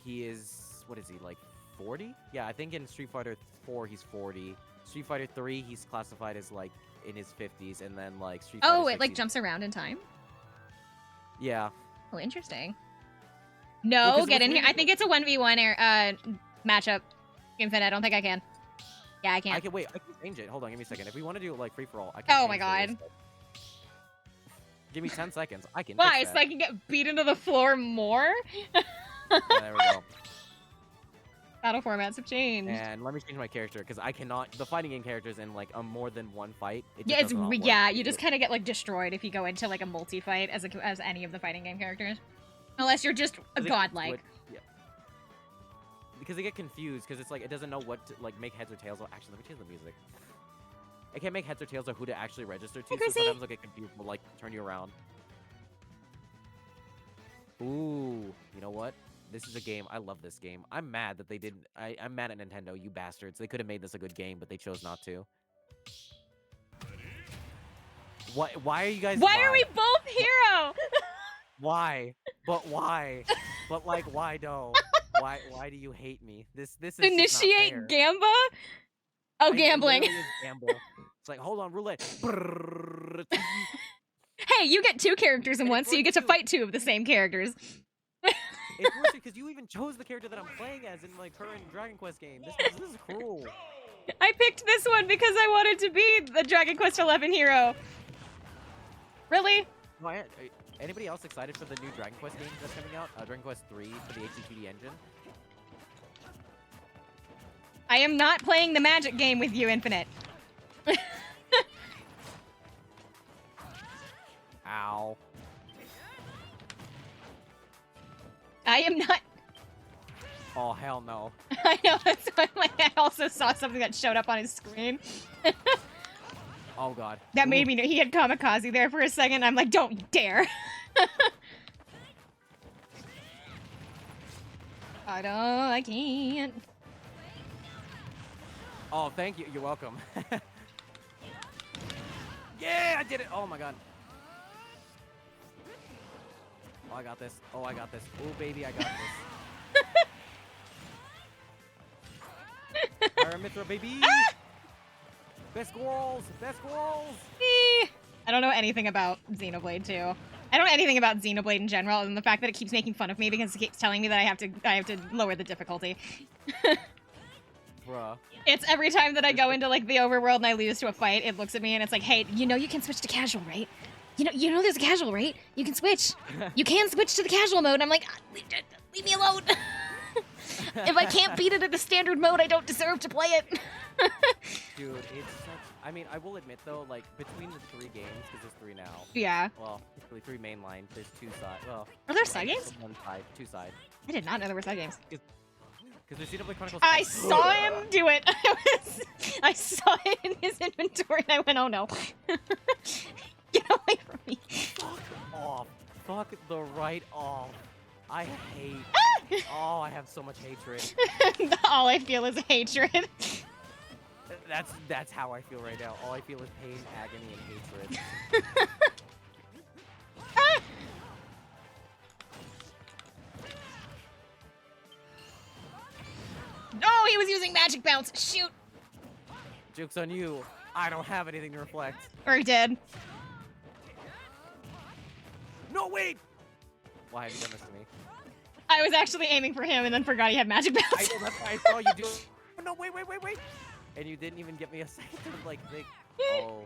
he is, what is he, like 40? Yeah, I think in Street Fighter 4 he's 40. Street Fighter 3 he's classified as like in his 50s, and then like Street Fighter 6 it like he's- jumps around in time? Yeah. Oh, interesting. Well, No, 'cause get what's in here. weird- I think it's a 1v1 matchup. Infinite, I don't think I can. Yeah, I can. I can wait. I can change it. Hold on, give me a second. If we want to do like free for all, I can. Oh change my the god. list. Give me 10 seconds. I can. Why? Fix So that. I can get beat into the floor more? Yeah, there we go. Battle formats have changed. And let me change my character because I cannot. The fighting game characters in like a more than one fight. It just Yeah, it's does not work. yeah. You just kind of get like destroyed if you go into like a multi-fight as any of the fighting game characters, unless you're just a 'Cause it- godlike. Yeah. Because they get confused because it's like it doesn't know what to like make heads or tails. Oh, actually, let me change the music. I can't make heads or tails of who to actually register to, so Chrissy. sometimes I'll get confused. Will like turn you around. Ooh, you know what? This is a game. I love this game. I'm mad that they didn't. I'm mad at Nintendo, you bastards. They could have made this a good game, but they chose not to. Why are you guys? Why are we both hero? Why? But why? But like, why though? Why do you hate me? This is Initiate just not fair. Gamba? Oh, I mean, it gambling. literally is gamble. It's like, hold on, roulette. Hey, you get two characters in And one, it's so you get to too. fight two of the same characters. It's worse because you even chose the character that I'm playing as in my current Dragon Quest game. This is cruel. I picked this one because I wanted to be the Dragon Quest XI hero. Really? Why? Anybody else excited for the new Dragon Quest game that's coming out? Dragon Quest 3 for the HCTD engine. I am not playing the Magic game with you, Infinite. Ow. I am not. Oh hell no. I know, that's why I also saw something that showed up on his screen. Oh god. That made me know he had kamikaze there for a second. I'm like, don't you dare. I can't. Oh, thank you. You're welcome. Yeah, I did it. Oh my god. Oh, I got this. Oh, I got this. Oh, baby, I got this. Paramitra, baby. Best squirrels. Best squirrels. I don't know anything about Xenoblade 2. I don't know anything about Xenoblade in general, other than the fact that it keeps making fun of me because it keeps telling me that I have to lower the difficulty. Bruh. It's every time that I go into like the overworld and I lose to a fight, it looks at me and it's like, hey, you know you can switch to casual, right? You know there's a casual, right? You can switch. You can switch to the casual mode. And I'm like, leave me alone. If I can't beat it at the standard mode, I don't deserve to play it. Dude, it's such... I mean, I will admit, though, like, between the 3 games, because there's 3 now. Yeah. Well, actually 3 mainline, there's 2 sides. Well, Are there side games? 1 side, 2 side. I did not know there were side games. Because there's Xenoblade Chronicles... I saw him do it. I saw it in his inventory and I went, oh no. Get away from me. Fuck off. Fuck the right off. I hate. Oh, I have so much hatred. All I feel is hatred. That's how I feel right now. All I feel is pain, agony, and hatred. No, he was using magic bounce. Shoot. Joke's on you. I don't have anything to reflect. Or he did. No, wait! Why have you done this to me? I was actually aiming for him and then forgot he had magic I bounce. know, that's why I saw you do. Oh, no, wait. And you didn't even get me a second to, like, think. Oh.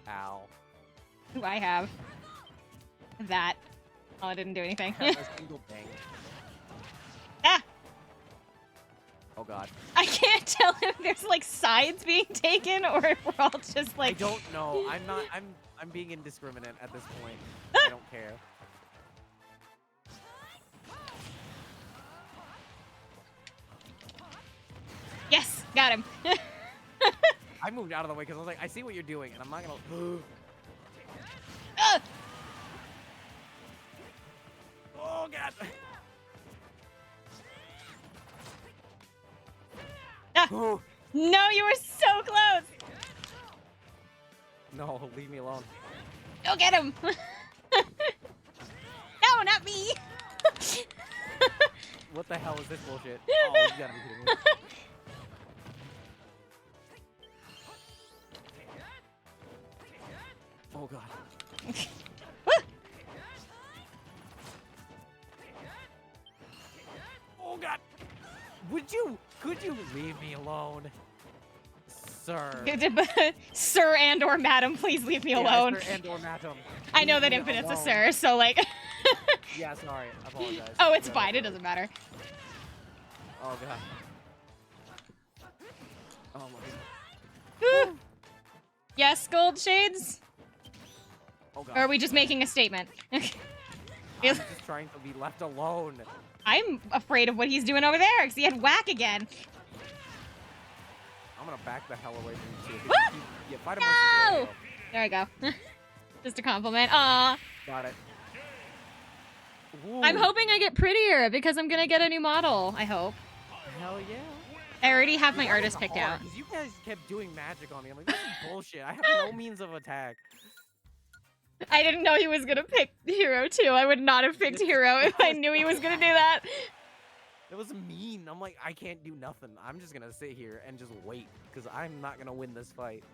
Ow. Who I have? That. Oh, I didn't do anything. I have a single bang. Ah! Oh, God. I can't tell if there's like sides being taken or if we're all just I like. don't know. I'm being indiscriminate at this point. I don't care. Yes, got him. I moved out of the way because I was like, I see what you're doing, and I'm not gonna. Oh, God. Ah. Oh, No, you were so close. no, leave me alone. Go get him. No, not me. What the hell is this bullshit? Oh, you gotta be kidding me. Oh, God. Oh, God. Could you leave me alone? Sir. Sir and or madam, please leave me alone. Sir and or madam. I know Leave that me Infinite's a alone. sir, so like. Yeah, sorry. I apologize. Oh, it's Yeah, fine. It sorry. doesn't matter. Oh, God. Oh, my God. Yes, gold shades? Oh, God. Or are we just making a statement? I'm just trying to be left alone. I'm afraid of what he's doing over there because he had whack again. I'm gonna back the hell away from you, too. Ah! Yeah, fight amongst No! yourselves. There we go. Just a compliment. Aw. Got it. Ooh, I'm hoping I get prettier because I'm gonna get a new model, I hope. Hell yeah. I already have my That artist was picked hard, out. 'cause you guys kept doing magic on me. I'm like, this is bullshit. I have no means of attack. I didn't know he was gonna pick Hero too. I would not have picked Hero if I knew he was gonna do that. It was mean. I'm like, I can't do nothing. I'm just gonna sit here and just wait, because I'm not gonna win this fight.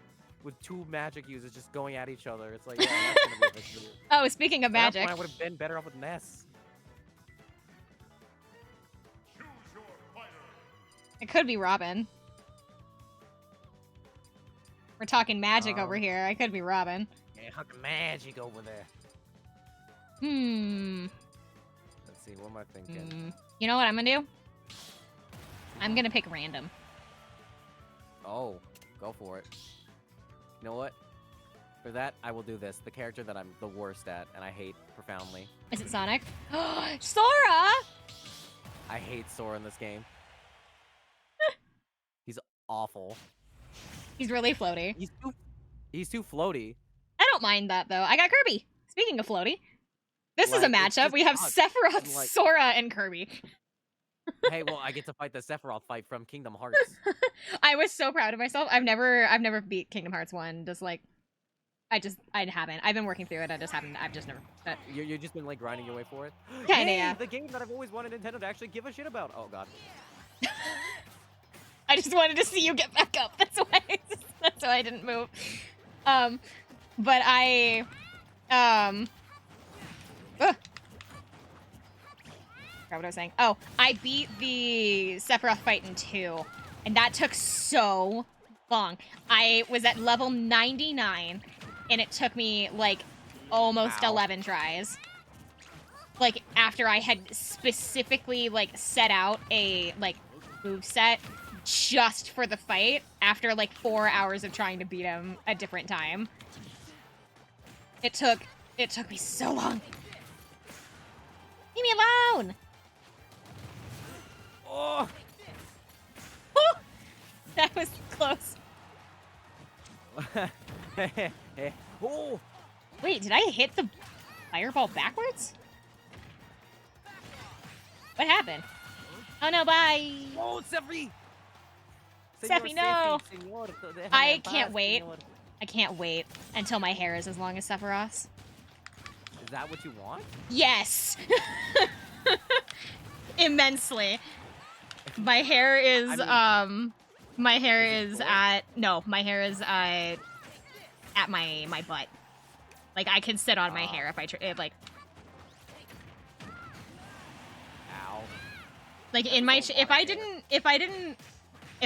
With two magic users just going at each other. It's like, yeah, that's gonna be a victory. Oh, speaking of At that magic. point, I would have been better off with Ness. It could be Robin. We're talking magic over Um, here. I could be Robin. Yeah, huck magic over there. Hmm. Let's see, what am I thinking? You know what I'm gonna do? I'm gonna pick random. Oh, go for it. You know what? For that, I will do this. The character that I'm the worst at, and I hate profoundly. Is it Sonic? Sora! I hate Sora in this game. He's awful. He's really floaty. He's too floaty. I don't mind that though. I got Kirby. Speaking of floaty, this is a Like, it's matchup. just We have odd. Sephiroth, And, like- Sora, and Kirby. Hey, well, I get to fight the Sephiroth fight from Kingdom Hearts. I was so proud of myself. I've never beat Kingdom Hearts 1. Just like, I haven't. I've been working through it. I've just never. But You've just been like grinding your way for it. Kinda, Hey, yeah. the game that I've always wanted Nintendo to actually give a shit about. Oh God. I just wanted to see you get back up. That's why. That's why I didn't move. But I, ugh. Forgot what I was saying. Oh, I beat the Sephiroth fight in 2, and that took so long. I was at level 99, and it took me like almost Wow. 11 tries. Like after I had specifically like set out a like moveset just for the fight after like 4 hours of trying to beat him a different time. It took me so long. Leave me alone. Oh. That was close. Oh! Wait, did I hit the fireball backwards? What happened? Oh no, bye! Oh, Sephi! Sephi, no! I can't wait. I can't wait until my hair is as long as Sephiroth's. Is that what you want? Yes! Immensely. My hair is, my hair is at, no, my hair is, at my butt. Like, I can sit on my hair if I, like... Ow. Like, in my, if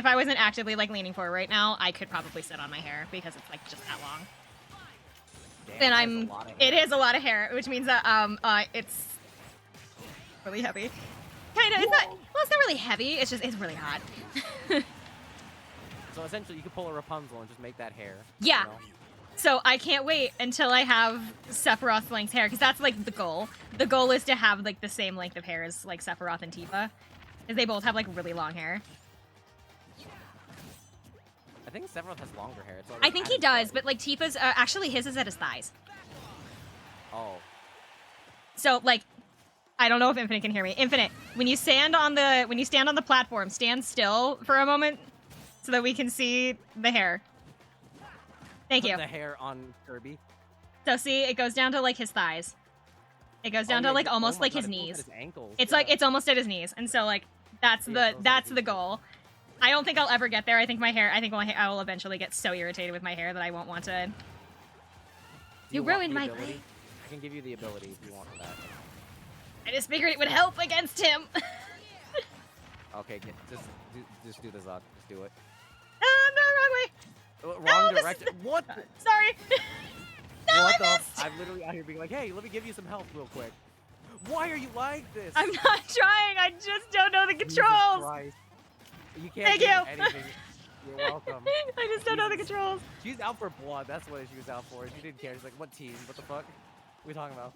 I wasn't actively, like, leaning forward right now, I could probably sit on my hair because it's, like, just that long. Damn, And it is a lot of hair, which means that, it's really heavy. Kind of, it's not, well, it's not really heavy, it's just, it's really hot. So essentially, you could pull a Rapunzel and just make that hair. Yeah. You know? So I can't wait until I have Sephiroth length hair, because that's, like, the goal. The goal is to have, like, the same length of hair as, like, Sephiroth and Tifa. Because they both have, like, really long hair. I think Sephiroth has longer hair. It's I think he does, but, like, Tifa's, actually his is at his thighs. Oh. So, like, I don't know if Infinite can hear me. Infinite, when you stand on the platform, stand still for a moment so that we can see the hair. Thank Put you. the hair on Kirby. So see, it goes down to, like, his thighs. It goes down to, like, almost, like, his knees. His ankles. It's like, it's almost at his knees. And so, like, that's the goal. I don't think I'll ever get there. I think I will eventually get so irritated with my hair that I won't want to. You want ruined the my ability? brain. I can give you the ability if you want that. I just figured it would help against him. Okay, just do this, Zod. Just do it. No, wrong way. Wrong No, direction. What? Sorry. No, What I the? missed. I'm literally out here being like, hey, let me give you some help real quick. Why are you like this? I'm not trying. I just don't know the Jesus controls. Christ. You can't Thank do you. anything. You're welcome. I just don't know the controls. She's out for blood. That's what she was out for. She didn't care. She's like, what team? What the fuck? What are we talking about?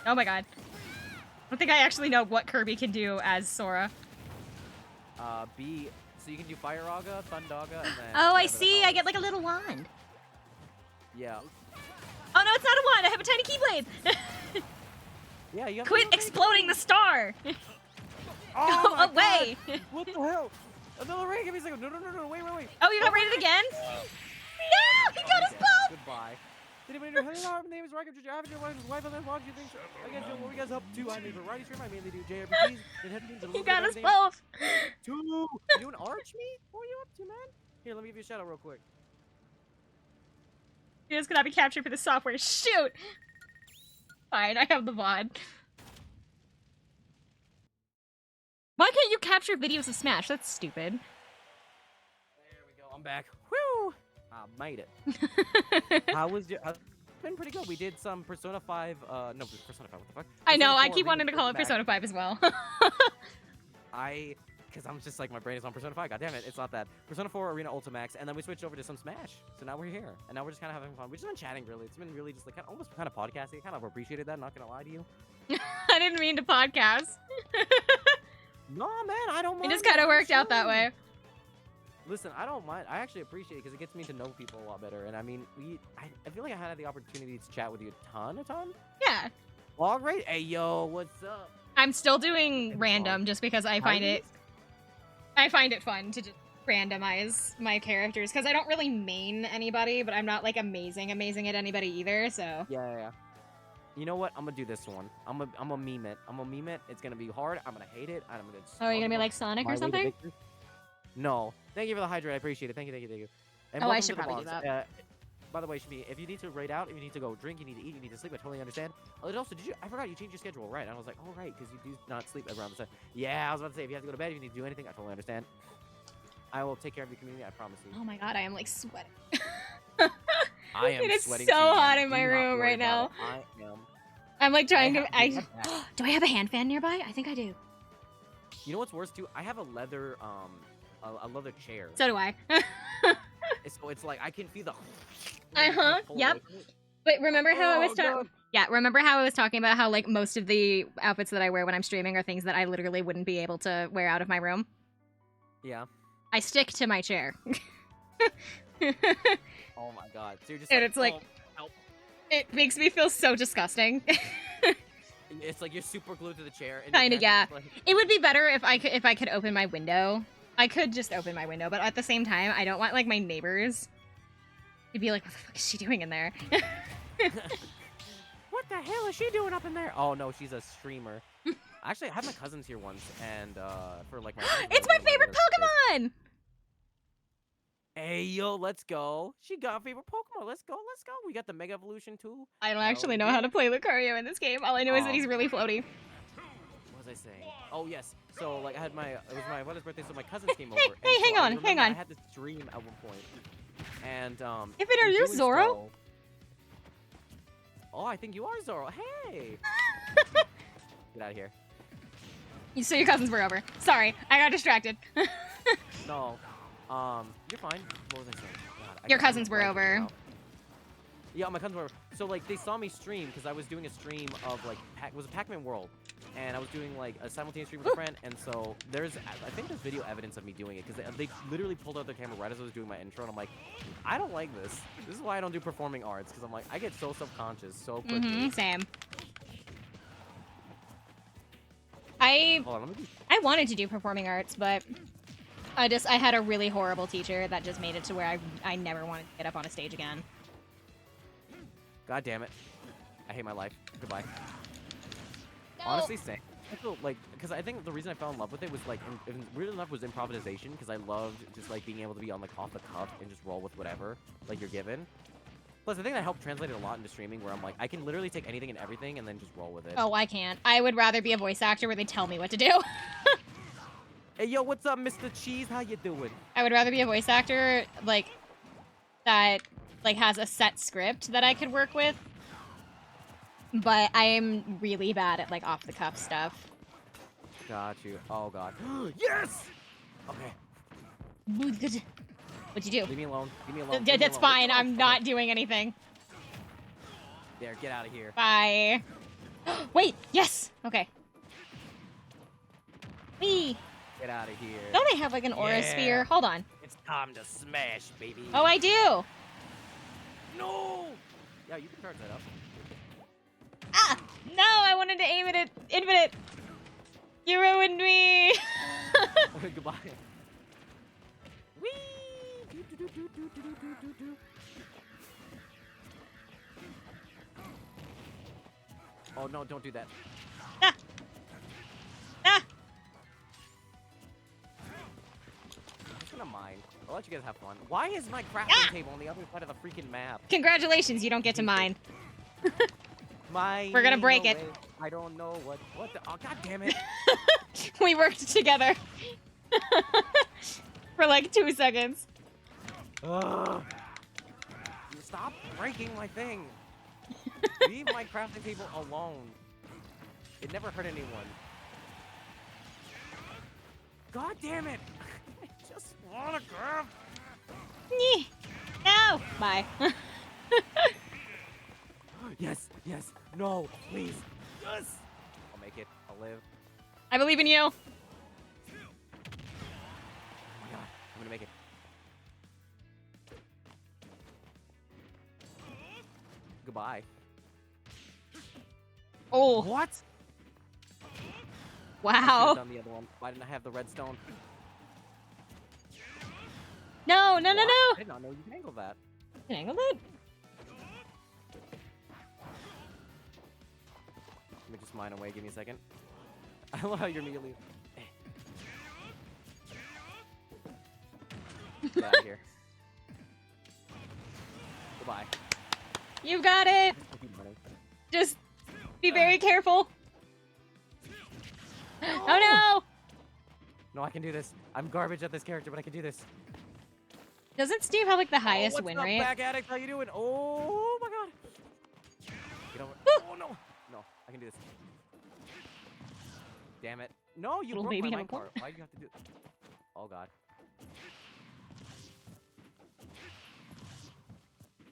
Oh my god. I don't think I actually know what Kirby can do as Sora. B. So you can do Fire Aga, Thundaga, and then. Oh, I whatever the see. hell I it get like a little wand. is. Yeah. Oh no, it's not a wand. I have a tiny keyblade. Yeah, you have Quit to exploding the star. Oh Go my away. God. What the hell? Another ring. Give me a second. No, wait. Oh, you got raided again? No, he got us both. Goodbye. Did anybody know? Hello, my name is Rocket. I have your wife and then watch you think. I guess what we guys up to. I'm a variety streamer. I mainly do JRPGs and headphones and a You little got bit us of everything. both. Two. You doing arch meat? What are you up to, man? Here, let me give you a shout out real quick. You just cannot be captured for the software. Shoot. Fine, I have the VOD. Why can't you capture videos of Smash? That's stupid. There we go. I'm back. Woo! I made it. How was your? Been pretty good. We did some Persona 5. No, Persona 5. What the fuck? I know. Persona I 4 keep wanting to remake call it back. Persona 5 as well. Because I'm just like, my brain is on Persona 5. God damn it, it's not that. Persona 4 Arena Ultimax, and then we switched over to some Smash. So now we're here, and now we're just kind of having fun. We've just been chatting, really. It's been really just like almost kind of podcasting. I kind of appreciated that. Not gonna lie to you. I didn't mean to podcast. No, man, I don't mind. It just kind of worked out that way. Listen, I don't mind. I actually appreciate it because it gets me to know people a lot better. And I mean, I feel like I had the opportunity to chat with you a ton. Yeah. Log rate? Hey, yo, what's up? I'm still doing random just because I find it fun to just randomize my characters because I don't really main anybody, but I'm not like amazing at anybody either, so. Yeah. You know what? I'm gonna do this one. I'm gonna meme it. It's gonna be hard. I'm gonna hate it. And I'm gonna. Oh, are you gonna be like Sonic or something? No. Thank you for the hydrate. I appreciate it. Thank you. And Oh, I welcome should to the probably do vlogs. that. By the way, Shmi, if you need to raid out, if you need to go drink, you need to eat, you need to sleep, I totally understand. And also, I forgot you changed your schedule, right? And I was like, oh, right, because you do not sleep around the time. Yeah, I was about to say, if you have to go to bed, if you need to do anything, I totally understand. I will take care of your community, I promise you. Oh my god, I am like sweating. I am It is sweating so too, hot man. in my Do not room worry right now. about it. I am. I'm like trying to. I have that. Do I have a hand fan nearby? I think I do. You know what's worse too? I have a leather chair. So do I. So it's like I can feel the. Yep. But remember how I was Oh, talking? God. Yeah, remember how I was talking about how like most of the outfits that I wear when I'm streaming are things that I literally wouldn't be able to wear out of my room. Yeah. I stick to my chair. Oh my god. So you're just And it's like- "Oh, help." It makes me feel so disgusting. It's like you're super glued to the chair. And your Kinda, parents are yeah. just like, It would be better if I could open my window. I could just open my window, but at the same time, I don't want like my neighbors to be like, "What the fuck is she doing in there?" what the hell is she doing up in there? Oh no, she's a streamer. Actually, I had my cousins here once, and for like my It's my favorite Pokemon. Hey yo, let's go. She got a favorite Pokemon. Let's go. Let's go. We got the Mega Evolution too. I don't Hell actually know how to play Lucario in this game. All I know is that he's really floaty. What was I saying? Oh yes. So like I had it was my brother's birthday, so my cousins came over. Hey, and hey, so hang I on, remember hang on. I had to stream at one point, and If it are in you, doing Zoro? so- Oh, I think you are Zoro. Hey. Get out of here. So your cousins were over. Sorry, I got distracted. No. You're fine. What was I saying? God, I Your can't cousins were remember right over. now. Yeah, my cousins were over. So like they saw me stream because I was doing a stream of like it was a Pac-Man World, and I was doing like a simultaneous stream with a friend, and so I think there's video evidence of me doing it because they literally pulled out their camera right as I was doing my intro, and I'm like, I don't like this. This is why I don't do performing arts because I'm like I get so self-conscious so quickly. Same. Hold on, let me I wanted to do performing arts, but I had a really horrible teacher that just made it to where I never wanted to get up on a stage again. God damn it. I hate my life. Goodbye. No. Honestly, same. I feel like, because I think the reason I fell in love with it was like, weird enough, was improvisation, because I loved just like being able to be on like off the cuff and just roll with whatever like you're given. Plus, I think that helped translate it a lot into streaming, where I'm like, I can literally take anything and everything and then just roll with it. Oh, I can't. I would rather be a voice actor where they tell me what to do. Hey, yo, what's up, Mr. Cheese? How you doing? I would rather be a voice actor like that like has a set script that I could work with. But I am really bad at like off the cuff stuff. Got you. Oh god. Yes. Okay. What'd you do? Leave me alone. Leave me alone. Leave me That's alone. fine. Oh, I'm okay. not doing anything. There, get out of here. Bye. Wait. Yes. Okay. Wee. Get out of here. Don't I have like an aura Yeah. sphere? Hold on. It's time to smash, baby. Oh, I do. No. Yeah, you can charge that up. Ah! No, I wanted to aim it at infinite. You ruined me. Goodbye. Whee! Oh no, don't do that. Ah. Ah. I'm just gonna mine. I'll let you guys have fun. Why is my crafting table on the other side of the freaking map? Congratulations, you don't get to mine. We're gonna break it. I don't know what the, oh god damn it. We worked together for like 2 seconds. Ugh. Stop breaking my thing. Leave my crafting table alone. It never hurt anyone. God damn it! I just wanna craft. Nyeh. No. Bye. Yes, yes, no, please, yes. I'll make it. I'll live. I believe in you. Oh my god, I'm gonna make it. Goodbye. Oh. What? I Wow. should've done the other one. Why didn't I have the redstone? No, no, no, What? no. I did not know you could angle that. Can I angle that? Let me just mine away. Give me a second. I love how you're immediately. Get out of here. Goodbye. You got it. I'll keep mining. Just be very careful. Oh no! No, I can do this. I'm garbage at this character, but I can do this. Doesn't Steve have like the highest what's win up, rate? back addict? How you doing? Oh my god. Get over. Oh no. No, I can do this. Damn it. No, you Little broke baby my chemical. minecart. Why do you have to do? Oh god.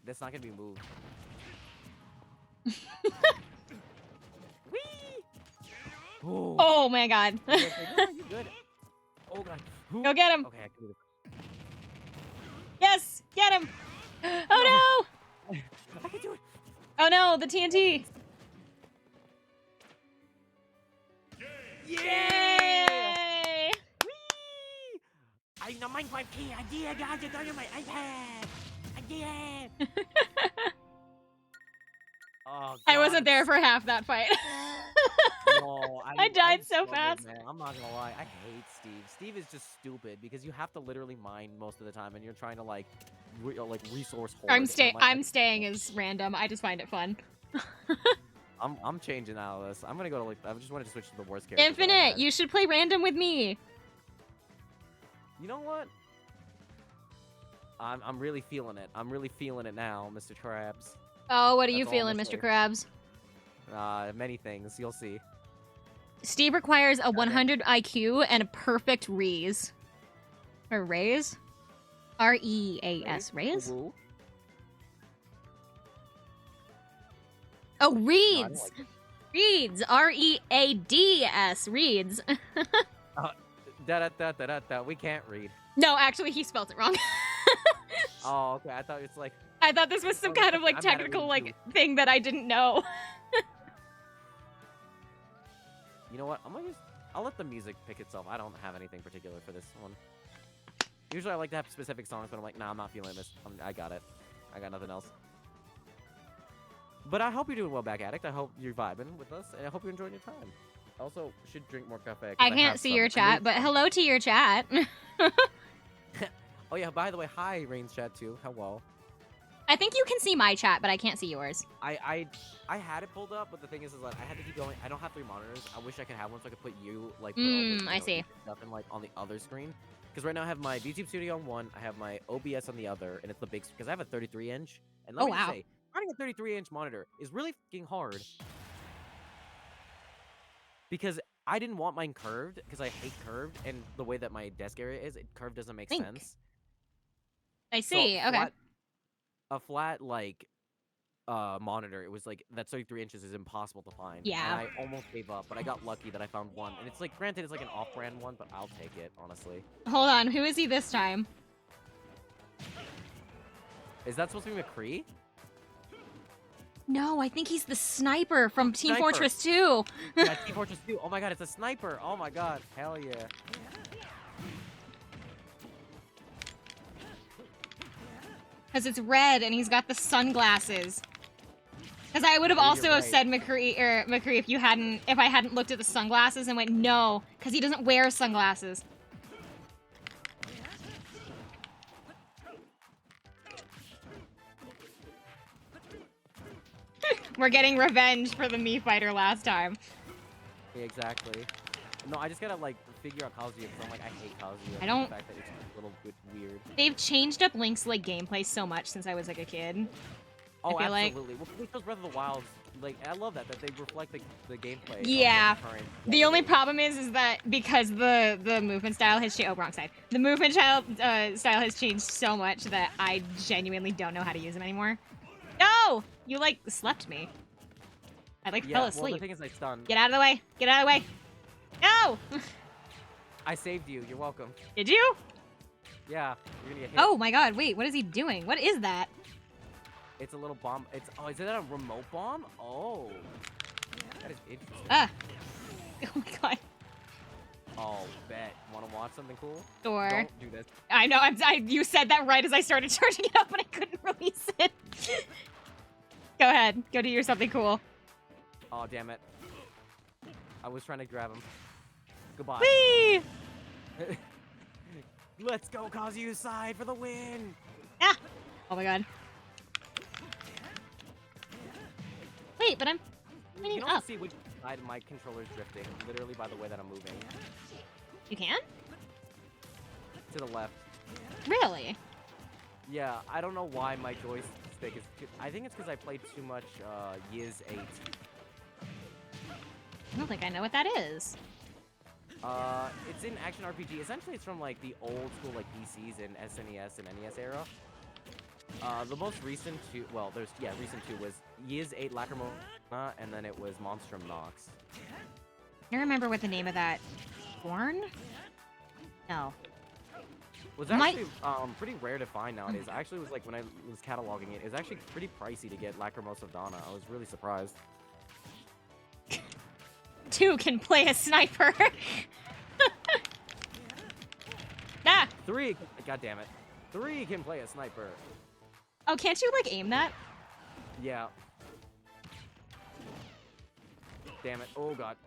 That's not gonna be moved. Whee! Oh. Oh my god. You good? Oh god. Go get him. Okay, I can do this. Yes! Get him! Oh no! I can do it. Oh no, the TNT! Yay! Whee! I know Minecraft key. I did. I got it on my iPad. I did. Oh, I God, wasn't there for half that fight. No, I died I so struggled, fast. Man. I'm not gonna lie. I hate Steve. Steve is just stupid because you have to literally mine most of the time, and you're trying to like, resource hoard. I'm and I'm staying as random. I just find it fun. I'm changing out of this. I'm gonna go to like. I just wanted to switch to the worst character. that I Infinite, had. you should play random with me. You know what? I'm really feeling it. I'm really feeling it now, Mr. Krabs. Oh, what are you That's all I'm feeling, gonna Mr. say. Krabs? Many things. You'll see. Steve requires a 100 IQ and a perfect raise. Or raise? R-E-A-S. Raise? Woo. Oh, No, I don't reads! like it. Reads! R-E-A-D-S. Reads. Da. We can't read. No, actually, he spelled it wrong. Oh, okay. I thought it's like. I thought this was some kind of, like, I'm mad at technical, reading like, thing that I didn't know. You know what? I'll let the music pick itself. I don't have anything particular for this one. Usually I like to have specific songs, but I'm like, nah, I'm not feeling this. I got it. I got nothing else. But I hope you're doing well, Back Addict. I hope you're vibing with us, and I hope you're enjoying your time. Also, should drink more cafe. 'cause I have can't see some- your I chat, need but some. hello to your chat. Oh yeah, by the way, hi, Rain's chat too. Hello. I think you can see my chat, but I can't see yours. I had it pulled up, but the thing is like I had to keep going. I don't have 3 monitors. I wish I could have one so I could put you like put all the, you I know, see. stuff in like on the other screen. Because right now I have my YouTube Studio on one, I have my OBS on the other, and it's the big because I have a 33-inch. And let Oh, me just wow. say, running a 33-inch monitor is really fucking hard. Because I didn't want mine curved because I hate curved, and the way that my desk area is, curved doesn't make Think. sense. I So see. Okay. a flat like monitor, it was like that 33 inches is impossible to find. Yeah. And I almost gave up, but I got lucky that I found one. And it's like, granted, it's like an off-brand one, but I'll take it, honestly. Hold on. Who is he this time? Is that supposed to be McCree? No, I think he's the sniper from Team Sniper. Fortress 2. Yeah, Team Fortress 2. Oh my god, it's a sniper. Oh my god. Hell yeah. Because it's red and he's got the sunglasses. Because I would have Yeah, you're also have right. said McCree if I hadn't looked at the sunglasses and went no, because he doesn't wear sunglasses. We're getting revenge for the Mii fighter last time. Yeah, exactly. No, I just gotta like figure out Kazuya because I'm like, I hate Kazuya. I don't- The fact that it's a little bit weird. They've changed up Link's like gameplay so much since I was like a kid. Oh, feel like- absolutely. Well, because Breath of the Wild, like, I love that they reflect the gameplay. of Yeah. current The only games. problem is that because the movement style has changed. Oh, wrong side. The movement style has changed so much that I genuinely don't know how to use them anymore. No, you like slept me. I like Yeah, fell well, the asleep. thing is, I stunned. Get out of the way. Get out of the way. No. I saved you. You're welcome. Did you? Yeah, you're gonna get hit. Oh my God! Wait, what is he doing? What is that? It's a little bomb. Is that a remote bomb? Oh, that is interesting. Ah. Oh my God. Oh, bet. Want to watch something cool? Sure. Don't do this. I know. You said that right as I started charging it up, and I couldn't release it. Go ahead. Go do your something cool. Oh, damn it. I was trying to grab him. Goodbye. Whee! Let's go, Kazuya's side for the win. Ah! Oh my God. Wait, but I'm You pointing can also up. see which side my controller's drifting, literally by the way that I'm moving. You can? To the left. Really? Yeah, I don't know why my joystick is... I think it's because I played too much Yiz 8. I don't think I know what that is. It's an action RPG. Essentially, it's from like the old school like PCs and SNES and NES era. The most recent two, well, recent two was Yiz 8 Lacrimosa, and then it was Monstrum Nox. I remember what the name of that. Born? No. was My- actually pretty rare to find nowadays. I actually was like, when I was cataloging it, it was actually pretty pricey to get Lacrimosa of Donna. I was really surprised. 2 can play a sniper. Ah! 3, god damn it. 3 can play a sniper. Oh, can't you like aim that? Yeah. Damn it. Oh god.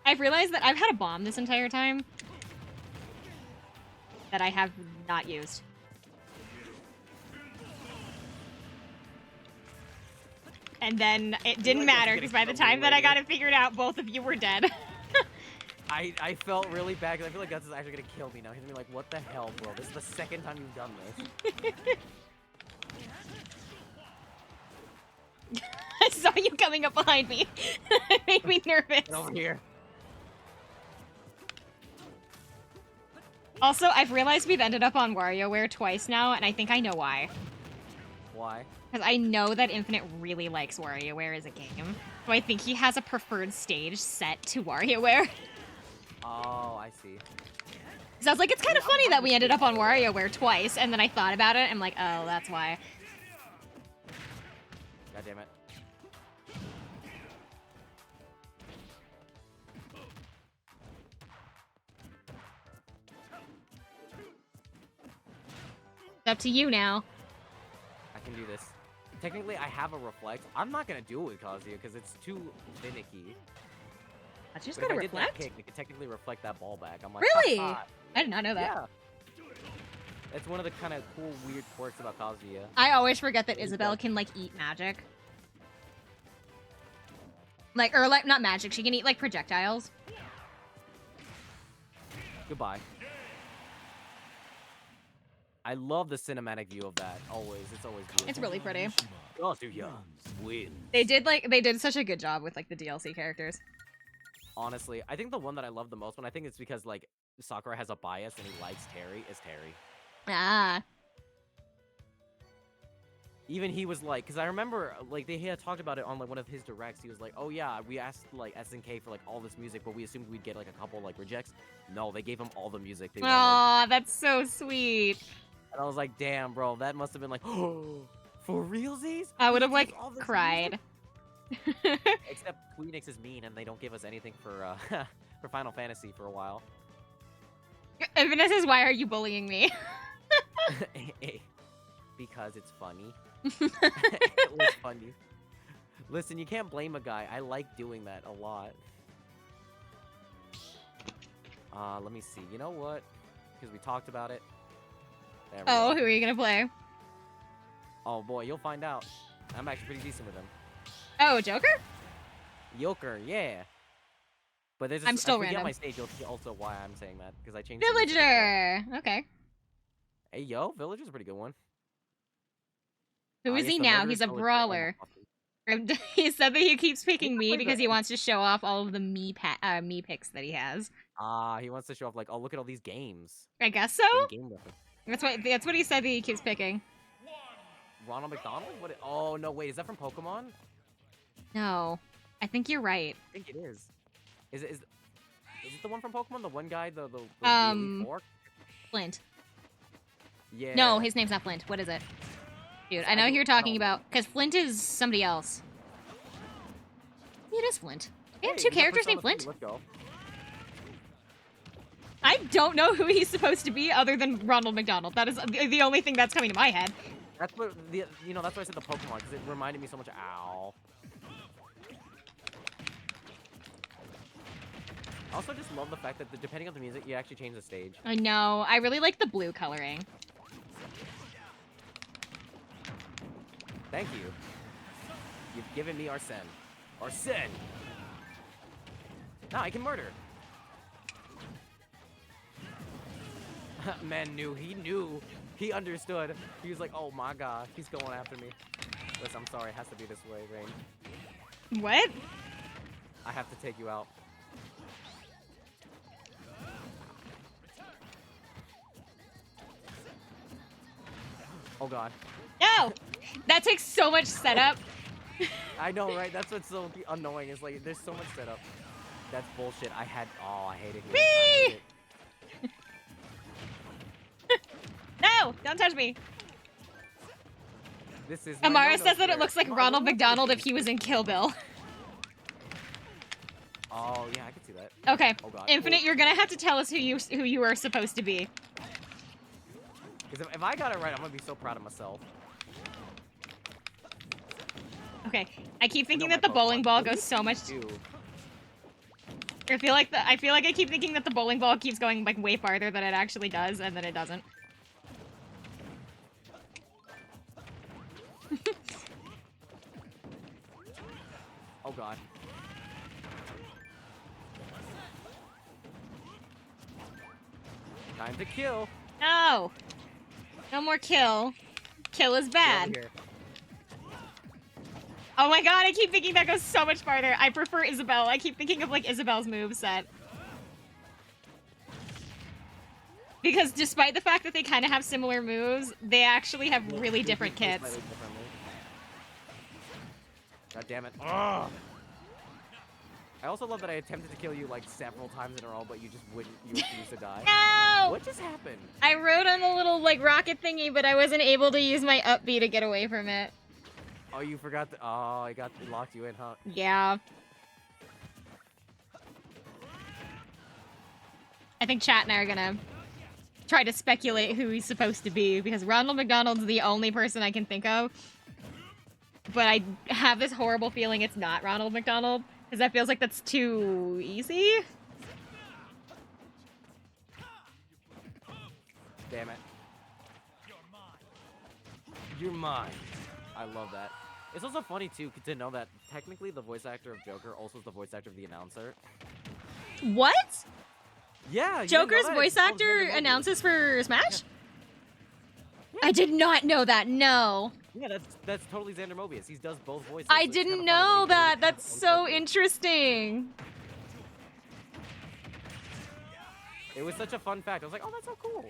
I've realized that I've had a bomb this entire time that I have not used. And then it didn't matter because by the time that I got it figured out, both of you were dead. I felt really bad because I feel like Guts is actually gonna kill me now. He's gonna be like, what the hell, bro? This is the second time you've done this. I saw you coming up behind me. It made me nervous. Get over here. Also, I've realized we've ended up on WarioWare twice now, and I think I know why. Why? Because I know that Infinite really likes WarioWare as a game. So I think he has a preferred stage set to WarioWare. Oh, I see. So I was like, it's kind of funny that we ended up on WarioWare twice, and then I thought about it, and I'm like, oh, that's why. God damn it. It's up to you now. I can do this. Technically, I have a reflect. I'm not gonna do it with Kazuya because it's too finicky. I just But if gotta I did that reflect? kick, it could technically reflect that ball back. I'm like, Really? "Ha ha." I did not know that. Yeah. It's one of the kind of cool, weird quirks about Kazuya. I always forget that He's Isabelle like- can, like, eat magic. Like, or, like, not magic. She can eat, like, projectiles. Goodbye. I love the cinematic view of that. Always. It's always beautiful. It's really pretty. Kazuya wins. They did such a good job with, like, the DLC characters. Honestly, I think the one that I love the most, and I think it's because, like, Sakura has a bias and he likes Terry, is Terry. Ah. Even he was like, because I remember, like, they had talked about it on, like, one of his directs. He was like, oh, yeah, we asked, like, SNK for, like, all this music, but we assumed we'd get, like, a couple, like, rejects. No, they gave him all the music they wanted. Aw, that's so sweet. And I was like, damn, bro, that must have been like, oh, for realsies? I would have, We like, gave all this cried. music? Except Queenix is mean, and they don't give us anything for, for Final Fantasy for a while. And Vanessa says, why are you bullying me? Because it's funny. It was funny. Listen, you can't blame a guy. I like doing that a lot. Let me see. You know what? Because we talked about it. There we Oh, go. who are you gonna play? Oh boy, you'll find out. I'm actually pretty decent with him. Oh, Joker? Joker, yeah. But there's I'm still if we get random. my stage, you'll see also why I'm saying that because I changed. the music as well. Villager! Okay. Hey yo, Villager's a pretty good one. Who is yes, he the now? murderous He's a villager. brawler. He said that he keeps picking me play because the- he wants to show off all of the me picks that he has. He wants to show off like, oh look at all these games. I guess so. Game reference. That's what he said that he keeps picking. Ronald McDonald? What? Oh no, wait, is that from Pokemon? No, I think you're right. I think it is. Is it the one from Pokemon? The one guy, the Elite Four? Flint. Yeah. No, his name's not Flint. What is it? Dude, I know who you're talking about because Flint is somebody else. It is Flint. They have Hey, two we got characters Persona named Flint. 3, Let's go. I don't know who he's supposed to be other than Ronald McDonald. That is the only thing that's coming to my head. That's what that's why I said the Pokemon because it reminded me so much. Ow. I also just love the fact that depending on the music, you actually change the stage. I know. I really like the blue coloring. Thank you. You've given me Arsene. Arsene! Now I can murder. Man knew. He knew. He understood. He was like, oh my god, he's going after me. Listen, I'm sorry. It has to be this way, Rain. What? I have to take you out. Oh god. No! That takes so much setup. I know, right? That's what's so annoying. Is like, there's so much setup. That's bullshit. I hated you. I Whee! hate it. No! Don't touch me. This is my Amara no-no says that it square. looks like Amara, Ronald what was that McDonald if again? he was in Kill Bill. Oh yeah, I can see that. Okay, Oh god. Infinite, you're gonna have to tell us who you are supposed to be. Because if I got it right, I'm gonna be so proud of myself. Okay, I keep thinking my that the bowling Pokemon. ball What goes so much. do? I feel like I keep thinking that the bowling ball keeps going like way farther than it actually does, and then it doesn't. Oh god. Time to kill. No! No more kill. Kill is bad. Over here. Oh my god, I keep thinking that goes so much farther. I prefer Isabelle. I keep thinking of like Isabelle's moveset. Because despite the fact that they kind of have similar moves, they actually have really different Slightly kits. differently. God damn it. Ugh. I also love that I attempted to kill you like several times in a row, but you just wouldn't. You refused to die. No! What just happened? I rode on the little like rocket thingy, but I wasn't able to use my up B to get away from it. Oh, you forgot. Oh, I locked you in, huh? Yeah. I think chat and I are gonna try to speculate who he's supposed to be, because Ronald McDonald's the only person I can think of. But I have this horrible feeling it's not Ronald McDonald, because that feels like that's too easy. Damn it. You're mine. I love that. It's also funny too to know that technically the voice actor of Joker also is the voice actor of the announcer. What? Yeah. you didn't know Joker's that? voice It's called actor Xander Mobius. announces for Smash? I did not know that, no. Yeah, that's totally Xander Mobius. He does both voices. I so it's kinda didn't funny that know he that. did That's both so voices. interesting. It was such a fun fact. I was like, oh, that's so cool.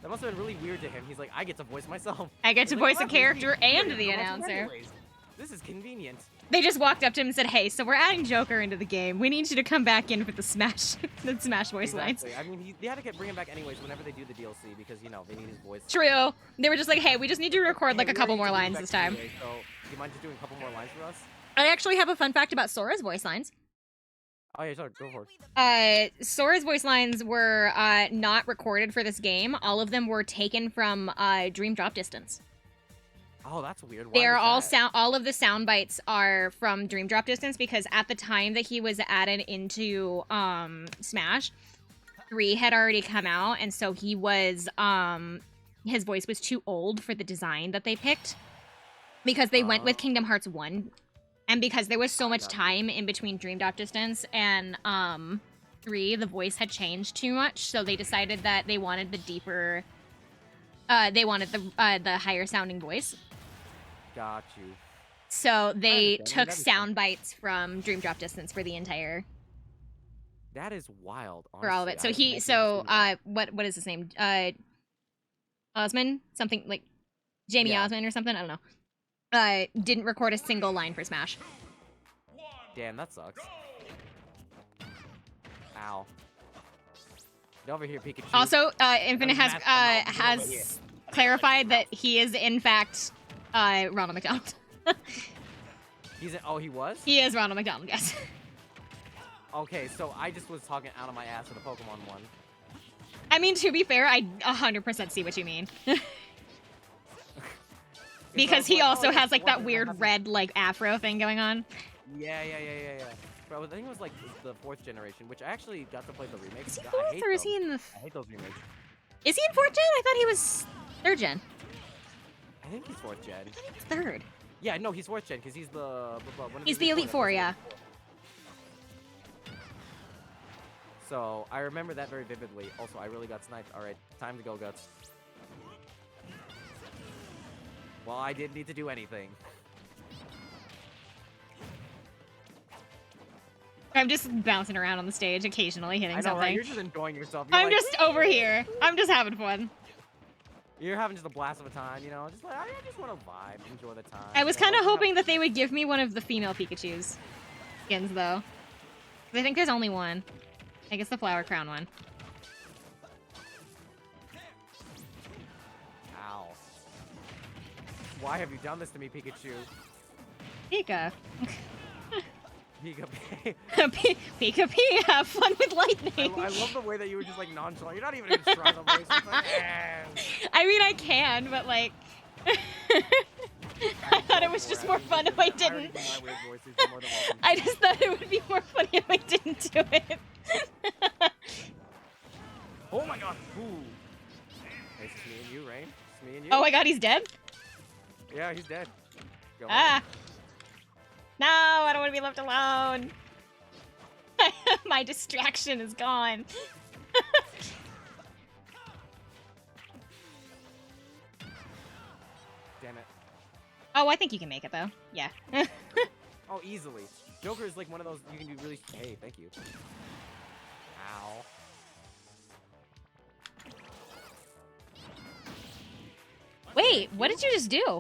That must have been really weird to him. He's like, I get to voice myself. I get to He's like, voice a "Well, that was character neat. and You're the gonna watch it announcer." anyways. This is convenient. They just walked up to him and said, "Hey, so we're adding Joker into the game. We need you to come back in for the Smash, the Smash voice lines." Exactly. I mean, they had to bring him back anyways whenever they do the DLC because, you know, they need his voice. True. They were just like, "Hey, we just need you to record like Hey, a we couple already more need to bring him lines back this time." anyway, so, do you mind just doing a couple more lines for us? I actually have a fun fact about Sora's voice lines. Oh, yeah, sure. Go for it. Sora's voice lines were not recorded for this game. All of them were taken from Dream Drop Distance. Oh, that's weird. Why They're was that? all of the sound bites are from Dream Drop Distance, because at the time that he was added into Smash, 3 had already come out, and so he was his voice was too old for the design that they picked, because they went with Kingdom Hearts 1, and because there was so much time in between Dream Drop Distance and 3, the voice had changed too much, so they decided that they wanted the deeper they wanted the higher sounding voice. Got you. So they understand. took That is sound bites from Dream Drop Distance for the entire That is wild. for all of it. So honestly. I he never so seen that. what is his name? Osman? Something like Jamie Yeah. Osman or something? I don't know. Didn't record a single line for Smash. Damn, that sucks. Ow. Get over here, Pikachu. Also, Infinite Doesn't matter, I'm over here. has clarified that he is in fact Ronald McDonald. Oh, he was? He is Ronald McDonald, yes. Okay, so I just was talking out of my ass for the Pokemon one. I mean, to be fair, I 100% see what you mean. Because he also has like that weird red like afro thing going on. Yeah. Bro, I think it was like the 4th generation, which I actually got to play the remakes. Is he I 4th hate or is them. he in the... I hate those remakes. Is he in 4th gen? I thought he was 3rd gen. I think he's 4th gen. I think it's 3rd. Yeah, no, he's 4th gen because he's the. He's the Elite Four, yeah. So I remember that very vividly. Also, I really got sniped. All right, time to go, Guts. Well, I didn't need to do anything. I'm just bouncing around on the stage, occasionally hitting I know, something. right? You're just enjoying yourself. You're I'm like, just over here. I'm just having fun. You're having just a blast of a time, you know? Just like, I just want to vibe, enjoy the time. I was you know, kind of like, hoping that they would give me one of the female Pikachus skins, though. I think there's only one. I guess the Flower Crown one. Why have you done this to me, Pikachu? Pika. Pika. Pika P, have fun with lightning. I love the way that you were just like nonchalant. You're not even gonna try the voice. It's like, I mean, I can, but like, I thought it was just more fun if I didn't. I just thought it would be more funny if I didn't do it. Oh my god. Ooh. Hey, it's me and you, Rain. It's me and you. Oh my god, he's dead? Yeah, he's dead. Go Ah. No, I don't want to be left alone. My distraction is gone. Damn it. Oh, I think you can make it though. Yeah. Oh, easily. Joker is like one of those you can do really. Hey, thank you. Ow. Wait, what did you just do?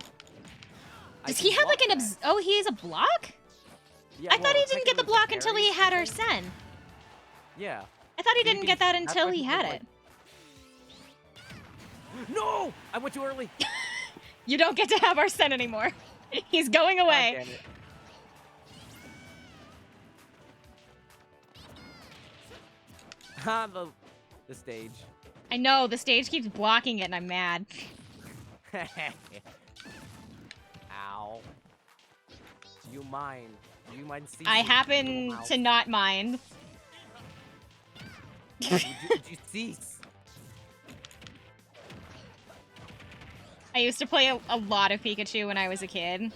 Does he have like an oh, he has a block? Yeah, I thought he didn't get the block until he had Arsene. Yeah. I thought he So you didn't can- get that that's until why he people had like- it. No! I went too early. You don't get to have Arsene anymore. He's going God away. damn it. Ha, the stage. I know, the stage keeps blocking it and I'm mad. Ow. Do you mind? Do you mind seeing? I happen to not mind. Would you cease? I used to play a lot of Pikachu when I was a kid.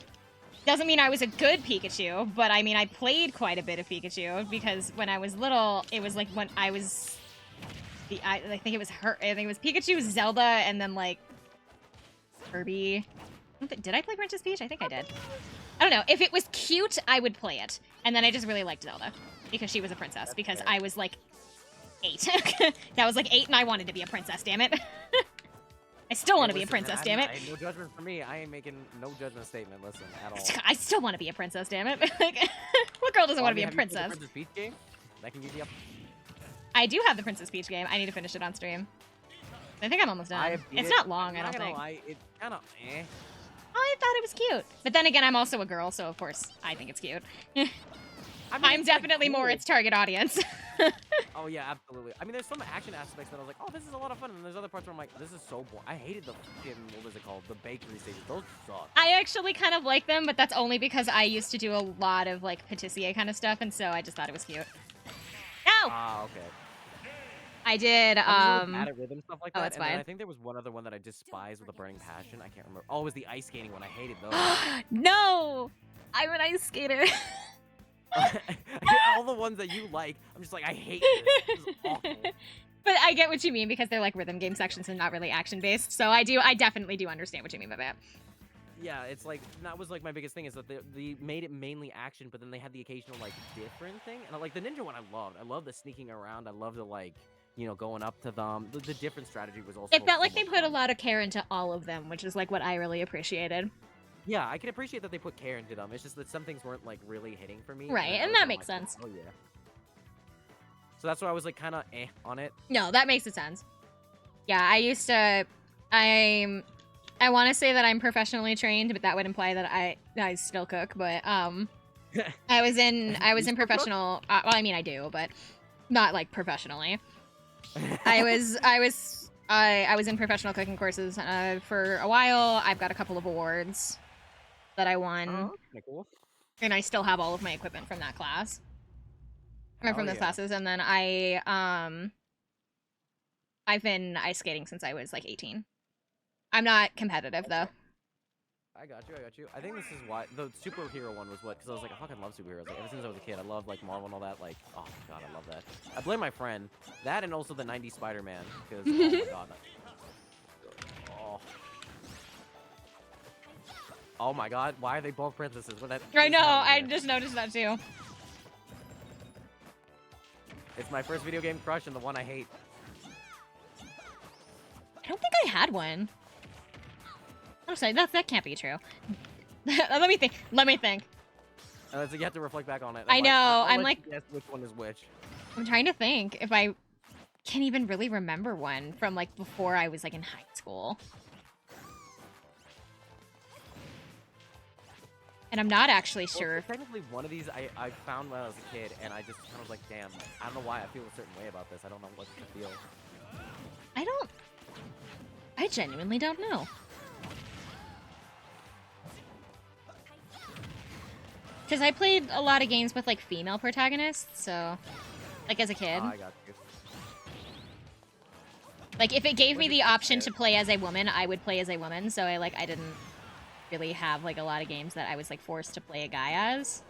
Doesn't mean I was a good Pikachu, but I mean I played quite a bit of Pikachu because when I was little, it was like when I was I think it was her. I think it was Pikachu, Zelda, and then like Kirby. Did I play Princess Peach? I think I did. I don't know. If it was cute, I would play it, and then I just really liked Zelda because she was a princess. Because I was like 8. That was like 8, and I wanted to be a princess. Damn it. I still want to be a Listen, princess. Damn it. No judgment for me. I ain't making no judgment statement. Listen, at all. I still want to be a princess. Damn it. Like, what girl doesn't want to be a Have you played the princess? Princess Peach game? That can give you up. I do have the Princess Peach game. I need to finish it on stream. I think I'm almost done. It's not long, I don't think. It's kind of eh. I thought it was cute. But then again, I'm also a girl, so of course I think it's cute. I mean, I'm it's, like, definitely more cool. its target audience. Oh yeah, absolutely. I mean, there's some action aspects that I was like, oh, this is a lot of fun, and there's other parts where I'm like, this is so boring. I hated the fucking, what was it called? The bakery stages. Those suck. I actually kind of like them, but that's only because I used to do a lot of like patissier kind of stuff, and so I just thought it was cute. No! Ah, okay. I did, I'm really bad at rhythm stuff like oh, that. it's and then fine. I think there was one other one that I despised with a burning passion. I can't remember. Oh, it was the ice skating one. I hated those. No! I'm an ice skater. All the ones that you like, I'm just like, I hate this. This is awful. But I get what you mean because they're like rhythm game sections and not really action based. So I definitely do understand what you mean by that. Yeah, it's like, that was like my biggest thing is that they made it mainly action, but then they had the occasional like different thing. And like the ninja one I loved. I love the sneaking around. I love the like, you know, going up to them. The different strategy was also It felt like so they much put a fun. lot of care into all of them, which is like what I really appreciated. Yeah, I can appreciate that they put care into them. It's just that some things weren't like really hitting for me. Right, I and was that kinda makes like, sense. Oh yeah. So that's why I was like kind of on it. No, that makes sense. Yeah, I used to. I want to say that I'm professionally trained, but that would imply that I still cook. But I was in still cook? professional. Well, I mean I do, but not like professionally. I was in professional cooking courses for a while. I've got a couple of awards that I won, Oh, kinda cool. and I still have all of my equipment from that class. Or from Hell those yeah. classes, and then I've been ice skating since I was like 18. I'm not competitive though. I got you. I think this is why the superhero one was what, because I was like, I fucking love superheroes. Like ever since I was a kid, I love like Marvel and all that. Like, oh my god, I love that. I blame my friend. That and also the '90s Spider-Man, because oh my god. Oh. Oh my god, why are they both princesses? What that? I what is know. I happening here? just noticed that too. It's my first video game crush and the one I hate. I don't think I had one. I'm sorry, that can't be true. Let me think. So you have to reflect back on it. I know, I'll I'm let like- you guess which one is which. I'm trying to think if I can even really remember one from like before I was like in high school. And I'm not actually Well, sure. technically, one of these I found when I was a kid, and I just kind of was like, damn, I don't know why I feel a certain way about this. I don't know what to feel. I genuinely don't know. Because I played a lot of games with, like, female protagonists, so... Like, as a kid. I got you. Like, if it gave me Was the it option fair? to play as a woman, I would play as a woman, so I didn't really have, like, a lot of games that I was, like, forced to play a guy as.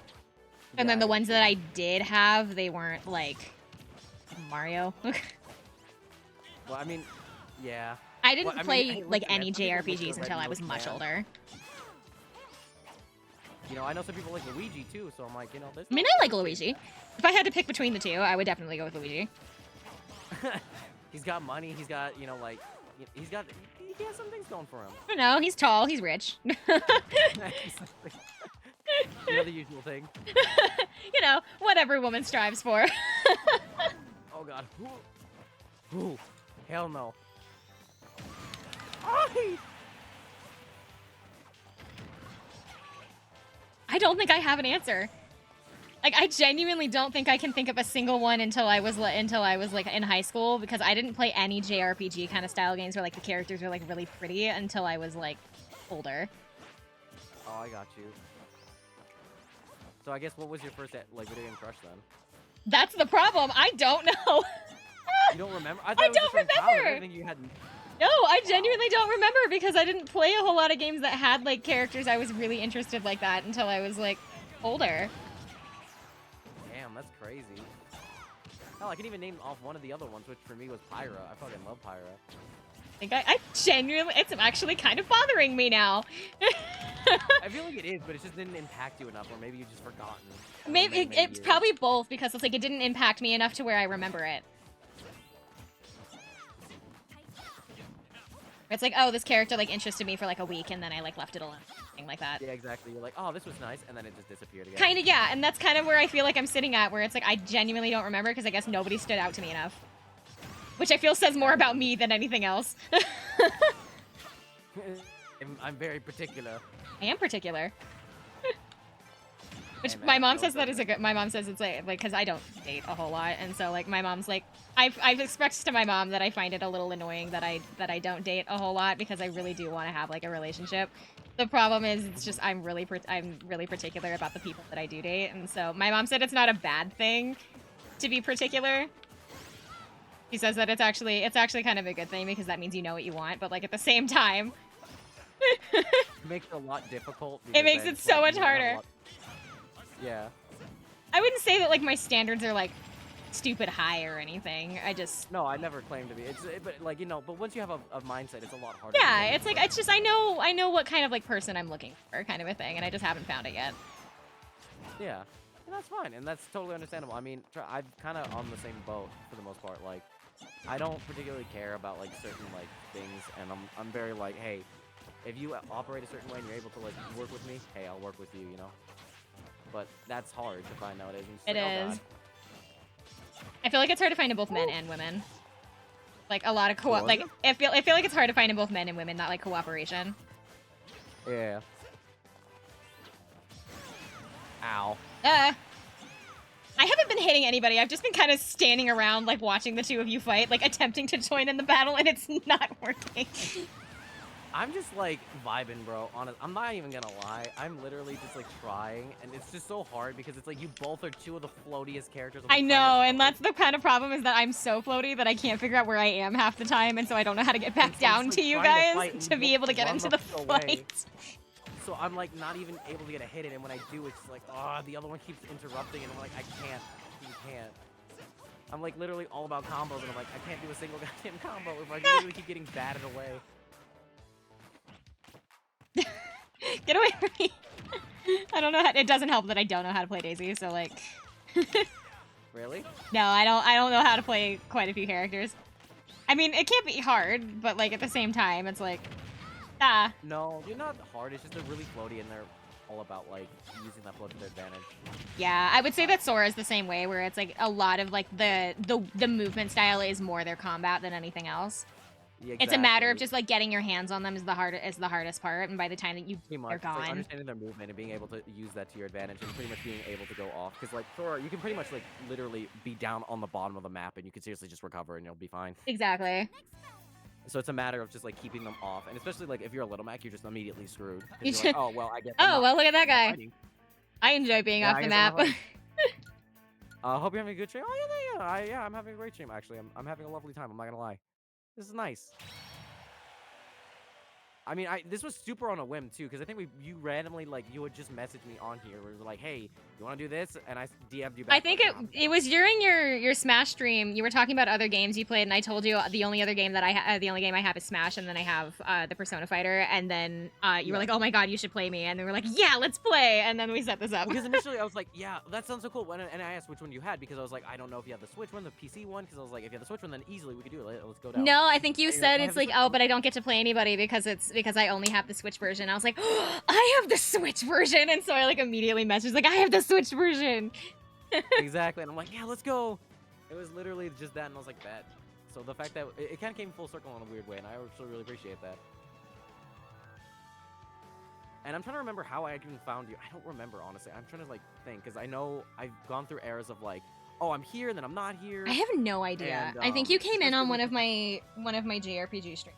And then Yeah, the I got ones you. that I did have, they weren't, like, Mario. Well, I mean, yeah. I didn't Well, I mean, play, hey, like, listen, man, any some people look JRPGs good until I red was nose much man. older. You know, I know some people like Luigi too, so I'm like, you know, this. I mean, I like Luigi. If I had to pick between the two, I would definitely go with Luigi. He's got money. He's got, you know, like, he has some things going for him. I don't know, he's tall, he's rich. You know, the usual thing. You know, what every woman strives for. Oh god. Ooh. Hell no. Ay! I don't think I have an answer. Like, I genuinely don't think I can think of a single one until I was like in high school, because I didn't play any JRPG kind of style games where like the characters were like really pretty until I was like older. Oh, I got you. So I guess what was your first like video game crush then? That's the problem. I don't know. You don't remember? I, I thought it was don't your friend Tyler. I remember. didn't think you had. No, I genuinely don't remember because I didn't play a whole lot of games that had like characters I was really interested like that until I was like older. Damn, that's crazy. Hell, I can even name off one of the other ones, which for me was Pyra. I fucking love Pyra. I think I genuinely, it's actually kind of bothering me now. I feel like it is, but it just didn't impact you enough, or maybe you've just forgotten. Maybe Many it's years. probably both, because it's like it didn't impact me enough to where I remember it. It's like, oh, this character like interested me for like a week, and then I like left it alone, something like that. Yeah, exactly. You're like, oh, this was nice, and then it just disappeared again. Kind of, yeah, and that's kind of where I feel like I'm sitting at, where it's like I genuinely don't remember because I guess nobody stood out to me enough, which I feel says more about me than anything else. I'm very particular. I am particular. Which Hey, man, my mom no says that judgment. is a good. My mom says it's like because I don't date a whole lot, and so like my mom's like I've expressed to my mom that I find it a little annoying that I don't date a whole lot because I really do want to have like a relationship. The problem is it's just I'm really particular about the people that I do date, and so my mom said it's not a bad thing to be particular. She says that it's actually kind of a good thing because that means you know what you want, but like at the same time, It makes it a lot difficult. it because makes then it it's so like, much you don't have a harder. lot- Yeah. I wouldn't say that like my standards are like stupid high or anything. I just No, I never claimed to be. But like, you know, but once you have a mindset, it's a lot harder. yeah, to it's like it's just I know what kind of like person I'm looking for, kind of a thing, and I just haven't found it yet. Yeah, and that's fine, and that's totally understandable. I mean, I'm kind of on the same boat for the most part. Like, I don't particularly care about like certain like things, and I'm very like, hey, if you operate a certain way and you're able to like work with me, hey, I'll work with you, you know. But that's hard to find nowadays. And it's It like, oh, is. God. I feel like it's hard to find in both men and women. Like a lot of What? like I feel like it's hard to find in both men and women, not like cooperation. Yeah. Ow. I haven't been hitting anybody. I've just been kind of standing around, like watching the two of you fight, like attempting to join in the battle, and it's not working. I'm just like vibing, bro. Honest, I'm not even gonna lie. I'm literally just like trying, and it's just so hard because it's like you both are two of the floatiest characters. On the I know, planet. and that's the kind of problem is that I'm so floaty that I can't figure out where I am half the time, and so I don't know how to get back And so down it's, to like, you trying to guys fight and to be you able to get run into the the fuck away. fight. So I'm like not even able to get a hit in, and when I do, it's just like, oh, the other one keeps interrupting, and I'm like, I can't, you can't. I'm like literally all about combos, and I'm like, I can't do a single goddamn combo if I literally keep getting batted away. Get away from me. I don't know how, it doesn't help that I don't know how to play Daisy, so like Really? no, I don't know how to play quite a few characters. I mean, it can't be hard, but like at the same time, it's like No, you're not hard. It's just they're really floaty, and they're all about like using that float to their advantage. yeah, I would say that Sora is the same way, where it's like a lot of like the movement style is more their combat than anything else. Yeah, It's a matter of exactly. just like getting your hands on them is the hardest part, and by the time that Pretty much. they're It's like gone. understanding their movement and being able to use that to your advantage and pretty much being able to go off. Because like Thor, you can pretty much like literally be down on the bottom of the map and you can seriously just recover and you'll be fine. Exactly. So it's a matter of just like keeping them off. And especially like if you're a little Mac, you're just immediately screwed. 'Cause You you're like, should- oh well, I guess. Oh well, look at that guy. Fighting. I enjoy being Yeah, off I the guess I'm map. not fighting. Hope you're having a good stream. Oh yeah. I'm having a great stream actually. I'm having a lovely time. I'm not gonna lie. This is nice. I mean, this was super on a whim too, because I think you randomly like you would just message me on here, where you're like, "Hey, you want to do this?" And I DM'd you back. I think it was during your Smash stream. You were talking about other games you played, and I told you the only other game that the only game I have is Smash, and then I have the Persona Fighter, and then you were like, "Oh my god, you should play me," and then we're like, "Yeah, let's play," and then we set this up. Because initially I was like, "Yeah, that sounds so cool," and I asked which one you had because I was like, I don't know if you have the Switch one, the PC one, because I was like, if you have the Switch one, then easily we could do it. Let's go down. No, I think you And you're said I it's have the like, Switch oh, one. but I don't get to play anybody because I only have the Switch version. I was like, oh, I have the Switch version, and so I like immediately messaged like, I have the Switch version. Exactly, and I'm like, yeah, let's go. It was literally just that, and I was like, bet. So the fact that it kind of came full circle in a weird way, and I actually really appreciate that. And I'm trying to remember how I even found you. I don't remember, honestly. I'm trying to like think, because I know I've gone through eras of like, oh, I'm here, and then I'm not here. I have no idea. And, I think you came in on especially one of my JRPG streams,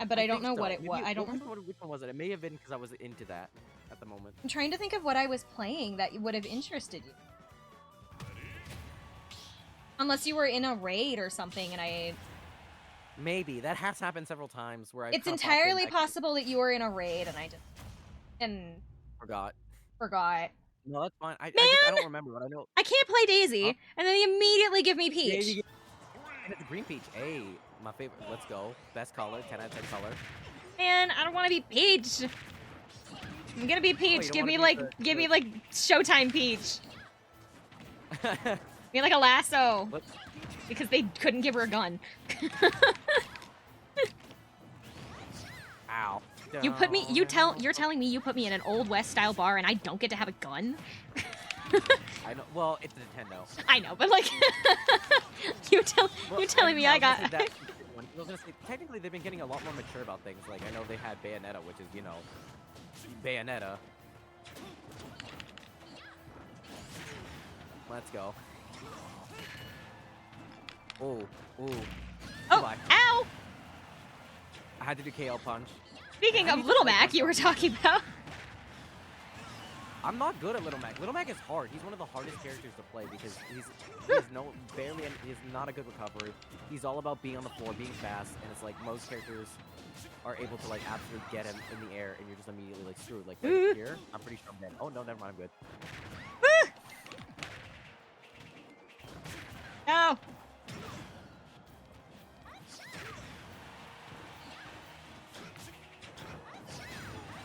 but I don't know what it was. I don't remember. Which one was it? It may have been because I was into that at the moment. I'm trying to think of what I was playing that would have interested you. Unless you were in a raid or something, and I. Maybe that has happened several times where I. It's entirely possible that you were in a raid, and I just forgot. No, that's fine. I don't remember, but I know. I can't play Daisy, Huh? and then they immediately give me Yeah, Peach. you get- and it's a green peach. Hey, my favorite. Let's go. Best color. 10 out of 10 color. Man, I don't want to be Peach. I'm gonna be Peach. don't Give wanna me be give me like Showtime Peach. Give me like a lasso. What? Because they couldn't give her a gun. Ow. You're telling me you put me in an Old West style bar and I don't get to have a gun? I know. Well, it's Nintendo. I know, but like, you're telling me I got. I was gonna say, technically, they've been getting a lot more mature about things. Like, I know they had Bayonetta, which is, you know, Bayonetta. Let's go. Oh, ooh. Oh, Goodbye. ow! I had to do KO punch. Speaking of Little Mac, you were talking about. I'm not good at Little Mac. Little Mac is hard. He's one of the hardest characters to play because he's not a good recovery. He's all about being on the floor, being fast, and it's like most characters are able to like absolutely get him in the air, and you're just immediately like screwed. Like right here, I'm pretty sure I'm dead. Oh no, never mind, I'm good. No.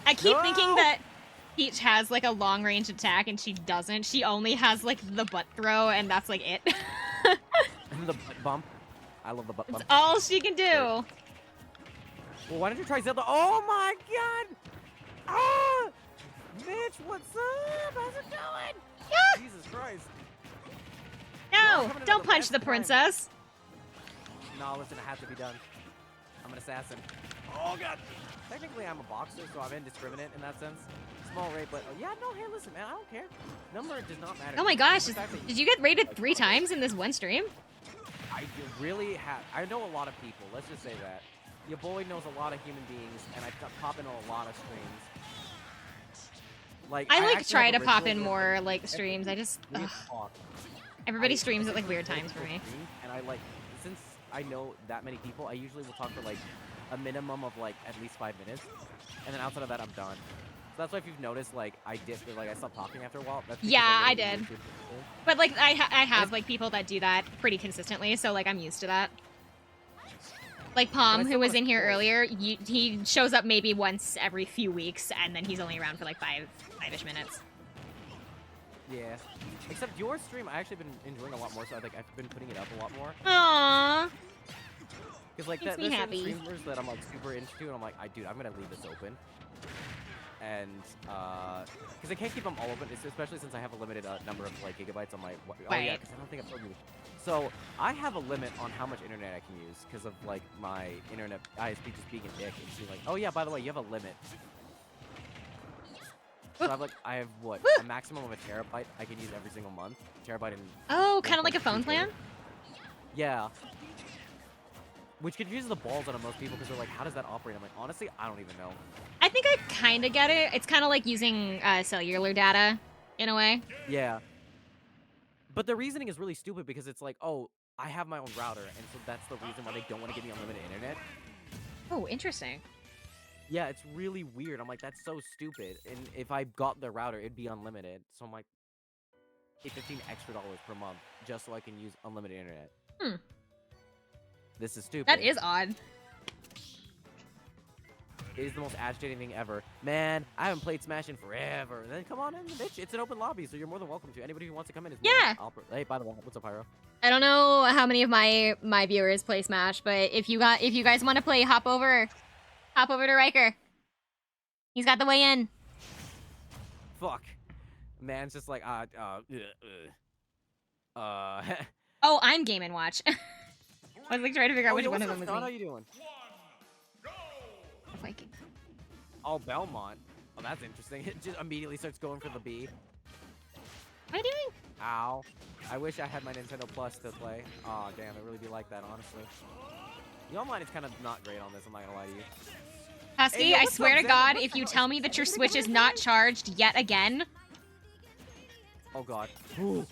I keep thinking that Peach has like a long range attack and she doesn't. She only has like the butt throw and that's like it. The butt bump. I love the butt bump. That's all she can do. Well, why don't you try Zelda? Oh my god! Ah! Bitch, what's up? How's it going? Jesus Christ. No, don't punch the princess. No, listen, it has to be done. I'm an assassin. Oh god! Technically, I'm a boxer, so I'm indiscriminate in that sense. Small rate, but yeah, no, hey, listen, man, I don't care. Number does not matter. Oh my gosh, The fact that did you get rated 3 times in this one stream? I really have. I know a lot of people. Let's just say that. Your boy knows a lot of human beings, and I pop into a lot of streams. Like I like actually try have to a pop ritual in where more like streams. I just we ugh. talk. Everybody I- streams at like weird times for me. And I like, since I know that many people, I usually will talk for like a minimum of like at least 5 minutes, and then outside of that, I'm done. So that's why if you've noticed, like I stopped talking after a while. That's because Yeah, I really did. need to- But like I have like people that do that pretty consistently, so like I'm used to that. Like Palm, who was in here earlier, he shows up maybe once every few weeks, and then he's only around for like five-ish minutes. Yeah. Except your stream, I actually been enjoying a lot more, so I think I've been putting it up a lot more. Aww. Because like Makes me there's happy. certain streamers that I'm like super into, and I'm like, dude, I'm gonna leave this open. and because I can't keep them all open, especially since I have a limited number of like gigabytes on my. Oh yeah, Right. because I don't think I've told you. So I have a limit on how much internet I can use because of like my internet ISP just being a dick and being like, oh yeah, by the way, you have a limit. So I have what, a maximum of a terabyte I can use every single month. Terabyte and. Oh, kind of like a 1.2 phone plan? gig. Yeah. Which confuses the balls out of most people because they're like, how does that operate? I'm like, honestly, I don't even know. I think I kind of get it. It's kind of like using cellular data in a way. Yeah. But the reasoning is really stupid because it's like, oh, I have my own router, and so that's the reason why they don't want to give me unlimited internet. Oh, interesting. Yeah, it's really weird. I'm like, that's so stupid. And if I got the router, it'd be unlimited. So I'm like, pay $15 extra per month just so I can use unlimited internet. Hmm. This is stupid. That is odd. It is the most agitating thing ever. Man, I haven't played Smash in forever. Then come on in, bitch. It's an open lobby, so you're more than welcome to. Anybody who wants to come in is more Yeah. than Hey, by the way, what's up, Pyro? I don't know how many of my viewers play Smash, but if you guys want to play, hop over to Riker. He's got the way in. Fuck. Man's just like, Oh, I'm Game and Watch. I was like trying to figure out which one of them was How me. you doing? Viking. Oh, Belmont. Oh, that's interesting. It just immediately starts going for the B. What are you doing? Ow. I wish I had my Nintendo Plus to play. Aw, damn, it really be like that, honestly. The online is kind of not great on this, I'm not gonna lie to you. Husky, Hey, yo, I what's swear up, to Zen? God, What's if you up? tell me that your Anybody Switch come is in not tonight? charged yet again, Oh, God. Ooh.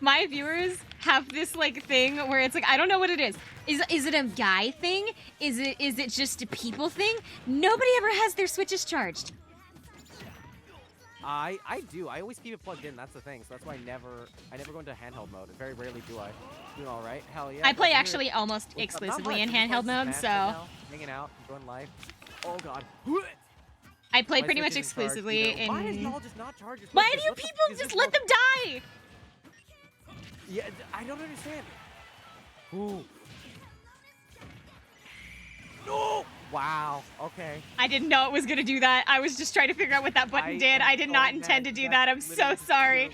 my viewers have this like thing where it's like I don't know what it is. Is it a guy thing? Is it just a people thing? Nobody ever has their Switches charged. I do. I always keep it plugged in. That's the thing. So that's why I never go into handheld mode. Very rarely do I. Doing all right. Hell yeah. I play That's actually weird. almost What's up? Not exclusively much. in I'm just handheld playing mode, Smash so right now, hanging out, enjoying life. Oh God. I play My pretty much Switch isn't charged exclusively either. Why is in. y'all just not charged? Why Switches? do you What the people f- is just this let them die? Yeah, I don't understand. Ooh. No! Wow. Okay. I didn't know it was gonna do that. I was just trying to figure out what that button did. I did not intend to do that. I'm so sorry.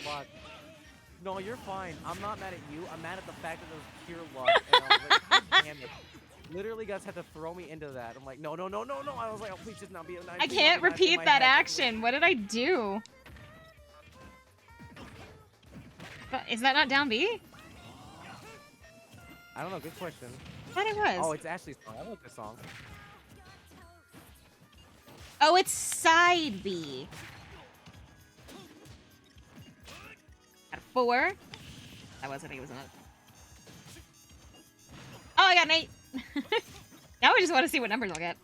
No, you're fine. I'm not mad at you. I'm mad at the fact that it was pure luck. And I was like, God damn it. Literally, guys had to throw me into that. I'm like, no. I was like, oh, please just not be a knife. I can't repeat that action. What did I do? Is that not down B? I don't know. Good question. I thought it was. Oh, it's Ashley's song. I like this song. Oh, it's side B. Got a 4. That wasn't. He was not. Oh, I got an 8. Now I just want to see what numbers I'll get.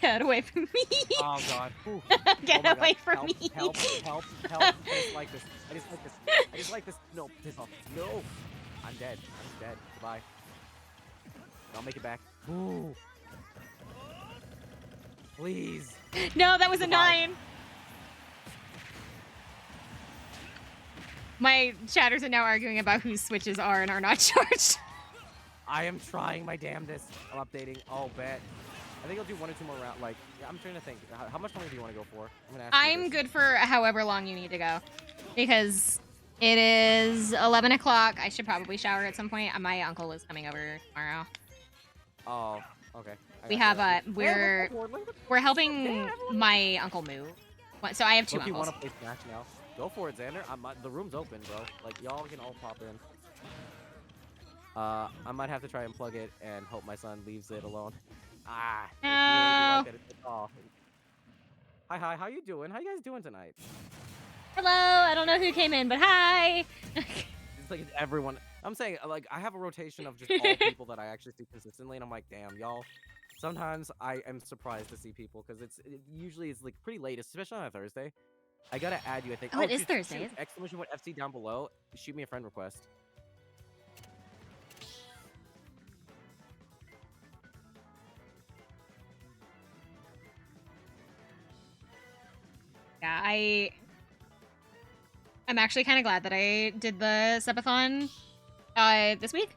Get away from me. Oh God. Ooh. Get Oh my away God. from Help, me. Help! I just like this. No, piss off. No. I'm dead. Goodbye. I'll make it back. Ooh. Please. No, that was a Goodbye. 9. My chatters are now arguing about whose switches are and are not charged. I am trying my damnedest. I'm updating. Oh, bet. I think I'll do 1 or 2 more rounds. Like, I'm trying to think. How much longer do you want to go for? I'm gonna ask you I'm this. good for however long you need to go. Because it is 11 o'clock. I should probably shower at some point. My uncle is coming over tomorrow. Oh, okay. We have we're helping my uncle move. So I have 2 Look, you uncles. want to play Smash now? Go for it, Xander. The room's open, bro. Like, y'all can all pop in. I might have to try and plug it and hope my son leaves it alone. Ah. No. Like that. Oh. Hi. How you doing? How you guys doing tonight? Hello. I don't know who came in, but hi. It's like everyone. I'm saying, like, I have a rotation of just all people that I actually see consistently, and I'm like, damn, y'all. Sometimes I am surprised to see people because usually it's like pretty late, especially on a Thursday. I gotta add you, I think. Oh, it is shoot, Thursday, shoot. isn't it? Exclamation point FC down below. Shoot me a friend request. Yeah, I'm actually kind of glad that I did the subathon this week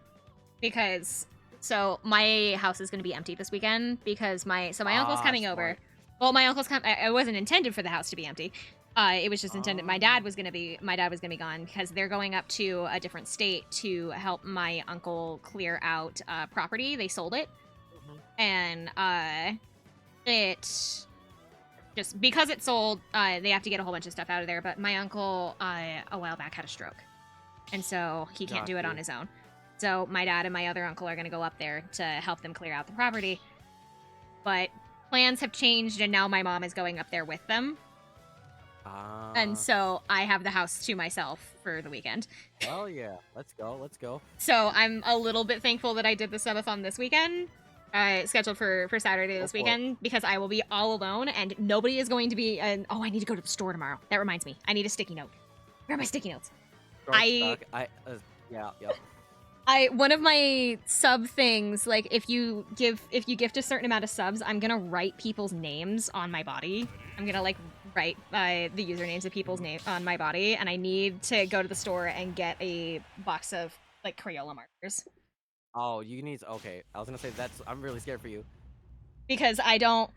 because So my house is gonna be empty this weekend because my uncle's coming over. Well, my uncle's coming. I wasn't intended for the house to be empty. It was just intended. My dad was gonna be gone because they're going up to a different state to help my uncle clear out property. They sold it, and it just because it's sold, they have to get a whole bunch of stuff out of there. But my uncle a while back had a stroke, and so he can't do it on his own. So my dad and my other uncle are gonna go up there to help them clear out the property. But plans have changed, and now my mom is going up there with them. And so I have the house to myself for the weekend. Oh yeah, let's go. So I'm a little bit thankful that I did the subathon this weekend, scheduled for Saturday this weekend, because I will be all alone and nobody is going to be. Oh, I need to go to the store tomorrow. That reminds me, I need a sticky note. Where are my sticky notes? One of my sub things, like if you gift a certain amount of subs, I'm gonna write people's names on my body. I'm gonna like write the usernames of people's names on my body, and I need to go to the store and get a box of like Crayola markers. Oh, you need. Okay, I was gonna say I'm really scared for you. Because I don't.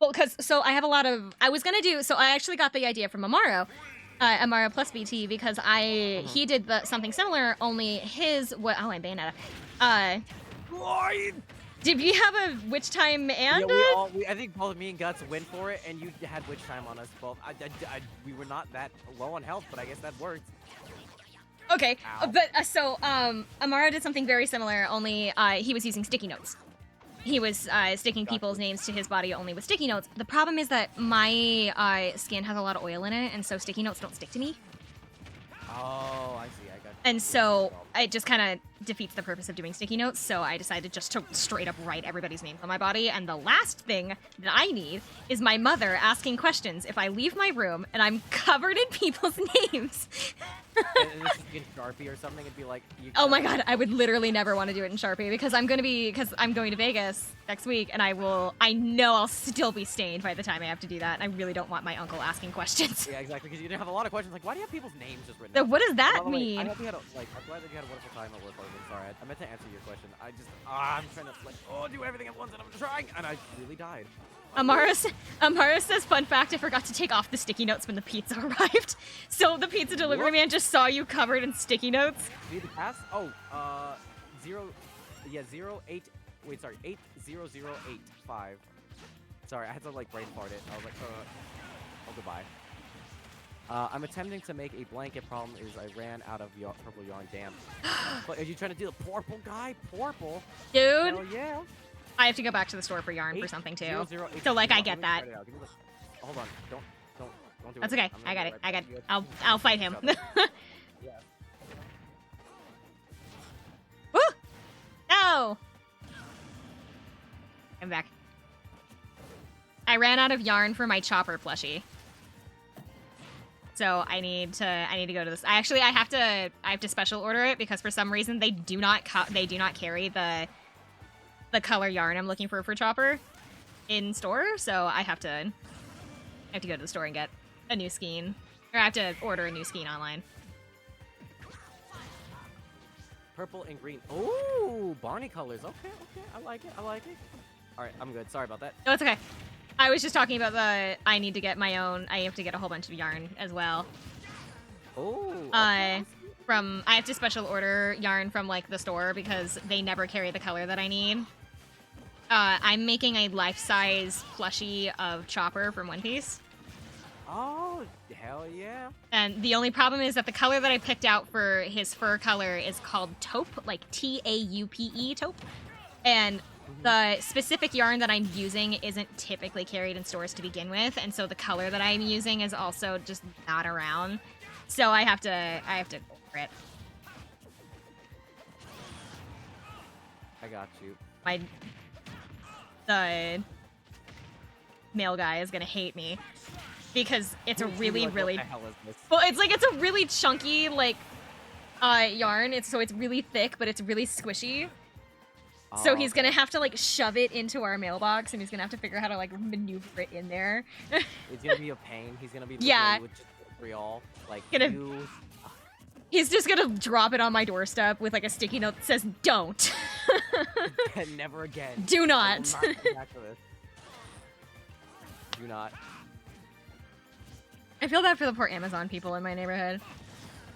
Well, so I have a lot of. I was gonna do. So I actually got the idea from Amaro. Amaro plus BT, because he did something similar, only his I'm Bayonetta. Did we have a Witch Time and yeah, I think both me and Guts went for it, and you had Witch Time on us both. We were not that low on health, but I guess that worked. Okay, but so Amaro did something very similar, only he was using sticky notes. He was sticking people's names to his body only with sticky notes. The problem is that my skin has a lot of oil in it, and so sticky notes don't stick to me. Oh, I see. I got you. And so it just kind of defeats the purpose of doing sticky notes, so I decided just to straight up write everybody's names on my body. And the last thing that I need is my mother asking questions if I leave my room and I'm covered in people's names. And this is in Sharpie or something, it'd be like... Oh my god, I would literally never want to do it in Sharpie because I'm going to Vegas next week, and I know I'll still be stained by the time I have to do that. And I really don't want my uncle asking questions. Yeah, exactly, because you're gonna have a lot of questions, like, why do you have people's names just written So down? what does that By the way, mean? I'm glad that you had a wonderful time at work. Sorry, I meant to answer your question. I'm trying to, do everything at once, and I'm trying, and I really died. Amara says, fun fact, I forgot to take off the sticky notes when the pizza arrived. So the pizza delivery man just saw you covered in sticky notes. Need the pass? 80085. Sorry, I had to brain fart it. I was like, oh, goodbye. I'm attempting to make a blanket. Problem is I ran out of purple yarn. Damn. But are you trying to do the purple guy? Purple? Dude. Hell yeah. I have to go back to the store for yarn for something too. So I get that. Hold on. Don't do That's it. okay. I got it. I'll fight him. Yeah. Woo! No! I'm back. I ran out of yarn for my Chopper plushie. So I need to go to this. I have to special order it because for some reason they do not carry the color yarn I'm looking for Chopper in store. So I have to go to the store and get a new skein, or I have to order a new skein online. Purple and green. Ooh, Barney colors. Okay. I like it. All right, I'm good. Sorry about that. No, it's okay. I was just talking about I need to get my own. I have to get a whole bunch of yarn as well. Oh. I have to special order yarn from the store because they never carry the color that I need. I'm making a life-size plushie of Chopper from One Piece. Oh, hell yeah. And the only problem is that the color that I picked out for his fur color is called taupe, like Taupe, taupe. And the specific yarn that I'm using isn't typically carried in stores to begin with, and so the color that I'm using is also just not around. So I have to order it. I got you. The male guy is gonna hate me because it's a really what the hell is this? well, it's a really chunky yarn. It's really thick, but it's really squishy. So he's gonna have to shove it into our mailbox, and he's gonna have to figure out how to maneuver it in there. It's gonna be a pain. He's gonna be with just Real He's just gonna drop it on my doorstep with a sticky note that says "Don't." Never again. Do I will not. not come back to this. Do not. I feel bad for the poor Amazon people in my neighborhood.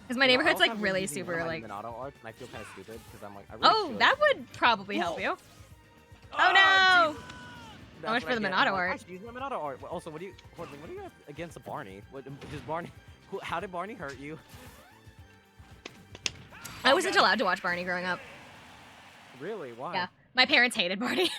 Because my You know, I neighborhood's also like have really using one super of my like. Minato arts, and I feel kind of stupid because I'm like, I really Oh, should. that would probably help you. Oh Ah, no! Jesus. How much That's for what the I get. Minato I'm like, art? I should use my Minato art. Also, what do you have against Barney? What does Barney? How did Barney hurt you? I wasn't allowed to watch Barney growing up. Really? Why? Yeah, my parents hated Barney.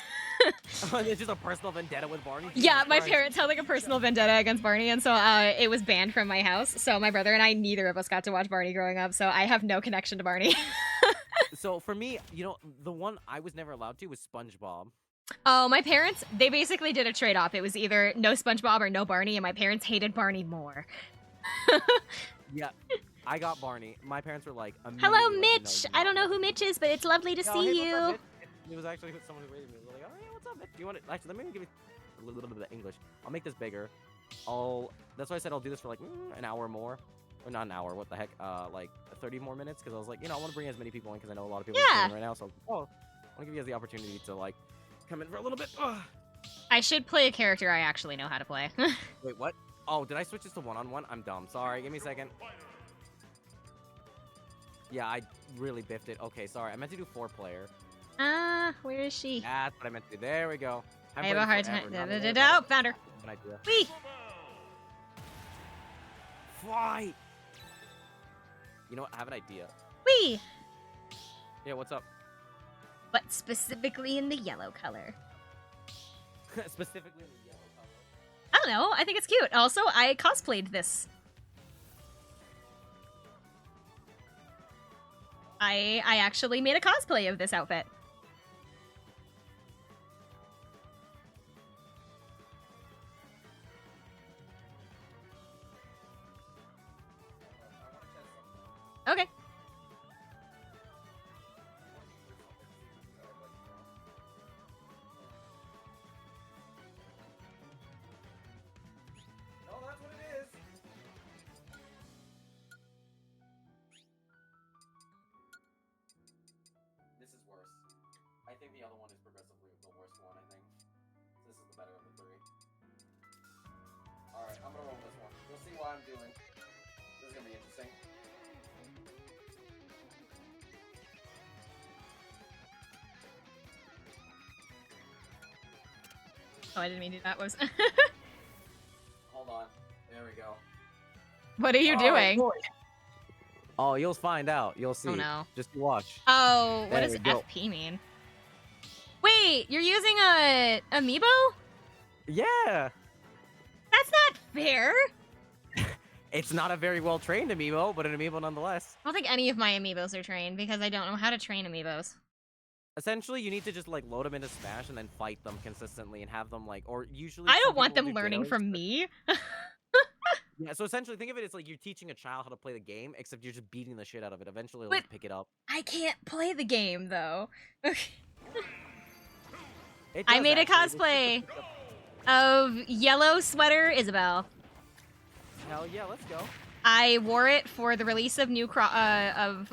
It's just a personal vendetta with Barney. Yeah, Jesus my Christ. parents had like a personal vendetta against Barney, and so it was banned from my house. So my brother and I, neither of us got to watch Barney growing up, so I have no connection to Barney. So for me, you know, the one I was never allowed to was SpongeBob. Oh, my parents, they basically did a trade-off. It was either no SpongeBob or no Barney, and my parents hated Barney more. Yeah, I got Barney. My parents were like, Hello, immediately like, Mitch! no, I don't know who Mitch is, but it's lovely to Yo, see hey, what's up, you. Mitch? It was actually someone who waited me. They were like, oh yeah, what's up, Mitch? Do you want to actually? Let me give you a little bit of English. I'll make this bigger. That's why I said I'll do this for like an hour more, or not an hour. What the heck? Like 30 more minutes, because I was like, you know, I want to bring as many people in because I know a lot of people are Yeah. streaming right now. So, I want to give you guys the opportunity to like come in for a little bit. Ugh. I should play a character I actually know how to play. Wait, what? Oh, did I switch this to one-on-one? I'm dumb. Sorry. Give me a second. Yeah, I really biffed it. Okay, sorry. I meant to do 4-player. Where is she? That's what I meant to do. There we go. I have a hard time. An Oh, found her. idea. Whee! Fly! You know what? I have an idea. Whee! Yeah, what's up? But specifically in the yellow color. Specifically in the yellow color. I don't know. I think it's cute. Also, I cosplayed this. I actually made a cosplay of this outfit. Okay. No, that's what it is. This is worse. I think the other one is progressively the worst one, I think. This is the better of the three. Alright, I'm gonna roll this one. You'll see what I'm doing. This is gonna be interesting. Oh, I didn't mean to do that. Was Hold on. There we go. What are you doing? Oh, you'll find out. You'll see. Oh no. Just watch. Oh, what There does we go. FP mean? Wait, you're using a amiibo? Yeah! That's not fair. It's not a very well trained amiibo, but an amiibo nonetheless. I don't think any of my amiibos are trained because I don't know how to train amiibos. Essentially, you need to just like load them into Smash and then fight them consistently and have them like, or usually. I some don't want people them do learning dailies, from but- me. Yeah, so essentially, think of it as like you're teaching a child how to play the game, except you're just beating the shit out of it. Eventually, they'll But- just pick it up. I can't play the game though. It I does, made a actually. It's just cosplay. a- Of yellow sweater Isabel. Hell yeah, let's go. I wore it for the release of New Horizons.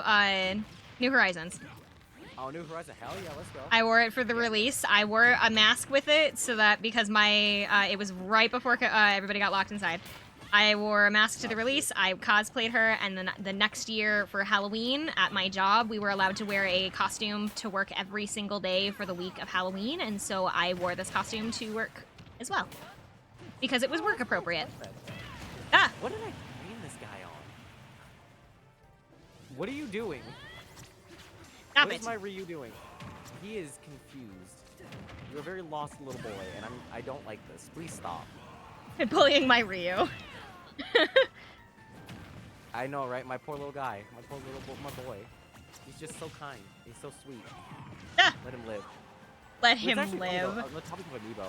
Oh, New Horizon. Hell yeah, let's go. I wore it for the release. I wore a mask with it so that because my it was right before everybody got locked inside. I wore a mask to the release. I cosplayed her, and then the next year for Halloween at my job, we were allowed to wear a costume to work every single day for the week of Halloween, and so I wore this costume to work as well because it was work appropriate. Ah, What did I train this guy on? What are you doing? stop What it! is my Ryu doing? He is confused. You're a very lost little boy, and I don't like this. Please stop. Bullying my Ryu. I know, right? My poor little guy. My poor little my boy. He's just so kind. He's so sweet. Ah, Let him live. let What's him actually funny, though, live. on the topic of amiibo,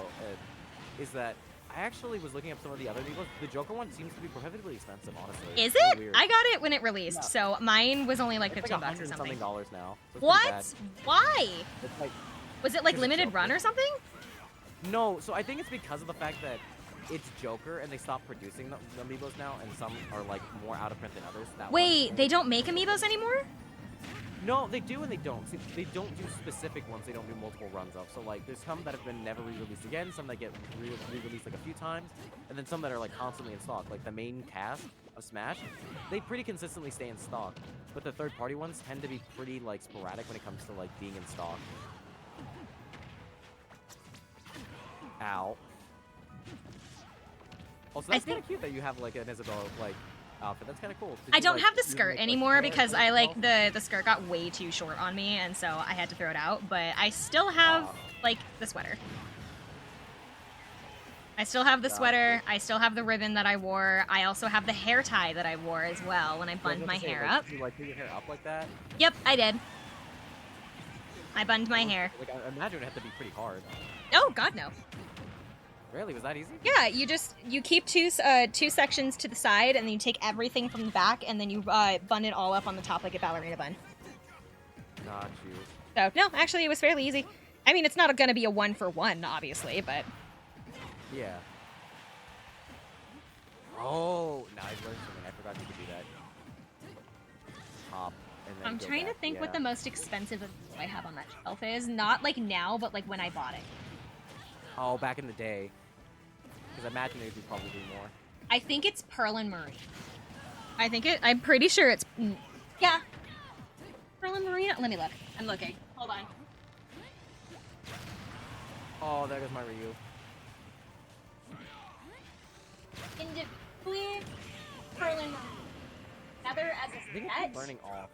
is that I actually was looking up some of the other amiibos. The Joker one seems to be prohibitively expensive, honestly. Is It's so it? weird. I got it when it released, Yeah. so mine was only like It's 15 like bucks or $100 something. dollars now. So it's pretty What? bad. Why? It's like Was it like Because it's limited Joker. run or something? no. So I think it's because of the fact that it's Joker and they stopped producing the amiibos now, and some are like more out of print than others. That one- Wait, they don't make amiibos anymore? No, they do and they don't. See, they don't do specific ones. They don't do multiple runs of. So like, there's some that have been never re-released again. Some that get re-released like a few times, and then some that are like constantly in stock. Like the main cast of Smash, they pretty consistently stay in stock. But the third-party ones tend to be pretty like sporadic when it comes to like being in stock. Ow. Also, that's kind of cute that you have like an Isabelle like outfit. That's kind of cool. I don't have the use, skirt like, anymore hair because for I like yourself? the skirt got way too short on me, and so I had to throw it out. But I still have like the sweater. I still have the sweater. I still have the ribbon that I wore. I also have the hair tie that I wore as well when I bunned my hair up. Did you like do your hair up like that? Yep, I did. I bunned my hair. Like I imagine it had to be pretty hard. Oh God, no. Really? Was that easy? Yeah, you keep two sections to the side, and then you take everything from the back, and then you bun it all up on the top like a ballerina bun. Not you. So no, actually, it was fairly easy. I mean, it's not going to be a 1-for-1, obviously, but Yeah. Oh, now I learned something. I forgot you could do that. Hop. And then I'm go trying to back. think what Yeah. the most expensive I have on that shelf is. Not like now, but like when I bought it. Oh, back in the day. Because I imagine it would be probably more. I think it's Pearl and Marie. I'm pretty sure it's yeah. Pearl and Marie. Let me look. I'm looking. Hold on. Oh, there goes my Ryu. Individually, Pearl and Marie. Together as I a think set. it's burning off.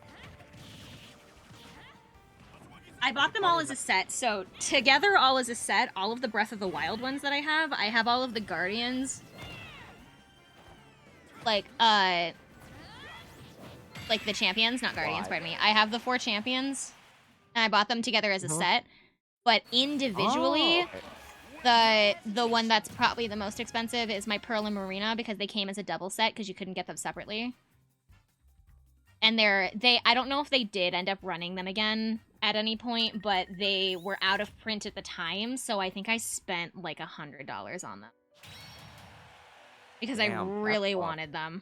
I bought them all as a set, so together all as a set, all of the Breath of the Wild ones that I have all of the Guardians. Like the champions, not Guardians, Why? pardon me. I have the 4 champions, and I bought them together as a set, but individually, the one that's probably the most expensive is my Pearl and Marina because they came as a double set because you couldn't get them separately. And I don't know if they did end up running them again at any point, but they were out of print at the time, so I think I spent like $100 on them. Because Damn, I that's really rough. wanted them.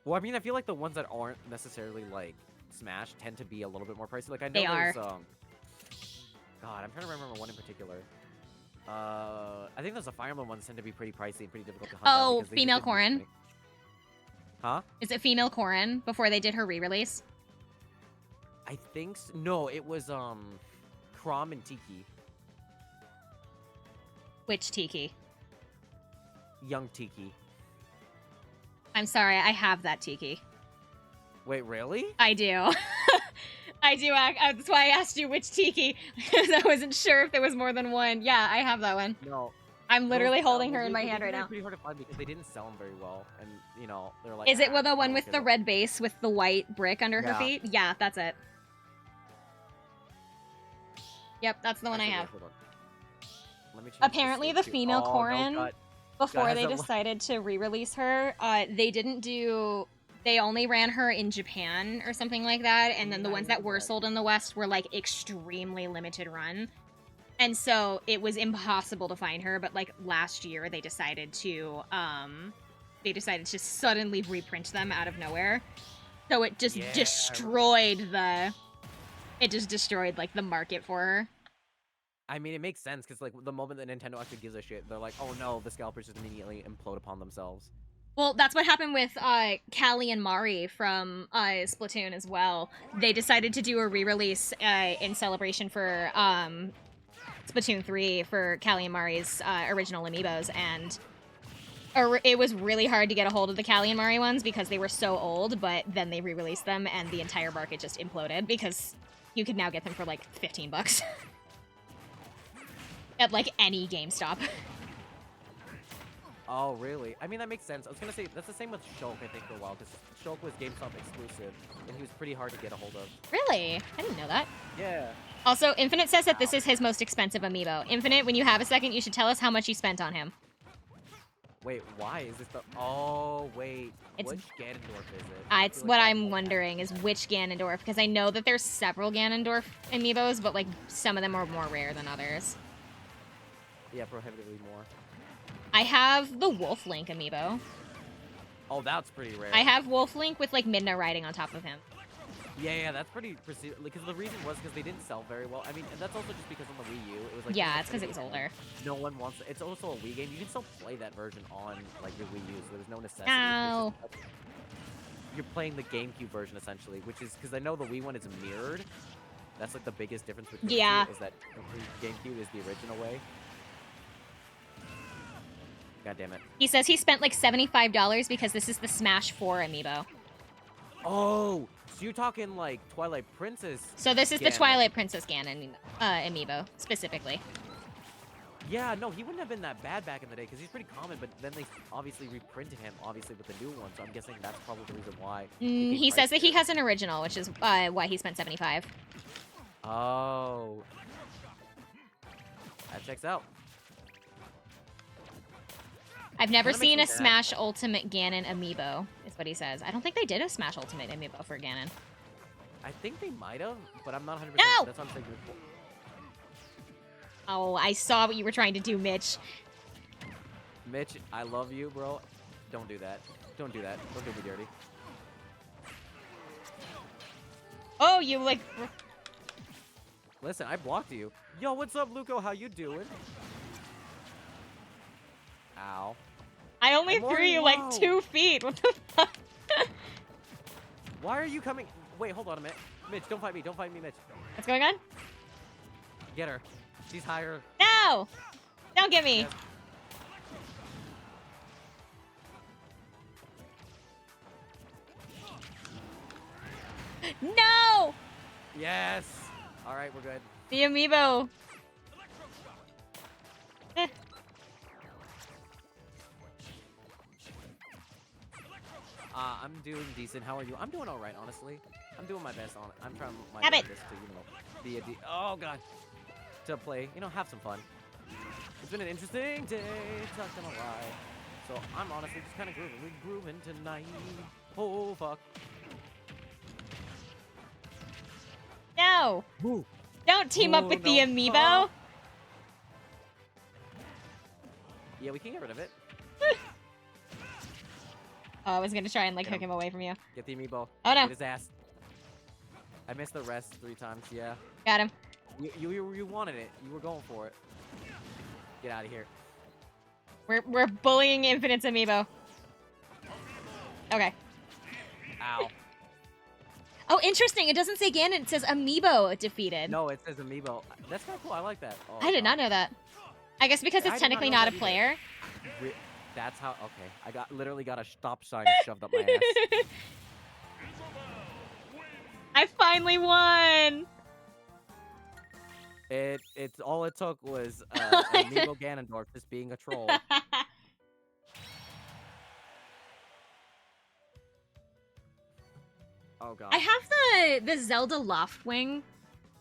Well, I mean, I feel like the ones that aren't necessarily like Smash tend to be a little bit more pricey. Like I know They there's are. God, I'm trying to remember one in particular. I think those the Fire Emblem ones tend to be pretty pricey and pretty difficult to hunt down Oh, because they Female just didn't Corrin? make- Huh? Is it Female Corrin before they did her re-release? I think no, it was Chrom and Tiki, Which Tiki? young Tiki. I'm sorry, I have that Tiki. Wait, really? I do. I do. That's why I asked you which Tiki, because I wasn't sure if there was more than one. Yeah, I have that one. No. I'm literally Those- holding her they- in my they- hand right they're now. Pretty hard to find because they didn't sell them very well, and you know they're like. Is it "Ah, the one don't with get the it." red base with the white brick under her Yeah. feet? Yeah, that's it. Yep, that's the one I Actually, have. wait, hold on. Let me change Apparently save the to- female oh, no, Corrin, God. before has they a lo- decided to re-release her, they only ran her in Japan or something like that, and then the Yeah, I ones that know were that. sold in the West were like extremely limited run. And so it was impossible to find her, but like last year they decided to suddenly reprint them out of nowhere. So it just Yeah, I destroyed like the market for her. I mean, it makes sense because like the moment that Nintendo actually gives a shit, they're like, oh no, the scalpers just immediately implode upon themselves. Well, that's what happened with Callie and Mari from Splatoon as well. They decided to do a re-release in celebration for Splatoon 3 for Callie and Mari's original amiibos, and it was really hard to get a hold of the Callie and Mari ones because they were so old, but then they re-released them and the entire market just imploded because you could now get them for like $15 at like any GameStop. Oh, really? I mean, that makes sense. I was gonna say, that's the same with Shulk, I think, for a while, because Shulk was GameStop exclusive, and he was pretty hard to get a hold of. Really? I didn't know that. Yeah. Also, Infinite says that this is his most expensive amiibo. Infinite, when you have a second, you should tell us how much you spent on him. Wait, why? Is this the... Oh, wait. It's- Which Ganondorf is it? I It's feel what like I'm wondering is which Ganondorf, because I know that there's several Ganondorf amiibos, but like some of them are more rare than others. Yeah, prohibitively more. I have the Wolf Link amiibo. Oh, that's pretty rare. I have Wolf Link with like Midna riding on top of him. Yeah, that's pretty because the reason was because they didn't sell very well. I mean, and that's also just because on the Wii U, it was like Yeah, it's because it was older. No one wants. It's also a Wii game. You can still play that version on like your Wii U, so there's no necessity. Ow. You're playing the GameCube version essentially, which is because I know the Wii one is mirrored. That's like the biggest difference between Yeah. the two, is that the GameCube is the original way. God damn it. He says he spent like $75 because this is the Smash 4 amiibo. Oh, so you're talking like Twilight Princess? So this is the Ganon. Twilight Princess Ganon amiibo specifically. Yeah, no, he wouldn't have been that bad back in the day because he's pretty common, but then they obviously reprinted him, obviously, with the new one, so I'm guessing that's probably the reason why. He says that he has an original, which is why he spent $75. Oh. That checks out. I've never Kinda makes seen me a sad. Smash Ultimate Ganon amiibo, is what he says. I don't think they did a Smash Ultimate amiibo for Ganon. I think they might have, but I'm not 100%. No! That's what I'm thinking. Oh, I saw what you were trying to do, Mitch. Mitch, I love you, bro. Don't do that. Don't do that. Don't do me dirty. Oh, you like... Listen, I blocked you. Yo, what's up, Luco? How you doing? Ow. I only I'm threw already you like low. 2 feet. What the fuck? Why are you coming? Wait, hold on a minute. Mitch, don't fight me. Don't fight me, Mitch. What's going on? Get her. She's higher. No! Don't get me. Yes. No! Yes. All right, we're good. The amiibo. Eh. I'm doing decent. How are you? I'm doing all right, honestly. I'm doing my best on it. I'm trying my Have it. best to, be a oh god, to play. Have some fun. It's been an interesting day. Not gonna lie. So I'm honestly just kind of grooving. We're grooving tonight. Oh fuck. No! Ooh. Don't team up Ooh, with the no. amiibo. Yeah, we can get rid of it. Oh, I was gonna try and like Get hook him. him away from you. Get the amiibo. Oh no. Get his ass. I missed the rest 3 times. Yeah. Got him. You wanted it. You were going for it. Get out of here. We're bullying Infinite's amiibo. Okay. Ow. Oh, interesting. It doesn't say Ganon. It says amiibo defeated. No, it says amiibo. That's kind of cool. I like that. Oh, I did not know that. I guess because I it's did not technically know not that a either. player. That's how. Okay, I literally got a stop sign shoved up my ass. I finally won. It's all it took was amiibo Ganondorf just being a troll. Oh god. I have the Zelda Loftwing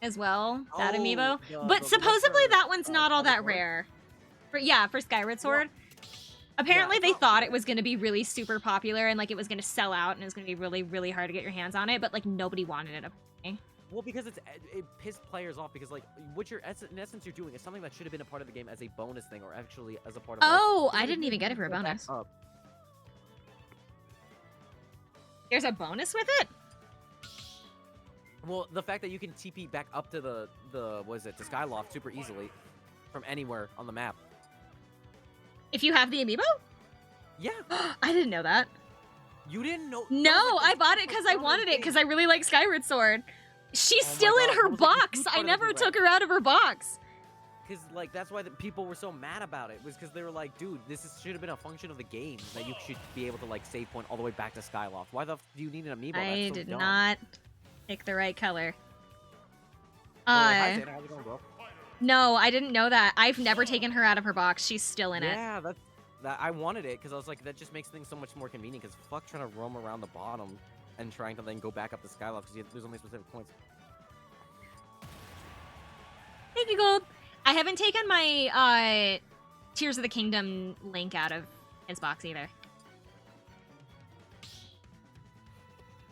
as well, that amiibo. But supposedly that one's not all that rare. For Skyward Sword. Apparently it's they not thought rare. it was going to be really super popular and like it was going to sell out and it was going to be really, really hard to get your hands on it, but like nobody wanted it. Well, because it pissed players off because like what you're in essence you're doing is something that should have been a part of the game as a bonus thing or actually as a part of. Oh, like, I didn't even get it for a bonus. Up. There's a bonus with it? Well, the fact that you can TP back up to the Skyloft super easily from anywhere on the map. If you have the amiibo? Yeah. I didn't know that. You didn't know? No, I bought it because I wanted it because I really like Skyward Sword. She's Oh my still in God, her that was, like, a box. huge I part of the never duet. took her out of her box. Because like that's why the people were so mad about it was because they were like, dude, should have been a function of the game that you should be able to like save point all the way back to Skyloft. Why the f do you need an amiibo? I That's so did dumb. not pick the right color. Oh, hi, Zayna. How's it going, bro? No, I didn't know that. I've never taken her out of her box. She's still in it. Yeah, that I wanted it because I was like, that just makes things so much more convenient. Because fuck trying to roam around the bottom and trying to then go back up the Skyloft because there's only specific points. Thank you, Gold. I haven't taken my Tears of the Kingdom link out of his box either.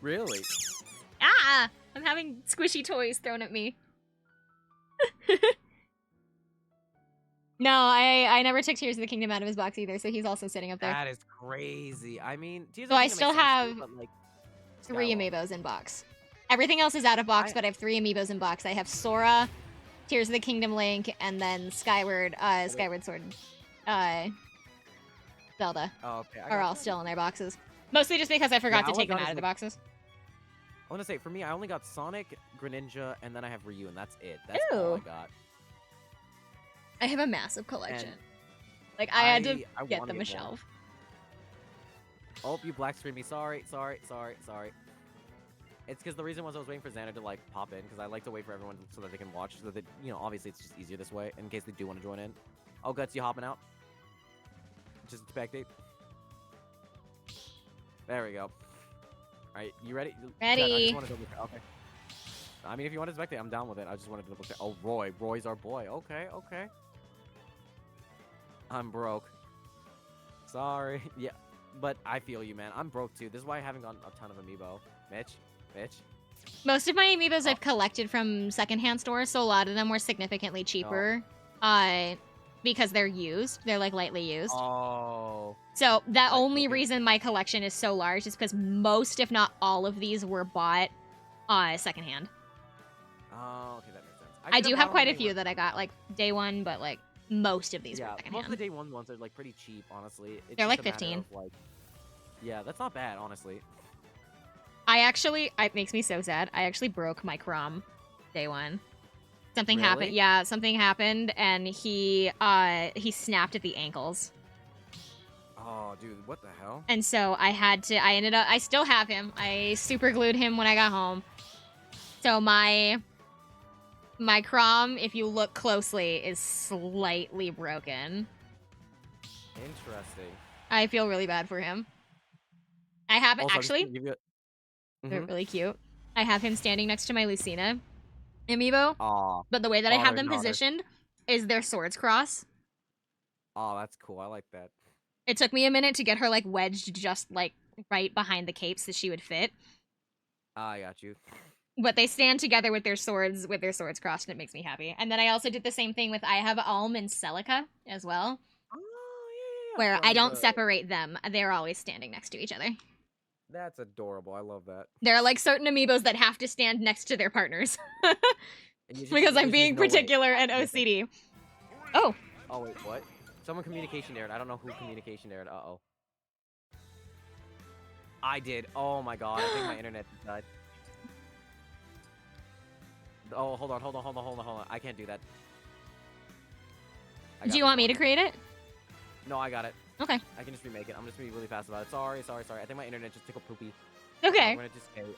Really? Ah! I'm having squishy toys thrown at me. No, I never took Tears of the Kingdom out of his box either, so he's also sitting up there. That is crazy. I mean, Tears of So the I Kingdom still makes sense have too, but, like, 3 Skywalker. amiibos in box. Everything else is out of box, but I have 3 amiibos in box. I have Sora, Tears of the Kingdom Link, and then Skyward Sword, Zelda Oh, okay. are all still in their boxes. Mostly just because I forgot to all I take them got out is, of the like- boxes. I want to say, for me, I only got Sonic, Greninja, and then I have Ryu, and that's it. That's all I Ooh. got. I have a massive collection. And Like, I had to I get wanna them a get more. shelf. Oh, you black screened me. Sorry. It's because the reason was I was waiting for Xander to, like, pop in, because I like to wait for everyone so that they can watch, so that, you know, obviously it's just easier this way, in case they do want to join in. Oh, Guts, you hopping out? Just spectate. There we go. Alright, you ready? Ready. Chat, I just wanted to double check. Okay. I mean, if you want to spectate, I'm down with it. I just wanted to double check. Oh, Roy. Roy's our boy. Okay. I'm broke. Sorry. Yeah, but I feel you, man. I'm broke, too. This is why I haven't gotten a ton of amiibo. Mitch? Most of my amiibos I've collected from secondhand stores, so a lot of them were significantly cheaper. Because they're used. They're, like, lightly used. Oh. So that Right, only okay. reason my collection is so large is because most, if not all of these, were bought secondhand. Oh, okay, that makes sense. I do have quite a few that I got, like, day one, but, like, most of these were Yeah, most of secondhand. the day one ones are, like, pretty cheap, honestly. It's They're, just like, a matter 15. of, like... Yeah, that's not bad, honestly. It makes me so sad. I actually broke my Crom day one. Something happened. Really? Yeah, something happened, and he snapped at the ankles. Oh, dude, what the hell? And so I still have him. I super glued him when I got home. So my Crom, if you look closely, is slightly broken. Interesting. I feel really bad for him. I have it Also, I'm just actually. gonna give you They're really cute. I have him standing next to my Lucina amiibo, Aw. but the way that I Oh, have they're them daughters. positioned is their swords cross. Oh, that's cool. I like that. It took me a minute to get her like wedged just like right behind the cape so she would fit. I got you. But they stand together with their swords crossed, and it makes me happy. And then I also did the same thing with I have Alm and Celica as well, Oh, yeah. where I From don't the- separate them. They're always standing next to each other. That's adorable. I love that. There are like certain amiibos that have to stand next to their partners And you just- because you I'm just being need to know, wait, particular and OCD. Oh, Oh, wait, what? Someone communication dared. I don't know who communication dared. Uh-oh. I did. Oh my god. I think my internet died. Oh, hold on. I can't do that. I got do you this want me one. to create it? No, I got it. Okay. I can just remake it. I'm just gonna be really fast about it. Sorry. I think my internet just tickled poopy. Okay. I'm gonna just say, smeesh.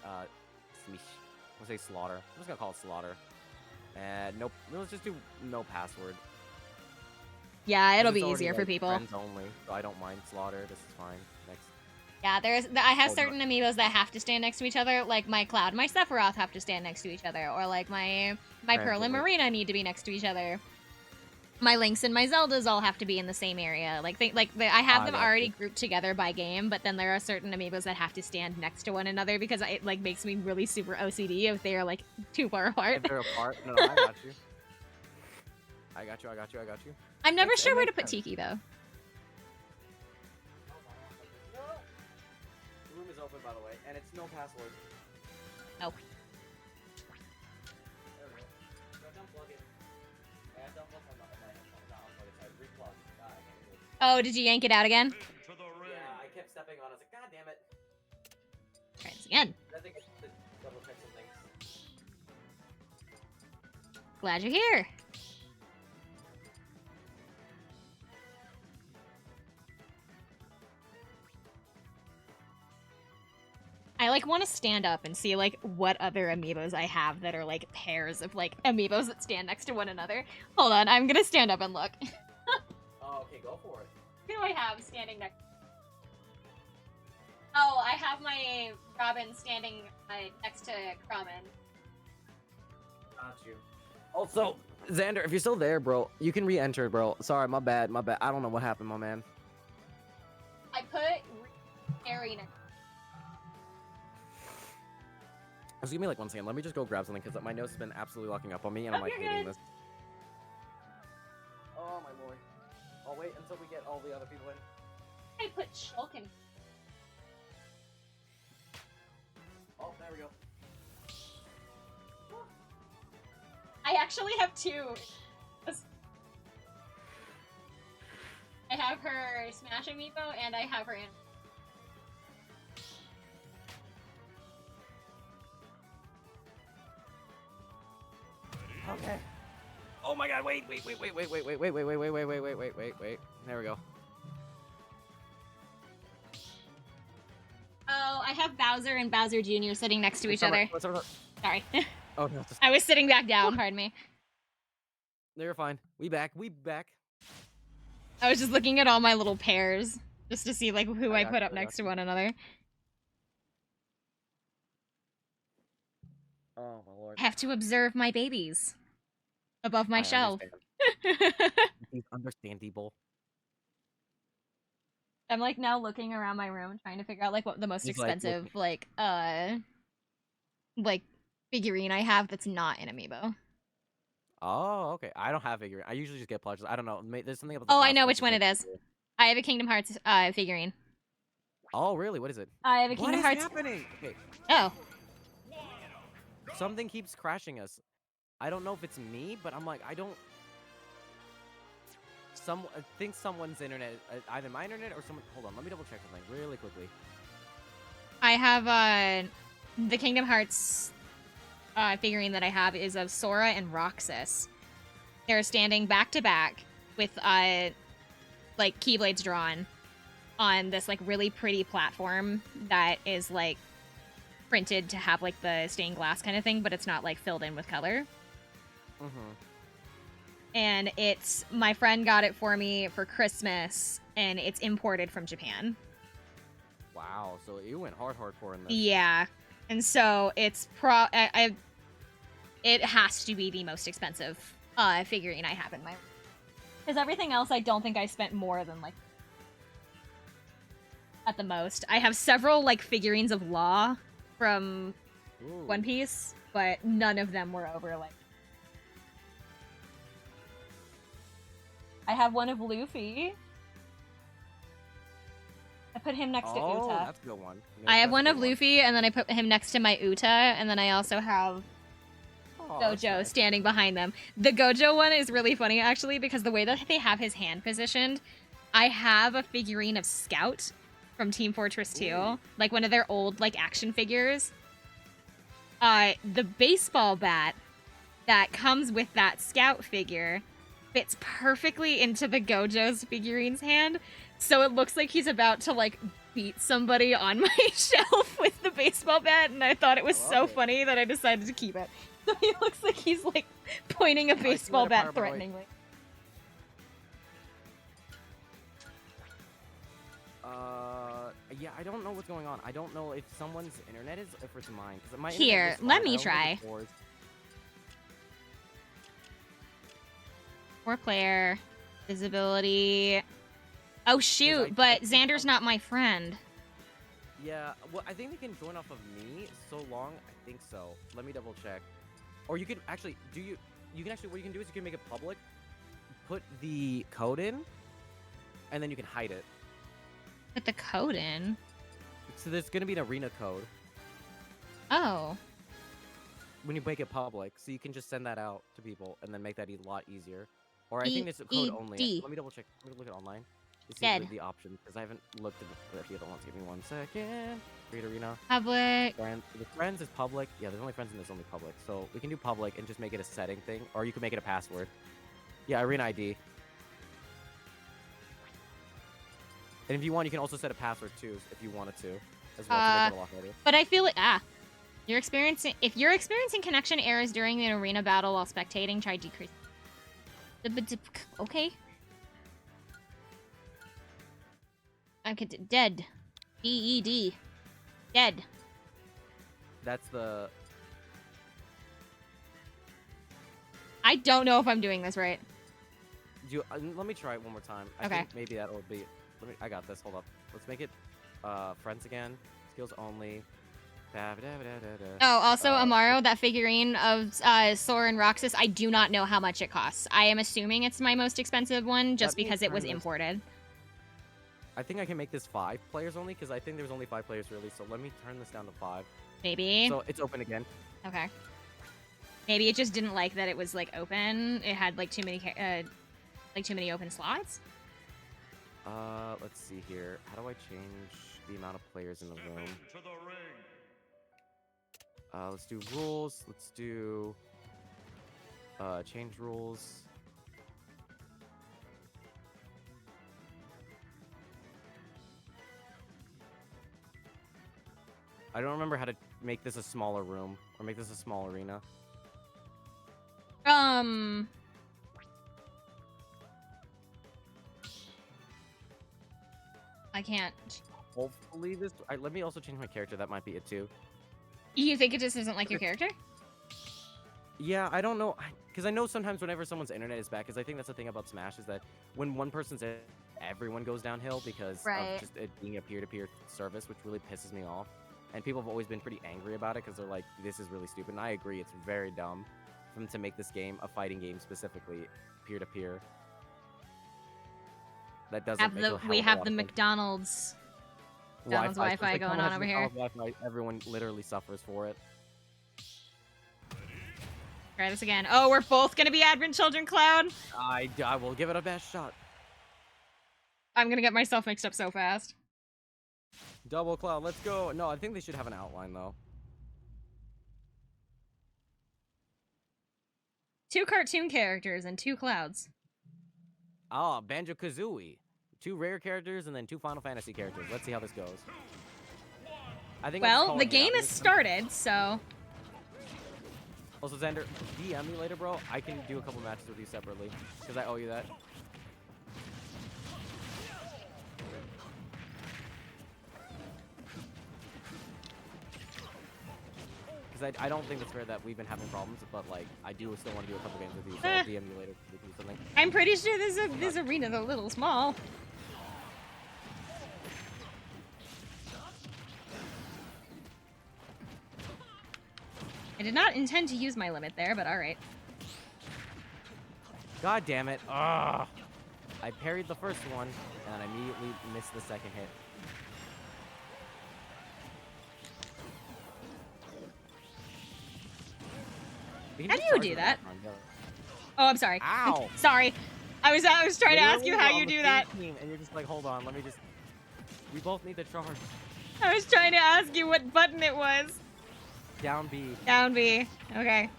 I'm gonna say slaughter. I'm just gonna call it slaughter. And nope. Let's just do no password. Yeah, it'll 'Cause be it's already, easier for like, people. Friends only, so I don't mind slaughter. This is fine. Next. Yeah, I have Oh, no. certain amiibos that have to stand next to each other, like my Cloud and my Sephiroth have to stand next to each other, or like my Pearl and Absolutely. Marina need to be next to each other. My Links and my Zeldas all have to be in the same area. I have them got already you. grouped together by game, but then there are certain amiibos that have to stand next to one another because it like makes me really super OCD if they are like too far apart. If they're apart, no, I got you. I got you. I'm never Makes- it sure where to makes put sense. Tiki though. The room is open, by the way, and it's no password. Oh. There we go. Don't unplug it. Don't unplug it. Not unplug it. Sorry, replug. I can't do it. Oh, did you yank it out again? Yeah, I kept stepping on it. I was like, God damn it. Try this again. I think I should double check some things. Glad you're here. I like want to stand up and see like what other amiibos I have that are like pairs of like amiibos that stand next to one another. Hold on, I'm gonna stand up and look. Oh, okay, go for it. Who do I have standing next? Oh, I have my Robin standing next to Robin. Got you. Also, Xander, if you're still there, bro, you can re-enter, bro. Sorry, my bad. I don't know what happened, my man. I put Harry next. Just give me like 1 second. Let me just go grab something because my nose has been absolutely locking up on me, and I'm Oh, like you're hating good. this. Oh my lord. I'll wait until we get all the other people in. I put Shulk in. Oh, there we go. actually have two. I have her Smash Amiibo and I have her in. Okay. Oh my god, wait. There we go. Oh, I have Bowser and Bowser Jr. sitting next to each other. Sorry. Oh, no. I was sitting back down, pardon me. No, you're fine. We back. I was just looking at all my little pairs, just to see, like, who I put up next to one another. Oh, my lord. I have to observe my babies above my shelf. He's understandable. I'm, like, now looking around my room, trying to figure out, like, what the most He's, like, expensive, like, figurine I have that's not an amiibo. Oh, okay. I don't have figurine. I usually just get plushes. I don't know. There's something about the Oh, I know plastic which one that it makes is. cool. I have a Kingdom Hearts figurine. Oh, really? What is it? I have a What Kingdom is Hearts. happening? Okay. Oh. Something keeps crashing us. I don't know if it's me, but I'm like, I don't. I think someone's internet, either my internet or someone. Hold on, let me double check something really quickly. I have the Kingdom Hearts figurine that I have is of Sora and Roxas. They're standing back to back with like keyblades drawn on this like really pretty platform that is like printed to have like the stained glass kind of thing, but it's not like filled in with color. Mm-hmm. And it's my friend got it for me for Christmas, and it's imported from Japan. Wow, so you went hardcore in this. Yeah, and so it's it has to be the most expensive figurine I have in my room. Because everything else, I don't think I spent more than like at the most. I have several like figurines of Law from Ooh. One Piece, but none of them were over like. I have one of Luffy. I put him next to Oh, Uta. that's a good one. I have one of Luffy, and then I put him next to my Uta, and then I also have Gojo standing behind them. The Gojo one is really funny, actually, because the way that they have his hand positioned, I have a figurine of Scout from Team Fortress 2, Ooh. like one of their old like action figures. The baseball bat that comes with that Scout figure fits perfectly into the Gojo's figurine's hand, so it looks like he's about to like beat somebody on my shelf with the baseball bat, and I thought it was so funny that I decided to keep it. So he looks like he's like pointing a baseball bat threateningly. Yeah, I don't know what's going on. I don't know if someone's internet is, if it's mine. My Here, internet is let fine. me I don't try. think it's yours. 4-player visibility. Oh shoot! I But think Xander's not my friend. Yeah, well, I think they can join off of me so long. I think so. Let me double check. Or you can actually, you can actually, what you can do is you can make it public, put the code in, and then you can hide it. Put the code in. So there's going to be an arena code Oh. when you make it public, so you can just send that out to people and then make that a lot easier. Or I think there's a code only. EED. Let me double check. Let me look at online. To see Dead. the options, because I haven't looked at the other ones. Give me 1 second. Create arena. Public. The friends is public. Yeah, there's only friends and there's only public. So we can do public and just make it a setting thing, or you can make it a password. Yeah, arena ID. And if you want, you can also set a password too, if you wanted to, as well, to make it a lot better. But I feel like if you're experiencing connection errors during an arena battle while spectating, try decrease. Okay. Okay, dead. DED. Dead. That's the. I don't know if I'm doing this right. Let me try it one more time. I Okay. think maybe that'll be. I got this. Hold up. Let's make it friends again. Skills only. Oh, also, Amaro, that figurine of Sora and Roxas, I do not know how much it costs. I am assuming it's my most expensive one, just Let me because it was turn this- imported. I think I can make this 5 players only, because I think there's only 5 players really. So let me turn this down to 5. Maybe. So it's open again. Okay. Maybe it just didn't like that it was like open. It had like too many open slots. Let's see here. How do I change the amount of players in the room? Let's do rules. Let's do change rules. I don't remember how to make this a smaller room or make this a small arena. I can't. Hopefully this. Let me also change my character. That might be it too. You think it just isn't like your character? Yeah, I don't know, because I know sometimes whenever someone's internet is bad, because I think that's the thing about Smash is that when one person's in, everyone goes downhill because of just it being a peer-to-peer service, which really pisses me off. And people have always been pretty angry about it because they're like, this is really stupid. And I agree, it's very dumb for them to make this game a fighting game specifically peer-to-peer. That doesn't make a hell of a We have lot the of sense. McDonald's Wi-Fi going on over here. Wi-Fi, everyone literally suffers for it. Try this again. Oh, we're both gonna be admin children, Cloud. I will give it a best shot. I'm gonna get myself mixed up so fast. Double Cloud, let's go. No, I think they should have an outline though. 2 cartoon characters and 2 Clouds. Ah, Banjo-Kazooie. 2 rare characters and then 2 Final Fantasy characters. Let's see how this goes. I think. Well, the game has started, so. Also, Xander, DM me later, bro. I can do a couple matches with you separately because I owe you that. Because I don't think it's fair that we've been having problems, but like I do still want to do a couple games with you. So I'll DM you later to do something. I'm pretty sure this arena's a little small. I did not intend to use my limit there, but alright. God damn it. Ugh. I parried the first one, and I immediately missed the second hit. How do you do that? Oh, I'm sorry. Ow! Sorry. I was trying to ask you how you do that. And you're just like, hold on, let me just... We both need the charge. I was trying to ask you what button it was. Down B. Down B. Okay.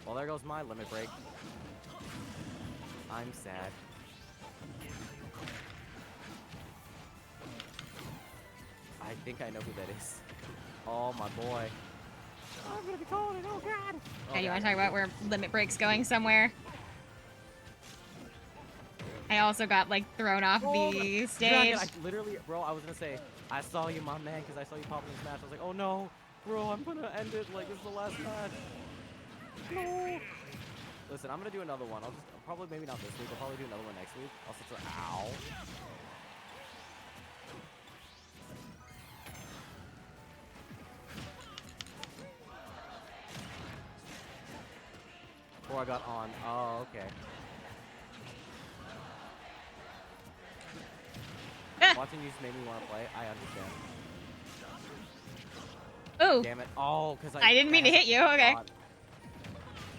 Well, there goes my limit break. I'm sad. I think I know who that is. Oh, my boy. I'm gonna be calling it. Oh, God. Yeah, you want to talk about where limit break's going somewhere? I also got, like, thrown off the stage. Dragon, I literally, bro, I was gonna say, I saw you, my man, because I saw you pop in Smash. I was like, oh, no. Bro, I'm gonna end it. Like, this is the last match. No. Listen, I'm gonna do another one. I'll just, probably, maybe not this week. I'll probably do another one next week. I'll switch to, ow. Before I got on. Oh, okay. Watching you just made me want to play. I understand. Oh. Damn it. Oh, because I didn't mean to hit you. Okay.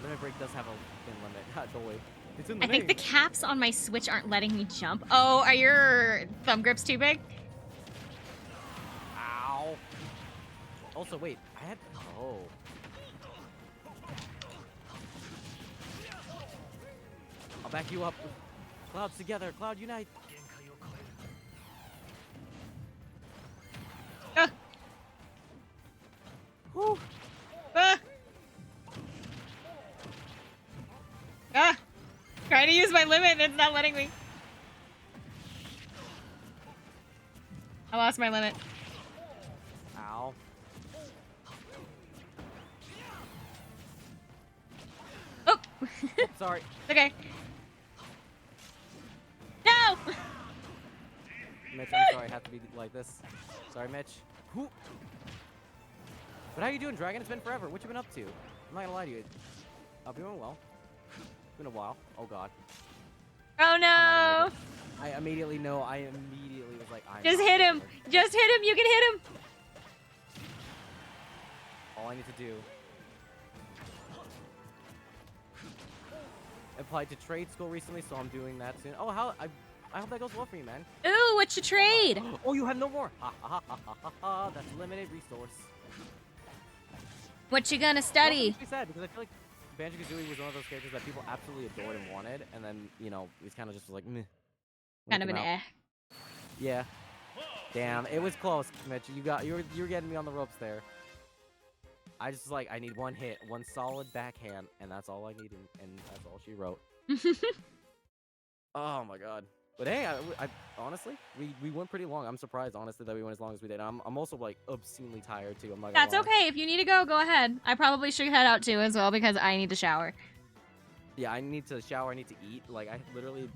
Limit break does have a thin limit. Don't wait. It's in the I think the caps on my Switch aren't letting me jump. Oh, are your thumb grips too big? Ow. Also, wait. I had... Oh. I'll back you up. Clouds together. Cloud unite. Woo. Trying to use my limit and it's not letting me. I lost my limit. Ow. Oh. Sorry. Okay. No! Mitch, I'm sorry. I have to be like this. Sorry, Mitch. Who? But how you doing, Dragon? It's been forever. What you been up to? I'm not gonna lie to you. I've been doing well. It's been a while. Oh, God. Oh, no. I immediately know. I immediately was like, Just hit him. Just hit him. You can hit him. all I need to do. Applied to trade school recently, so I'm doing that soon. Oh, I hope that goes well for you, man. Ooh, what's your trade? Oh, you have no more. Ha ha ha ha ha ha. That's limited resource. What you gonna study? It's sad because I feel like Banjo-Kazooie was one of those characters that people absolutely adored and wanted, and then he's kind of just like meh. Kind of an eh. Yeah. Damn, it was close, Mitch. You're getting me on the ropes there. I just I need one hit, one solid backhand, and that's all I need, and that's all she wrote. Oh my god. But hey, I honestly, we went pretty long. I'm surprised, honestly, that we went as long as we did. I'm also obscenely tired too. I'm not gonna That's lie. okay. If you need to go ahead. I probably should head out too as well because I need to shower. Yeah, I need to shower. I need to eat.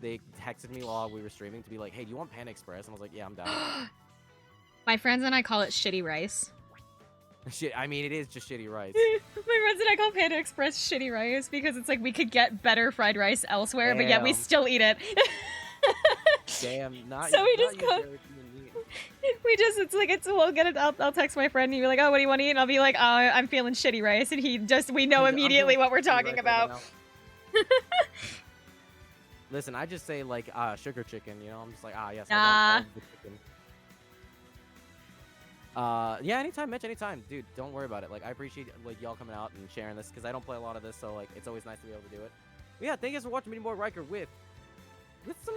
They texted me while we were streaming to be like, "Hey, do you want Panda Express?" And I was like, "Yeah, I'm down." My friends and I call it shitty rice. Shit, I mean, it is just shitty rice. My friends and I call Panda Express shitty rice because it's like we could get better fried rice elsewhere, but yet we Damn. still eat it. Damn, not So we not just you, go- Jared, you and me. We'll get it. I'll text my friend and he'll be like, oh, what do you want to eat? And I'll be like, oh, I'm feeling shitty rice. And we know I'm immediately feeling what we're shitty talking rice about. right Listen, I just say sugar chicken, I'm just like, yes, I want all of the chicken. Yeah, anytime, Mitch, anytime. Dude, don't worry about it. I appreciate y'all coming out and sharing this because I don't play a lot of this, so it's always nice to be able to do it. But yeah, thank you guys for watching Mini Boy Riker with some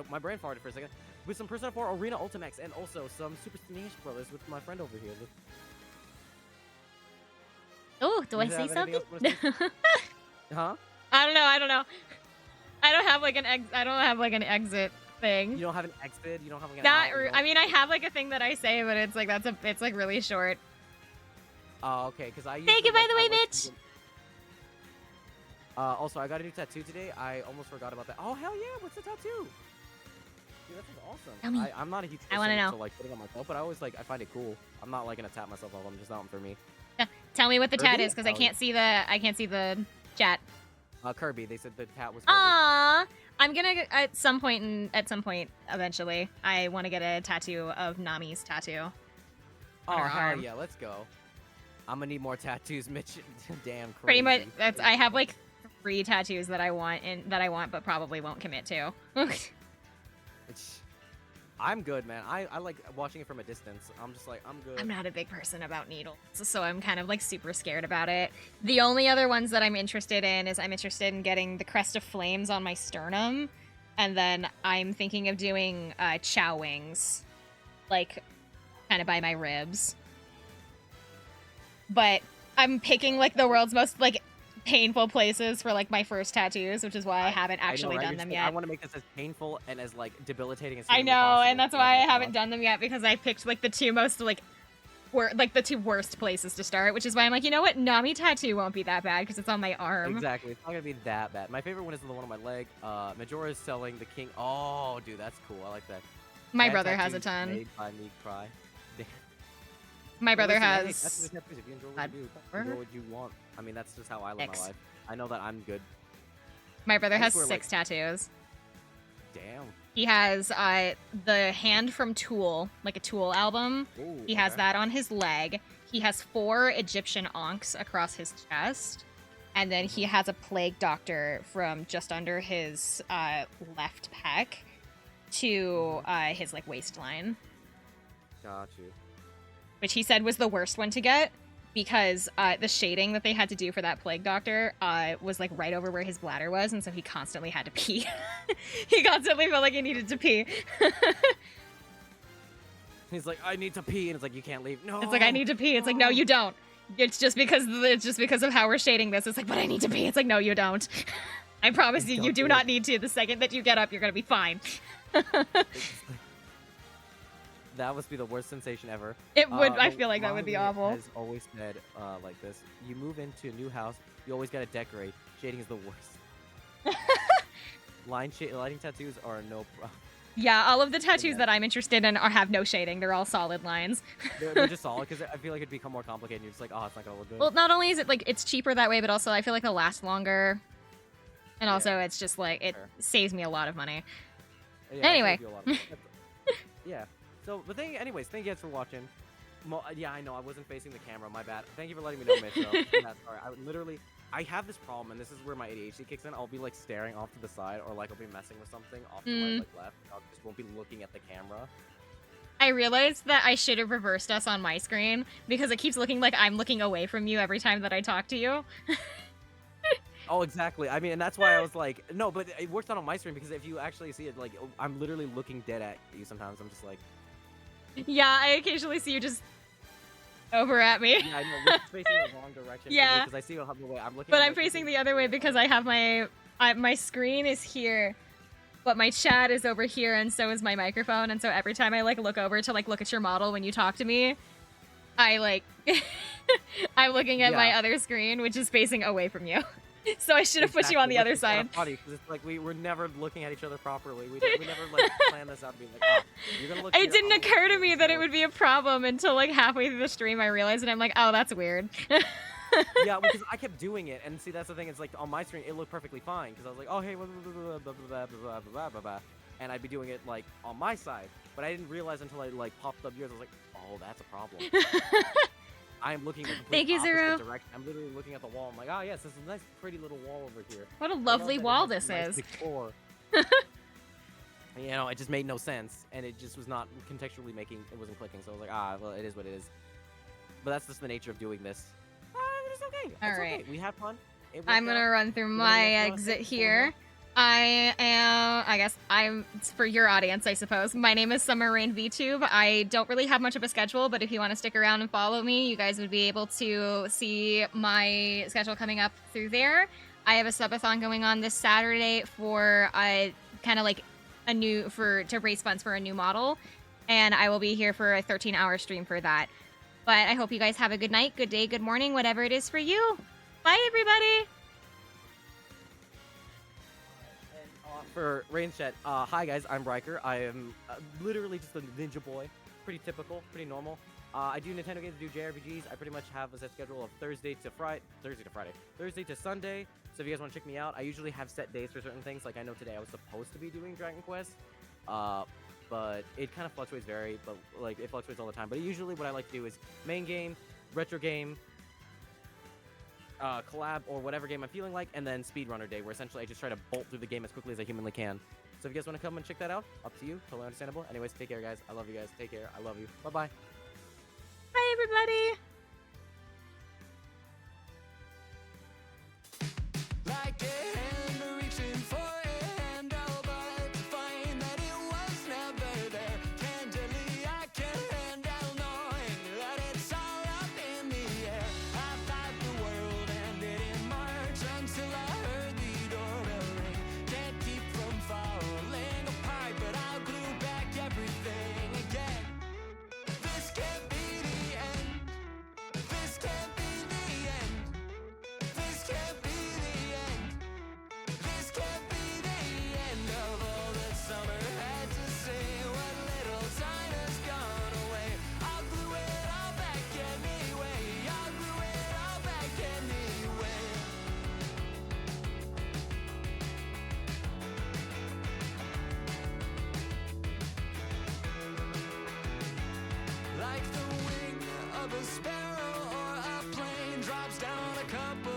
my brain farted for a second. With some Persona 4 Arena Ultimax and also some Super Smash Brothers with my friend over here. Oh, do I You say have anything something? else you wanna say? Huh? I don't know. I don't have an exit thing. You don't have an exit? You don't have an Not, out, you don't- I mean, I have a thing that I say, but it's it's really short. Oh, okay, because I Thank you, by the way, Mitch. Also, I got a new tattoo today. I almost forgot about that. Oh, hell yeah! What's the tattoo? Dude, that sounds awesome. Tell me. I'm not a huge I wanna person know. to put it on myself, but I find it cool. I'm not gonna tap myself off. I'm just not for me. Tell me what the tat Kirby? is, because I Oh, can't see the chat. Kirby. They said the tat was Kirby. Aww. I'm gonna at some point eventually. I want to get a tattoo of Nami's tattoo. Oh, on her hell arm. yeah! Let's go. I'm gonna need more tattoos, Mitch. Damn crazy. Pretty much. I have 3 tattoos that I want but probably won't commit to. I'm good, man. I like watching it from a distance. I'm just I'm good. I'm not a big person about needles, so I'm kind of super scared about it. The only other ones that I'm interested in is I'm interested in getting the Crest of Flames on my sternum, and then I'm thinking of doing chow wings, kind of by my ribs. But I'm picking the world's most painful places for my first tattoos, which is why I haven't actually done them yet. I want to make this as painful and as debilitating as I humanly know, possible. and that's why I haven't done them yet, because I picked the two most the two worst places to start, which is why I'm you know what, Nami tattoo won't be that bad because it's on my arm. Exactly, it's not gonna be that bad. My favorite one is the one on my leg. Majora is selling the king. Oh, dude, that's cool. I like that. My Bad brother has a tattoos ton. Made by me, cry. My brother Listen, hey, has. that's the tattoos. If you enjoy what Bad you do, brother? enjoy what you want. I mean, that's just how I live X. my life. I know that I'm good. My brother I has swear, 6 tattoos. Damn. He has the hand from Tool, a Tool album. Ooh, He has okay. that on his leg. He has 4 Egyptian ankhs across his chest. And then he has a plague doctor from just under his left pec to his waistline, Got you. which he said was the worst one to get because the shading that they had to do for that plague doctor was right over where his bladder was, and so he constantly had to pee. He constantly felt like he needed to pee. He's like, I need to pee, and it's you can't leave. No. It's I need to pee. It's no, you don't. It's just because of how we're shading this. It's but I need to pee. It's no, you don't. I promise you, you Don't do do not it. need to. The second that you get up, you're gonna be fine. That must be the worst sensation ever. It would. I but feel like that would be Mommy awful. Has always said like this. You move into a new house, you always gotta decorate. Shading is the worst. Lighting tattoos are no problem. Yeah, all of the tattoos Yeah. that I'm interested in have no shading. They're all solid lines. They're just solid because I feel like it'd become more complicated. You're just oh, it's not gonna look good. Well, not only is it it's cheaper that way, but also I feel like they'll last longer. And also, it's just it Fair. saves me a lot of money. Yeah, it anyway. saves you a lot of- yeah. So, but anyways, thank you guys for watching. Yeah, I know. I wasn't facing the camera. My bad. Thank you for letting me know, Mitch. Though. Yeah, sorry. I have this problem, and this is where my ADHD kicks in. I'll be like staring off to the side, or like I'll be messing with something off to my like left. I just won't be looking at the camera. I realized that I should have reversed us on my screen because it keeps looking like I'm looking away from you every time that I talk to you. Oh, exactly. I mean, and that's why I was like, no, but it works out on my screen because if you actually see it, like, I'm literally looking dead at you sometimes. I'm just like... Yeah, I occasionally see you just over at me. Yeah, I know. We're facing the wrong direction. Yeah. Because I see the way I'm looking. But I'm facing the other way because I have my screen is here, but my chat is over here, and so is my microphone. And so every time I like look over to like look at your model when you talk to me, I like I'm looking at my other screen, which is facing away from you. So I should have put you on the other side. Kind of funny because it's like we're never looking at each other properly. We never like plan this out. Being like, oh, you're gonna look. It didn't occur to me that it would be a problem until like halfway through the stream I realized, and I'm like, oh, that's weird. Yeah, because I kept doing it, and see, that's the thing. It's like on my screen, it looked perfectly fine because I was like, oh, hey, blah, blah, blah, blah, blah, blah, blah, blah, and I'd be doing it like on my side, but I didn't realize until I like popped up yours. I was like, oh, that's a problem. I'm looking at the Thank you, Zero. direction. I'm literally looking at the wall. I'm like, oh yes, this is a nice, pretty little wall over here. What a lovely wall this is. Decor. You know, it just made no sense, and it just was not contextually making. It wasn't clicking. So I was like, ah, well, it is what it is. But that's just the nature of doing this. It's okay. All it's right. Okay. We have fun. I'm gonna run through my exit here. I guess for your audience, I suppose. My name is Summer Rain VTube. I don't really have much of a schedule, but if you want to stick around and follow me, you guys would be able to see my schedule coming up through there. I have a subathon going on this Saturday for kind of like to raise funds for a new model, and I will be here for a 13-hour stream for that. But I hope you guys have a good night, good day, good morning, whatever it is for you. Bye, everybody. For Rain Chat, hi guys, I'm Riker. I am literally just a ninja boy. Pretty typical, pretty normal. I do Nintendo games, I do JRPGs. I pretty much have a set schedule of Thursday to Sunday. So if you guys want to check me out, I usually have set days for certain things. Like I know today I was supposed to be doing Dragon Quest, but it kind of fluctuates but like it fluctuates all the time. But usually what I like to do is main game, retro game, collab, or whatever game I'm feeling like, and then speedrunner day, where essentially I just try to bolt through the game as quickly as I humanly can. So if you guys want to come and check that out, up to you. Totally understandable. Anyways, take care, guys. I love you guys. Take care. I love you. Bye-bye. Bye, everybody. Like a hand reaching for a handle, but to find that it was never there. Candidly, I can't handle knowing that it's all up in the air. I thought the world ended in March until I heard the doorbell ring. Can't keep from falling apart, but I'll glue back everything again. This can't be the end. This can't be the end. This can't be the end. This can't be the end of all that summer had to say. What little time has gone away. I'll glue it all back anyway. I'll glue it all back anyway. Like the wing of a sparrow or a plane drops down a couple